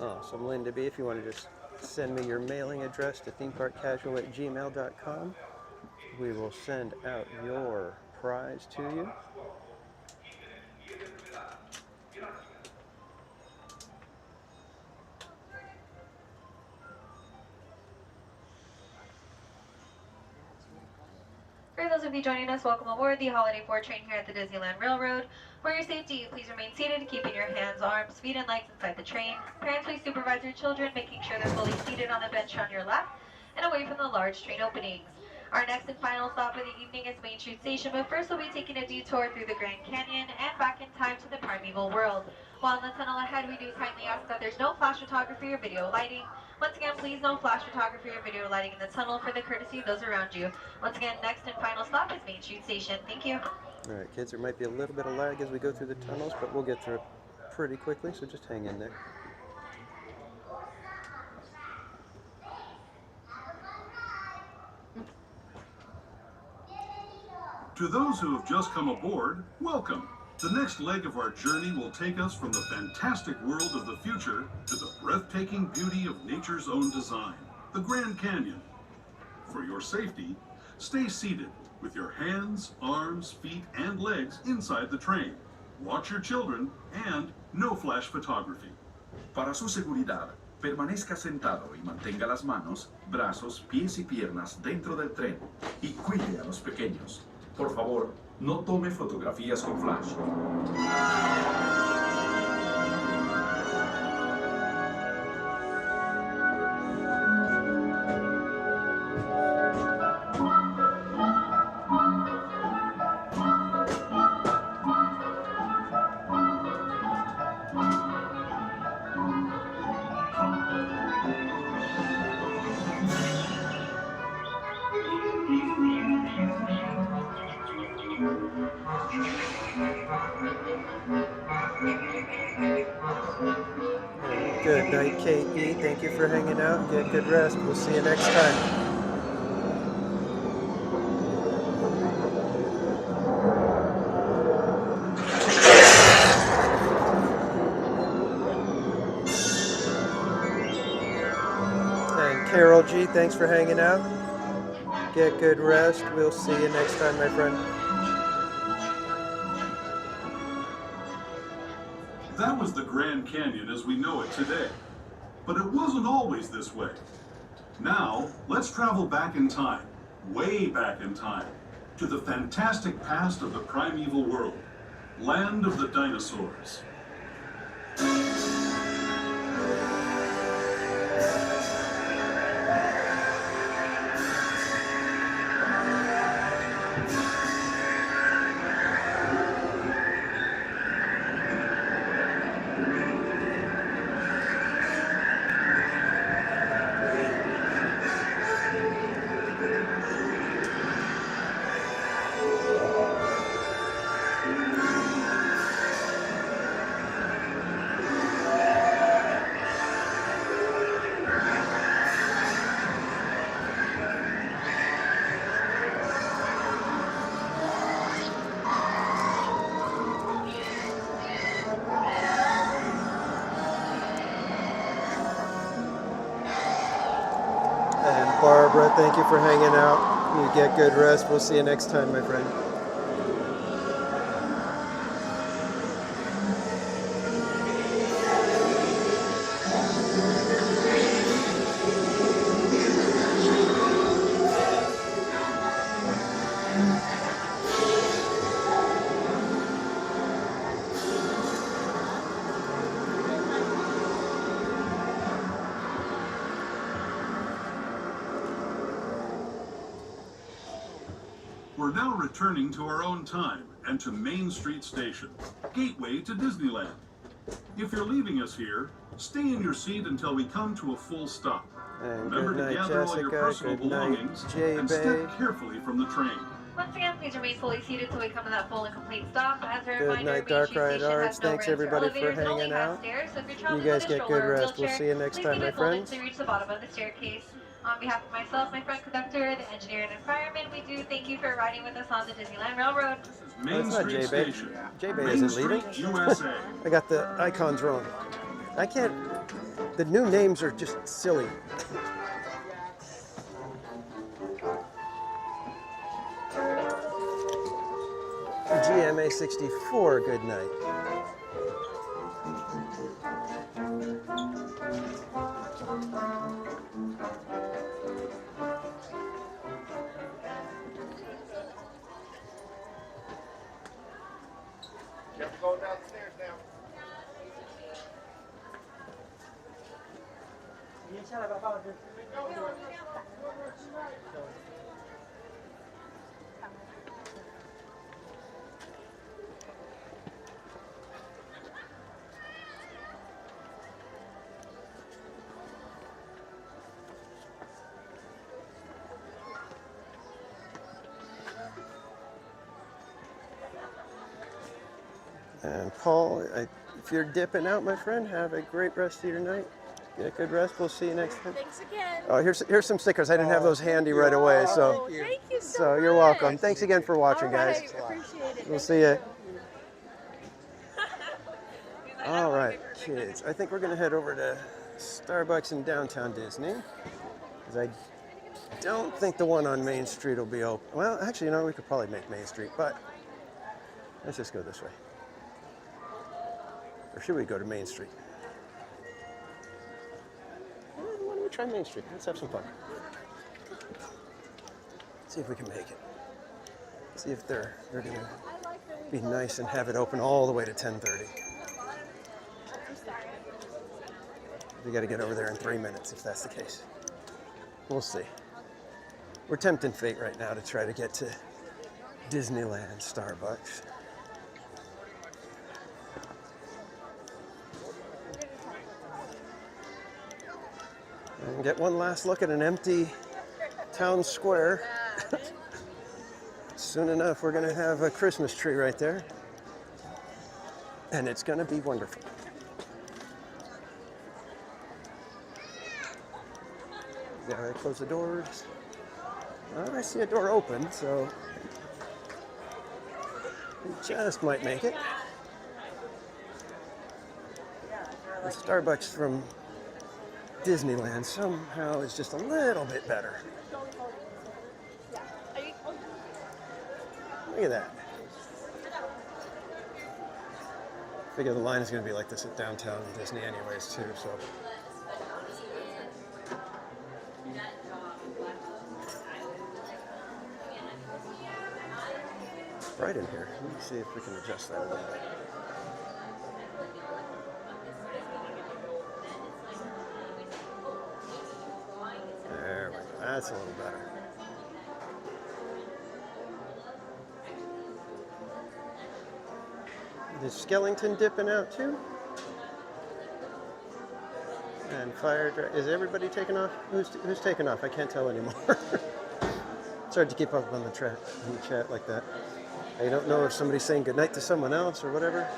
Awesome, Linda B., if you want to just send me your mailing address to themeparkcasual@gmail.com, we will send out your prize to you. For those of you joining us, welcome aboard the Holiday 4 train here at the Disneyland Railroad. For your safety, please remain seated, keeping your hands, arms, feet, and legs inside the train. Parents, please supervise your children, making sure they're fully seated on the bench on your left and away from the large train openings. Our next and final stop of the evening is Main Street Station, but first we'll be taking a detour through the Grand Canyon and back in time to the primeval world. While in the tunnel ahead, we do kindly ask that there's no flash photography or video lighting. Once again, please no flash photography or video lighting in the tunnel for the courtesy of those around you. Once again, next and final stop is Main Street Station. Thank you. All right, kids, there might be a little bit of lag as we go through the tunnels, but we'll get through it pretty quickly, so just hang in there. To those who have just come aboard, welcome. The next leg of our journey will take us from the fantastic world of the future to the breathtaking beauty of nature's own design, the Grand Canyon. For your safety, stay seated with your hands, arms, feet, and legs inside the train. Watch your children and no flash photography. Para su seguridad, permanezca sentado y mantenga las manos, brazos, pies y piernas dentro del tren y cuide a los pequeños. Por favor, no tome fotografías con flash. Good night, Kate. Thank you for hanging out. Get good rest. We'll see you next time. Carol G, thanks for hanging out. Get good rest. We'll see you next time, my friend. That was the Grand Canyon as we know it today. But it wasn't always this way. Now, let's travel back in time, way back in time, to the fantastic past of the primeval world, land of the dinosaurs. And Barbara, thank you for hanging out. You get good rest. We'll see you next time, my friend. We're now returning to our own time and to Main Street Station, gateway to Disneyland. If you're leaving us here, stay in your seat until we come to a full stop. And Remember good to night, gather all your Jessica. personal Good night, belongings J and Bay. step carefully from the train. Once again, please remain fully seated till we come to that full and complete stop. As a Good reminder, night, Main Dark Street Ride Station Arts. has no Thanks ramps or everybody for elevators, it only hanging has out. stairs. So if you're You traveling guys with a get stroller good or rest. We'll wheelchair, see you next please time, keep my it folded friends. to reach the bottom of the staircase. On behalf of myself, my front conductor, the engineer, and fireman, we do thank you for riding with us on the Disneyland Railroad. Main It's not Street J-Bay. Station. J-Bay Main isn't leaving. Street, USA. I got the icons wrong. I can't. The new names are just silly. GMA 64, good night. You have to go down the stairs now. And Paul, if you're dipping out, my friend, have a great rest of your night. Get good rest. We'll see you next time. Thanks again. Oh, here's some stickers. I didn't have those handy right away, so Thank you so you're welcome. Thanks again for watching, guys. Appreciate it. We'll see you. All right, kids. I think we're gonna head over to Starbucks in downtown Disney, because I don't think the one on Main Street will be open. Well, actually, you know, we could probably make Main Street, but let's just go this way. Or should we go to Main Street? Why don't we try Main Street? Let's have some fun. See if we can make it. See if they're gonna be nice and have it open all the way to 10:30. We got to get over there in 3 minutes if that's the case. We'll see. We're tempting fate right now to try to get to Disneyland Starbucks. And get one last look at an empty town square. Soon enough, we're going to have a Christmas tree right there. And it's going to be wonderful. Gotta close the doors. I see a door open, so we just might make it. The Starbucks from Disneyland somehow is just a little bit better. Look at that. Figure the line is going to be like this at downtown Disney anyways too, so. Bright in here. Let me see if we can adjust that a little bit. There we go. That's a little better. Is Skellington dipping out too? And is everybody taking off? Who's taking off? I can't tell anymore. It's hard to keep up on the chat like that. I don't know if somebody's saying goodnight to someone else or whatever.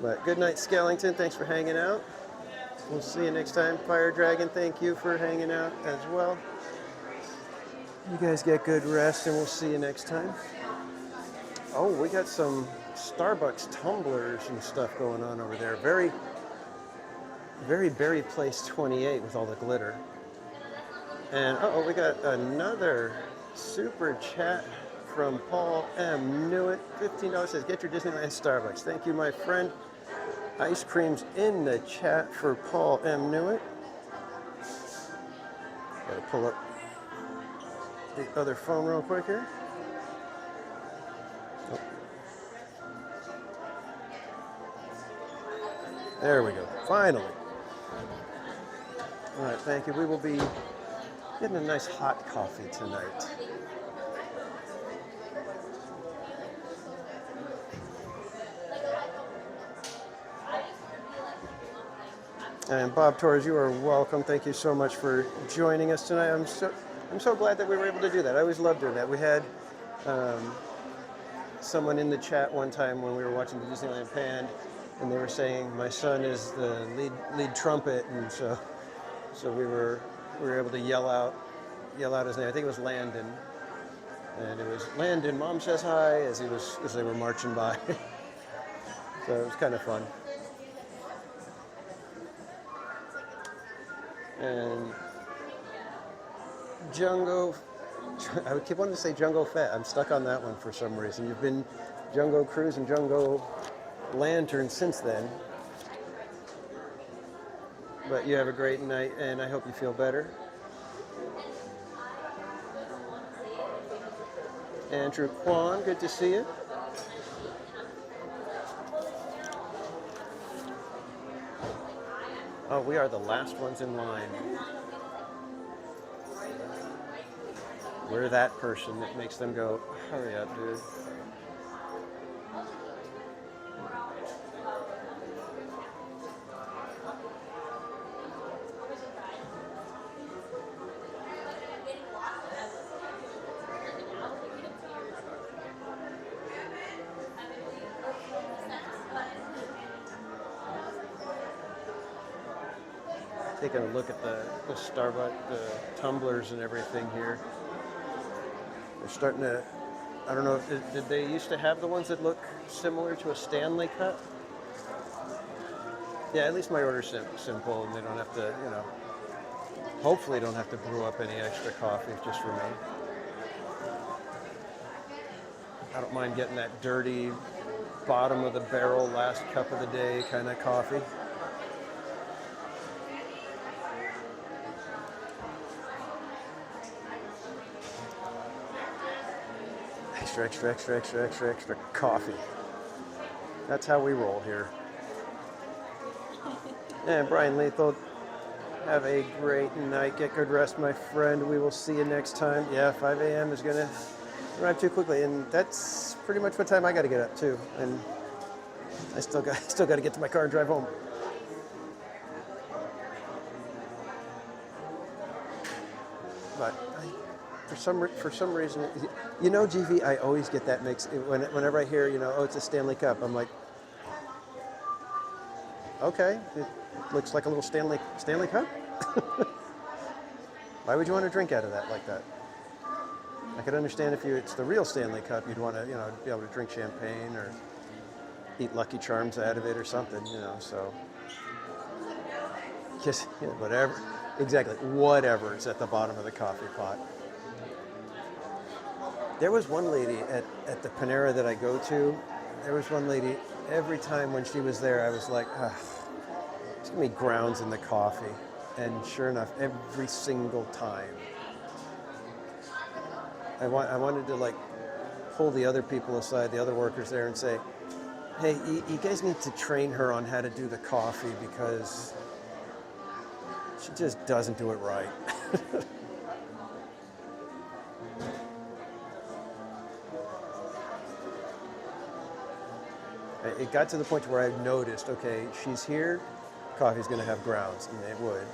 But good night, Skellington. Thanks for hanging out. We'll see you next time. Fire Dragon, thank you for hanging out as well. You guys get good rest, and we'll see you next time. Oh, we got some Starbucks tumblers and stuff going on over there. Very, very Berry Place 28 with all the glitter. And uh-oh, we got another super chat from Paul M. Newitt. $15 says, get your Disneyland Starbucks. Thank you, my friend. Ice cream's in the chat for Paul M. Newitt. Gotta pull up the other phone real quick here. Oh. There we go. Finally. All right, thank you. We will be getting a nice hot coffee tonight. And Bob Torres, you are welcome. Thank you so much for joining us tonight. I'm so glad that we were able to do that. I always love doing that. We had someone in the chat one time when we were watching the Disneyland Pan, and they were saying my son is the lead trumpet, and so we were able to yell out his name. I think it was Landon, and it was Landon. Mom says hi as they were marching by. So it was kind of fun. And Jungo, I would keep wanting to say Jungo Fett. I'm stuck on that one for some reason. You've been Jungo Cruise and Jungo Lantern since then. But you have a great night, and I hope you feel better. Andrew Kwan, good to see you. Oh, we are the last ones in line. We're that person that makes them go, hurry up, dude. Taking a look at the Starbucks, the tumblers and everything here. They're starting to, I don't know, did they used to have the ones that look similar to a Stanley Cup? Yeah, at least my order's simple, and they don't have to, hopefully don't have to brew up any extra coffee just for me. I don't mind getting that dirty, bottom of the barrel, last cup of the day kind of coffee. Extra coffee. That's how we roll here. And Brian Lethal, have a great night. Get good rest, my friend. We will see you next time. Yeah, 5 a.m. is going to arrive too quickly, and that's pretty much what time I got to get up too. And I still got to get to my car and drive home. But for some reason, GV, I always get that mix. Whenever I hear, oh, it's a Stanley Cup, I'm like, okay, it looks like a little Stanley Cup. Why would you want to drink out of that like that? I could understand if it's the real Stanley Cup, you'd want to, be able to drink champagne or eat Lucky Charms out of it or something, so. Just whatever, exactly, whatever's at the bottom of the coffee pot. There was one lady at the Panera that I go to. There was one lady, every time when she was there, I was like, just give me grounds in the coffee. And sure enough, every single time, I wanted to like pull the other people aside, the other workers there, and say, hey, you guys need to train her on how to do the coffee because she just doesn't do it right. It got to the point where I noticed, okay, she's here, coffee's gonna have grounds, and it would.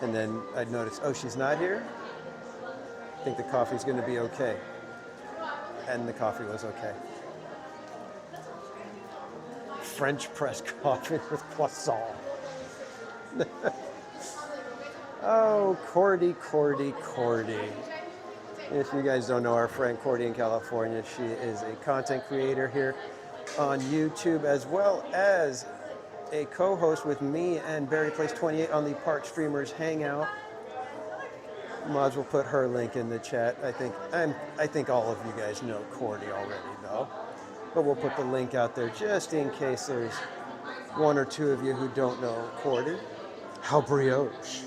And then I'd notice, oh, she's not here? I think the coffee's gonna be okay. And the coffee was okay. French press coffee with croissant. Oh, Cordy. If you guys don't know our friend Cordy in California, she is a content creator here on YouTube, as well as a co-host with me and Barry Place 28 on the Park Streamers Hangout. Mods will put her link in the chat. I think all of you guys know Cordy already, though. But we'll put the link out there just in case there's one or two of you who don't know Cordy. How brioche.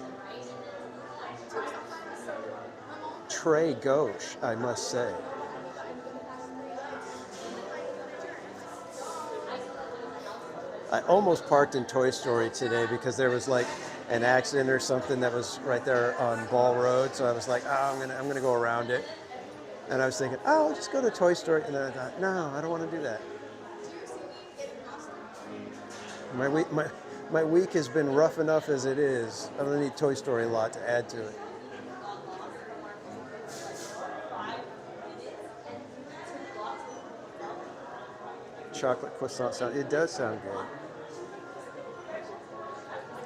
Très gauche, I must say. I almost parked in Toy Story today because there was like an accident or something that was right there on Ball Road. So I was like, oh, I'm gonna go around it. And I was thinking, oh, I'll just go to Toy Story. And then I thought, no, I don't want to do that. My week has been rough enough as it is. I don't need Toy Story a lot to add to it. Chocolate croissant sound. It does sound good.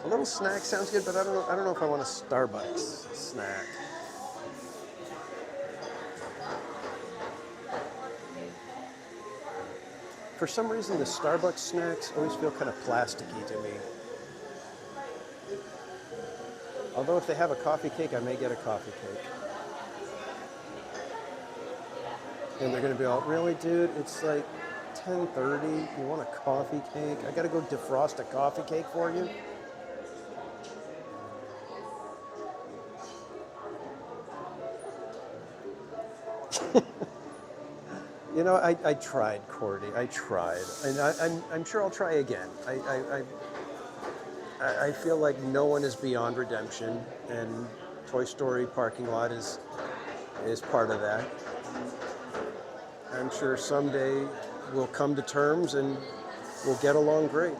A little snack sounds good, but I don't know if I want a Starbucks snack. For some reason, the Starbucks snacks always feel kind of plasticky to me. Although if they have a coffee cake, I may get a coffee cake. And they're gonna be all, really, dude? It's like 10:30. You want a coffee cake? I gotta go defrost a coffee cake for you? You know, I tried, Cordy. I tried, and I'm sure I'll try again. I feel like no one is beyond redemption, and Toy Story parking lot is part of that. I'm sure someday we'll come to terms and we'll get along great.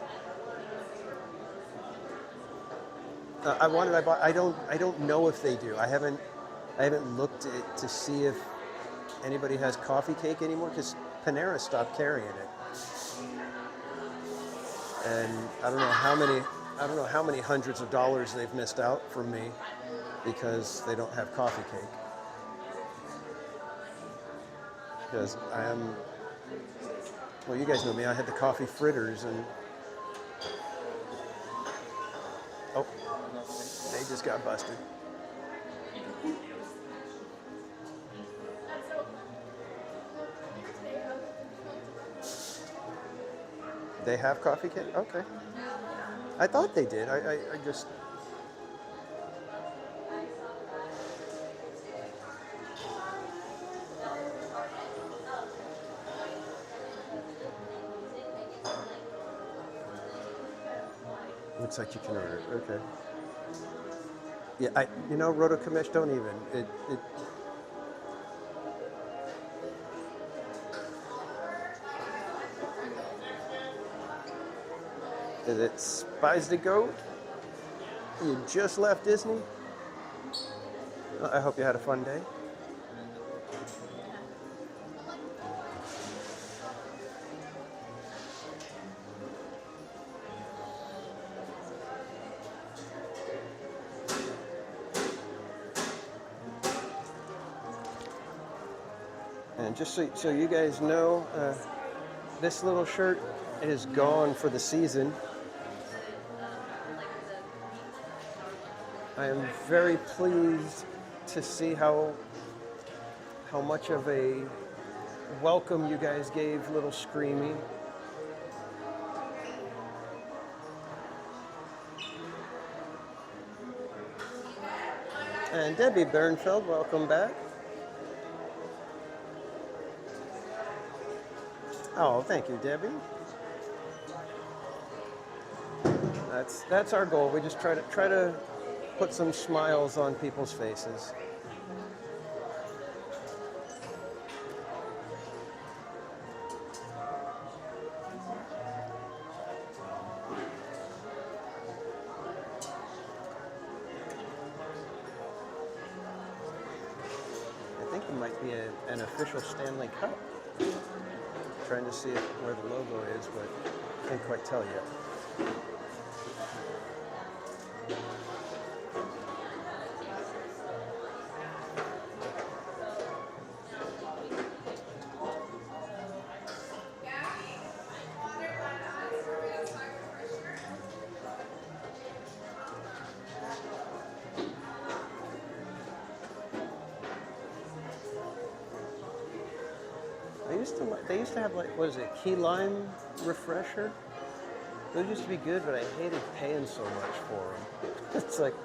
I don't know if they do. I haven't looked to see if anybody has coffee cake anymore because Panera stopped carrying it. And I don't know how many hundreds of dollars they've missed out from me because they don't have coffee cake. Because well, you guys know me, I had the coffee fritters and oh, they just got busted. They have coffee cake? Okay. I thought they did. I just... Looks like you can order it. Okay. Yeah, Roto Kamesh, don't even. Is it Spies to Go? You just left Disney? I hope you had a fun day. And just so you guys know, this little shirt is gone for the season. I am very pleased to see how much of a welcome you guys gave Little Screamy. And Debbie Bernfeld, welcome back. Oh, thank you, Debbie. That's our goal. We just try to put some smiles on people's faces. I think it might be an official Stanley Cup. Trying to see where the logo is, but can't quite tell yet. They used to have, like, what is it, key lime refresher? Those used to be good, but I hated paying so much for them. It's like,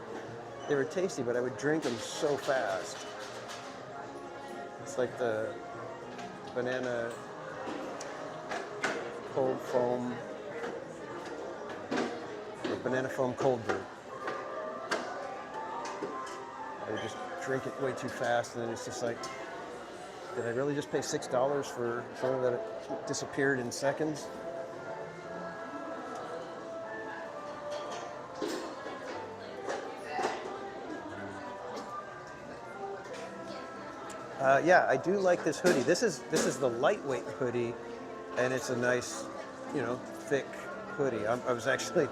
they were tasty, but I would drink them so fast. It's like the banana cold foam, or banana foam cold brew. I would just drink it way too fast, and then it's just like, did I really just pay $6 for something that disappeared in seconds? Yeah, I do like this hoodie. This is the lightweight hoodie, and it's a nice, thick hoodie. I was actually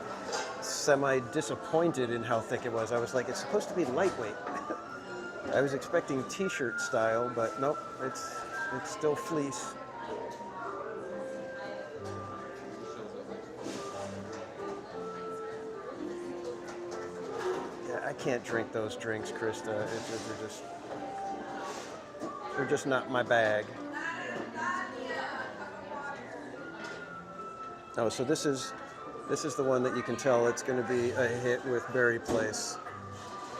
semi-disappointed in how thick it was. I was like, it's supposed to be lightweight. I was expecting t-shirt style, but nope, it's still fleece. Yeah, I can't drink those drinks, Krista. They're just not my bag. Oh, so this is the one that you can tell it's going to be a hit with Berry Place.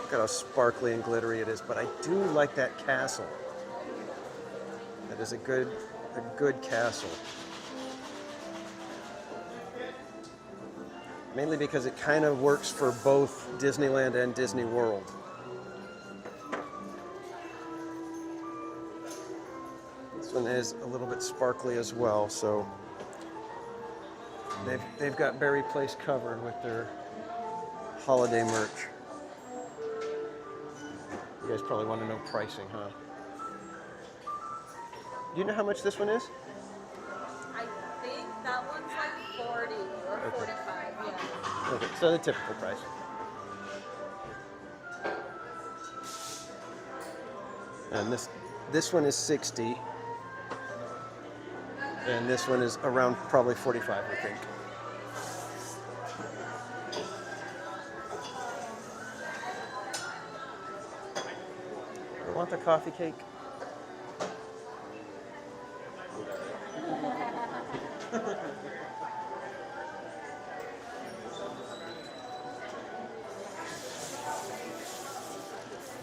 Look at how sparkly and glittery it is, but I do like that castle. That is a good castle. Mainly because it kind of works for both Disneyland and Disney World. This one is a little bit sparkly as well, so they've got Berry Place covered with their holiday merch. You guys probably want to know pricing, huh? Do you know how much this one is? I think that one's like 40 or 45, yeah. Okay, so the typical price. And this one is 60. And this one is around probably 45, I think. Want the coffee cake?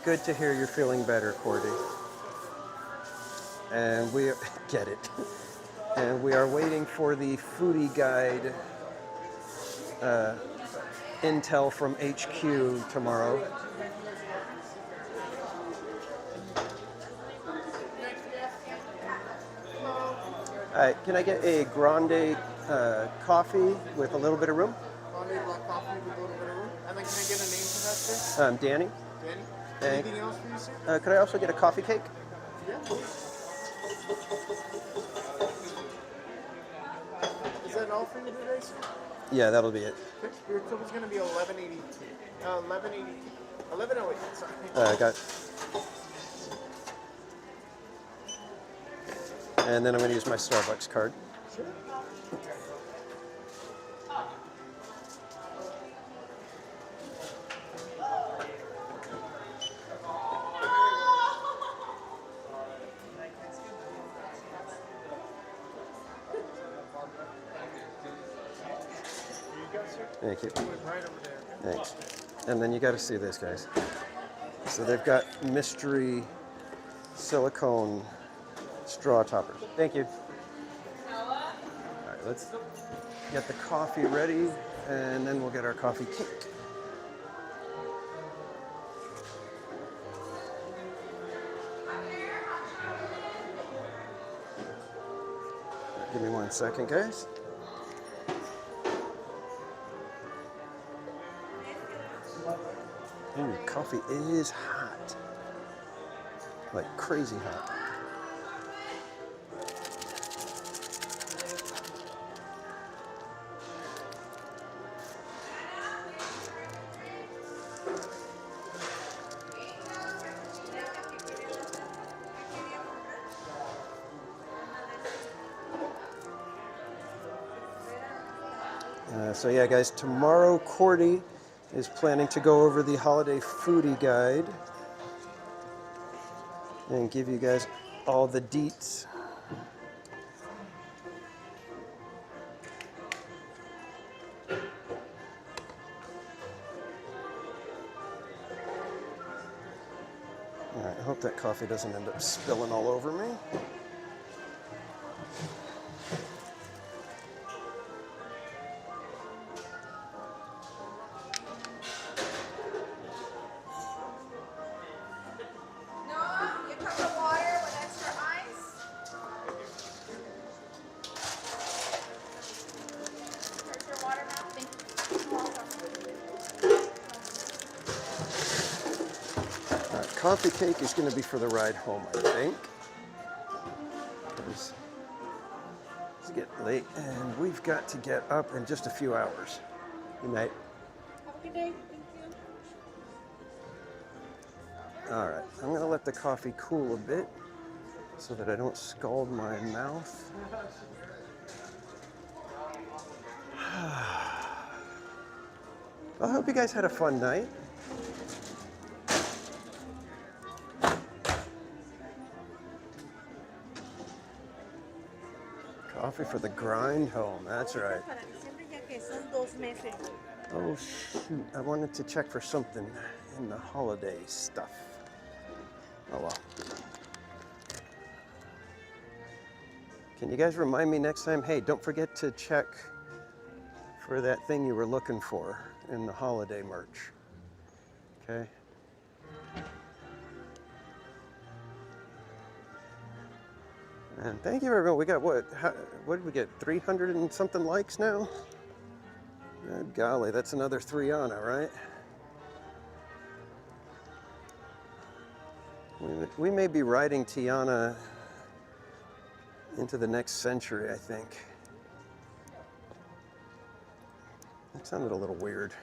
Good to hear you're feeling better, Cordy. And we get it. And we are waiting for the foodie guide intel from HQ tomorrow. Can I get a grande coffee with a little bit of room? Grande black coffee with a little bit of room. And then can I get a name for that, sir? Danny. Danny? Anything else for you, sir? Could I also get a coffee cake? Yeah. Is that all for you today, sir? Yeah, that'll be it. Your total's going to be 1182. 1108, sorry. I got. And then I'm going to use my Starbucks card. Sure. Thank you. Thanks. And then you got to see this, guys. So they've got mystery silicone straw toppers. Thank you. All right, let's get the coffee ready, and then we'll get our coffee cake. Give me 1 second, guys. Ooh, coffee is hot. Like crazy hot. So yeah, guys, tomorrow Cordy is planning to go over the holiday foodie guide and give you guys all the deets. All right, I hope that coffee doesn't end up spilling all over me. Coffee cake is going to be for the ride home, I think. It's getting late, and we've got to get up in just a few hours. Good night. Have a good day. Thank you. All right, I'm going to let the coffee cool a bit so that I don't scald my mouth. Well, I hope you guys had a fun night. Coffee for the grind home, that's right. Oh shoot, I wanted to check for something in the holiday stuff. Oh well. Can you guys remind me next time, hey, don't forget to check for that thing you were looking for in the holiday merch. Okay? And thank you everyone. We got what did we get? 300 and something likes now? Good golly, that's another Triana, right? We may be riding Tiana into the next century, I think. That sounded a little weird.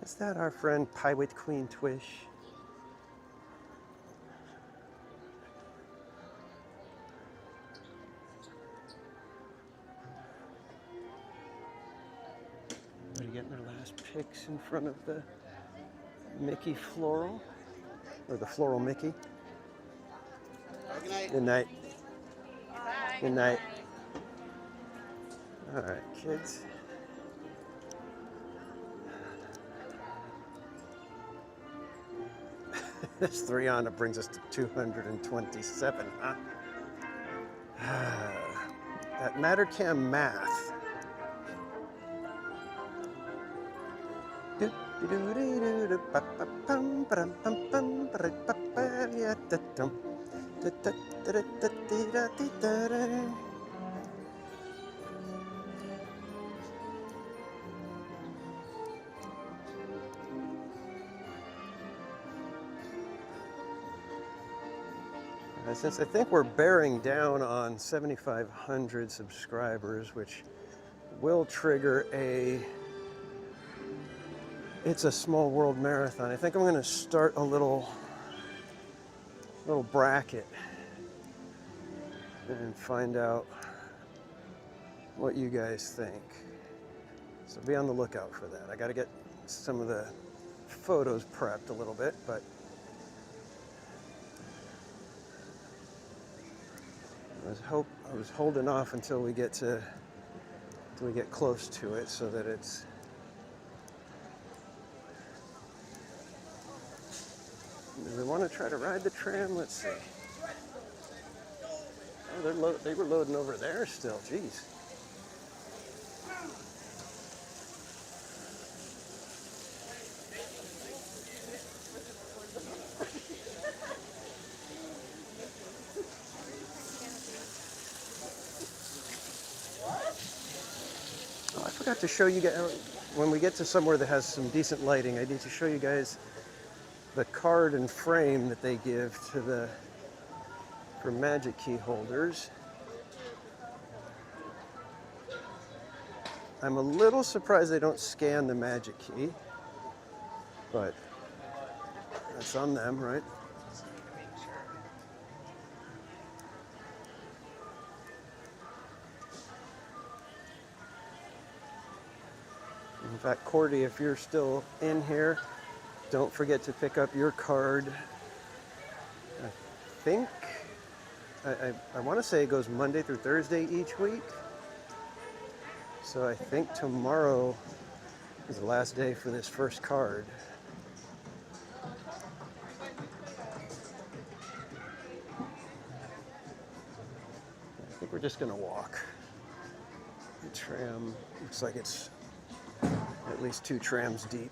Is that our friend Pirate Queen Twish? Are you getting their last pics in front of the Mickey floral? Or the floral Mickey? Good night. Good night. Good night. All right, kids. This Triana brings us to 227, huh? That Mattercam math. Since I think we're bearing down on 7,500 subscribers, which will trigger a It's a Small World marathon. I think I'm going to start a little bracket and find out what you guys think. So be on the lookout for that. I got to get some of the photos prepped a little bit, but I was holding off until we get close to it, so that it's. Do we want to try to ride the tram? Let's see. Oh, they were loading over there still. Jeez. Oh, I forgot to show you guys, when we get to somewhere that has some decent lighting, I need to show you guys the card and frame that they give for magic key holders. I'm a little surprised they don't scan the magic key, but that's on them, right? In fact, Cordy, if you're still in here, don't forget to pick up your card. I want to say it goes Monday through Thursday each week. So I think tomorrow is the last day for this first card. I think we're just going to walk. The tram looks like it's at least 2 trams deep.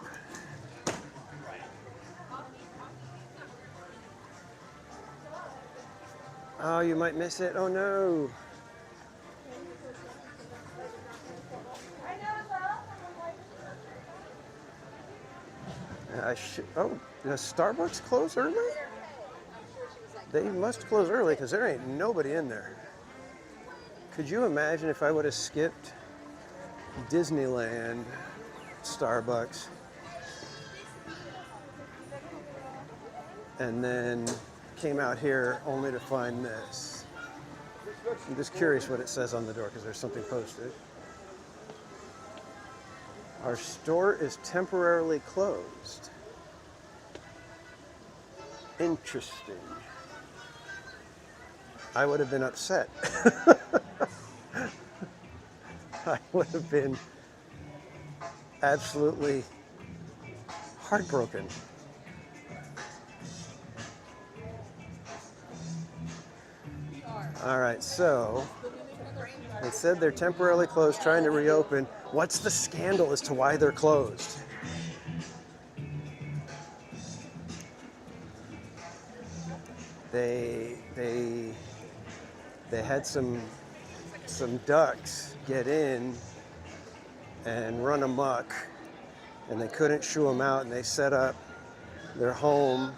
Oh, you might miss it. Oh no. Oh, does Starbucks close early? They must close early because there ain't nobody in there. Could you imagine if I would have skipped Disneyland, Starbucks, and then came out here only to find this? I'm just curious what it says on the door because there's something posted. Our store is temporarily closed. Interesting. I would have been upset. I would have been absolutely heartbroken. All right, so they said they're temporarily closed, trying to reopen. What's the scandal as to why they're closed? They had some ducks get in and run amok, and they couldn't shoo them out, and they set up their home,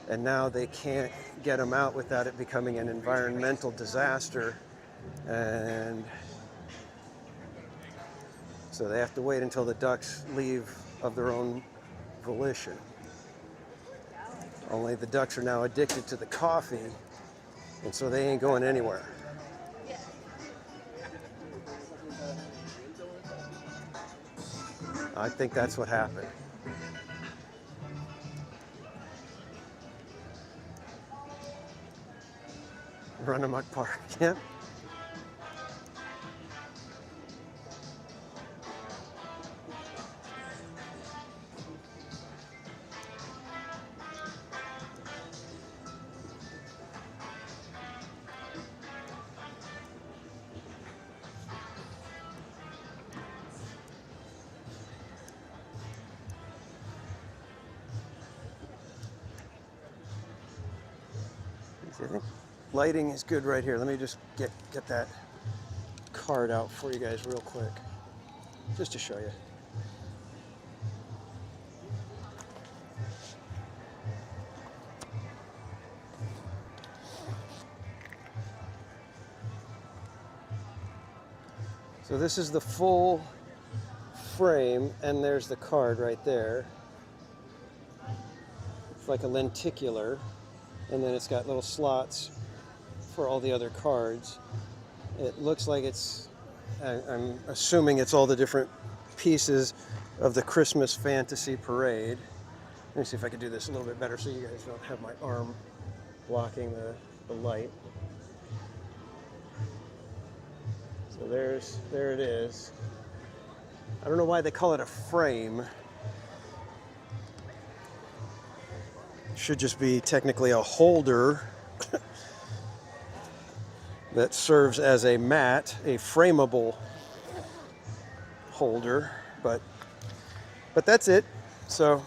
and now they can't get them out without it becoming an environmental disaster, and so they have to wait until the ducks leave of their own volition. Only the ducks are now addicted to the coffee, and so they ain't going anywhere. I think that's what happened. Run amok park, yeah. I think lighting is good right here. Let me just get that card out for you guys real quick, just to show you. So this is the full frame, and there's the card right there. It's like a lenticular, and then it's got little slots for all the other cards. It looks like I'm assuming it's all the different pieces of the Christmas Fantasy Parade. Let me see if I can do this a little bit better so you guys don't have my arm blocking the light. So there it is. I don't know why they call it a frame. It should just be technically a holder that serves as a mat, a frameable holder, but that's it. So,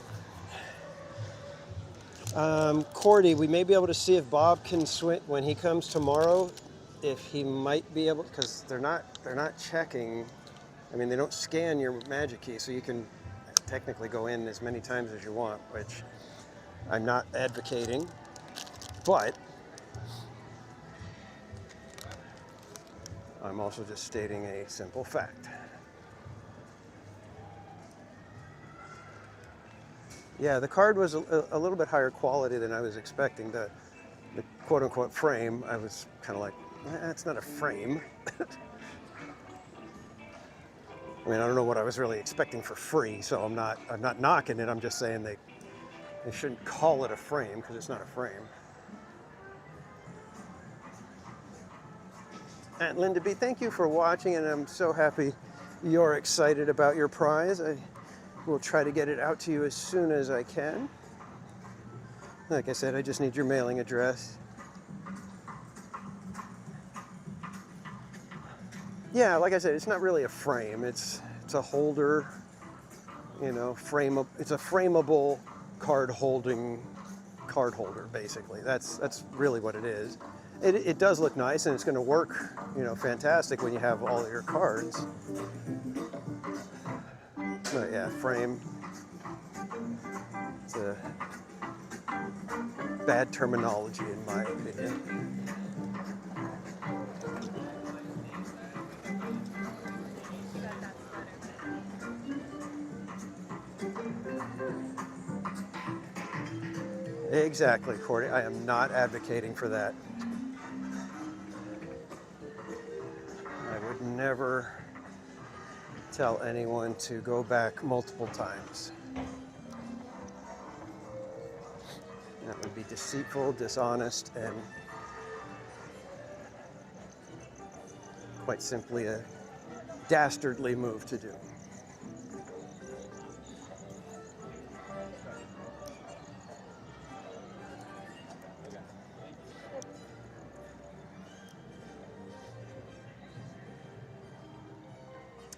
Cordy, we may be able to see if Bob can swing when he comes tomorrow. If he might be able, because they're not checking. I mean, they don't scan your magic key, so you can technically go in as many times as you want, which I'm not advocating, but I'm also just stating a simple fact. Yeah, the card was a little bit higher quality than I was expecting. The quote-unquote frame, I was kind of like, that's not a frame. I mean, I don't know what I was really expecting for free, so I'm not knocking it. I'm just saying they shouldn't call it a frame because it's not a frame. And Linda B, thank you for watching, and I'm so happy you're excited about your prize. I will try to get it out to you as soon as I can. Like I said, I just need your mailing address. Yeah, like I said, it's not really a frame. It's a holder, you know, it's a frameable card holder, basically. That's really what it is. It does look nice, and it's going to work, you know, fantastic when you have all of your cards. But yeah, frame. It's a bad terminology in my opinion. Exactly, Cordy. I am not advocating for that. I would never tell anyone to go back multiple times. That would be deceitful, dishonest, and quite simply a dastardly move to do.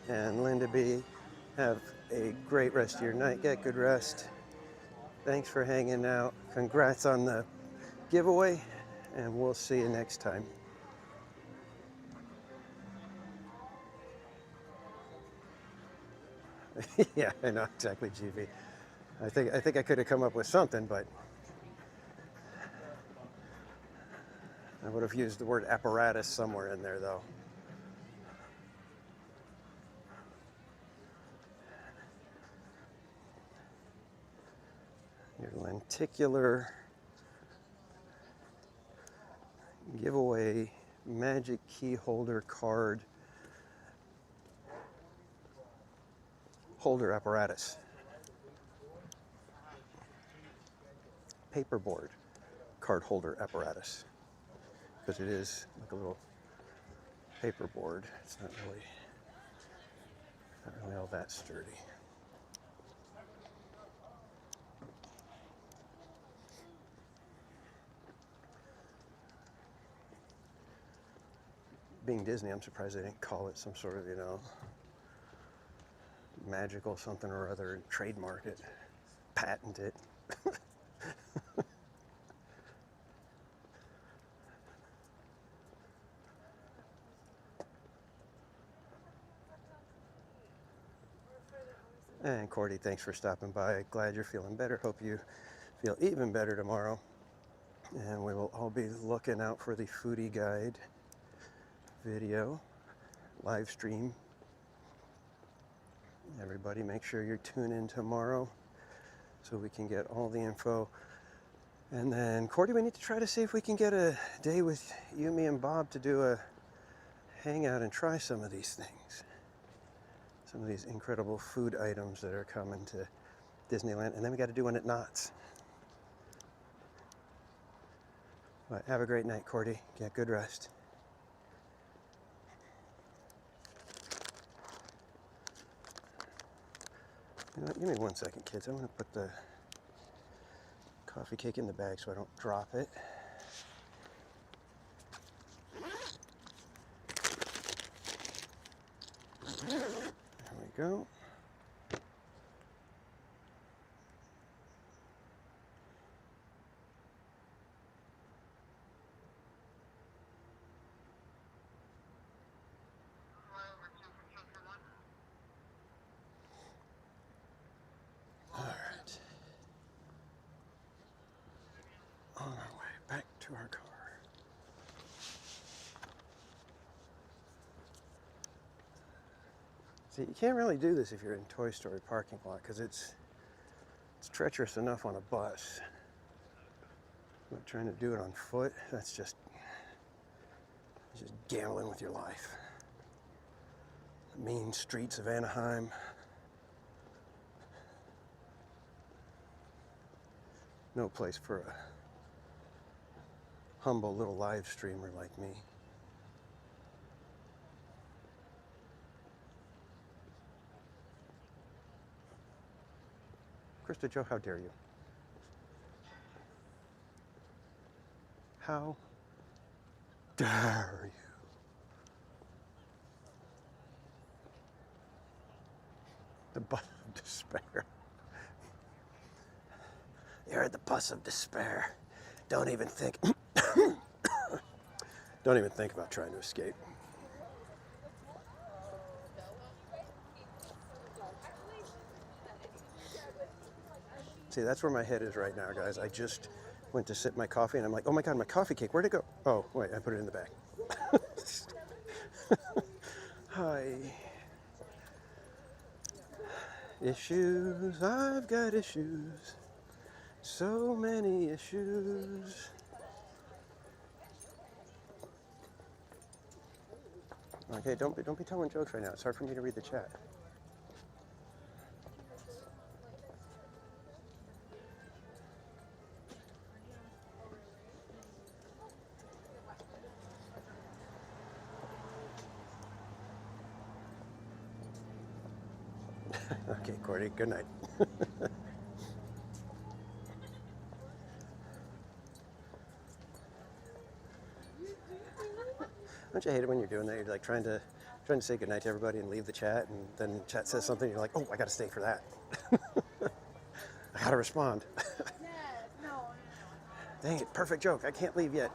And Linda B, have a great rest of your night. Get good rest. Thanks for hanging out. Congrats on the giveaway, and we'll see you next time. Yeah, I know exactly, GB. I think I could have come up with something, but I would have used the word apparatus somewhere in there, though. Your lenticular giveaway magic key holder card holder apparatus. Paperboard card holder apparatus. Because it is like a little paperboard. It's not really all that sturdy. Being Disney, I'm surprised they didn't call it some sort of, you know, magical something or other, trademark it, patent it. And Cordy, thanks for stopping by. Glad you're feeling better. Hope you feel even better tomorrow. And we will all be looking out for the foodie guide video, live stream. Everybody make sure you tune in tomorrow so we can get all the info And then, Cordy, we need to try to see if we can get a day with you, me, and Bob to do a hangout and try some of these things. Some of these incredible food items that are coming to Disneyland. And then we got to do one at Knott's. But have a great night, Cordy. Get good rest. You know what? Give me 1 second, kids. I'm going to put the coffee cake in the bag so I don't drop it. There we go. On our way back to our car. See, you can't really do this if you're in Toy Story parking lot because it's treacherous enough on a bus. But trying to do it on foot, that's just gambling with your life. The mean streets of Anaheim. No place for a humble little live streamer like me. Krista Joe, how dare you? How dare you? The bus of despair. You're at the bus of despair. Don't even think. Don't even think about trying to escape. See, that's where my head is right now, guys. I just went to sip my coffee and I'm like, oh my God, my coffee cake, where'd it go? Oh, wait, I put it in the bag. Hi. Issues, I've got issues. So many issues. Okay, don't be telling jokes right now. It's hard for me to read the chat. Okay, Cordy, good night. Don't you hate it when you're doing that? You're like trying to say goodnight to everybody and leave the chat, and then chat says something, you're like, oh, I gotta stay for that. I gotta respond. Dang it, perfect joke. I can't leave yet.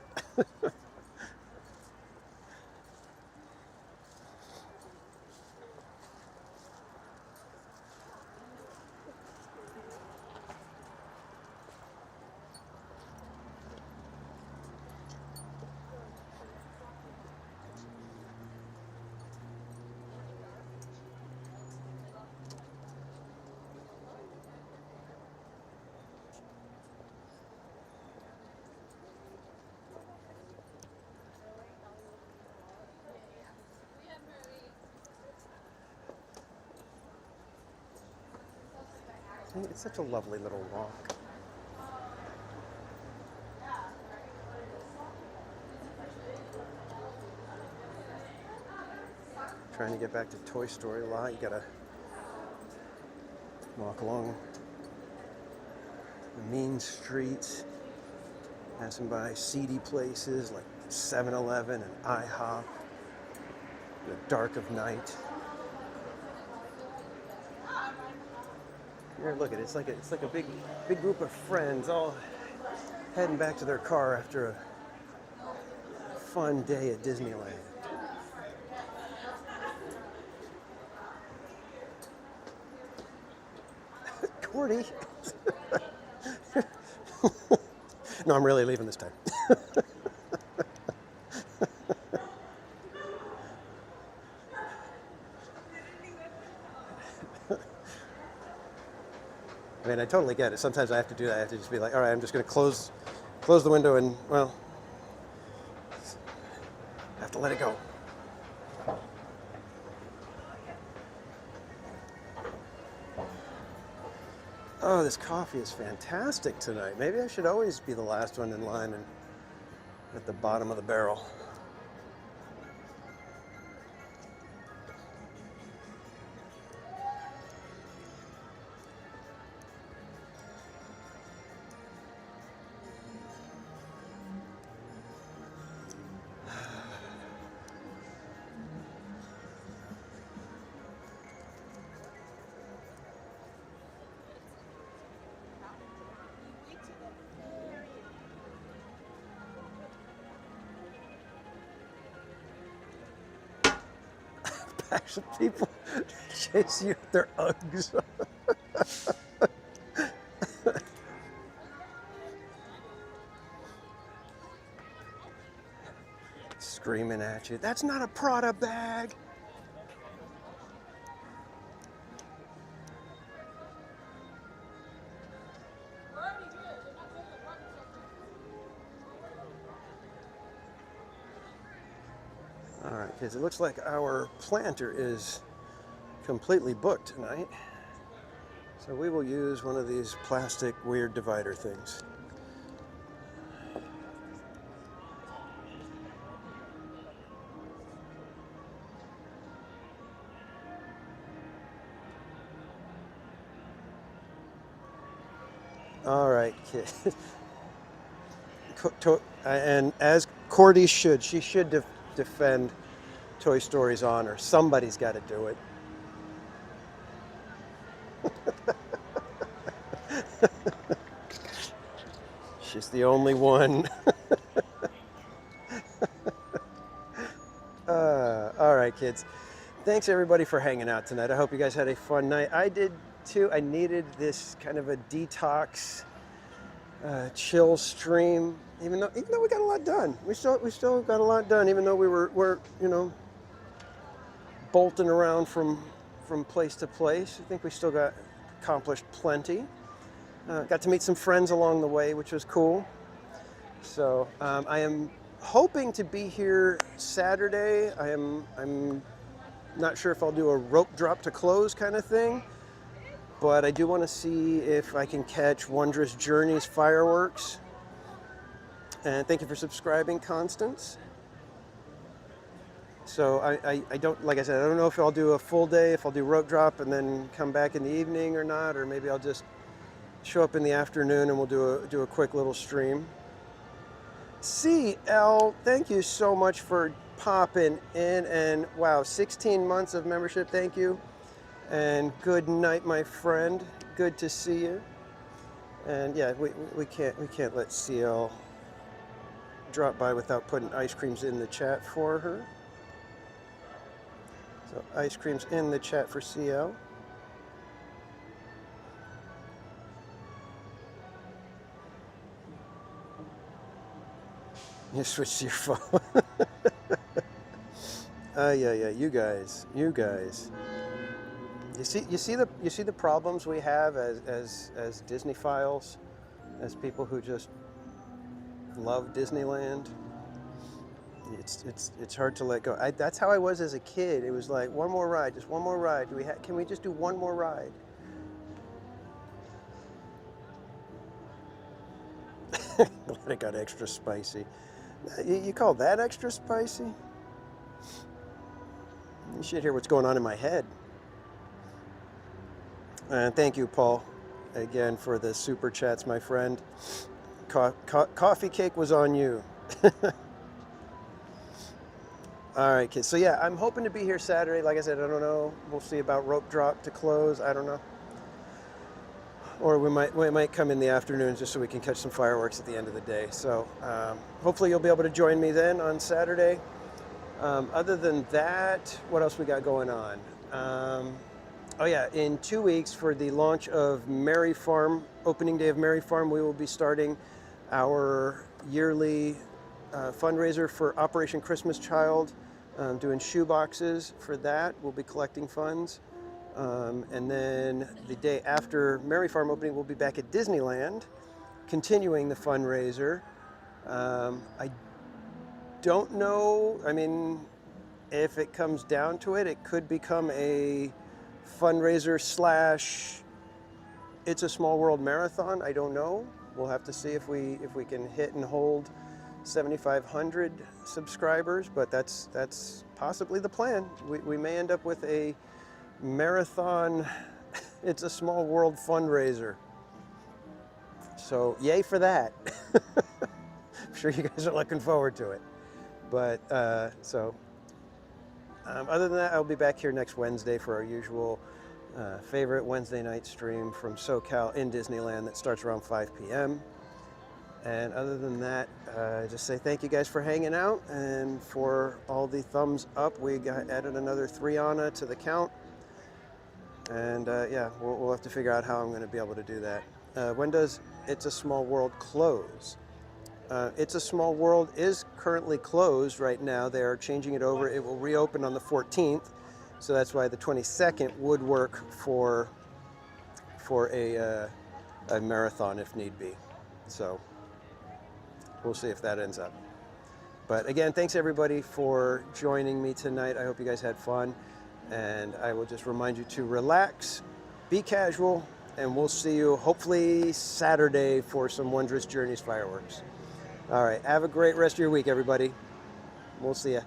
It's such a lovely little walk. Trying to get back to Toy Story a lot. You gotta walk along the mean streets, passing by seedy places like 7-Eleven and IHOP in the dark of night. Here, look at it. It's like a big group of friends all heading back to their car after a fun day at Disneyland. Cordy. No, I'm really leaving this time. I mean, I totally get it. Sometimes I have to do that. I have to just be like, all right, I'm just going to close close the window and, well, have to let it go. Oh, this coffee is fantastic tonight. Maybe I should always be the last one in line and at the bottom of the barrel. Actually, people chase you with their Uggs. Screaming at you. That's not a Prada bag. All right, kids, it looks like our planter is completely booked tonight. So we will use one of these plastic weird divider things. All right, kids. And as Cordy should, she should defend Toy Story's honor. Somebody's got to do it. She's the only one. All right, kids. Thanks, everybody, for hanging out tonight. I hope you guys had a fun night. I did, too. I needed this kind of a detox, chill stream. Even though we got a lot done. We still got a lot done, even though we're bolting around from place to place. I think we still got accomplished plenty. Got to meet some friends along the way, which was cool. So I am hoping to be here Saturday. I'm not sure if I'll do a rope drop to close kind of thing, but I do want to see if I can catch Wondrous Journeys fireworks. And thank you for subscribing, Constance. So I don't, like I said, I don't know if I'll do a full day, if I'll do rope drop and then come back in the evening or not, or maybe I'll just show up in the afternoon and we'll do a quick little stream. CL, thank you so much for popping in, and wow, 16 months of membership, thank you. And good night, my friend. Good to see you. And yeah, we can't let CL drop by without putting ice creams in the chat for her. So ice creams in the chat for CL. You switched your phone. Yeah, you guys. You see the problems we have as Disney files, as people who just love Disneyland. It's hard to let go. That's how I was as a kid. It was like one more ride, just one more ride. Can we just do one more ride? Glad it got extra spicy. You call that extra spicy? You should hear what's going on in my head. And thank you, Paul, again for the super chats, my friend. Coffee cake was on you. All right, kids. So yeah, I'm hoping to be here Saturday. Like I said, I don't know. We'll see about rope drop to close. I don't know. Or we might come in the afternoon just so we can catch some fireworks at the end of the day. So hopefully you'll be able to join me then on Saturday. Other than that, what else we got going on? Oh yeah, in 2 weeks for the launch of Merry Farm, opening day of Merry Farm, we will be starting our yearly fundraiser for Operation Christmas Child, doing shoe boxes for that. We'll be collecting funds. And then the day after Merry Farm opening, we'll be back at Disneyland continuing the fundraiser. I don't know. I mean, if it comes down to it, it could become a fundraiser slash It's a Small World marathon. I don't know. We'll have to see if we can hit and hold 7,500 subscribers, but that's possibly the plan. We may end up with a marathon It's a Small World fundraiser. So yay for that. I'm sure you guys are looking forward to it. But other than that, I'll be back here next Wednesday for our usual favorite Wednesday night stream from SoCal in Disneyland that starts around 5 p.m. And other than that, just say thank you guys for hanging out and for all the thumbs up. We added another 3 Anna to the count. And yeah, we'll have to figure out how I'm going to be able to do that. When does It's a Small World close? It's a Small World is currently closed right now. They are changing it over. It will reopen on the 14th. So that's why the 22nd would work for a marathon if need be. So we'll see if that ends up. But again, thanks everybody for joining me tonight. I hope you guys had fun. And I will just remind you to relax, be casual, and we'll see you hopefully Saturday for some Wondrous Journeys fireworks. All right, have a great rest of your week, everybody. We'll see ya.